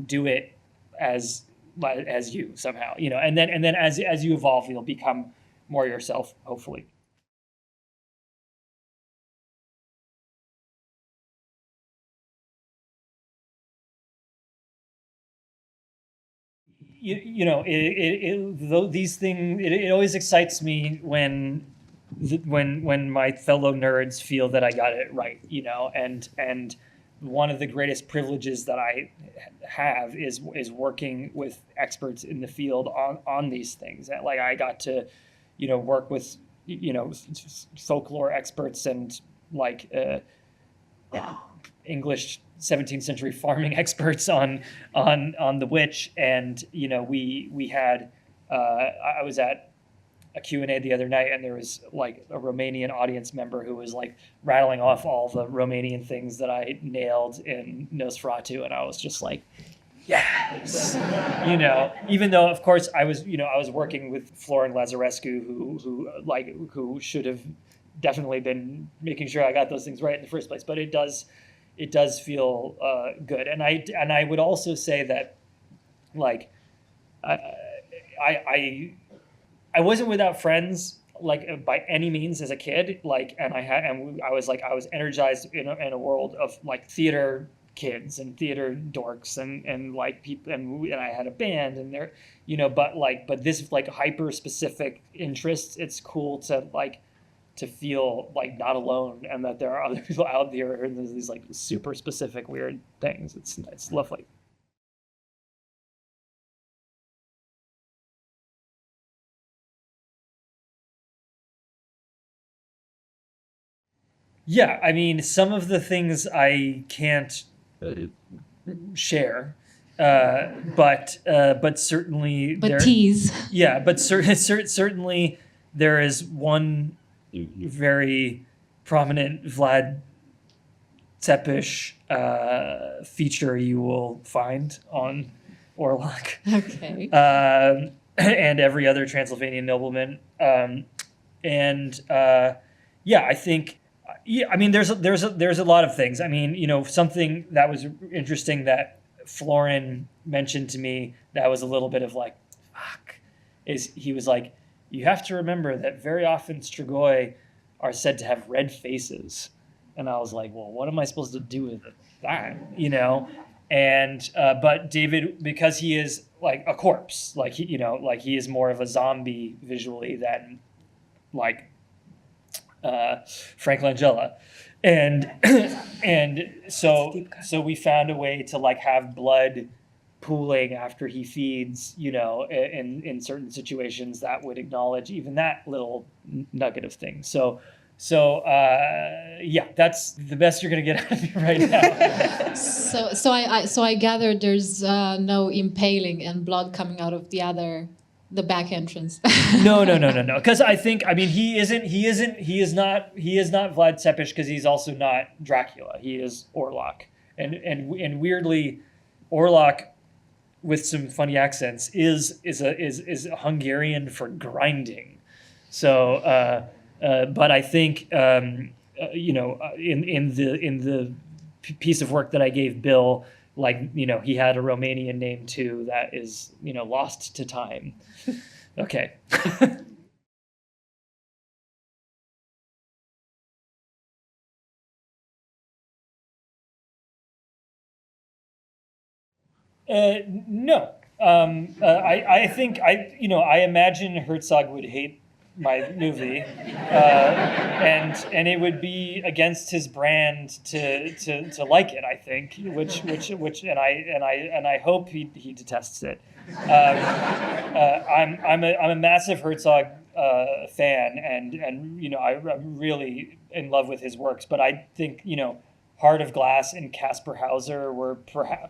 do it as you somehow, and then as you evolve, you'll become more yourself, hopefully. These things, it always excites me when my fellow nerds feel that I got it right, and one of the greatest privileges that I have is working with experts in the field on these things. Like, I got to work with folklore experts and English 17th century farming experts on the Witch, and we had I was at a Q&A the other night, and there was a Romanian audience member who was rattling off all the Romanian things that I nailed in Nosferatu, and I was just like, yes, even though of course I was working with Florin Lazarescu, who should have definitely been making sure I got those things right in the first place. But it does feel good, and I would also say that I wasn't without friends by any means as a kid, I was energized in a world of theater kids and theater dorks and people, and I had a band, and there, but this hyper specific interests, it's cool to feel not alone, and that there are other people out there, and there's these super specific weird things. It's lovely. Yeah, I mean, some of the things I can't share, but certainly. But tease. Yeah, but certainly there is one very prominent Vlad Tepes feature you will find on Orlok. Okay. And every other Transylvanian nobleman, I think. Yeah, I mean, there's a lot of things. I mean, something that was interesting that Florin mentioned to me that was a little bit of fuck, is he was like, you have to remember that very often Strigoi are said to have red faces. And I was like, well, what am I supposed to do with that? And but David, because he is a corpse, he is more of a zombie visually than Frank Langella, and so we found a way to have blood pooling after he feeds, in certain situations that would acknowledge even that little nugget of thing. So that's the best you're gonna get out of me right now. So I gather there's no impaling and blood coming out of the back entrance. No. Because he is not Vlad Tepes, because he's also not Dracula. He is Orlok, and weirdly, Orlok, with some funny accents, is Hungarian for grinding. So, but I think in the piece of work that I gave Bill, like, he had a Romanian name too that is, lost to time. Okay. No. I think I imagine Herzog would hate my movie, and it would be against his brand to like it. I think, which and I hope he detests it. I'm a massive Herzog fan, and I'm really in love with his works. But I think Heart of Glass and Caspar Hauser were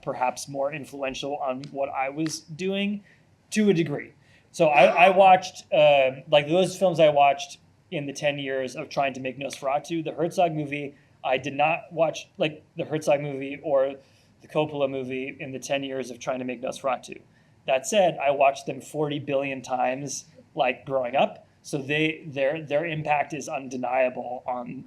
perhaps more influential on what I was doing to a degree. So I watched, like those films I watched in the 10 years of trying to make Nosferatu. The Herzog movie, I did not watch like the Herzog movie or the Coppola movie in the 10 years of trying to make Nosferatu. That said, I watched them 40 billion times like growing up. So their impact is undeniable on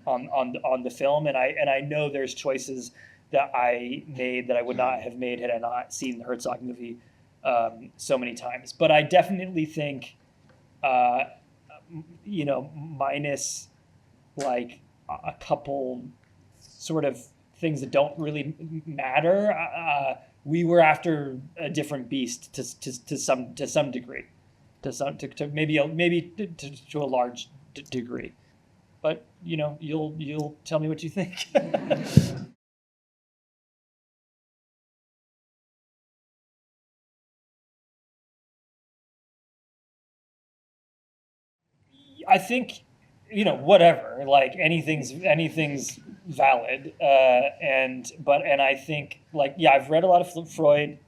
the film, and I know there's choices that I made that I would not have made had I not seen the Herzog movie so many times. But I definitely think, minus like a couple sort of things that don't really matter, we were after a different beast to some degree. To maybe to a large degree, but you'll tell me what you think. I think whatever, like anything's valid, and I think I've read a lot of Freud.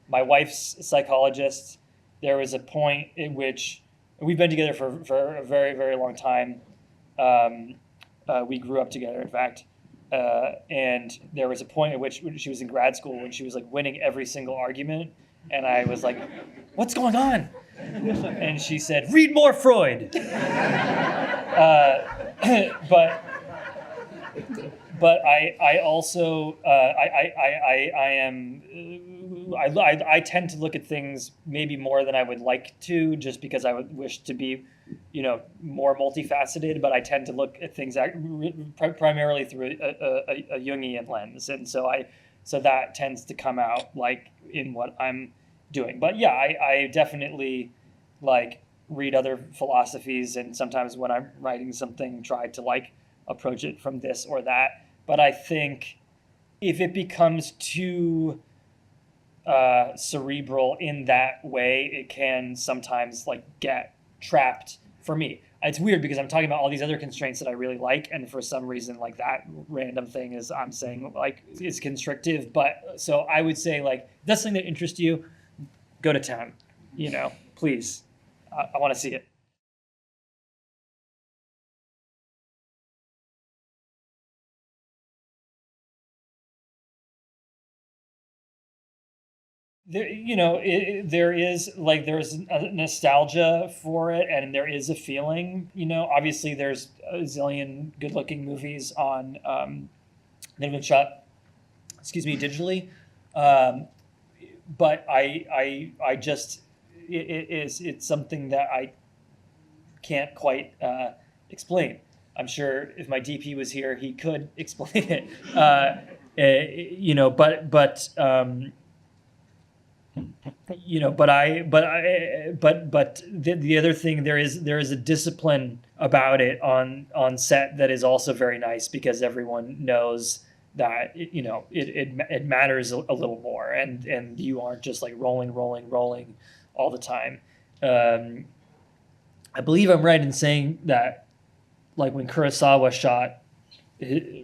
My wife's a psychologist. There was a point in which we've been together for a very, very long time. We grew up together, in fact. And there was a point at which when she was in grad school when she was like winning every single argument. And I was like, what's going on? And she said, read more Freud. But I also I tend to look at things maybe more than I would like to, just because I would wish to be, more multifaceted. But I tend to look at things primarily through a Jungian lens, and so that tends to come out like in what I'm doing. But yeah, I definitely like read other philosophies, and sometimes when I'm writing something, try to like approach it from this or that. But I think if it becomes too cerebral in that way, it can sometimes like get trapped for me. It's weird because I'm talking about all these other constraints that I really like, and for some reason like that random thing is I'm saying like is constrictive. But so I would say like that's something that interests you, go to town, please. I want to see it. There's a nostalgia for it, and there is a feeling. Obviously, there's a zillion good-looking movies on that have been shot, digitally. But I just it's something that I can't quite explain. I'm sure if my DP was here, he could explain it. But the other thing, there is a discipline about it on set that is also very nice, because everyone knows that it matters a little more, and you aren't just like rolling all the time. I believe I'm right in saying that like when Kurosawa shot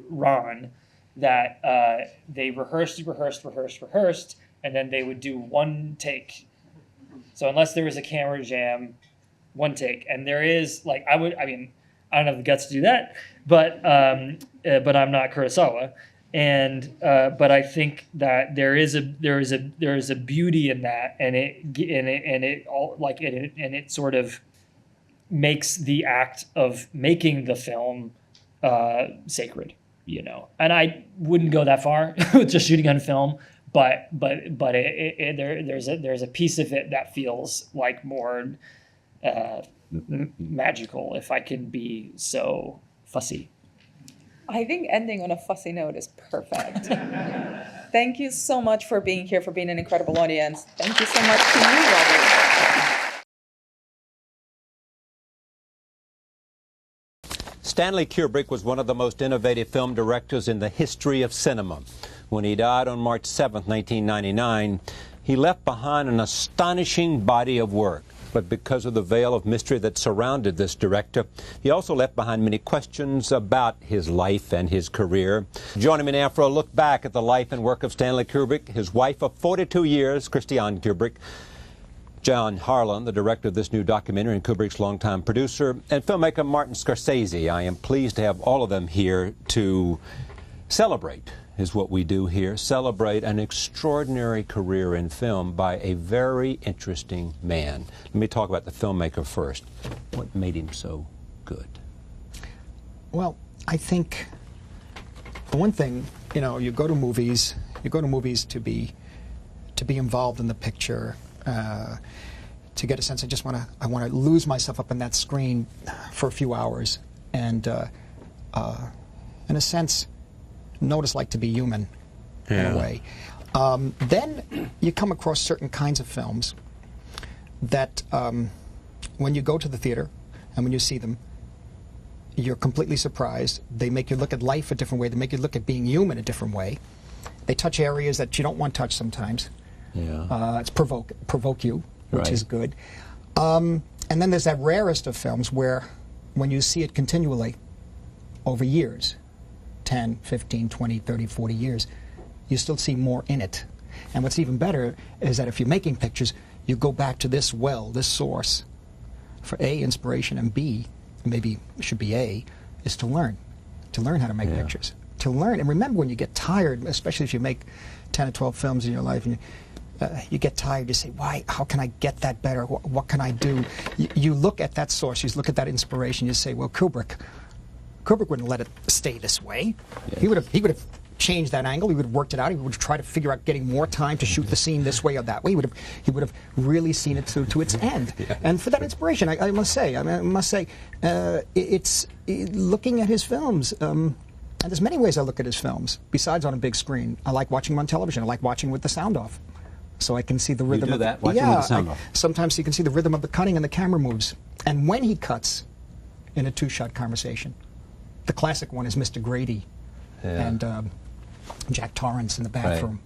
Ron, that they rehearsed, and then they would do one take. So unless there was a camera jam, one take. And there is like I don't have the guts to do that, but I'm not Kurosawa, and but I think that there is a beauty in that, and it sort of makes the act of making the film sacred, you know. And I wouldn't go that far with just shooting on film, but there's a piece of it that feels like more magical, if I can be so fussy. I think ending on a fussy note is perfect. Thank you so much for being here, for being an incredible audience. Thank you so much to you, Robert. Stanley Kubrick was one of the most innovative film directors in the history of cinema. When he died on March 7, 1999, he left behind an astonishing body of work. But because of the veil of mystery that surrounded this director, he also left behind many questions about his life and his career. Joining me now for a look back at the life and work of Stanley Kubrick, his wife of 42 years, Christiane Kubrick, John Harlan, the director of this new documentary and Kubrick's longtime producer, and filmmaker Martin Scorsese. I am pleased to have all of them here to celebrate, is what we do here, celebrate an extraordinary career in film by a very interesting man. Let me talk about the filmmaker first. What made him so good? Well, I think, for one thing, you know, you go to movies to be involved in the picture, to get a sense. I want to lose myself up in that screen for a few hours, and in a sense, know what it's like to be human, in a way. Then you come across certain kinds of films that, when you go to the theater and when you see them, you're completely surprised. They make you look at life a different way. They make you look at being human a different way. They touch areas that you don't want touched sometimes. It's provoke you, which is good. And then there's that rarest of films where, when you see it continually over years, 10, 15, 20, 30, 40 years, you still see more in it. And what's even better is that if you're making pictures, you go back to this well, this source, for A, inspiration, and B, maybe it should be A, is to learn how to make pictures. To learn, and remember, when you get tired, especially if you make 10 or 12 films in your life, and you get tired, you say, why, how can I get that better? What can I do? You look at that source, you look at that inspiration, you say, well, Kubrick wouldn't let it stay this way. He would have changed that angle. He would have worked it out. He would have tried to figure out getting more time to shoot the scene this way or that way. He would have really seen it to its end. And for that inspiration, I must say, it's looking at his films. And there's many ways I look at his films besides on a big screen. I like watching them on television. I like watching with the sound off, so I can see the rhythm. You do that? Watching with the sound off. Sometimes you can see the rhythm of the cutting and the camera moves. And when he cuts in a two-shot conversation. The classic one is Mr. Grady and Jack Torrance in the bathroom,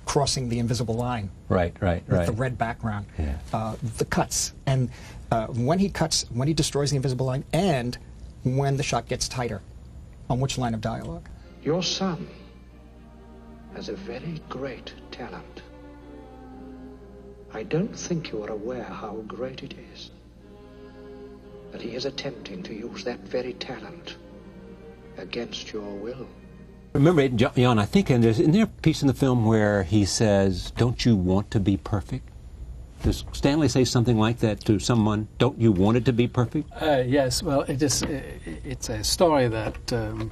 crossing the invisible line, with the red background. The cuts, and when he destroys the invisible line, and when the shot gets tighter, on which line of dialogue? Your son has a very great talent. I don't think you are aware how great it is. That he is attempting to use that very talent against your will. Remember, Jan, I think isn't there a piece in the film where he says, don't you want to be perfect? Does Stanley say something like that to someone? Don't you want it to be perfect? Yes, well, it's a story that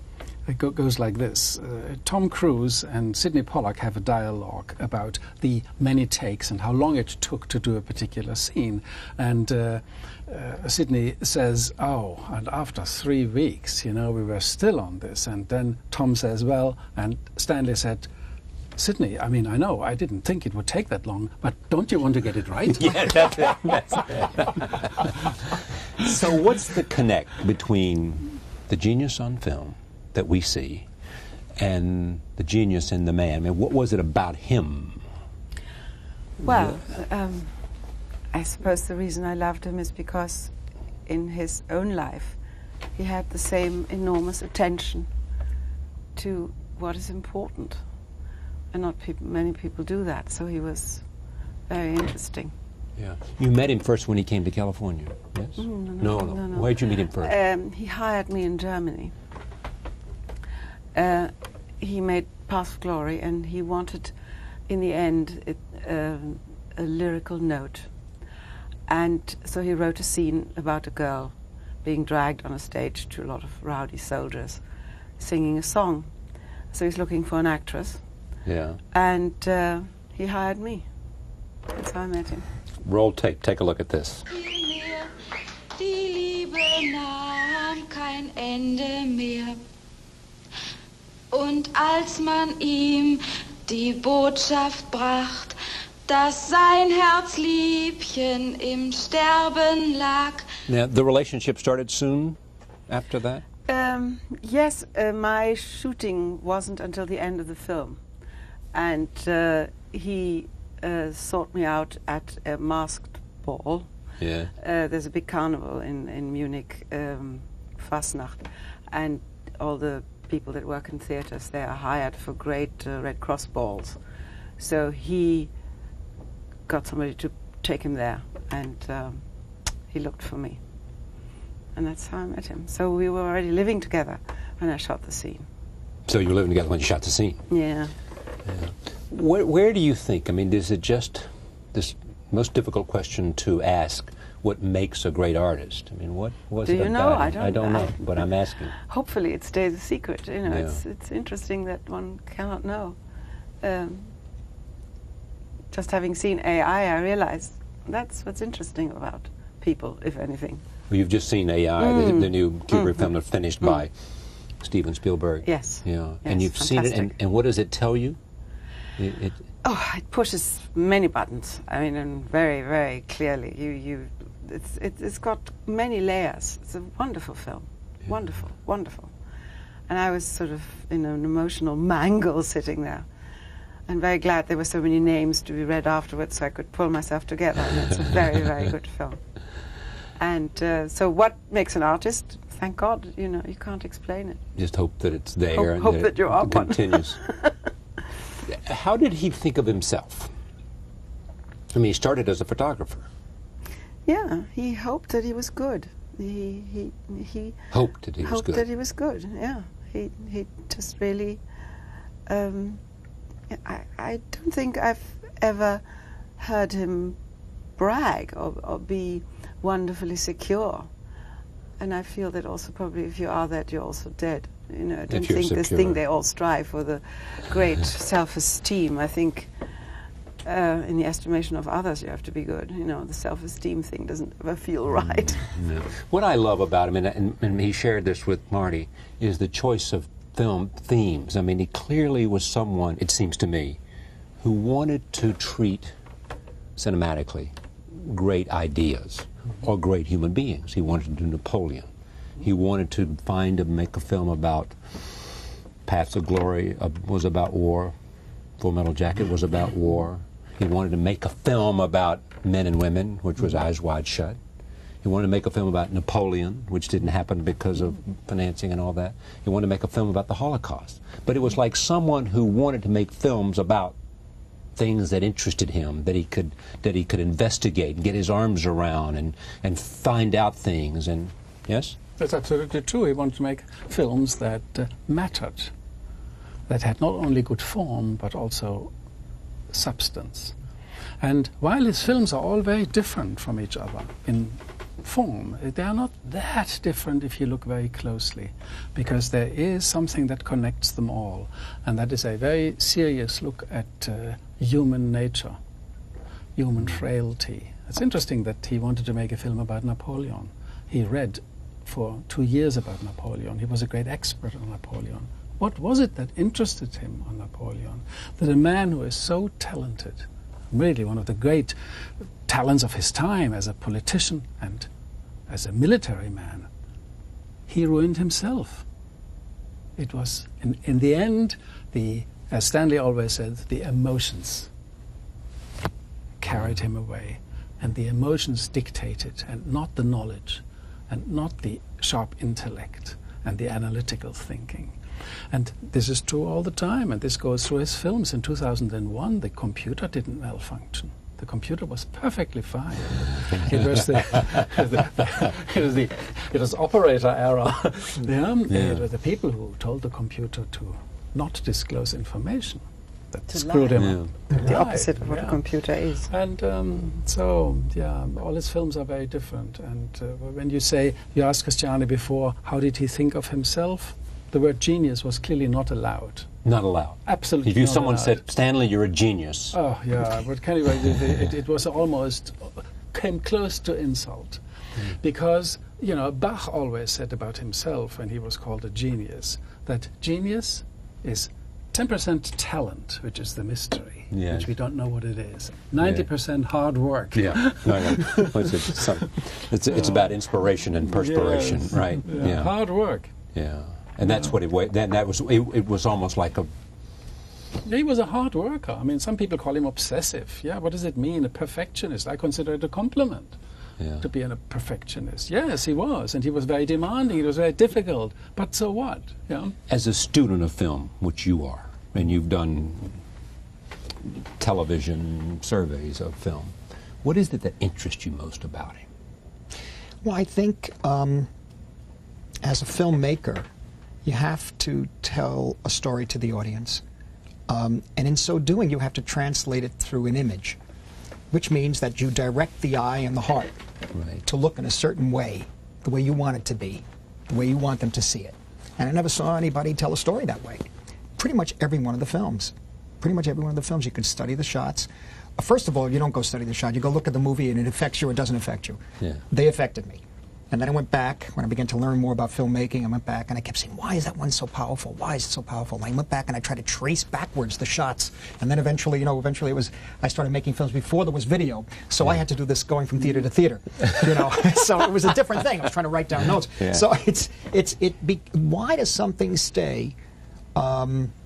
goes like this. Tom Cruise and Sidney Pollack have a dialogue about the many takes and how long it took to do a particular scene. And Sidney says, oh, and after 3 weeks, we were still on this. And then Tom says, well, and Stanley said, Sidney, I mean, I know, I didn't think it would take that long, but don't you want to get it right? Yeah, that's it. So what's the connect between the genius on film that we see and the genius in the man? I mean, what was it about him? Well, I suppose the reason I loved him is because in his own life he had the same enormous attention to what is important. And not many people do that, so he was very interesting. Yeah. You met him first when he came to California, yes? No. Where did you meet him first? He hired me in Germany. He made Path of Glory, and he wanted, in the end, a lyrical note. And so he wrote a scene about a girl being dragged on a stage to a lot of rowdy soldiers singing a song. So he's looking for an actress. Yeah. And he hired me. That's how I met him. Roll tape. Take a look at this. Die Liebe nahm kein Ende mehr. Und als man ihm die Botschaft bracht, dass sein Herzliebchen im Sterben lag. Now, the relationship started soon after that? Yes, my shooting wasn't until the end of the film. And he sought me out at a masked ball. Yeah. There's a big carnival in Munich, Fasnacht, and all the people that work in theaters, they are hired for great Red Cross balls. So he got somebody to take him there, and he looked for me. And that's how I met him. So we were already living together when I shot the scene. So you were living together when you shot the scene? Yeah. Yeah. Where do you think, I mean, is it just this most difficult question to ask, what makes a great artist? I mean, what was it about? Do you know? I don't know, but I'm asking. Hopefully it stays a secret. You know, Yeah. it's interesting that one cannot know. Just having seen AI, I realized that's what's interesting about people, if anything. Well, you've just seen AI, the new Kubrick film that's finished by Steven Spielberg. Yes. Yeah. Yes, And you've seen it, and what does it tell you? It it pushes many buttons. I mean, and very, very clearly. It's got many layers. It's a wonderful film. Yeah. Wonderful, wonderful. And I was sort of in an emotional mangle sitting there. I'm very glad there were so many names to be read afterwards so I could pull myself together. And it's a very, very good film. And so what makes an artist? Thank God, you know, you can't explain it. Just hope that it's there and hope that you are it continues. How did he think of himself? I mean, he started as a photographer. Yeah, he hoped that he was good. He hoped that he was hoped good. that he was good. Yeah, he just really. I don't think I've ever heard him brag or be wonderfully secure. And I feel that also probably if you are that, you're also dead. You know, I don't think this thing they all strive for, the great self-esteem. I think in the estimation of others, you have to be good. You know, the self-esteem thing doesn't ever feel right. No. What I love about him, and he shared this with Marty, is the choice of film themes. I mean, he clearly was someone, it seems to me, who wanted to treat cinematically great ideas or great human beings. He wanted to do Napoleon. He wanted to make a film about Paths of Glory was about war. Full Metal Jacket was about war. He wanted to make a film about men and women, which was Eyes Wide Shut. He wanted to make a film about Napoleon, which didn't happen because of financing and all that. He wanted to make a film about the Holocaust. But it was like someone who wanted to make films about things that interested him, that he could investigate and get his arms around and find out things. And yes? That's absolutely true. He wanted to make films that mattered, that had not only good form but also substance. And while his films are all very different from each other in form, they are not that different if you look very closely, because there is something that connects them all, and that is a very serious look at human nature, human frailty. It's interesting that he wanted to make a film about Napoleon. He read for 2 years about Napoleon. He was a great expert on Napoleon. What was it that interested him on Napoleon? That a man who is so talented, really one of the great talents of his time as a politician and as a military man, he ruined himself. It was, in the end, as Stanley always said, the emotions carried him away, and the emotions dictated, and not the knowledge, and not the sharp intellect and the analytical thinking. And this is true all the time, and this goes through his films. In 2001, the computer didn't malfunction. The computer was perfectly fine. It was it was operator error. It was the people who told the computer to not disclose information. that To screwed lie. him up. The opposite of what a computer is. And so, yeah, all his films are very different. And when you asked Christiane before, how did he think of himself? The word genius was clearly not allowed. Not allowed. Absolutely If you not someone allowed. said, Stanley, you're a genius. Oh, yeah, but anyway, it was almost, came close to insult. Because, you know, Bach always said about himself when he was called a genius, that genius is 10% talent, which is the mystery, Yes. which we don't know what it is. 90% hard work. Yeah, no. It's about inspiration and perspiration, Yes. right? Yeah. Hard work. Yeah, and that's what it was almost like a. He was a hard worker. I mean, some people call him obsessive. Yeah, what does it mean? A perfectionist. I consider it a compliment. Yeah. To be a perfectionist. Yes, he was, and he was very demanding. It was very difficult. But so what? Yeah. As a student of film, which you are, and you've done television surveys of film, what is it that interests you most about him? Well, I think as a filmmaker, you have to tell a story to the audience. And in so doing, you have to translate it through an image, which means that you direct the eye and the heart to look in a certain way, the way you want it to be, the way you want them to see it. And I never saw anybody tell a story that way. Pretty much every one of the films. Pretty much every one of the films, you can study the shots. First of all, you don't go study the shot. You go look at the movie and it affects you or it doesn't affect you. Yeah. They affected me. And then I went back, when I began to learn more about filmmaking, I went back and I kept saying, why is that one so powerful? Why is it so powerful? And I went back and I tried to trace backwards the shots. And then eventually, you know, I started making films before there was video. So I had to do this going from theater to theater, you know. So it was a different thing. I was trying to write down notes. Yeah. So why does something stay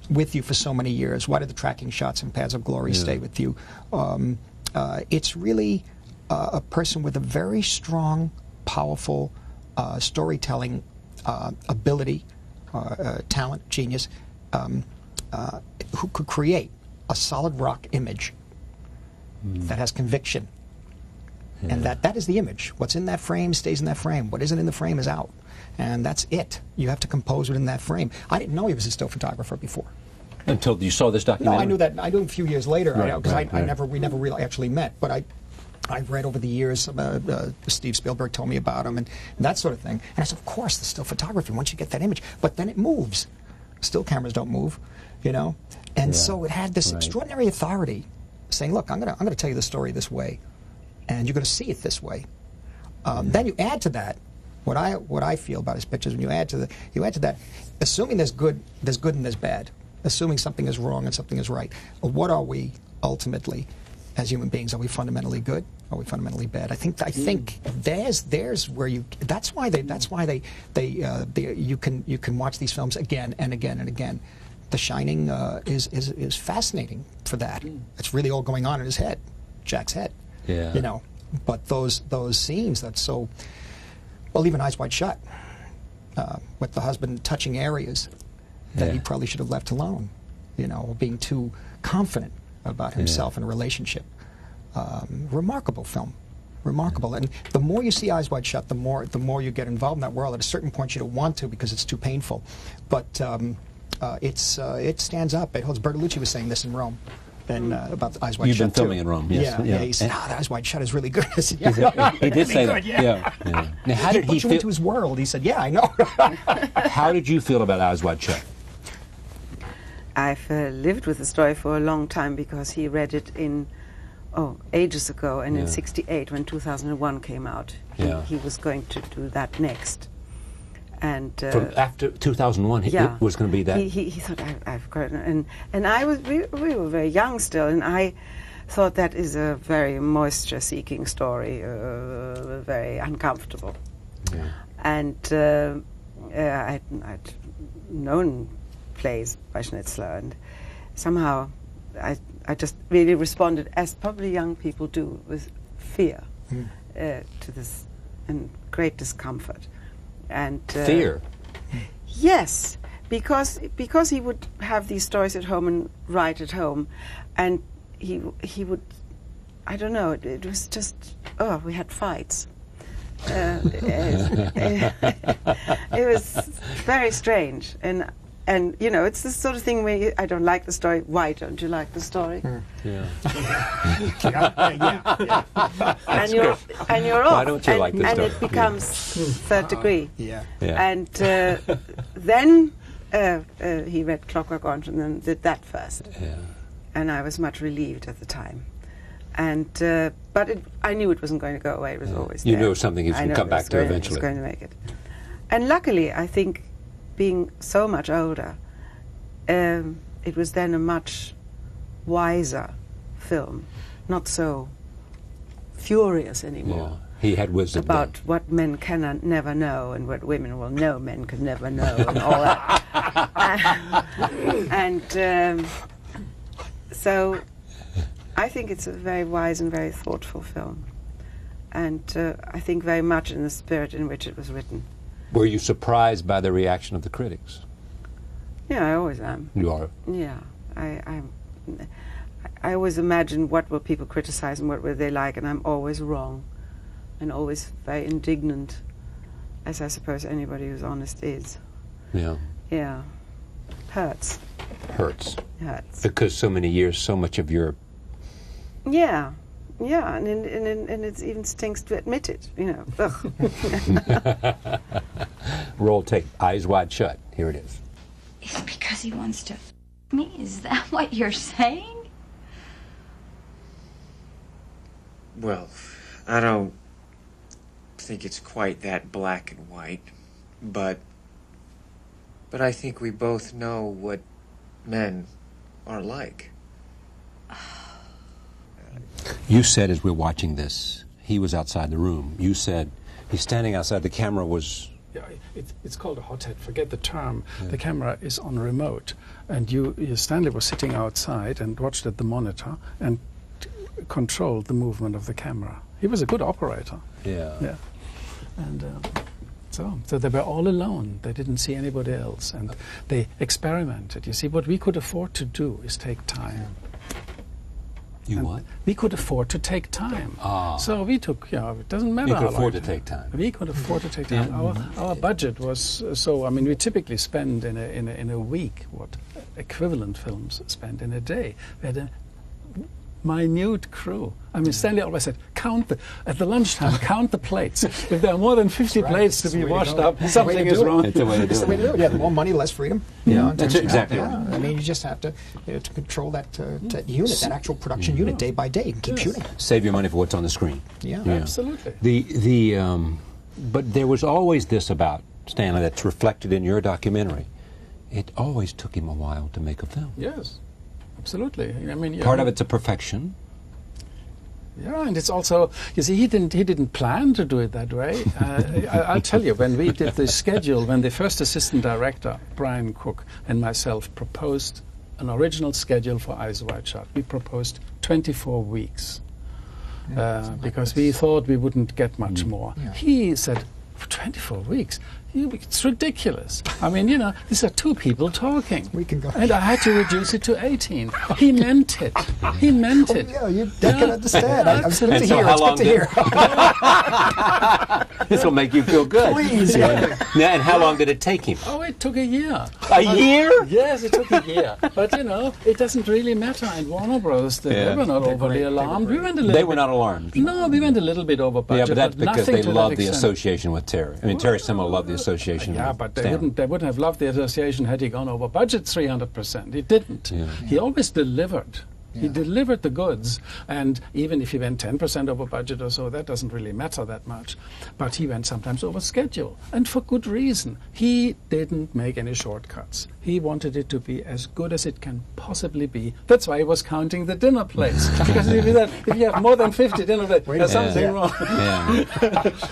with you for so many years? Why do the tracking shots and Paths of Glory stay with you? It's really a person with a very strong, powerful storytelling ability, talent, genius, who could create a solid rock image that has conviction. Yeah. And that is the image. What's in that frame stays in that frame. What isn't in the frame is out. And that's it. You have to compose within that frame. I didn't know he was a still photographer before. Until you saw this documentary? No, I knew that. I knew a few years later, because Right. we never really actually met. But I've read over the years, Steve Spielberg told me about him and that sort of thing. And I said, of course, the still photography, once you get that image. But then it moves. Still cameras don't move, you know? And so it had this extraordinary authority saying, look, I'm gonna tell you the story this way, and you're going to see it this way. Then you add to that, what I feel about his pictures, when you add to that, assuming there's good and there's bad, assuming something is wrong and something is right, what are we ultimately as human beings? Are we fundamentally good? Are we fundamentally bad? I think there's where you. That's why you can watch these films again and again and again. The Shining is fascinating for that. It's really all going on in his head, Jack's head. Yeah. You know, but those scenes that's so. Well, even Eyes Wide Shut, with the husband touching areas that he probably should have left alone. You know, or being too confident about himself in a relationship. Remarkable film. Remarkable. And the more you see Eyes Wide Shut, the more you get involved in that world. At a certain point you don't want to because it's too painful. But it stands up. It holds. Bertolucci was saying this in Rome. About Eyes Wide Shut. You've been filming in Rome, yes. Yeah. He said, Eyes Wide Shut is really good. I said, yeah. He did say that. Good, yeah. Now, how did he put you feel into his world? He said, yeah, I know. How did you feel about Eyes Wide Shut? I've lived with the story for a long time because he read it ages ago, and in '68 when 2001 came out, he was going to do that next. And from after 2001, it was going to be that. He thought, I've got it. And I was we were very young still, and I thought that is a very moisture-seeking story, very uncomfortable. Yeah. And I'd known plays by Schnitzler, and somehow I just really responded, as probably young people do, with fear to this and great discomfort. And fear? Yes, because he would have these stories at home and write at home, and he would, I don't know, it was just, we had fights. It was very strange, and And, you know, it's this sort of thing where I don't like the story. Why don't you like the story? Yeah. And you're off. Why don't you like the story? And it becomes third degree. Yeah. And then he read Clockwork Orange and then did that first. Yeah. And I was much relieved at the time. And but I knew it wasn't going to go away. It was always there. You knew it was something he was going to come back to eventually. I was going to make it. And luckily, I think, being so much older, it was then a much wiser film, not so furious anymore. Yeah. He had wisdom about then. what men can never know and what women will know men can never know and all that. And so I think it's a very wise and very thoughtful film. And I think very much in the spirit in which it was written. Were you surprised by the reaction of the critics? Yeah, I always am. You are? Yeah. I always imagine what will people criticize and what will they like, and I'm always wrong and always very indignant, as I suppose anybody who's honest is. Yeah. Yeah. Hurts. Hurts. Hurts. Because so many years, so much of your... Yeah. Yeah, and it even stinks to admit it, you know. Ugh. Roll tape, eyes wide shut. Here it is. It's because he wants to me? Is that what you're saying? Well, I don't think it's quite that black and white, but I think we both know what men are like. You said as we're watching this, he was outside the room. You said he's standing outside. The camera was... Yeah, it's called a hothead. Forget the term. Yeah. The camera is on a remote, and Stanley was sitting outside and watched at the monitor and controlled the movement of the camera. He was a good operator. Yeah. Yeah. And so they were all alone. They didn't see anybody else, and they experimented. You see, what we could afford to do is take time. You what? We could afford to take time. Ah. So we took, it doesn't matter. You could how afford long to take time. We could afford to take time. Our budget was we typically spend in a week what equivalent films spend in a day. We had a minute crew. I mean, Stanley always said, at the lunchtime, count the plates. If there are more than 50 plates to be washed up, something is wrong. That's the way to do it. Yeah, more money, less freedom. Yeah, that's exactly right. I mean, you just have to control that unit, that actual production unit, day by day, and keep shooting. Save your money for what's on the screen. Yeah, absolutely. But there was always this about Stanley that's reflected in your documentary. It always took him a while to make a film. Yes. Absolutely. I mean, part of it's a perfection. Yeah, and it's also, you see, he didn't plan to do it that way. I'll tell you, when we did the schedule, when the first assistant director, Brian Cook, and myself proposed an original schedule for Eyes Wide Shut, we proposed 24 weeks because we thought we wouldn't get much more. Yeah. He said, for 24 weeks? It's ridiculous. I mean, these are two people talking. We can go. And I had to reduce it to 18. He meant it. He meant it. Yeah, I can understand. It's good to hear. It's good to hear. This will make you feel good. Please. Yeah. And how long did it take him? Oh, it took a year. A year? Yes, it took a year. But, it doesn't really matter. And Warner Bros., they were not overly alarmed. They were not alarmed. No, we went a little bit over budget. Yeah, but that's because they loved the association with Terry. I mean, Terry Semel loved the association. Yeah, but they wouldn't have loved the association had he gone over budget 300%. He didn't. Yeah. He always delivered. Yeah. He delivered the goods, and even if he went 10% over budget or so, that doesn't really matter that much. But he went sometimes over schedule, and for good reason. He didn't make any shortcuts. He wanted it to be as good as it can possibly be. That's why he was counting the dinner plates. Because if you have more than 50 dinner plates, there's something wrong.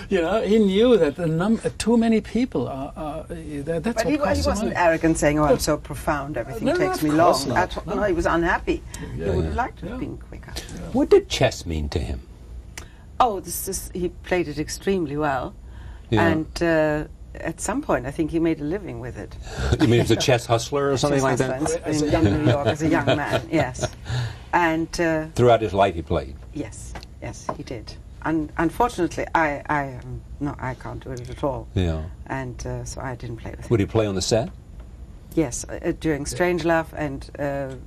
Yeah. He knew that too many people are. That's but what he wasn't arrogant, saying, "Oh, I'm so profound, everything takes me long." No, he was unhappy. He would have liked to have been quicker. What did chess mean to him? Oh, he played it extremely well, and at some point, I think he made a living with it. You mean he was a chess hustler or something like that? In young New York, as a young man, yes. And throughout his life, he played. Yes, he did. And unfortunately, I can't do it at all. Yeah. And so I didn't play with him. Would he play on the set? Yes, during Strangelove and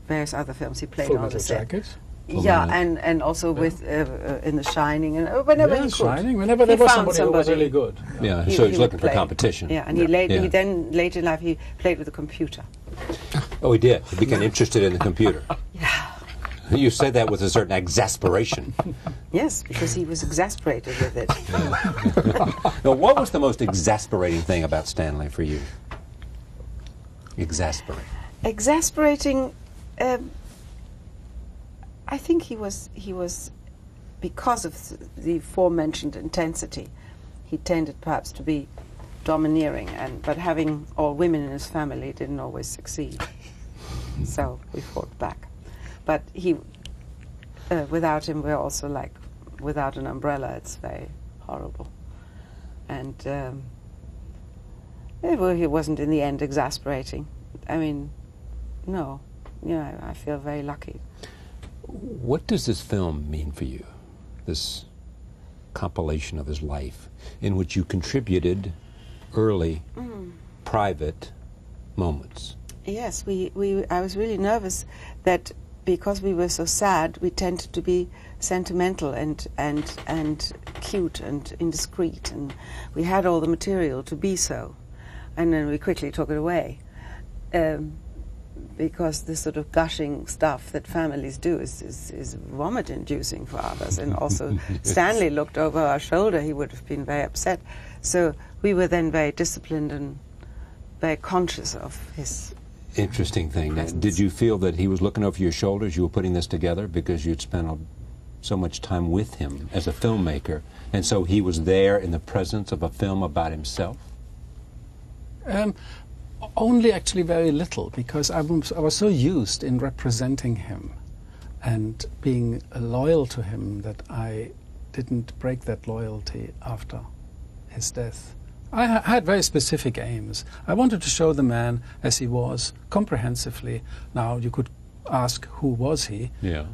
various other films he played on the set. Jacket. Yeah, and also with in The Shining, and whenever he could. Shining, whenever there was somebody who was really good. Yeah, so he's looking for competition. Yeah, and he then later in life he played with a computer. Oh, he did. He became interested in the computer. Yeah. You said that with a certain exasperation. Yes, because he was exasperated with it. Now, what was the most exasperating thing about Stanley for you? Exasperating. I think he was because of the aforementioned intensity. He tended perhaps to be domineering, but having all women in his family didn't always succeed. So we fought back. But without him, we're also like without an umbrella. It's very horrible. And he wasn't in the end exasperating. I mean, no. Yeah, I feel very lucky. What does this film mean for you? This compilation of his life, in which you contributed early, private moments. Yes, I was really nervous that because we were so sad, we tended to be sentimental and cute and indiscreet, and we had all the material to be so, and then we quickly took it away. Because the sort of gushing stuff that families do is vomit-inducing for others. And also, Stanley looked over our shoulder, he would have been very upset. So we were then very disciplined and very conscious of his interesting thing. presence. Did you feel that he was looking over your shoulders, you were putting this together, because you'd spent so much time with him as a filmmaker, and so he was there in the presence of a film about himself? Only actually very little, because I was so used in representing him and being loyal to him that I didn't break that loyalty after his death. I had very specific aims. I wanted to show the man as he was, comprehensively. Now, you could ask, who was he? Yeah.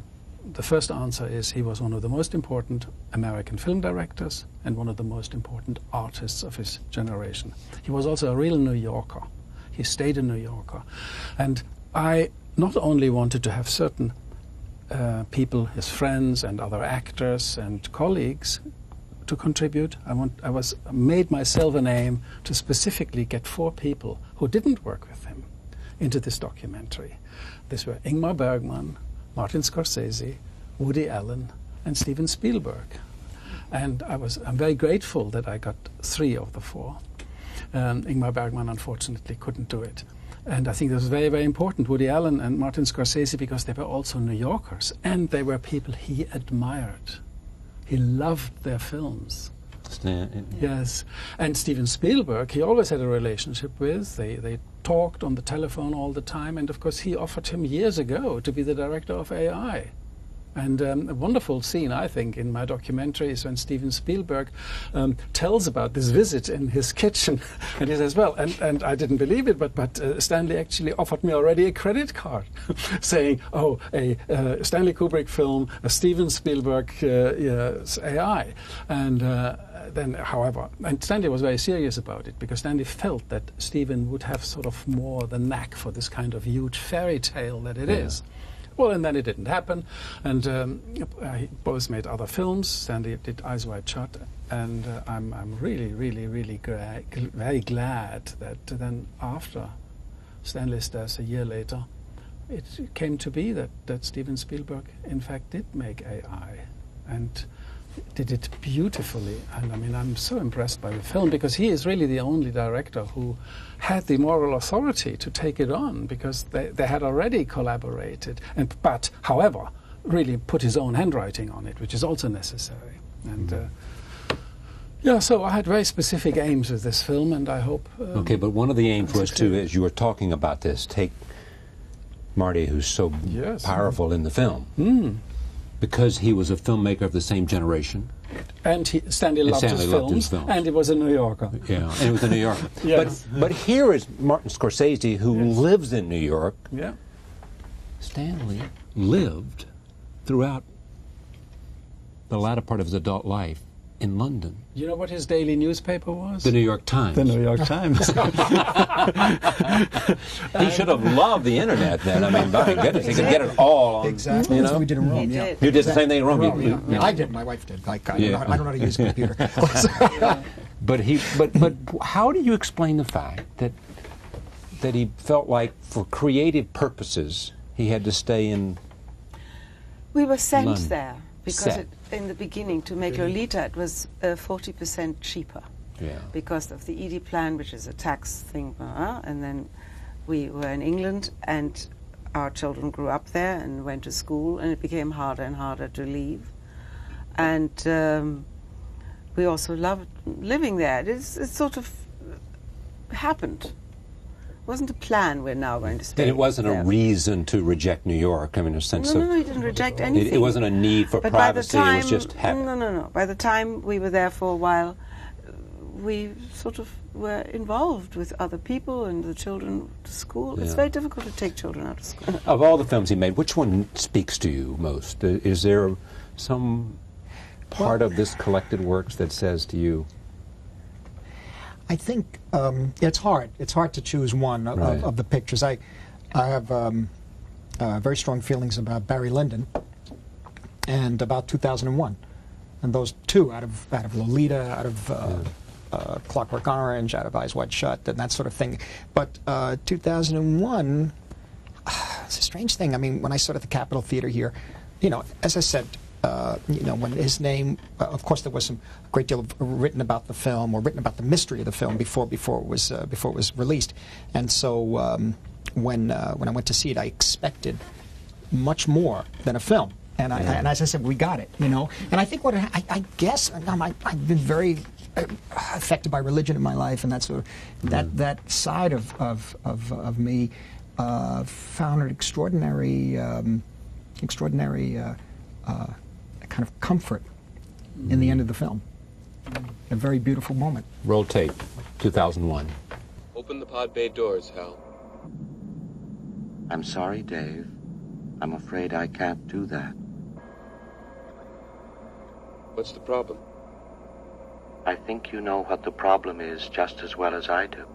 The first answer is he was one of the most important American film directors and one of the most important artists of his generation. He was also a real New Yorker. He stayed a New Yorker. And I not only wanted to have certain people, his friends and other actors and colleagues, to contribute. I made myself an aim to specifically get 4 people who didn't work with him into this documentary. These were Ingmar Bergman, Martin Scorsese, Woody Allen, and Steven Spielberg. And I'm very grateful that I got 3 of the 4. Ingmar Bergman, unfortunately, couldn't do it. And I think that was very, very important, Woody Allen and Martin Scorsese, because they were also New Yorkers, and they were people he admired. He loved their films. Yes. And Steven Spielberg, he always had a relationship with. They talked on the telephone all the time, and of course he offered him years ago to be the director of AI. And a wonderful scene, I think, in my documentary is when Steven Spielberg tells about this visit in his kitchen. And he says, well, and I didn't believe it, but Stanley actually offered me already a credit card saying, oh, a Stanley Kubrick film, a Steven Spielberg AI. And then, however, and Stanley was very serious about it, because Stanley felt that Steven would have sort of more the knack for this kind of huge fairy tale that it is. Well, and then it didn't happen, and he both made other films. Stanley did Eyes Wide Shut, and I'm really, really, really very glad that then after Stanley's death a year later, it came to be that Steven Spielberg in fact did make AI, and did it beautifully. And I mean, I'm so impressed by the film, because he is really the only director who had the moral authority to take it on, because they had already collaborated, but however really put his own handwriting on it, which is also necessary. And yeah, so I had very specific aims with this film, and I hope okay, but one of the aims was to, as you were talking about this, take Marty, who's so powerful in the film, because he was a filmmaker of the same generation. And Stanley loved his films, and he was a New Yorker. Yeah, and he was a New Yorker. Yes. But here is Martin Scorsese, who lives in New York. Yeah. Stanley lived throughout the latter part of his adult life in London. You know what his daily newspaper was? The New York Times. The New York Times. He should have loved the internet then. I mean, my goodness, he could get it all on. Exactly. You That's know? what we did in Rome. You did the same thing in Rome. Yeah. I did. My wife did. Like, I don't know how to use a computer. But how do you explain the fact that he felt like for creative purposes he had to stay in? We were sent London. there because in the beginning to make Lolita it was 40% cheaper. Yeah. Because of the ED plan, which is a tax thing, and then we were in England, and our children grew up there and went to school, and it became harder and harder to leave. And we also loved living there. It sort of happened. It wasn't a plan. We're now going to stay. And it wasn't there. a reason to reject New York. I mean, in a sense No, of he didn't reject anything. It wasn't a need for but privacy. By the time, it was just habit. No. By the time we were there for a while, we sort of were involved with other people and the children to school. It's Yeah. very difficult to take children out of school. Of all the films he made, which one speaks to you most? Is there some part of this collected works that says to you? I think it's hard. It's hard to choose one of the pictures. I have very strong feelings about Barry Lyndon and about 2001, and those two out of Lolita, out of Clockwork Orange, out of Eyes Wide Shut, and that sort of thing. But 2001, it's a strange thing. I mean, when I started the Capitol Theater here, you know, as I said. When his name, of course, there was a great deal of written about the film or written about the mystery of the film before it was released, and so when I went to see it, I expected much more than a film, and and as I said, we got it, you know. And I think what I guess I've been very affected by religion in my life, and that's that side of me found an extraordinary kind of comfort in the end of the film. A very beautiful moment. Roll tape, 2001. Open the pod bay doors, Hal. I'm sorry, Dave. I'm afraid I can't do that. What's the problem? I think you know what the problem is just as well as I do.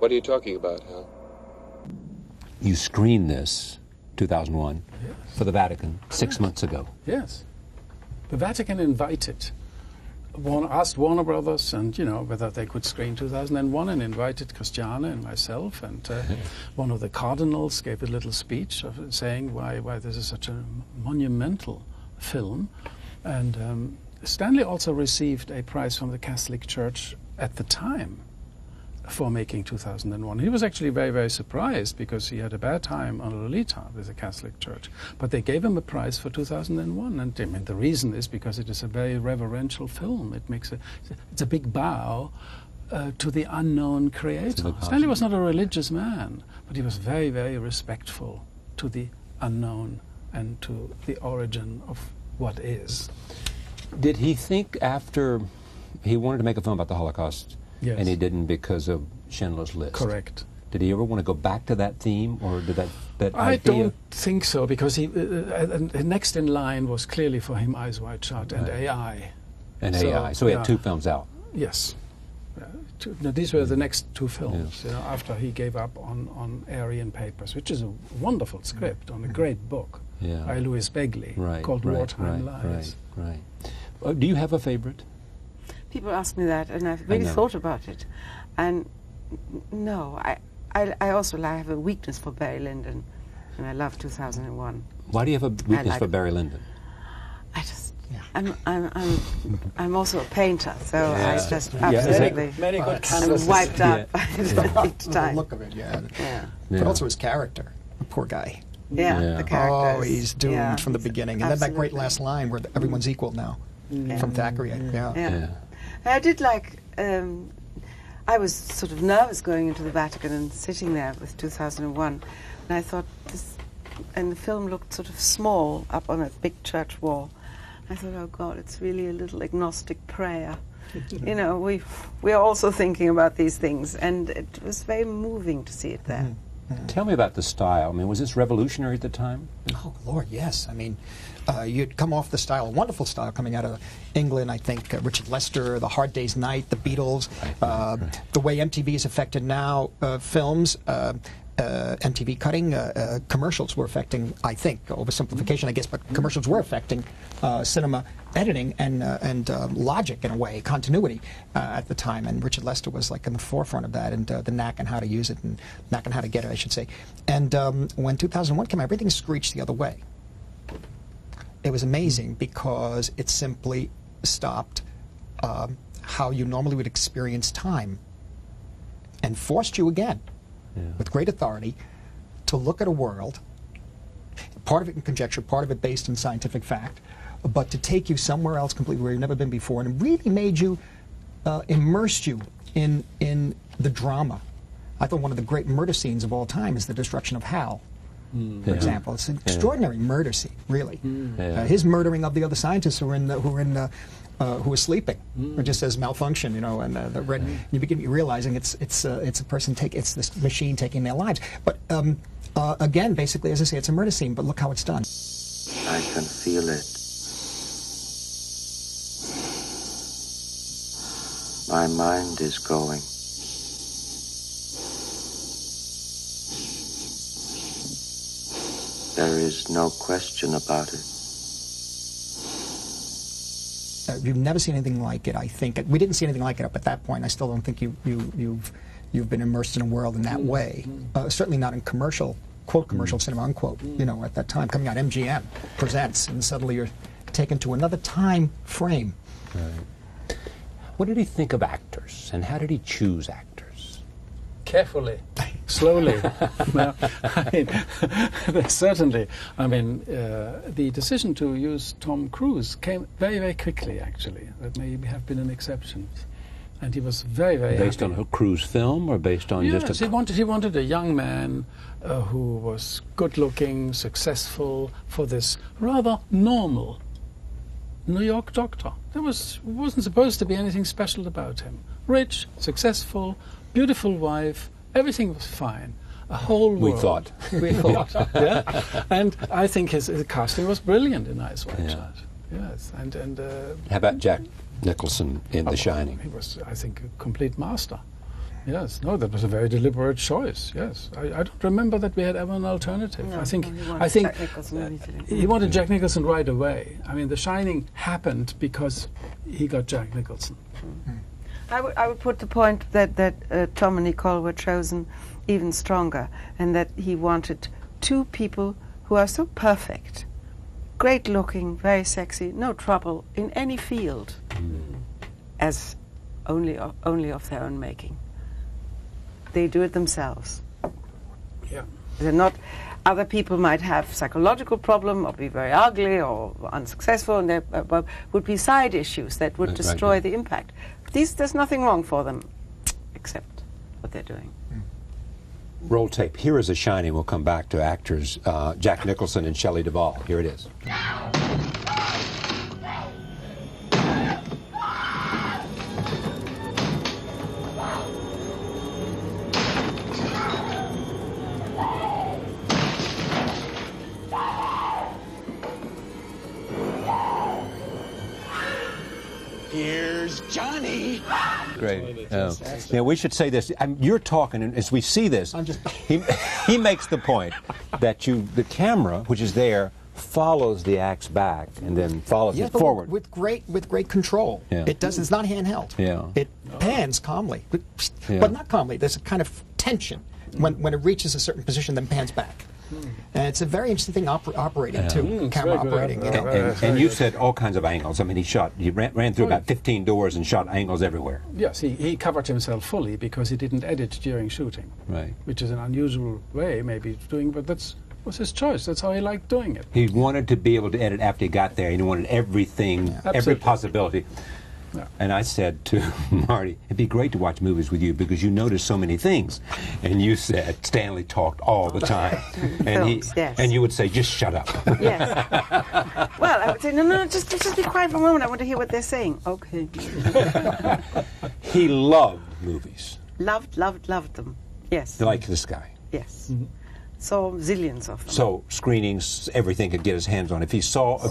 What are you talking about, Hal? You screened this, 2001, for the Vatican 6 months ago. Yes. The Vatican invited, asked Warner Brothers and, you know, whether they could screen 2001, and invited Christiane and myself, and one of the cardinals gave a little speech of saying why this is such a monumental film. And Stanley also received a prize from the Catholic Church at the time for making 2001. He was actually very, very surprised because he had a bad time on Lolita with the Catholic Church. But they gave him a prize for 2001, and I mean, the reason is because it is a very reverential film. It makes it's a big bow to the unknown creator. Stanley was not a religious man, but he was very, very respectful to the unknown and to the origin of what is. Did he think after he wanted to make a film about the Holocaust? Yes. And he didn't because of Schindler's List. Correct. Did he ever want to go back to that theme, or did that I idea? don't think so, because he next in line was clearly for him Eyes Wide Shut and AI. And AI. So he had two films out. Yes. These were the next two films, you know, after he gave up on Aryan Papers, which is a wonderful script on a great book by Louis Begley called Wartime Lies. Right. Do you have a favorite? People ask me that, and I've really thought about it. And no, I also have a weakness for Barry Lyndon, and I love 2001. Why do you have a weakness for Barry Lyndon? I just, I'm also a painter, so I just absolutely many good I'm wiped out by it each time. The look of it, but also his character, the poor guy. The character. Oh, he's doomed from the beginning, and then that great last line where everyone's equal now, from Thackeray. I did like. I was sort of nervous going into the Vatican and sitting there with 2001, and I thought this, and the film looked sort of small up on a big church wall. I thought, oh God, it's really a little agnostic prayer. You know, we are also thinking about these things, and it was very moving to see it there. Tell me about the style. I mean, was this revolutionary at the time? Oh, Lord, yes. I mean, you'd come off the style, a wonderful style coming out of England, I think, Richard Lester, The Hard Day's Night, The Beatles, the way MTV is affected now, films, MTV cutting, commercials were affecting, I think, oversimplification, I guess, but commercials were affecting cinema editing and logic in a way, continuity at the time. And Richard Lester was like in the forefront of that, and the knack on how to use it, and knack on how to get it, I should say. And when 2001 came out, everything screeched the other way. It was amazing because it simply stopped how you normally would experience time and forced you again, with great authority, to look at a world, part of it in conjecture, part of it based in scientific fact, but to take you somewhere else completely where you've never been before, and really made you, immersed you in the drama. I thought one of the great murder scenes of all time is the destruction of Hal, for example. It's an extraordinary murder scene, really. His murdering of the other scientists who were sleeping, or just as malfunction, you know, and the red. You begin realizing it's a person it's this machine taking their lives. But again, basically, as I say, it's a murder scene. But look how it's done. I can feel it. My mind is going. There is no question about it. You've never seen anything like it, I think. We didn't see anything like it up at that point. I still don't think you've been immersed in a world in that way. Certainly not in commercial, quote, commercial cinema, unquote, you know, at that time. Coming out, MGM presents, and suddenly you're taken to another time frame. Right. What did he think of actors, and how did he choose actors? Carefully, slowly. No, I mean, certainly. I mean, the decision to use Tom Cruise came very, very quickly, actually. That may have been an exception. And he was very, very based happy. on a Cruise film, or based on yes, just a... he wanted a young man who was good-looking, successful, for this rather normal New York doctor. There wasn't supposed to be anything special about him. Rich, successful, beautiful wife, everything was fine. A whole world. We thought. We thought, yeah. And I think his casting was brilliant in Eyes Wide Shut. Yes, and how about Jack Nicholson in The Shining? He was, I think, a complete master. Yes, no, that was a very deliberate choice. Yes, I don't remember that we had ever an alternative. No, I think Jack Nicholson he wanted Jack Nicholson right away. I mean, The Shining happened because he got Jack Nicholson. I would put the point that Tom and Nicole were chosen even stronger, and that he wanted two people who are so perfect, great looking, very sexy, no trouble in any field, as only of their own making. They do it themselves. Yeah. They're not. Other people might have psychological problem, or be very ugly, or unsuccessful, and there would be side issues that would destroy the impact. There's nothing wrong for them, except what they're doing. Roll tape. Here is The Shining. We'll come back to actors Jack Nicholson and Shelley Duvall. Here it is. Here's Johnny. Great. Now we should say this. You're talking, and as we see this, he makes the point that the camera, which is there, follows the axe back and then follows it forward with great control. Yeah. It does. It's not handheld. Yeah. It pans calmly, but not calmly. There's a kind of tension when it reaches a certain position, then pans back. And it's a very interesting thing operating too, camera operating. And you said all kinds of angles. I mean, he ran through about 15 doors and shot angles everywhere. Yes, he covered himself fully because he didn't edit during shooting. Right. Which is an unusual way, maybe, of doing, but that was his choice. That's how he liked doing it. He wanted to be able to edit after he got there, and he wanted everything, every possibility. Yeah. And I said to Marty, it'd be great to watch movies with you because you notice so many things. And you said Stanley talked all the time. And and you would say, just shut up. Yes. Well, I would say, no, just be quiet for a moment. I want to hear what they're saying. Okay. He loved movies. Loved them. Yes. Like this guy. Yes. Saw zillions of them. So screenings, everything could get his hands on. If he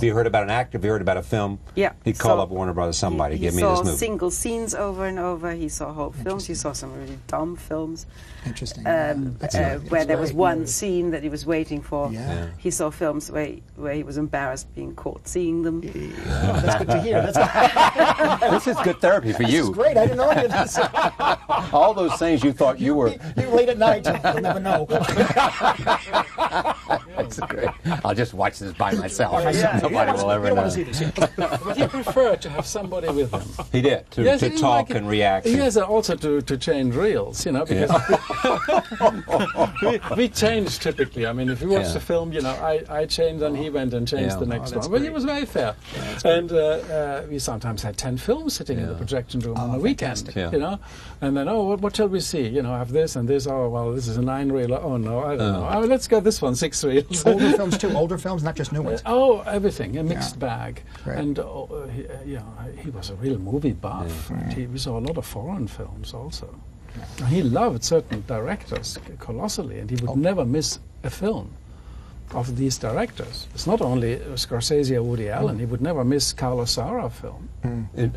heard about an actor, if he heard about a film, yeah, he'd call up Warner Brothers, somebody, give me this movie. He saw single scenes over and over. He saw whole films. He saw some really dumb films. Interesting. Where there was one scene that he was waiting for. Yeah. He saw films where he was embarrassed being caught seeing them. Oh, that's good to hear. That's this is good therapy for you. This is great. I didn't know any of this. All those things you thought you were. You late at night. You'll never know. That's great. I'll just watch this by myself. Nobody will ever know. You don't want to see this. But he preferred to have somebody with him. He did, to talk and react. Yes, also to change reels, you know, because we changed typically. I mean, if you watch the film, you know, I changed and he went and changed the next one. But he was very fair. And we sometimes had 10 films sitting in the projection room on a weekend, you know. And then, what shall we see? You know, I have this and this. Oh, well, this is a 9-reel. Oh, no, I don't know. Oh, let's get this one, 6 reels. Older films too, older films, not just new ones. Oh, everything, a mixed bag. Right. And he was a real movie buff. We saw a lot of foreign films also. Yeah. He loved certain directors colossally, and he would never miss a film of these directors. It's not only Scorsese or Woody Allen. He would never miss Carlos Saura film.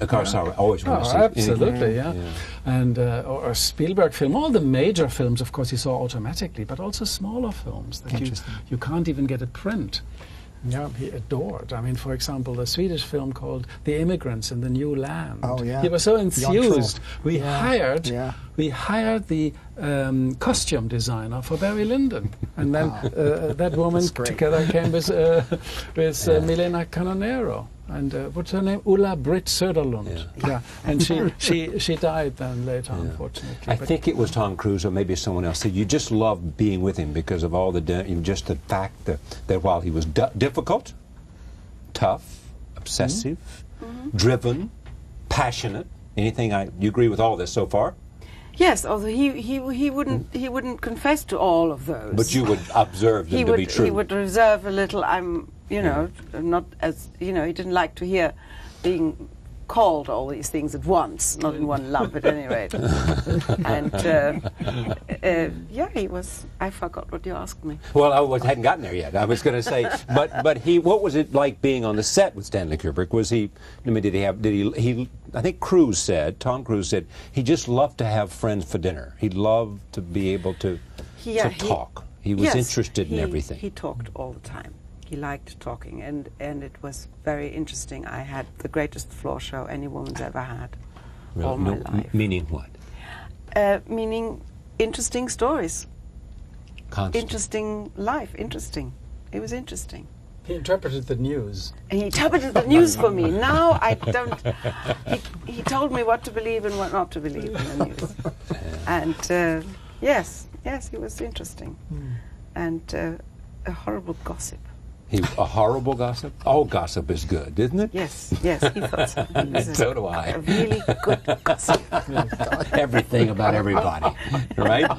Carlos Saura always would see absolutely, and or a Spielberg film. All the major films, of course, he saw automatically, but also smaller films that you can't even get a print. Yeah, he adored. I mean, for example, the Swedish film called The Immigrants in the New Land. Oh, yeah. He was so enthused. We hired the costume designer for Barry Lyndon, and then that woman together came with Milena Canonero. And what's her name? Ulla Britt Söderlund. Yeah. And she died then later, unfortunately. I think it was Tom Cruise or maybe someone else said you just loved being with him because of all just the fact that while he was difficult, tough, obsessive, driven, passionate. You agree with all this so far? Yes, although he wouldn't confess to all of those. But you would observe them to be true. He would reserve a little. Not as he didn't like to hear being called all these things at once, not in one lump at any rate. And he was. I forgot what you asked me. Well, I hadn't gotten there yet. I was going to say, but what was it like being on the set with Stanley Kubrick? Was he? I mean, I think Tom Cruise said he just loved to have friends for dinner. He loved to be able to talk. He was interested in everything. He talked all the time. He liked talking, and it was very interesting. I had the greatest floor show any woman's ever had all my life. Meaning what? Meaning interesting stories. Constant. Interesting life. Interesting. It was interesting. He interpreted the news. He interpreted the news for me. Now I don't. He told me what to believe and what not to believe in the news. And yes, he was interesting. And a horrible gossip. A horrible gossip? All gossip is good, isn't it? Yes, he thought so. So do I. A really good gossip. Everything about everybody, right?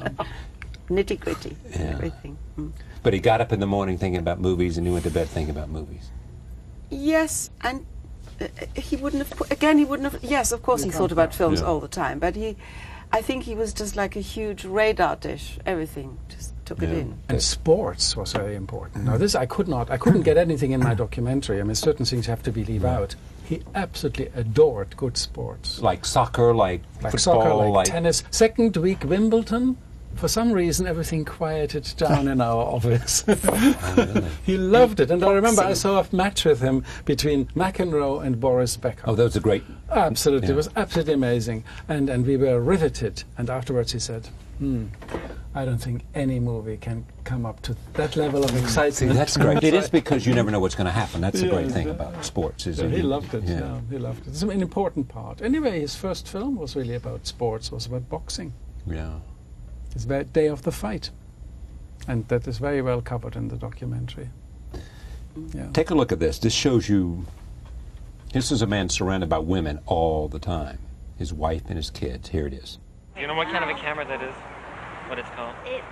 Nitty-gritty, everything. But he got up in the morning thinking about movies, and he went to bed thinking about movies. Yes, and he wouldn't have. Yes, of course he thought about films all the time, but I think he was just like a huge radar dish. Everything just took it in. And sports was very important. Now this I couldn't get anything in my documentary. I mean, certain things have to be leave out. He absolutely adored good sports. Like soccer, like football, soccer, like tennis. Second week Wimbledon, for some reason everything quieted down in our office. He loved it. And I remember I saw a match with him between McEnroe and Boris Becker. Oh, that was a great... Absolutely. It was absolutely amazing. And we were riveted. And afterwards he said, I don't think any movie can come up to that level of excitement. See, that's great. It is because you never know what's going to happen. That's the great thing about sports. Is he loved it. Yeah, he loved it. It's an important part. Anyway, his first film was really about sports. Was about boxing. Yeah. It's the day of the fight, and that is very well covered in the documentary. Yeah. Take a look at this. This shows you. This is a man surrounded by women all the time. His wife and his kids. Here it is. Do you know what kind of a camera that is? What it's called? It's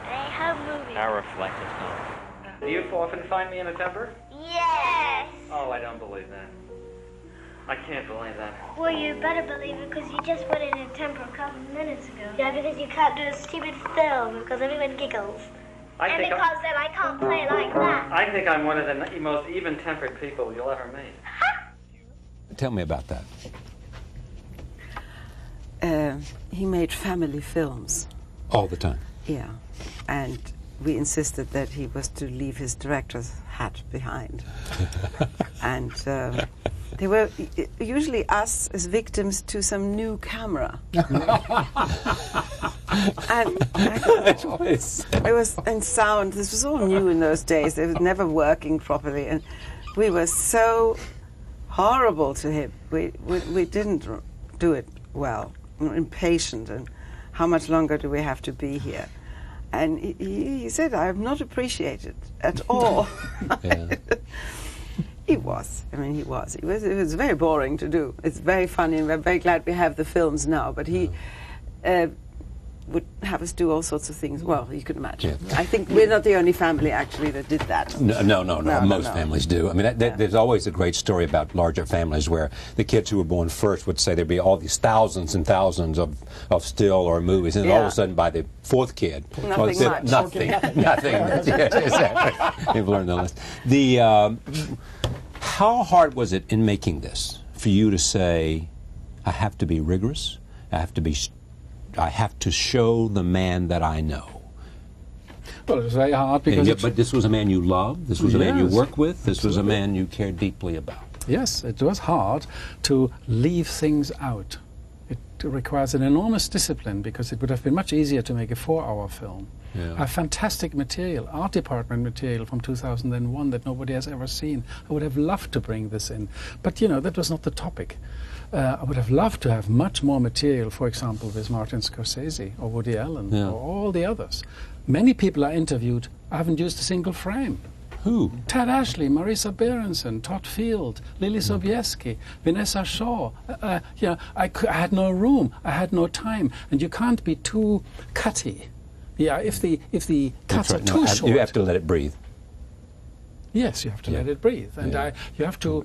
a home movie. Araflex it's called. Do you often find me in a temper? Yes. Oh, I don't believe that. I can't believe that. Well, you better believe it because you just went in a temper a couple minutes ago. Yeah, because you can't do a stupid film because everyone giggles. And because then I can't play like that. I think I'm one of the most even-tempered people you'll ever meet. Tell me about that. He made family films. All the time? Yeah. And we insisted that he was to leave his director's hat behind. And they were usually us as victims to some new camera. And it was in sound. This was all new in those days. It was never working properly. And we were so horrible to him. We didn't do it well. We were impatient, and how much longer do we have to be here? And he said, I am not appreciated at all. He was. I mean, he was. It was very boring to do. It's very funny, and we're very glad we have the films now. But he would have us do all sorts of things. Well, you can imagine. Yeah. I think we're not the only family, actually, that did that. No. Most families do. I mean, there's always a great story about larger families where the kids who were born first would say there'd be all these thousands and thousands of still or movies, and all of a sudden, by the fourth kid, nothing. Yes, exactly. They've learned the list. How hard was it in making this for you to say, I have to be rigorous, I have to show the man that I know? Well, it was very hard because... But this was a man you loved, this was a man you worked with, this was a man you cared deeply about. Yes, it was hard to leave things out. It requires an enormous discipline because it would have been much easier to make a 4-hour film. Yeah. A fantastic material, art department material from 2001 that nobody has ever seen. I would have loved to bring this in. But, you know, that was not the topic. I would have loved to have much more material, for example, with Martin Scorsese or Woody Allen or all the others. Many people I interviewed, I haven't used a single frame. Who? Ted Ashley, Marisa Berenson, Todd Field, Lily Sobieski, Vanessa Shaw. You know, I had no room, I had no time, and you can't be too cutty. Yeah, if the cuts are too short, you have to let it breathe. Yes, you have to let it breathe, and you have to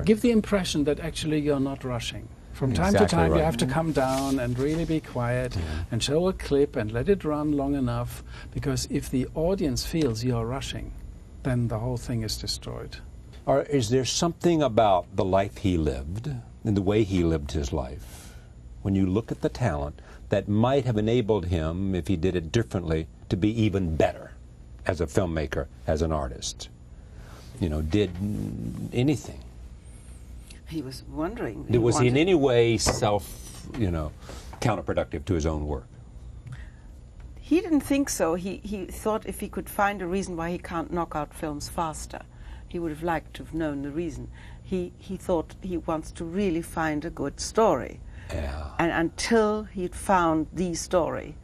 give the impression that actually you're not rushing. From time to time, you have to come down and really be quiet and show a clip and let it run long enough, because if the audience feels you're rushing, then the whole thing is destroyed. Or is there something about the life he lived and the way he lived his life, when you look at the talent, that might have enabled him, if he did it differently, to be even better as a filmmaker, as an artist? You know, did anything? He was wondering. Was he in any way counterproductive to his own work? He didn't think so. He thought if he could find a reason why he can't knock out films faster, he would have liked to have known the reason. He thought he wants to really find a good story. Yeah. And until he'd found the story,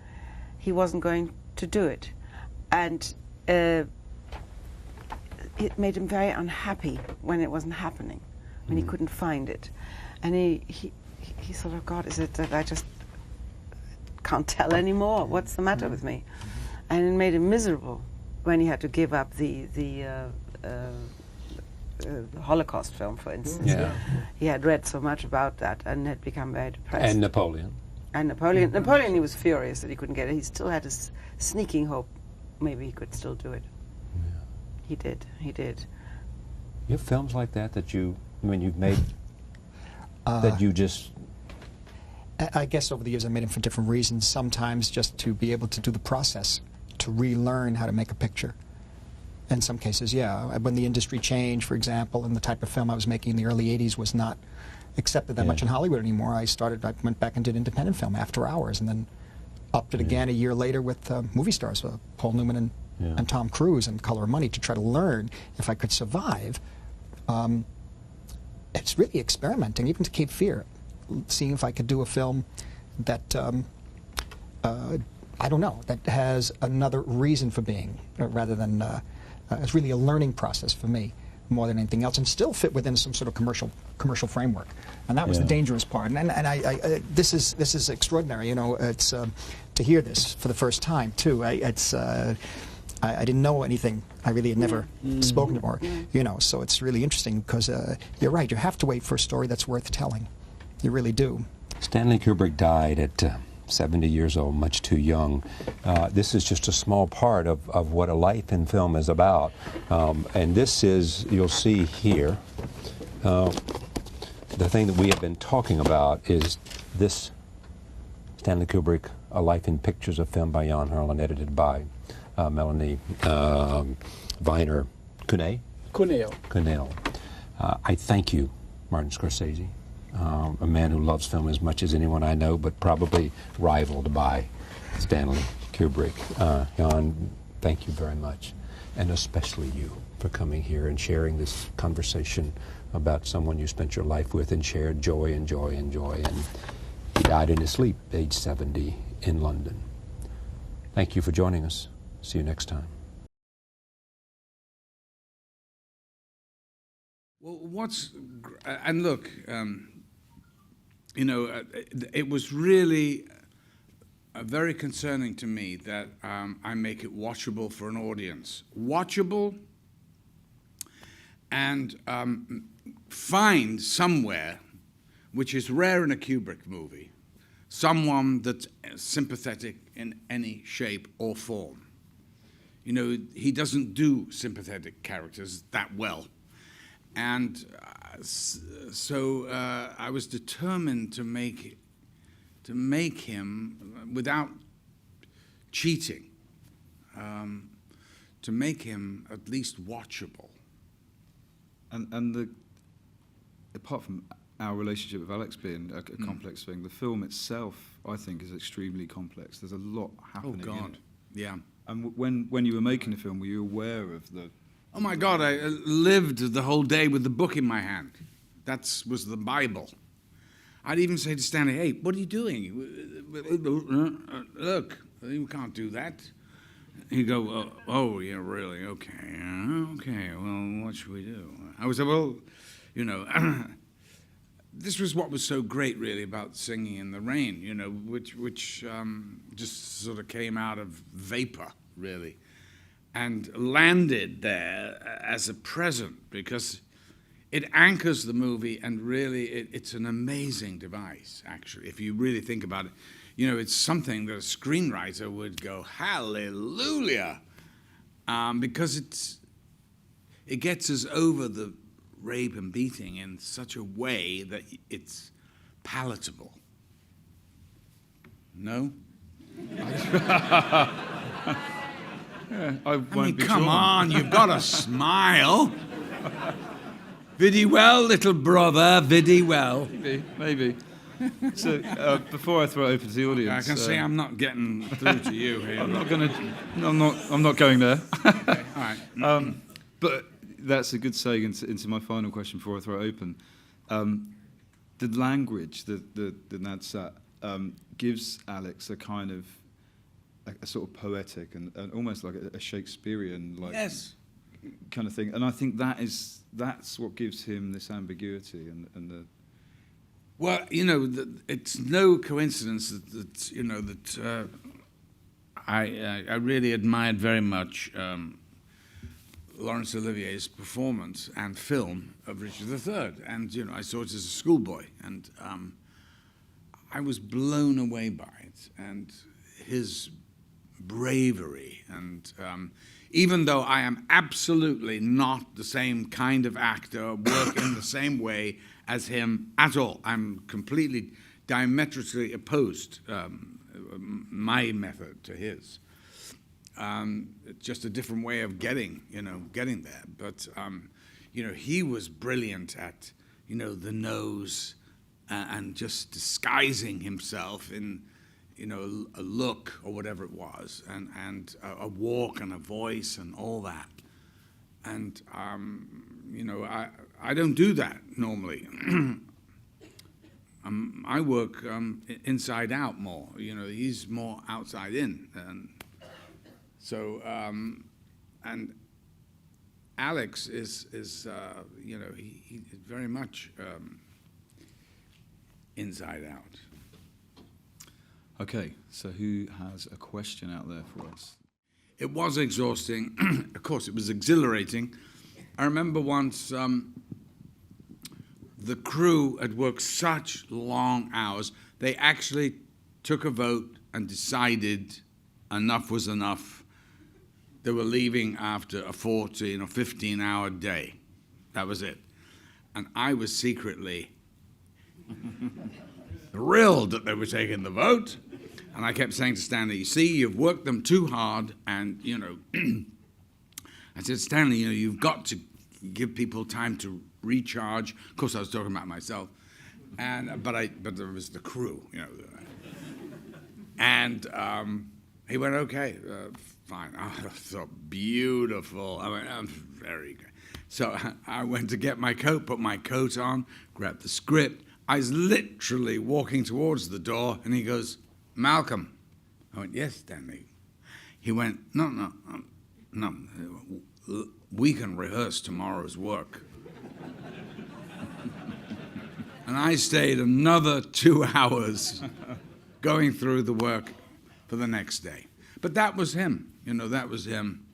he wasn't going to do it. And it made him very unhappy when it wasn't happening, when he couldn't find it. And he thought, oh God, is it that I just can't tell anymore? What's the matter with me? And it made him miserable when he had to give up the Holocaust film, for instance. Yeah. He had read so much about that and had become very depressed. And Napoleon. And Napoleon, he was furious that he couldn't get it. He still had a sneaking hope maybe he could still do it. Yeah. He did. You have films like that you've made, that you just... I guess over the years I made them for different reasons. Sometimes just to be able to do the process, to relearn how to make a picture. In some cases, yeah. When the industry changed, for example, and the type of film I was making in the early 80s was not accepted that much in Hollywood anymore, I went back and did independent film, After Hours, and then upped it again a year later with movie stars, Paul Newman and Tom Cruise, and Color of Money, to try to learn if I could survive. It's really experimenting, even to Cape Fear, seeing if I could do a film that, I don't know, that has another reason for being, rather than... it's really a learning process for me more than anything else, and still fit within some sort of commercial framework. And that was the dangerous part. And this is extraordinary. You know, it's to hear this for the first time too. I didn't know anything. I really had never spoken to her, you know, so it's really interesting because you're right, you have to wait for a story that's worth telling. You really do. Stanley Kubrick died at 70 years old, much too young. This is just a small part of what a life in film is about. And this is, you'll see here, the thing that we have been talking about is this Stanley Kubrick, A Life in Pictures, of film by Jan Hurlin, edited by Melanie Viner Cuneo. I thank you, Martin Scorsese, a man who loves film as much as anyone I know, but probably rivaled by Stanley Kubrick. Jan, thank you very much, and especially you for coming here and sharing this conversation about someone you spent your life with and shared joy and joy and joy. And he died in his sleep, age 70, in London. Thank you for joining us. See you next time. Well, and look, you know, it was really very concerning to me that I make it watchable for an audience. Watchable, and find somewhere, which is rare in a Kubrick movie, someone that's sympathetic in any shape or form. You know, he doesn't do sympathetic characters that well. And so I was determined to make him, without cheating, to make him at least watchable. And apart from our relationship with Alex being a complex thing, the film itself, I think, is extremely complex. There's a lot happening. Oh, God. In it. Yeah. And when you were making the film, were you aware of the... Oh, my God, I lived the whole day with the book in my hand. That was the Bible. I'd even say to Stanley, hey, what are you doing? Look, you can't do that. He'd go, oh, yeah, really, okay, well, what should we do? I was like, well, you know, this was what was so great, really, about Singing in the Rain, you know, which just sort of came out of vapor, really, and landed there as a present, because it anchors the movie, and really, it's an amazing device, actually, if you really think about it. You know, it's something that a screenwriter would go, hallelujah, because it gets us over the rape and beating in such a way that it's palatable. No? Yeah, I mean, come on, you've got to smile. Viddy well, little brother, viddy well. Maybe. So before I throw it open to the audience, I can see I'm not getting through to you here. I'm not going there. Okay, all right. But that's a good segue into my final question before I throw it open. The language that Nadsat gives Alex a kind of a sort of poetic and almost like a Shakespearean kind of thing, and I think that's what gives him this ambiguity and the. Well, you know, it's no coincidence that you know that I really admired very much Laurence Olivier's performance and film of Richard III, and you know I saw it as a schoolboy, and I was blown away by it and his bravery, and even though I am absolutely not the same kind of actor, work in the same way as him at all. I'm completely diametrically opposed, my method to his. It's just a different way of getting there. But, you know, he was brilliant at, you know, the nose and just disguising himself in, you know, a look or whatever it was, and a walk and a voice and all that. And, you know, I don't do that normally. I work inside out more. You know, he's more outside in. And so, and Alex is you know, he's very much inside out. Okay, so who has a question out there for us? It was exhausting. Of course, it was exhilarating. I remember once the crew had worked such long hours, they actually took a vote and decided enough was enough. They were leaving after a 14 or 15-hour day. That was it. And I was secretly thrilled that they were taking the vote. And I kept saying to Stanley, you see, you've worked them too hard, and, you know, I said, Stanley, you know, you've got to give people time to recharge. Of course, I was talking about myself. But there was the crew, you know. And he went, okay, fine. Oh, so beautiful. I went, oh, very good. So I went to get my coat, put my coat on, grabbed the script. I was literally walking towards the door, and he goes, Malcolm. I went, yes, Stanley. He went, no. We can rehearse tomorrow's work. And I stayed another 2 hours going through the work for the next day. But that was him, you know, that was him.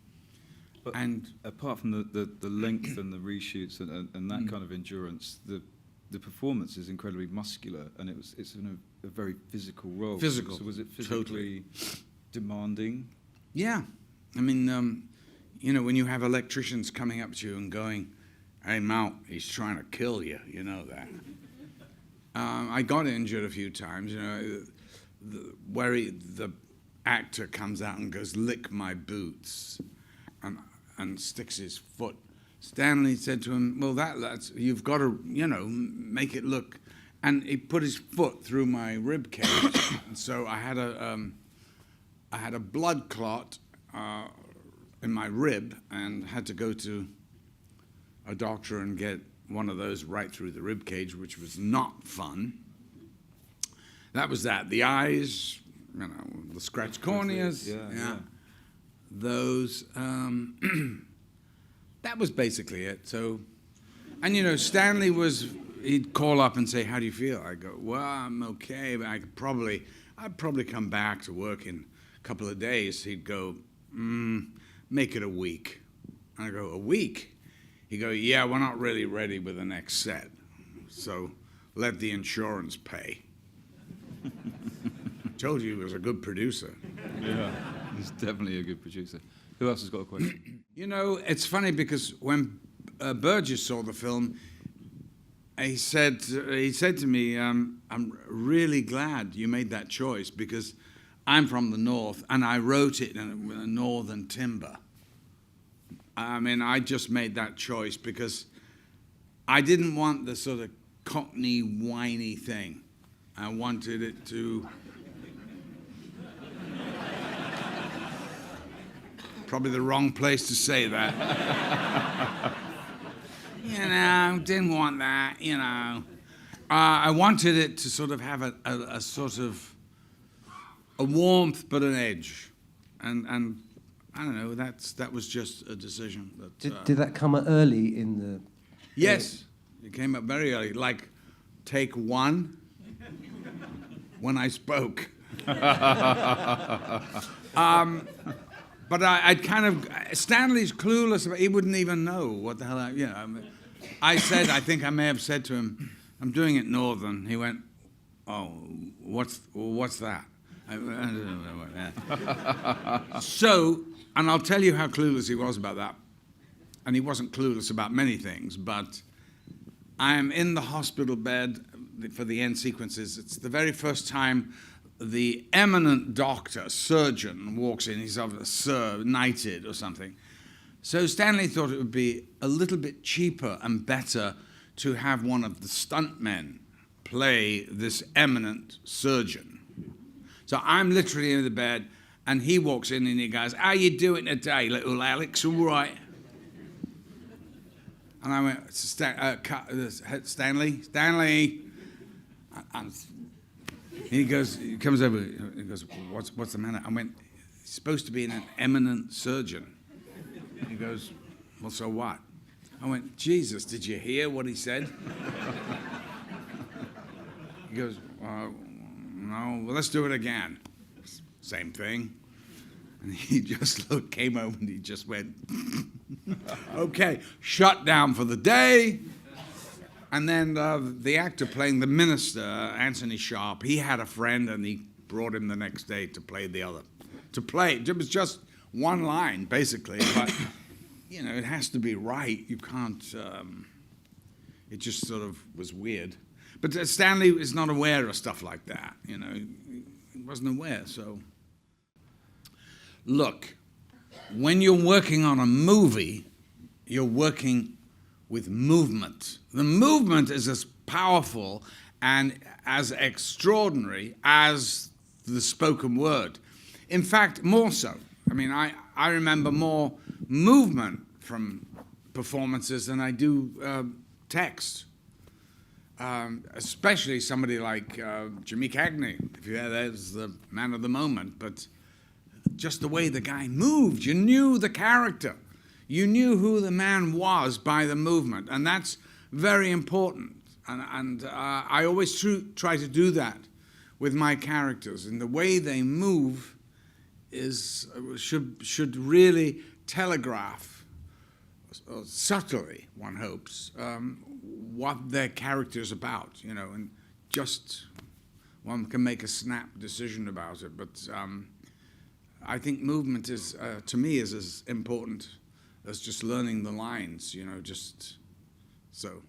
But and apart from the length and the reshoots and that kind of endurance, the performance is incredibly muscular, and it's in a very physical role. Physical. So was it physically demanding? Yeah. I mean, you know, when you have electricians coming up to you and going, hey, Mal, he's trying to kill you, you know that. I got injured a few times, you know, where the actor comes out and goes, lick my boots, and sticks his foot. Stanley said to him, well, that's you've got to, you know, make it look. And he put his foot through my rib cage. And so I had a blood clot in my rib and had to go to a doctor and get one of those right through the rib cage, which was not fun. That was that. The eyes, you know, the scratched corneas. Yeah. Those. That was basically it. So, and you know, Stanley he'd call up and say, how do you feel? I go, well, I'm okay, but I'd probably come back to work in a couple of days. He'd go, make it a week. And I go, a week? He'd go, yeah, we're not really ready with the next set. So let the insurance pay. Told you he was a good producer. Yeah, he's definitely a good producer. Who else has got a question? You know, it's funny because when Burgess saw the film, he said to me, I'm really glad you made that choice because I'm from the north and I wrote it in a northern timbre. I mean, I just made that choice because I didn't want the sort of cockney, whiny thing. I wanted it to... Probably the wrong place to say that. You know, didn't want that, you know. I wanted it to sort of have a sort of a warmth but an edge. And I don't know, that was just a decision. That, did that come early in the... Yes, it came up very early, like take one when I spoke. But I'd kind of... Stanley's clueless about... He wouldn't even know what the hell I said, I think I may have said to him, I'm doing it northern. He went, oh, what's that? I don't know. So, and I'll tell you how clueless he was about that. And he wasn't clueless about many things, but I am in the hospital bed for the end sequences. It's the very first time the eminent doctor, surgeon, walks in. He's of a Sir, knighted or something. So Stanley thought it would be a little bit cheaper and better to have one of the stuntmen play this eminent surgeon. So I'm literally in the bed, and he walks in and he goes, how you doing today, little Alex, all right? And I went, Stanley? He comes over, he goes, what's the matter? I went, he's supposed to be an eminent surgeon. He goes, well, so what? I went, Jesus, did you hear what he said? He goes, no, well, let's do it again. Same thing. And he just came home and he just went, okay, shut down for the day. And then the actor playing the minister, Anthony Sharp, he had a friend and he brought him the next day to play the other. It was just one line, basically, but, you know, it has to be right. You can't, it just sort of was weird. But Stanley is not aware of stuff like that, you know. He wasn't aware, so. Look, when you're working on a movie, you're working with movement. The movement is as powerful and as extraordinary as the spoken word. In fact, more so. I mean, I remember more movement from performances than I do text. Especially somebody like Jimmy Cagney. If you're there's the man of the moment. But just the way the guy moved, you knew the character. You knew who the man was by the movement, and that's very important. And I always try to do that with my characters. And the way they move should really telegraph, subtly, one hopes, what their character's about, you know, and just one can make a snap decision about it. But I think movement is, to me, is as important as just learning the lines, you know, just so.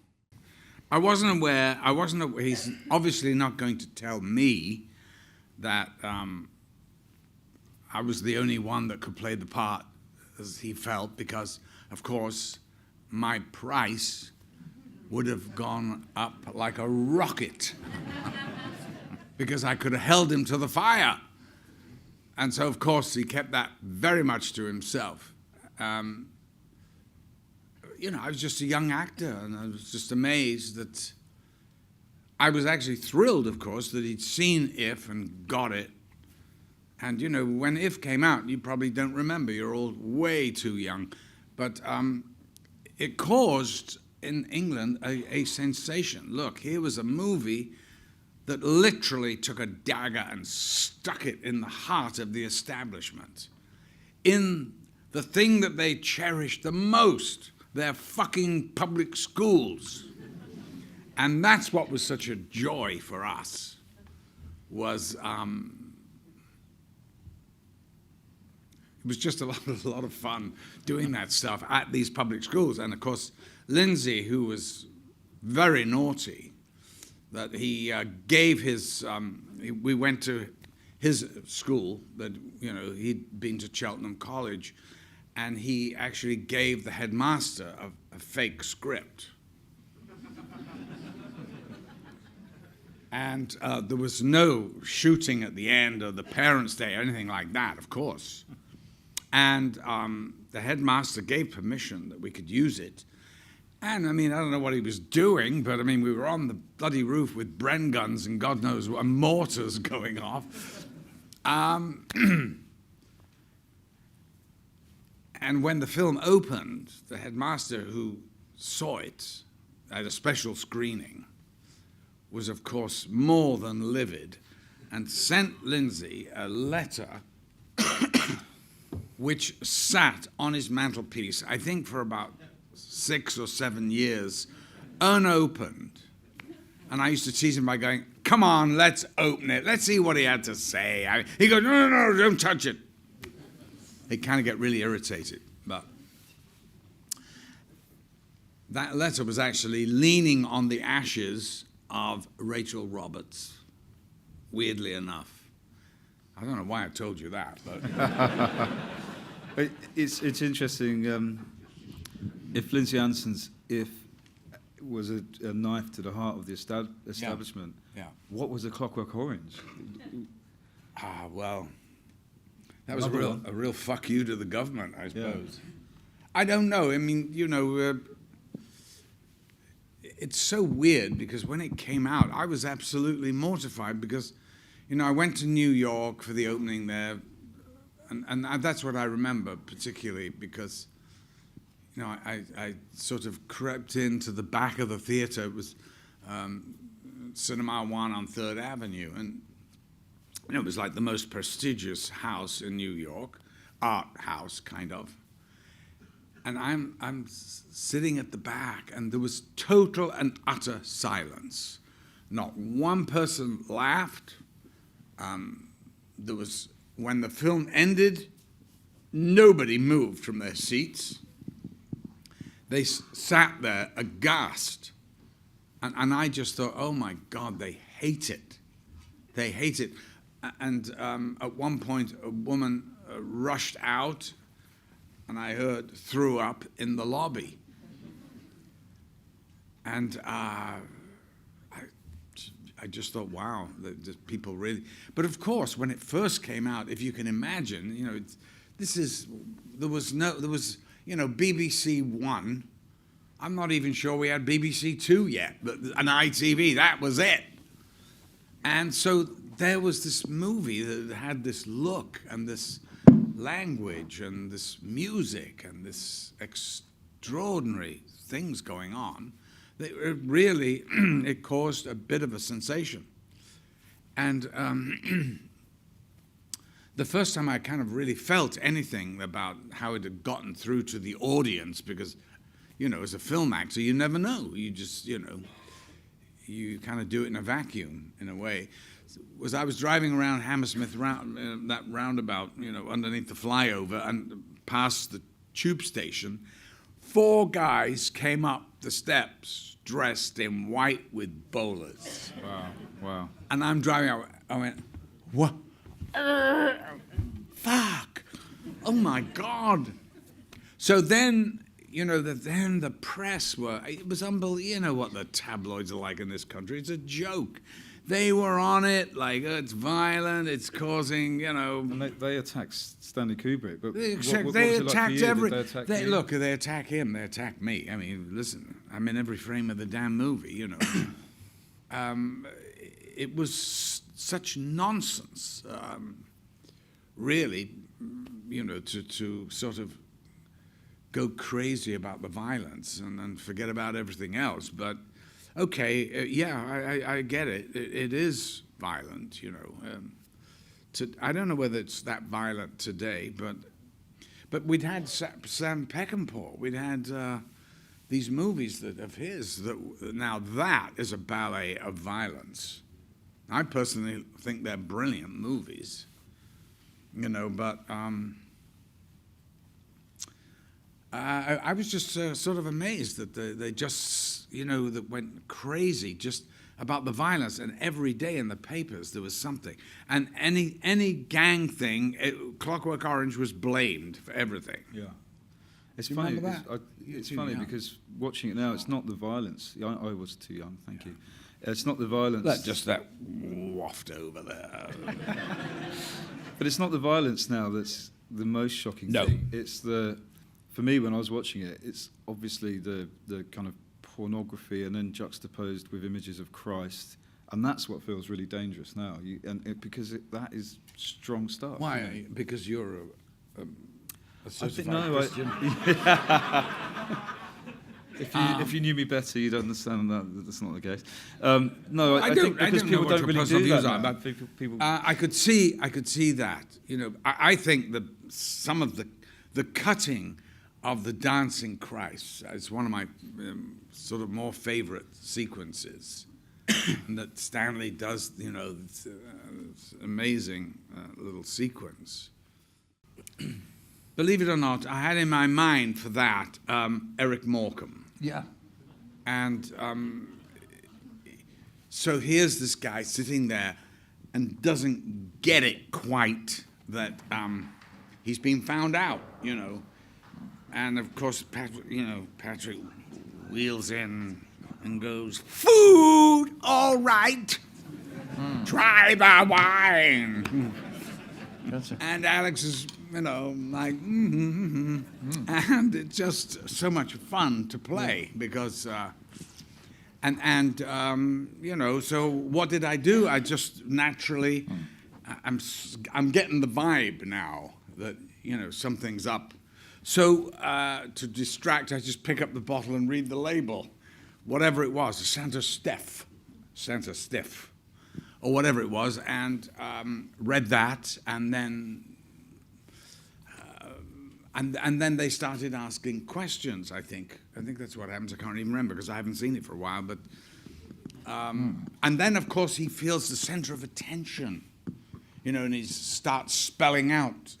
I wasn't aware, he's obviously not going to tell me that I was the only one that could play the part as he felt, because, of course, my price would have gone up like a rocket because I could have held him to the fire. And so, of course, he kept that very much to himself. You know, I was just a young actor, and I was just amazed that I was actually thrilled, of course, that he'd seen If and got it. And, you know, when If came out, you probably don't remember, you're all way too young. But it caused, in England, a sensation. Look, here was a movie that literally took a dagger and stuck it in the heart of the establishment, in the thing that they cherished the most, their fucking public schools. And that's what was such a joy for us, was it was just a lot of fun doing that stuff at these public schools. And of course, Lindsay, who was very naughty, that he gave his, we went to his school, that, you know, he'd been to Cheltenham College, and he actually gave the headmaster a fake script. And there was no shooting at the end or the Parents' Day or anything like that, of course. And the headmaster gave permission that we could use it. And, I mean, I don't know what he was doing, but, I mean, we were on the bloody roof with Bren guns and God knows what, and mortars going off. And when the film opened, the headmaster who saw it at a special screening was, of course, more than livid, and sent Lindsay a letter which sat on his mantelpiece, I think for about 6 or 7 years, unopened. And I used to tease him by going, come on, let's open it. Let's see what he had to say. He goes, no, don't touch it. He'd kind of get really irritated. But that letter was actually leaning on the ashes of Rachel Roberts, weirdly enough. I don't know why I told you that, but... It's interesting. If Lindsay Anderson's If was a knife to the heart of the establishment, yeah. What was A Clockwork Orange? Well, that was a real fuck you to the government, I suppose. Yeah. I don't know. I mean, you know, it's so weird because when it came out, I was absolutely mortified because, you know, I went to New York for the opening there, and that's what I remember particularly because, you know, I sort of crept into the back of the theater. It was Cinema One on 3rd Avenue, and you know, it was like the most prestigious house in New York. art house, kind of. And I'm sitting at the back, and there was total and utter silence. Not one person laughed. When the film ended, nobody moved from their seats. They sat there aghast. And I just thought, oh my God, they hate it. They hate it. And at one point, a woman rushed out, and I heard threw up in the lobby. And I just thought, wow, the people really. But of course, when it first came out, if you can imagine, there was BBC One. I'm not even sure we had BBC Two yet, but an ITV, that was it. And so there was this movie that had this look and this language and this music and this extraordinary things going on. That it really, it caused a bit of a sensation. And the first time I kind of really felt anything about how it had gotten through to the audience, because, as a film actor, you never know. You just, you kind of do it in a vacuum, in a way. Was I was driving around Hammersmith, that roundabout, underneath the flyover and past the tube station, 4 guys came up the steps dressed in white with bowlers. Wow. And I'm driving out, I went, what? Fuck. Oh my God. So then, then the press it was unbelievable. You know what the tabloids are like in this country. It's a joke. They were on it, like, it's violent, it's causing, And they attacked Stanley Kubrick. But they what attacked Look, they attack him, they attack me. I mean, listen, I'm in every frame of the damn movie, It was such nonsense, really, to sort of go crazy about the violence and forget about everything else. But okay, I get it. It is violent, I don't know whether it's that violent today, but we'd had Sam Peckinpah. We'd had these movies of his that now that is a ballet of violence. I personally think they're brilliant movies, but I was just sort of amazed that they just, that went crazy just about the violence. And every day in the papers there was something. And any gang thing, Clockwork Orange was blamed for everything. Yeah. It's You funny. remember that? It's Too funny young. because watching it now, it's not the violence. I was too young. Thank you. It's not the violence. That waft over there. But it's not the violence now that's the most shocking thing. It's for me, when I was watching it, it's obviously the kind of pornography and then juxtaposed with images of Christ, and that's what feels really dangerous now. Because that is strong stuff. Why? Because you're a certified I Christian. If you knew me better, you'd understand that's not the case. No, I think because don't people know what don't your really personal do views that. are, now. but People I could see that. I think that some of the cutting of the dancing Christ is one of my sort of more favorite sequences. And that Stanley does, it's amazing little sequence. Believe it or not, I had in my mind for that Eric Morecambe. Yeah. And so here's this guy sitting there and doesn't get it quite that he's been found out, And of course, Patrick wheels in and goes, "Food, all right. Try the wine." And Alex is, like, and it's just so much fun to play because, so what did I do? I just naturally, I'm getting the vibe now that, something's up. So to distract, I just pick up the bottle and read the label, whatever it was, Santa Stiff, or whatever it was, and read that, and then And then they started asking questions, I think. I think that's what happens. I can't even remember because I haven't seen it for a while. But and then, of course, he feels the center of attention, and he starts spelling out.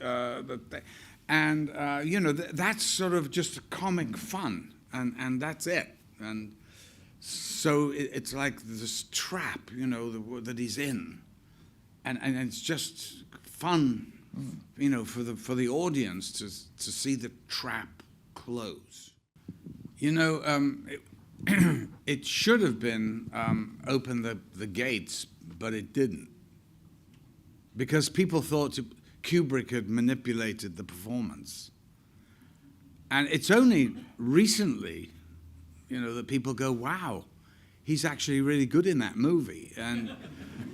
That's sort of just comic fun, and that's it. And so it's like this trap, that he's in. And it's just fun, for the audience to see the trap close. It should have been open the gates, but it didn't, because people thought Kubrick had manipulated the performance, and it's only recently, that people go, "Wow, he's actually really good in that movie," and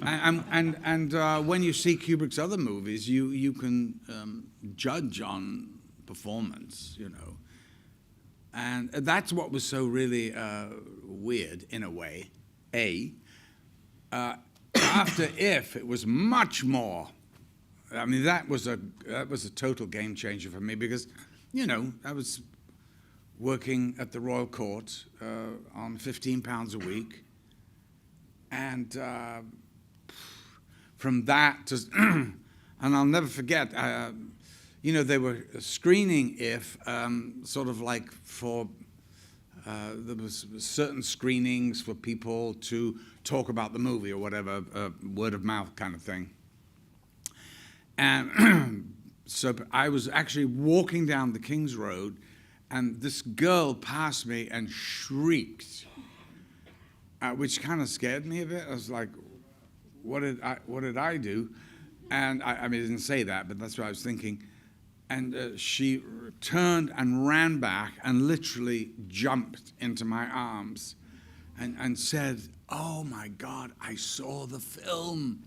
when you see Kubrick's other movies, you can judge on performance, and that's what was so really weird in a way. After If, it was much more. I mean, that was a total game changer for me because, I was working at the Royal Court on £15 a week, and from that to, and I'll never forget, they were screening If, sort of like for, there was certain screenings for people to talk about the movie or whatever, word of mouth kind of thing. And so I was actually walking down the King's Road, and this girl passed me and shrieked, which kind of scared me a bit. I was like, what did I do? And I mean, I didn't say that, but that's what I was thinking. And she turned and ran back and literally jumped into my arms and said, "Oh my God, I saw the film."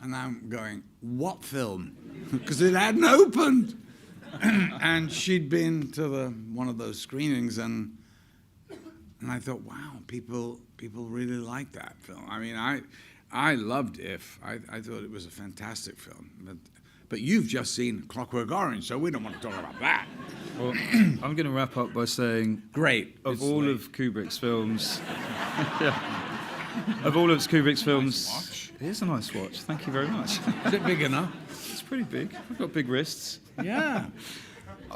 And I'm going, "What film?" Because it hadn't opened. And she'd been to one of those screenings, and I thought, wow, people really like that film. I mean, I loved If. I thought it was a fantastic film. But you've just seen Clockwork Orange, so we don't want to talk about that. Well, I'm going to wrap up by saying, great. Of all of Kubrick's films, of all of Kubrick's films, nice watch. It is a nice watch. Thank you very much. Is it big enough? It's pretty big. I've got big wrists. Yeah.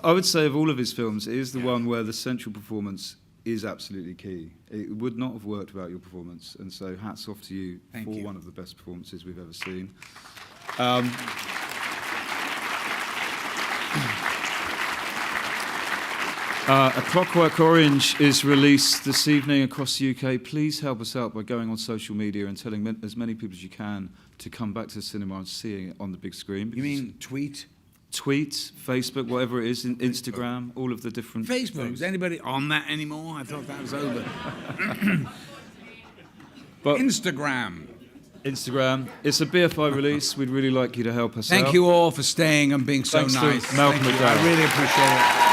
I would say of all of his films, it is the one where the central performance is absolutely key. It would not have worked without your performance, and so hats off to you for one of the best performances we've ever seen. A Clockwork Orange is released this evening across the UK. Please help us out by going on social media and telling as many people as you can to come back to the cinema and seeing it on the big screen. You mean tweet? Tweet, Facebook, whatever it is, Instagram, all of the different Facebook. things. Is anybody on that anymore? I thought that was over. But Instagram. It's a BFI release. We'd really like you to help us out. Thank you all for staying and being so Thanks nice. to Malcolm Thank you. McDowell. I really appreciate it.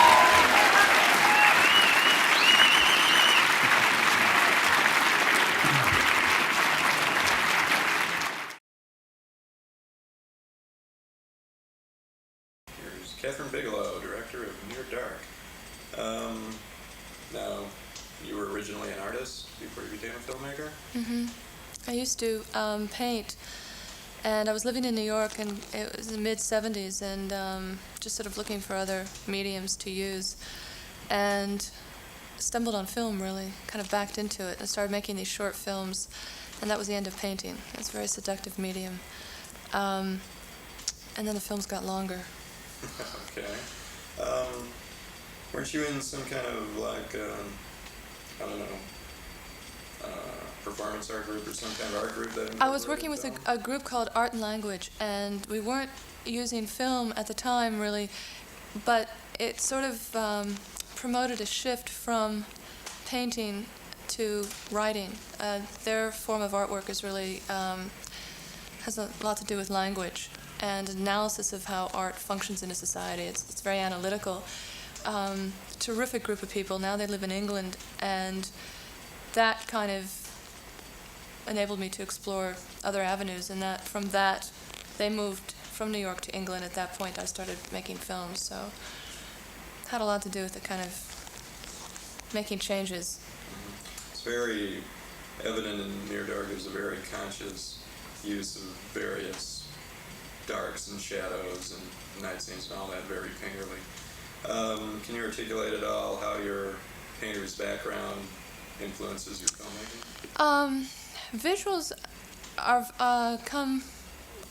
Kathryn Bigelow, director of Near Dark. Now, you were originally an artist before you became a filmmaker? Mm-hmm. I used to paint, and I was living in New York, and it was in the mid-'70s, and just sort of looking for other mediums to use, and stumbled on film, really, kind of backed into it, and started making these short films, and that was the end of painting. It's a very seductive medium. And then the films got longer. Okay. Weren't you in some kind of like, I don't know, performance art group or some kind of art group that? I was working with a group called Art and Language, and we weren't using film at the time really, but it sort of promoted a shift from painting to writing. Their form of artwork is really has a lot to do with language and analysis of how art functions in a society. It's very analytical. Terrific group of people. Now they live in England, and that kind of enabled me to explore other avenues, and that from that they moved from New York to England. At that point I started making films, so had a lot to do with the kind of making changes. It's very evident in Near Dark. There's a very conscious use of various darks and shadows and night scenes and all that, very painterly. Can you articulate at all how your painter's background influences your filmmaking? Visuals are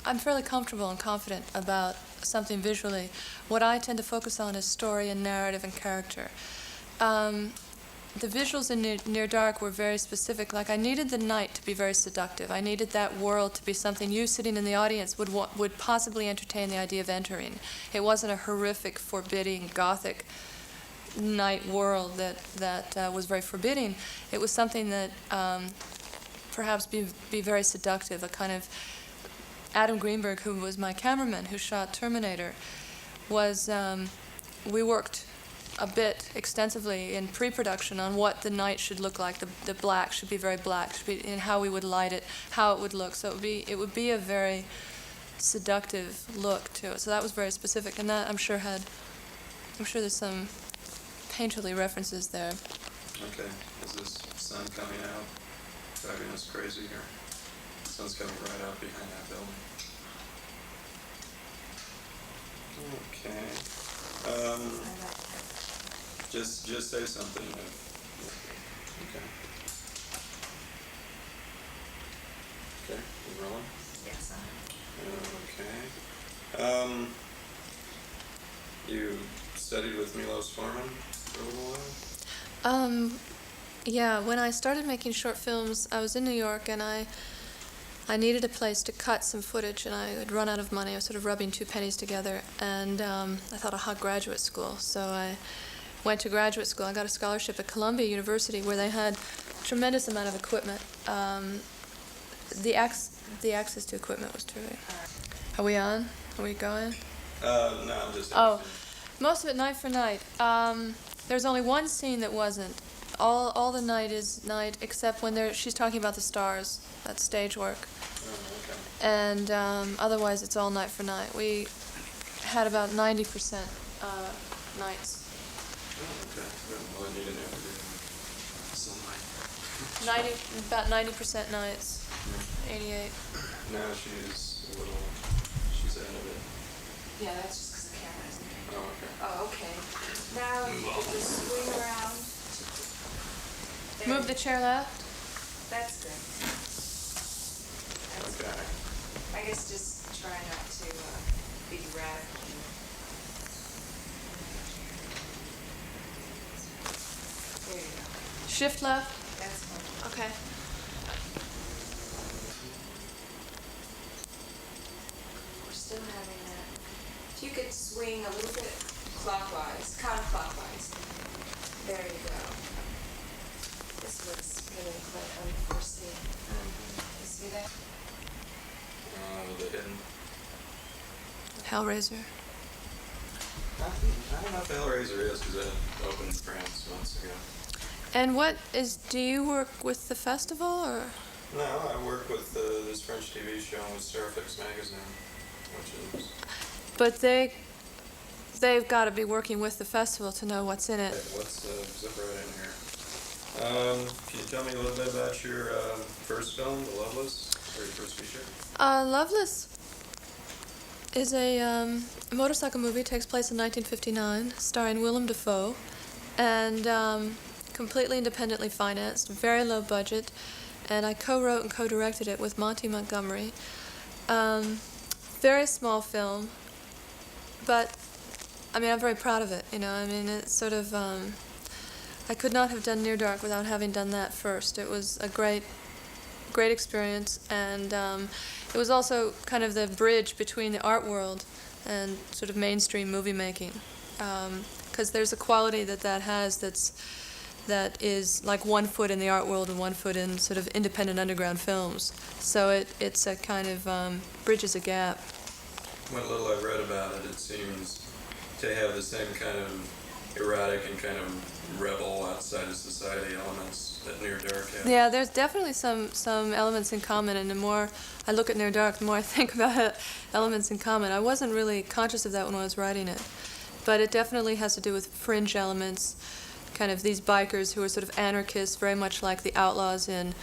I'm fairly comfortable and confident about something visually. What I tend to focus on is story and narrative and character. The visuals in Near Dark were very specific. Like, I needed the night to be very seductive. I needed that world to be something you sitting in the audience would possibly entertain the idea of entering. It wasn't a horrific, forbidding, gothic night world that was very forbidding. It was something that perhaps be very seductive, a kind of Adam Greenberg, who was my cameraman, who shot Terminator, was, we worked a bit extensively in pre-production on what the night should look like. The black should be very black, and how we would light it, how it would look. So it would be a very seductive look to it. So that was very specific, and that I'm sure there's some painterly references there. Okay, is this sun coming out? Driving us crazy here. The sun's coming right out behind that building. Okay. Just say something. Okay. Okay, you rolling? Yes, Okay. You studied with Milos Forman for a little while? Yeah, when I started making short films, I was in New York, and I needed a place to cut some footage, and I had run out of money. I was sort of rubbing two pennies together, and I thought a hot graduate school. So I went to graduate school. I got a scholarship at Columbia University, where they had a tremendous amount of equipment. The access to equipment was terrific. Are we on? Are we going? No, I'm just... Oh, most of it night for night. There's only one scene that wasn't. All the night is night, except when she's talking about the stars. That's stage work. Oh, okay. And otherwise, it's all night for night. We had about 90% nights. Oh, okay. Well, you didn't have to do sunlight. About 90% nights. 88. Now she's out of it. Yeah, that's just because the camera isn't paying. Oh, okay. Oh, okay. Now you can just swing around. There. Move the chair left. That's good. That's Okay. I guess just try not to be radical. There you go. Shift left. That's fine. Okay. We're still having that. If you could swing a little bit clockwise, counterclockwise. There you go. This was really quite unforeseen. You see that? The hidden. Hellraiser. I don't know if Hellraiser is, because that opened in France months ago. And do you work with the festival, or? No, I work with this French TV show with Starfix Magazine, which is... But they've got to be working with the festival to know what's in it. Let's zip right in here. Can you tell me a little bit about your first film, The Loveless, or your first feature? Loveless is a motorcycle movie. It takes place in 1959, starring Willem Dafoe, and completely independently financed, very low budget, and I co-wrote and co-directed it with Monty Montgomery. Very small film, but I mean, I'm very proud of it. You know, I mean, it's sort of I could not have done Near Dark without having done that first. It was a great experience, and it was also kind of the bridge between the art world and sort of mainstream movie making, because there's a quality that has that is like 1 foot in the art world and 1 foot in sort of independent underground films. So it's a kind of bridges a gap. What little I've read about it, it seems to have the same kind of erotic and kind of rebel outside of society elements that Near Dark has. Yeah, there's definitely some elements in common, and the more I look at Near Dark, the more I think about elements in common. I wasn't really conscious of that when I was writing it. but it definitely has to do with fringe elements, kind of these bikers who are sort of anarchists, very much like the outlaws in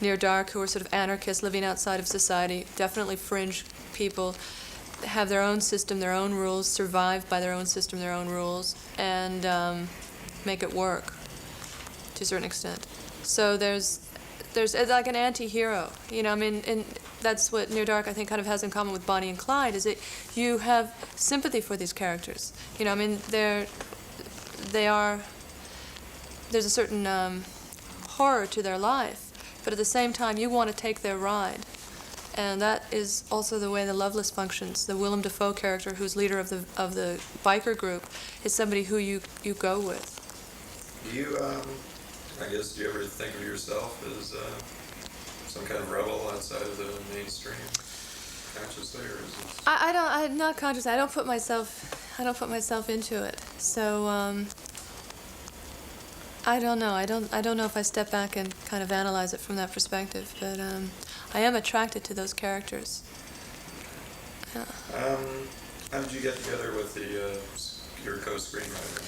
Near Dark, who are sort of anarchists living outside of society, definitely fringe people, have their own system, their own rules, survive by their own system, their own rules, and make it work to a certain extent. So there's it's like an anti-hero, you know. I mean, and that's what Near Dark, I think, kind of has in common with Bonnie and Clyde, is that you have sympathy for these characters. You know, I mean, there's a certain horror to their life, but at the same time, you want to take their ride. And that is also the way the Loveless functions. The Willem Dafoe character, who's leader of the biker group, is somebody who you go with. Do you, I guess, do you ever think of yourself as some kind of rebel outside of the mainstream, consciously, or is it? I'm not conscious. I don't put myself into it. So I don't know. I don't know if I step back and kind of analyze it from that perspective. But I am attracted to those characters. Yeah. How did you get together with your co-screenwriter?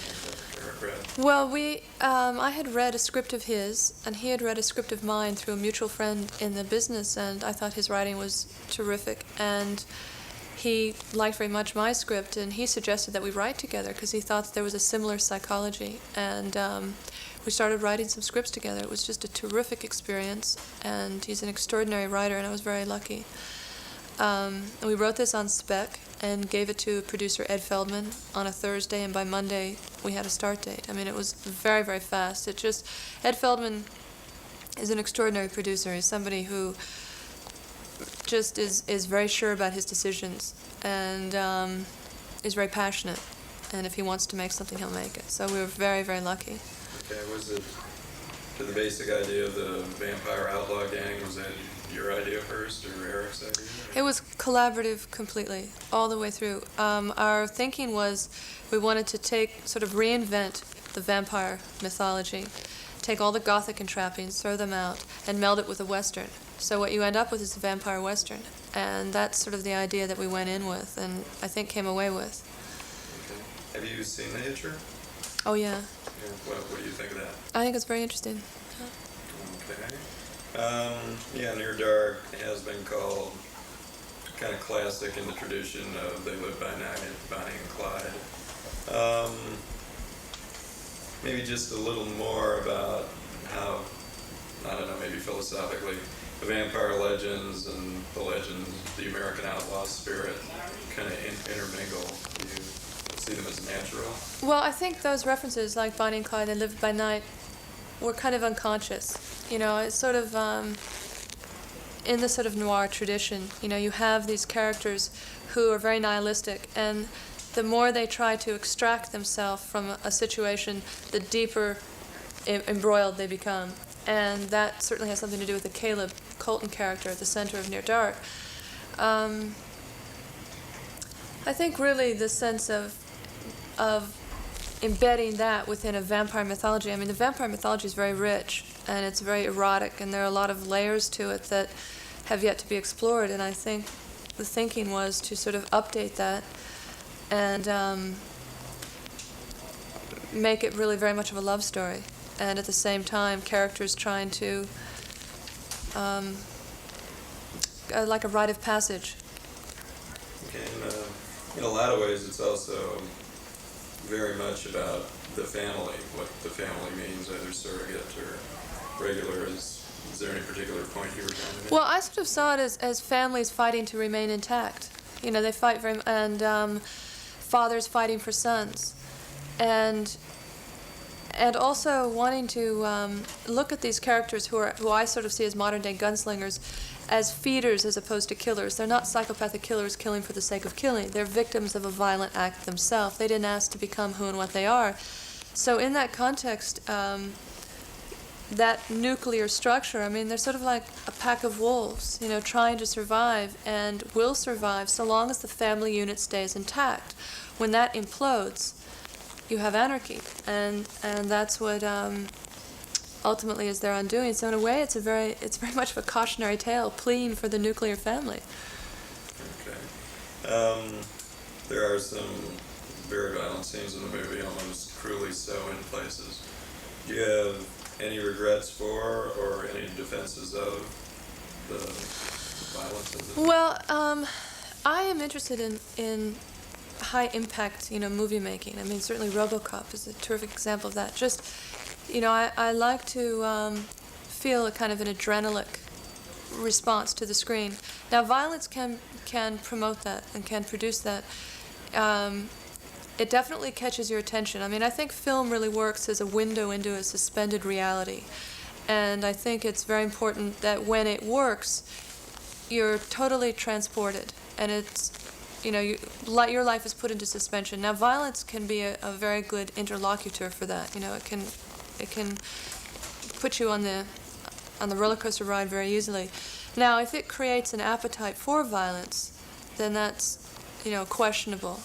Well, I had read a script of his, and he had read a script of mine through a mutual friend in the business, and I thought his writing was terrific. And he liked very much my script, and he suggested that we write together because he thought that there was a similar psychology. And we started writing some scripts together. It was just a terrific experience, and he's an extraordinary writer, and I was very lucky. And we wrote this on spec and gave it to producer Ed Feldman on a Thursday, and by Monday we had a start date. I mean, it was very, very fast. Ed Feldman is an extraordinary producer. He's somebody who just is very sure about his decisions and is very passionate. And if he wants to make something, he'll make it. So we were very, very lucky. Okay, was it the basic idea of the vampire outlaw gang, was that your idea first or Eric's idea? It was collaborative completely, all the way through. Our thinking was we wanted to sort of reinvent the vampire mythology, take all the Gothic entrappings, throw them out, and meld it with a Western. So what you end up with is a vampire Western. And that's sort of the idea that we went in with, and I think came away with. Okay. Have you seen The Hitcher? Oh, yeah. Yeah. What do you think of that? I think it's very interesting. Okay. Near Dark has been called kind of classic in the tradition of They Live by Night, Bonnie and Clyde. Maybe just a little more about how, I don't know, maybe philosophically, the vampire legends and the legends, the American outlaw spirit kind of intermingle. Do you see them as natural? Well, I think those references, like Bonnie and Clyde, They Live by Night, were kind of unconscious. You know, it's sort of in the sort of noir tradition, you know, you have these characters who are very nihilistic, and the more they try to extract themselves from a situation, the deeper embroiled they become. And that certainly has something to do with the Caleb Colton character at the center of Near Dark. I think really the sense of embedding that within a vampire mythology. I mean, the vampire mythology is very rich, and it's very erotic, and there are a lot of layers to it that have yet to be explored, and I think the thinking was to sort of update that and make it really very much of a love story, and at the same time characters trying to like a rite of passage. Okay, and in a lot of ways it's also very much about the family, what the family means, either surrogate or regular. Is there any particular point you were trying to make? Well, I sort of saw it as families fighting to remain intact. You know, they fight very, and fathers fighting for sons, and also wanting to look at these characters who I sort of see as modern day gunslingers as feeders as opposed to killers. They're not psychopathic killers killing for the sake of killing. They're victims of a violent act themselves. They didn't ask to become who and what they are. So in that context, that nuclear structure, I mean, they're sort of like a pack of wolves, you know, trying to survive and will survive so long as the family unit stays intact. When that implodes, you have anarchy, and that's what ultimately is their undoing. So in a way, it's very much of a cautionary tale, pleading for the nuclear family. Okay. There are some very violent scenes in the movie, almost cruelly so in places. Do you have any regrets for or any defenses of the violence of the Well, I am interested in high impact, movie making. I mean, certainly RoboCop is a terrific example of that. Just, I like to feel a kind of an adrenalic response to the screen. Now, violence can promote that and can produce that. It definitely catches your attention. I mean, I think film really works as a window into a suspended reality. And I think it's very important that when it works, you're totally transported. And it's, your life is put into suspension. Now, violence can be a very good interlocutor for that. It can put you on the roller coaster ride very easily. Now, if it creates an appetite for violence, then that's, questionable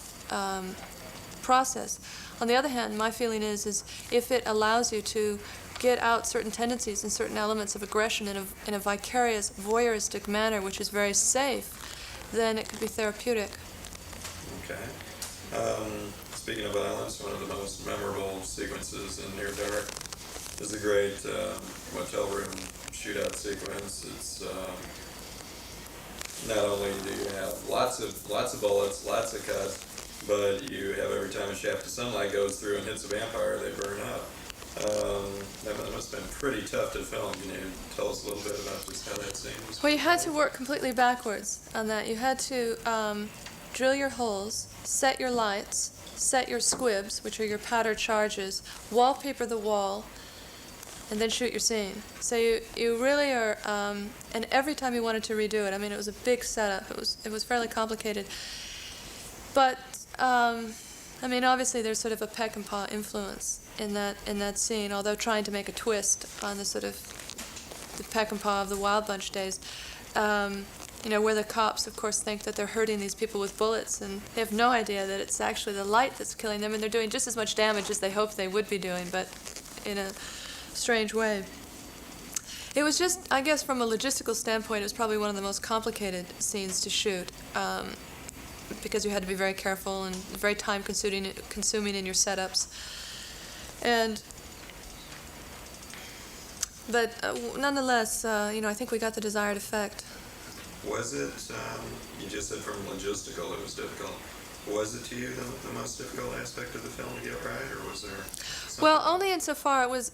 process. On the other hand, my feeling is if it allows you to get out certain tendencies and certain elements of aggression in a vicarious, voyeuristic manner, which is very safe, then it could be therapeutic. Okay. Speaking of violence, one of the most memorable sequences in Near Dark is the great motel room shootout sequence. It's not only do you have lots of bullets, lots of cuts, but you have every time a shaft of sunlight goes through and hits a vampire, they burn up. That must have been pretty tough to film. Can you tell us a little bit about just how that scene was? Well, you had to work completely backwards on that. You had to drill your holes, set your lights, set your squibs, which are your powder charges, wallpaper the wall, and then shoot your scene. So you really are, and every time you wanted to redo it, I mean, it was a big setup. It was fairly complicated. But, I mean, obviously there's sort of a peck and paw influence in that scene, although trying to make a twist on the sort of the peck and paw of the Wild Bunch days. Where the cops, of course, think that they're hurting these people with bullets, and they have no idea that it's actually the light that's killing them, and they're doing just as much damage as they hoped they would be doing, but in a strange way. It was just, I guess, from a logistical standpoint, it was probably one of the most complicated scenes to shoot, because you had to be very careful and very time-consuming in your setups. But nonetheless, I think we got the desired effect. Was it, you just said from logistical it was difficult. Was it to you the most difficult aspect of the film to get right, or was there something? Well, only insofar it was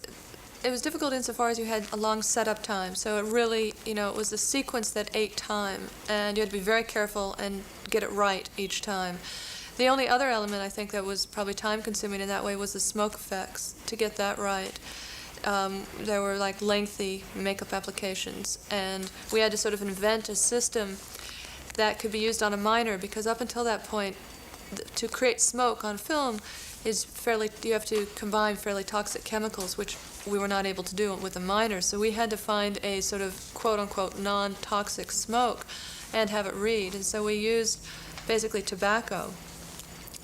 difficult insofar as you had a long setup time. So it really, it was the sequence that ate time, and you had to be very careful and get it right each time. The only other element I think that was probably time-consuming in that way was the smoke effects, to get that right. There were like lengthy makeup applications, and we had to sort of invent a system that could be used on a miner, because up until that point, to create smoke on film is you have to combine fairly toxic chemicals, which we were not able to do with a miner. So we had to find a sort of quote-unquote non-toxic smoke and have it read. And so we used basically tobacco,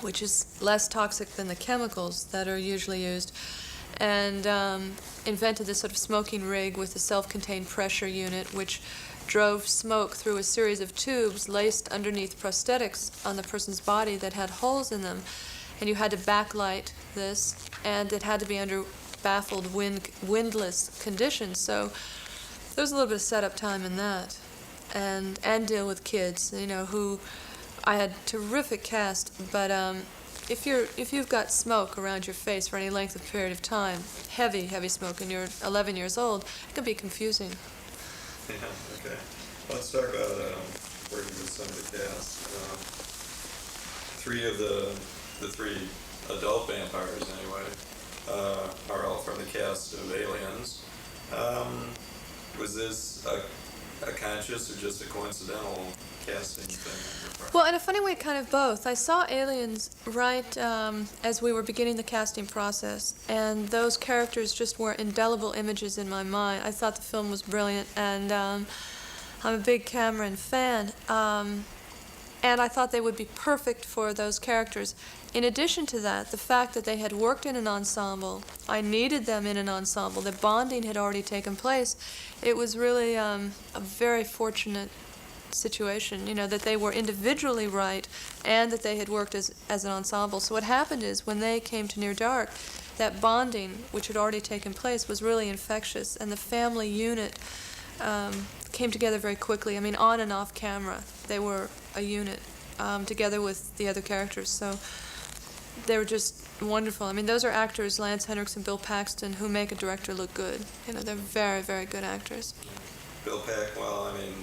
which is less toxic than the chemicals that are usually used, and invented this sort of smoking rig with a self-contained pressure unit, which drove smoke through a series of tubes laced underneath prosthetics on the person's body that had holes in them. And you had to backlight this, and it had to be under baffled windless conditions. So there was a little bit of setup time in that, and deal with kids, who I had terrific cast, but if you've got smoke around your face for any length of period of time, heavy smoke, and you're 11 years old, it can be confusing. Yeah, okay. Let's talk about working with some of the cast. Three of the three adult vampires, anyway, are all from the cast of Aliens. Was this a conscious or just a coincidental casting thing? Well, in a funny way, kind of both. I saw Aliens right as we were beginning the casting process, and those characters just were indelible images in my mind. I thought the film was brilliant, and I'm a big Cameron fan, and I thought they would be perfect for those characters. In addition to that, the fact that they had worked in an ensemble, I needed them in an ensemble, the bonding had already taken place. It was really a very fortunate situation, you know, that they were individually right and that they had worked as an ensemble. So what happened is when they came to Near Dark, that bonding, which had already taken place, was really infectious, and the family unit came together very quickly. I mean, on and off camera, they were a unit together with the other characters. So they were just wonderful. I mean, those are actors, Lance Henriksen and Bill Paxton, who make a director look good. You know, they're very, very good actors. Bill Pack, well, I mean,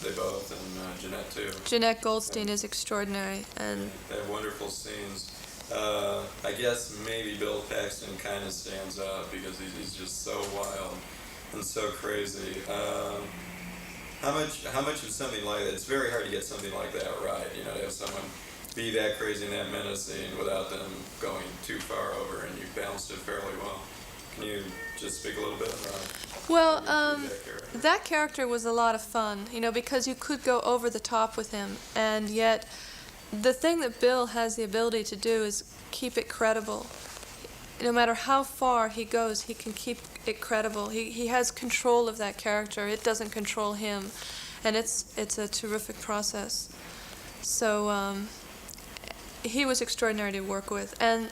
they both, and Jeanette too. Jeanette Goldstein is extraordinary, and they have wonderful scenes. I guess maybe Bill Paxton kind of stands out because he's just so wild and so crazy. How much of something like that? It's very hard to get something like that right. You know, to have someone be that crazy and that menacing without them going too far over, and you balanced it fairly well. Can you just speak a little bit about? Well, that character was a lot of fun, you know, because you could go over the top with him, and yet the thing that Bill has the ability to do is keep it credible. No matter how far he goes, he can keep it credible. He has control of that character. It doesn't control him, and it's a terrific process. So he was extraordinary to work with, and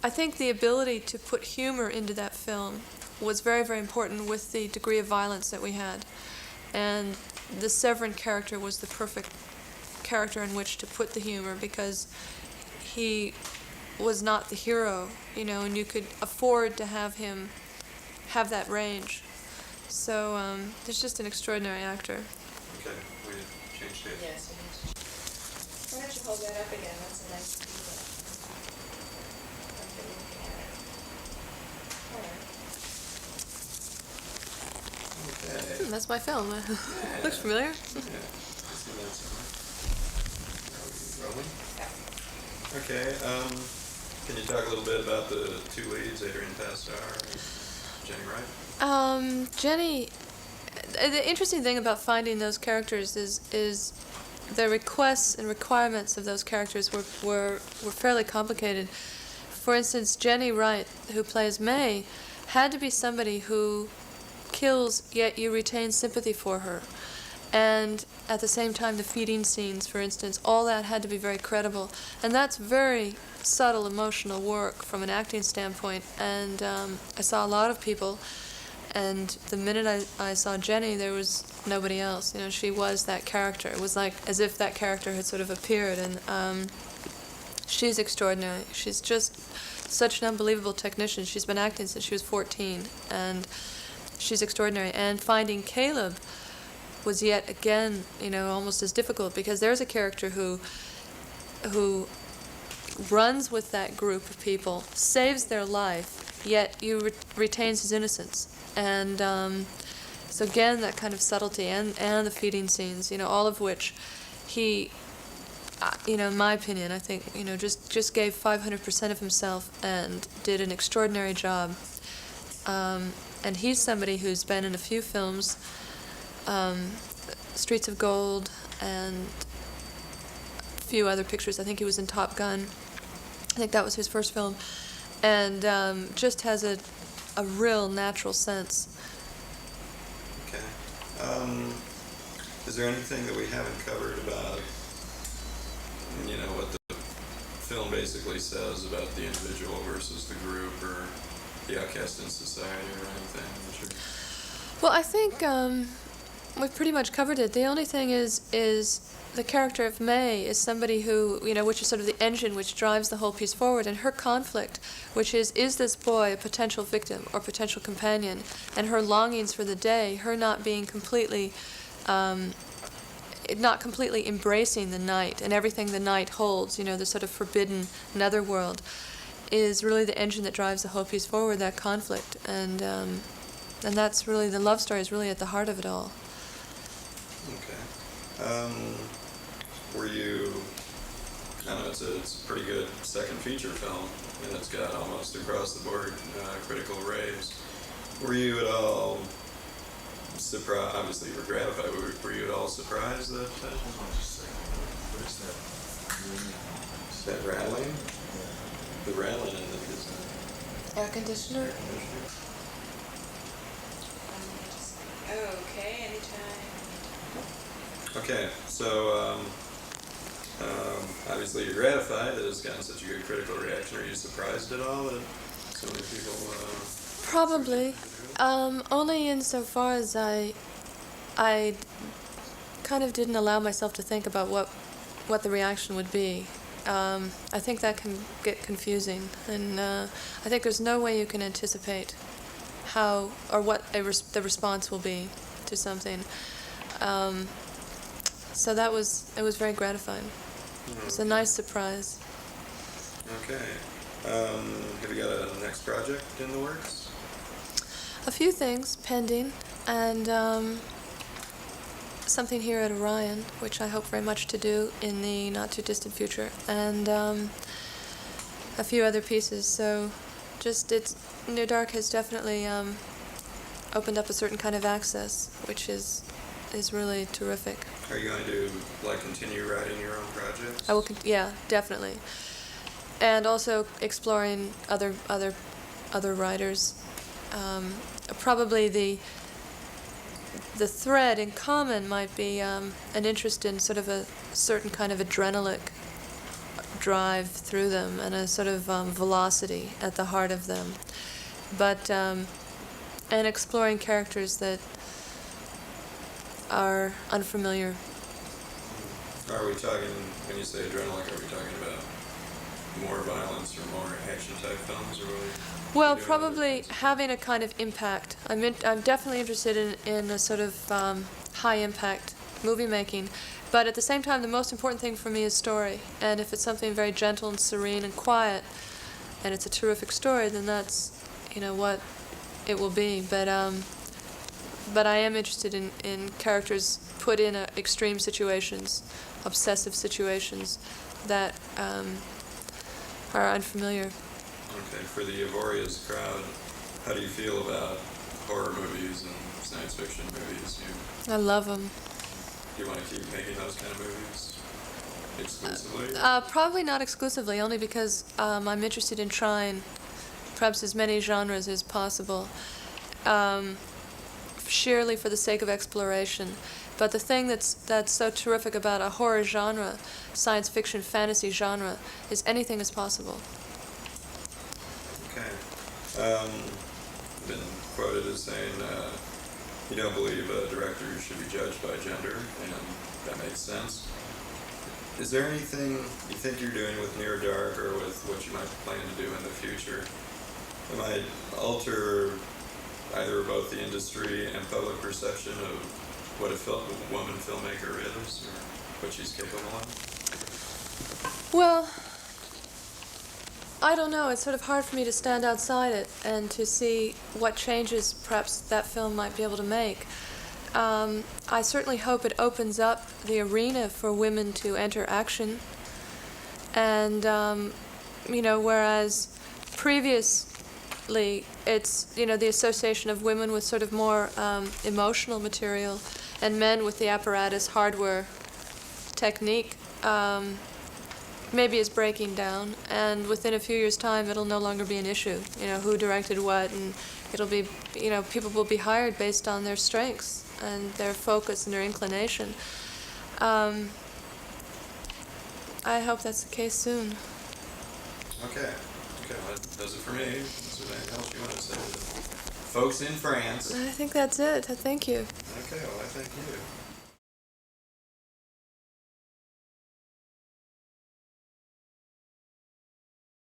I think the ability to put humor into that film was very, very important with the degree of violence that we had. And the Severin character was the perfect character in which to put the humor, because he was not the hero, you know, and you could afford to have him have that range. So he's just an extraordinary actor. Okay, we changed it. Yes, why don't you hold that up again? That's a nice view. Okay. That's my film. Looks familiar. Rolling? Okay. Can you talk a little bit about the two leads, Adrian Pastar and Jenny Wright? Jenny, the interesting thing about finding those characters is the requests and requirements of those characters were fairly complicated. For instance, Jenny Wright, who plays May, had to be somebody who kills, yet you retain sympathy for her. And at the same time, the feeding scenes, for instance, all that had to be very credible. And that's very subtle emotional work from an acting standpoint. And I saw a lot of people, and the minute I saw Jenny, there was nobody else. You know, she was that character. It was like as if that character had sort of appeared. And she's extraordinary. She's just such an unbelievable technician. She's been acting since she was 14, and she's extraordinary. And finding Caleb was yet again, you know, almost as difficult, because there's a character who runs with that group of people, saves their life, yet retains his innocence. And so again, that kind of subtlety and the feeding scenes, you know, all of which he, you know, in my opinion, I think, you know, just gave 500% of himself and did an extraordinary job. And he's somebody who's been in a few films, Streets of Gold and a few other pictures. I think he was in Top Gun. I think that was his first film. And just has a real natural sense. Okay. Is there anything that we haven't covered about, you know, what the film basically says about the individual versus the group, or the outcast in society, or anything? Well, I think we've pretty much covered it. The only thing is the character of May is somebody who, you know, which is sort of the engine which drives the whole piece forward, and her conflict, which is this boy a potential victim or potential companion, and her longings for the day, her not being completely, not completely embracing the night and everything the night holds, you know, the sort of forbidden netherworld, is really the engine that drives the whole piece forward, that conflict. And that's really, the love story is really at the heart of it all. Okay. Were you, I know it's a pretty good second feature film, and it's got almost across the board critical raves. Were you at all surprised, obviously you were gratified, but were you at all surprised that, that rattling? The rattling in the air conditioner? Okay, anytime. Okay, so obviously you're gratified that it's gotten such a good critical reaction. Are you surprised at all that so many people? Probably, only insofar as I kind of didn't allow myself to think about what the reaction would be. I think that can get confusing, and I think there's no way you can anticipate how or what the response will be to something. So it was very gratifying. It's a nice surprise. Okay. Have you got a next project in the works? A few things pending, and something here at Orion, which I hope very much to do in the not-too-distant future, and a few other pieces. So Near Dark has definitely opened up a certain kind of access, which is really terrific. Are you going to continue writing your own projects? I will, yeah, definitely, and also exploring other writers. Probably the thread in common might be an interest in sort of a certain kind of adrenalic drive through them and a sort of velocity at the heart of them, but and exploring characters that are unfamiliar. Are we talking, when you say adrenalic, are we talking about more violence or more action type films, or what? Well, probably having a kind of impact. I'm definitely interested in a sort of high impact movie making, but at the same time, the most important thing for me is story. And if it's something very gentle and serene and quiet, and it's a terrific story, then that's what it will be. But I am interested in characters put in extreme situations, obsessive situations that are unfamiliar. Okay, for the Avoria's crowd, how do you feel about horror movies and science fiction movies? I love them. Do you want to keep making those kind of movies exclusively? Probably not exclusively, only because I'm interested in trying perhaps as many genres as possible, sheerly for the sake of exploration. But the thing that's so terrific about a horror genre, science fiction, fantasy genre, is anything is possible. Okay. Been quoted as saying you don't believe a director should be judged by gender, and that makes sense. Is there anything you think you're doing with Near Dark or with what you might plan to do in the future that might alter either or both the industry and public perception of what a woman filmmaker is, or what she's capable of? Well, I don't know. It's sort of hard for me to stand outside it and to see what changes perhaps that film might be able to make. I certainly hope it opens up the arena for women to enter action. And, whereas previously it's, the association of women with sort of more emotional material and men with the apparatus, hardware, technique, maybe is breaking down, and within a few years' time it'll no longer be an issue, who directed what, and it'll be, people will be hired based on their strengths and their focus and their inclination. I hope that's the case soon. Okay, well, that does it for me. Is there anything else you want to say to folks in France? I think that's it. Thank you. Okay, well, I thank you.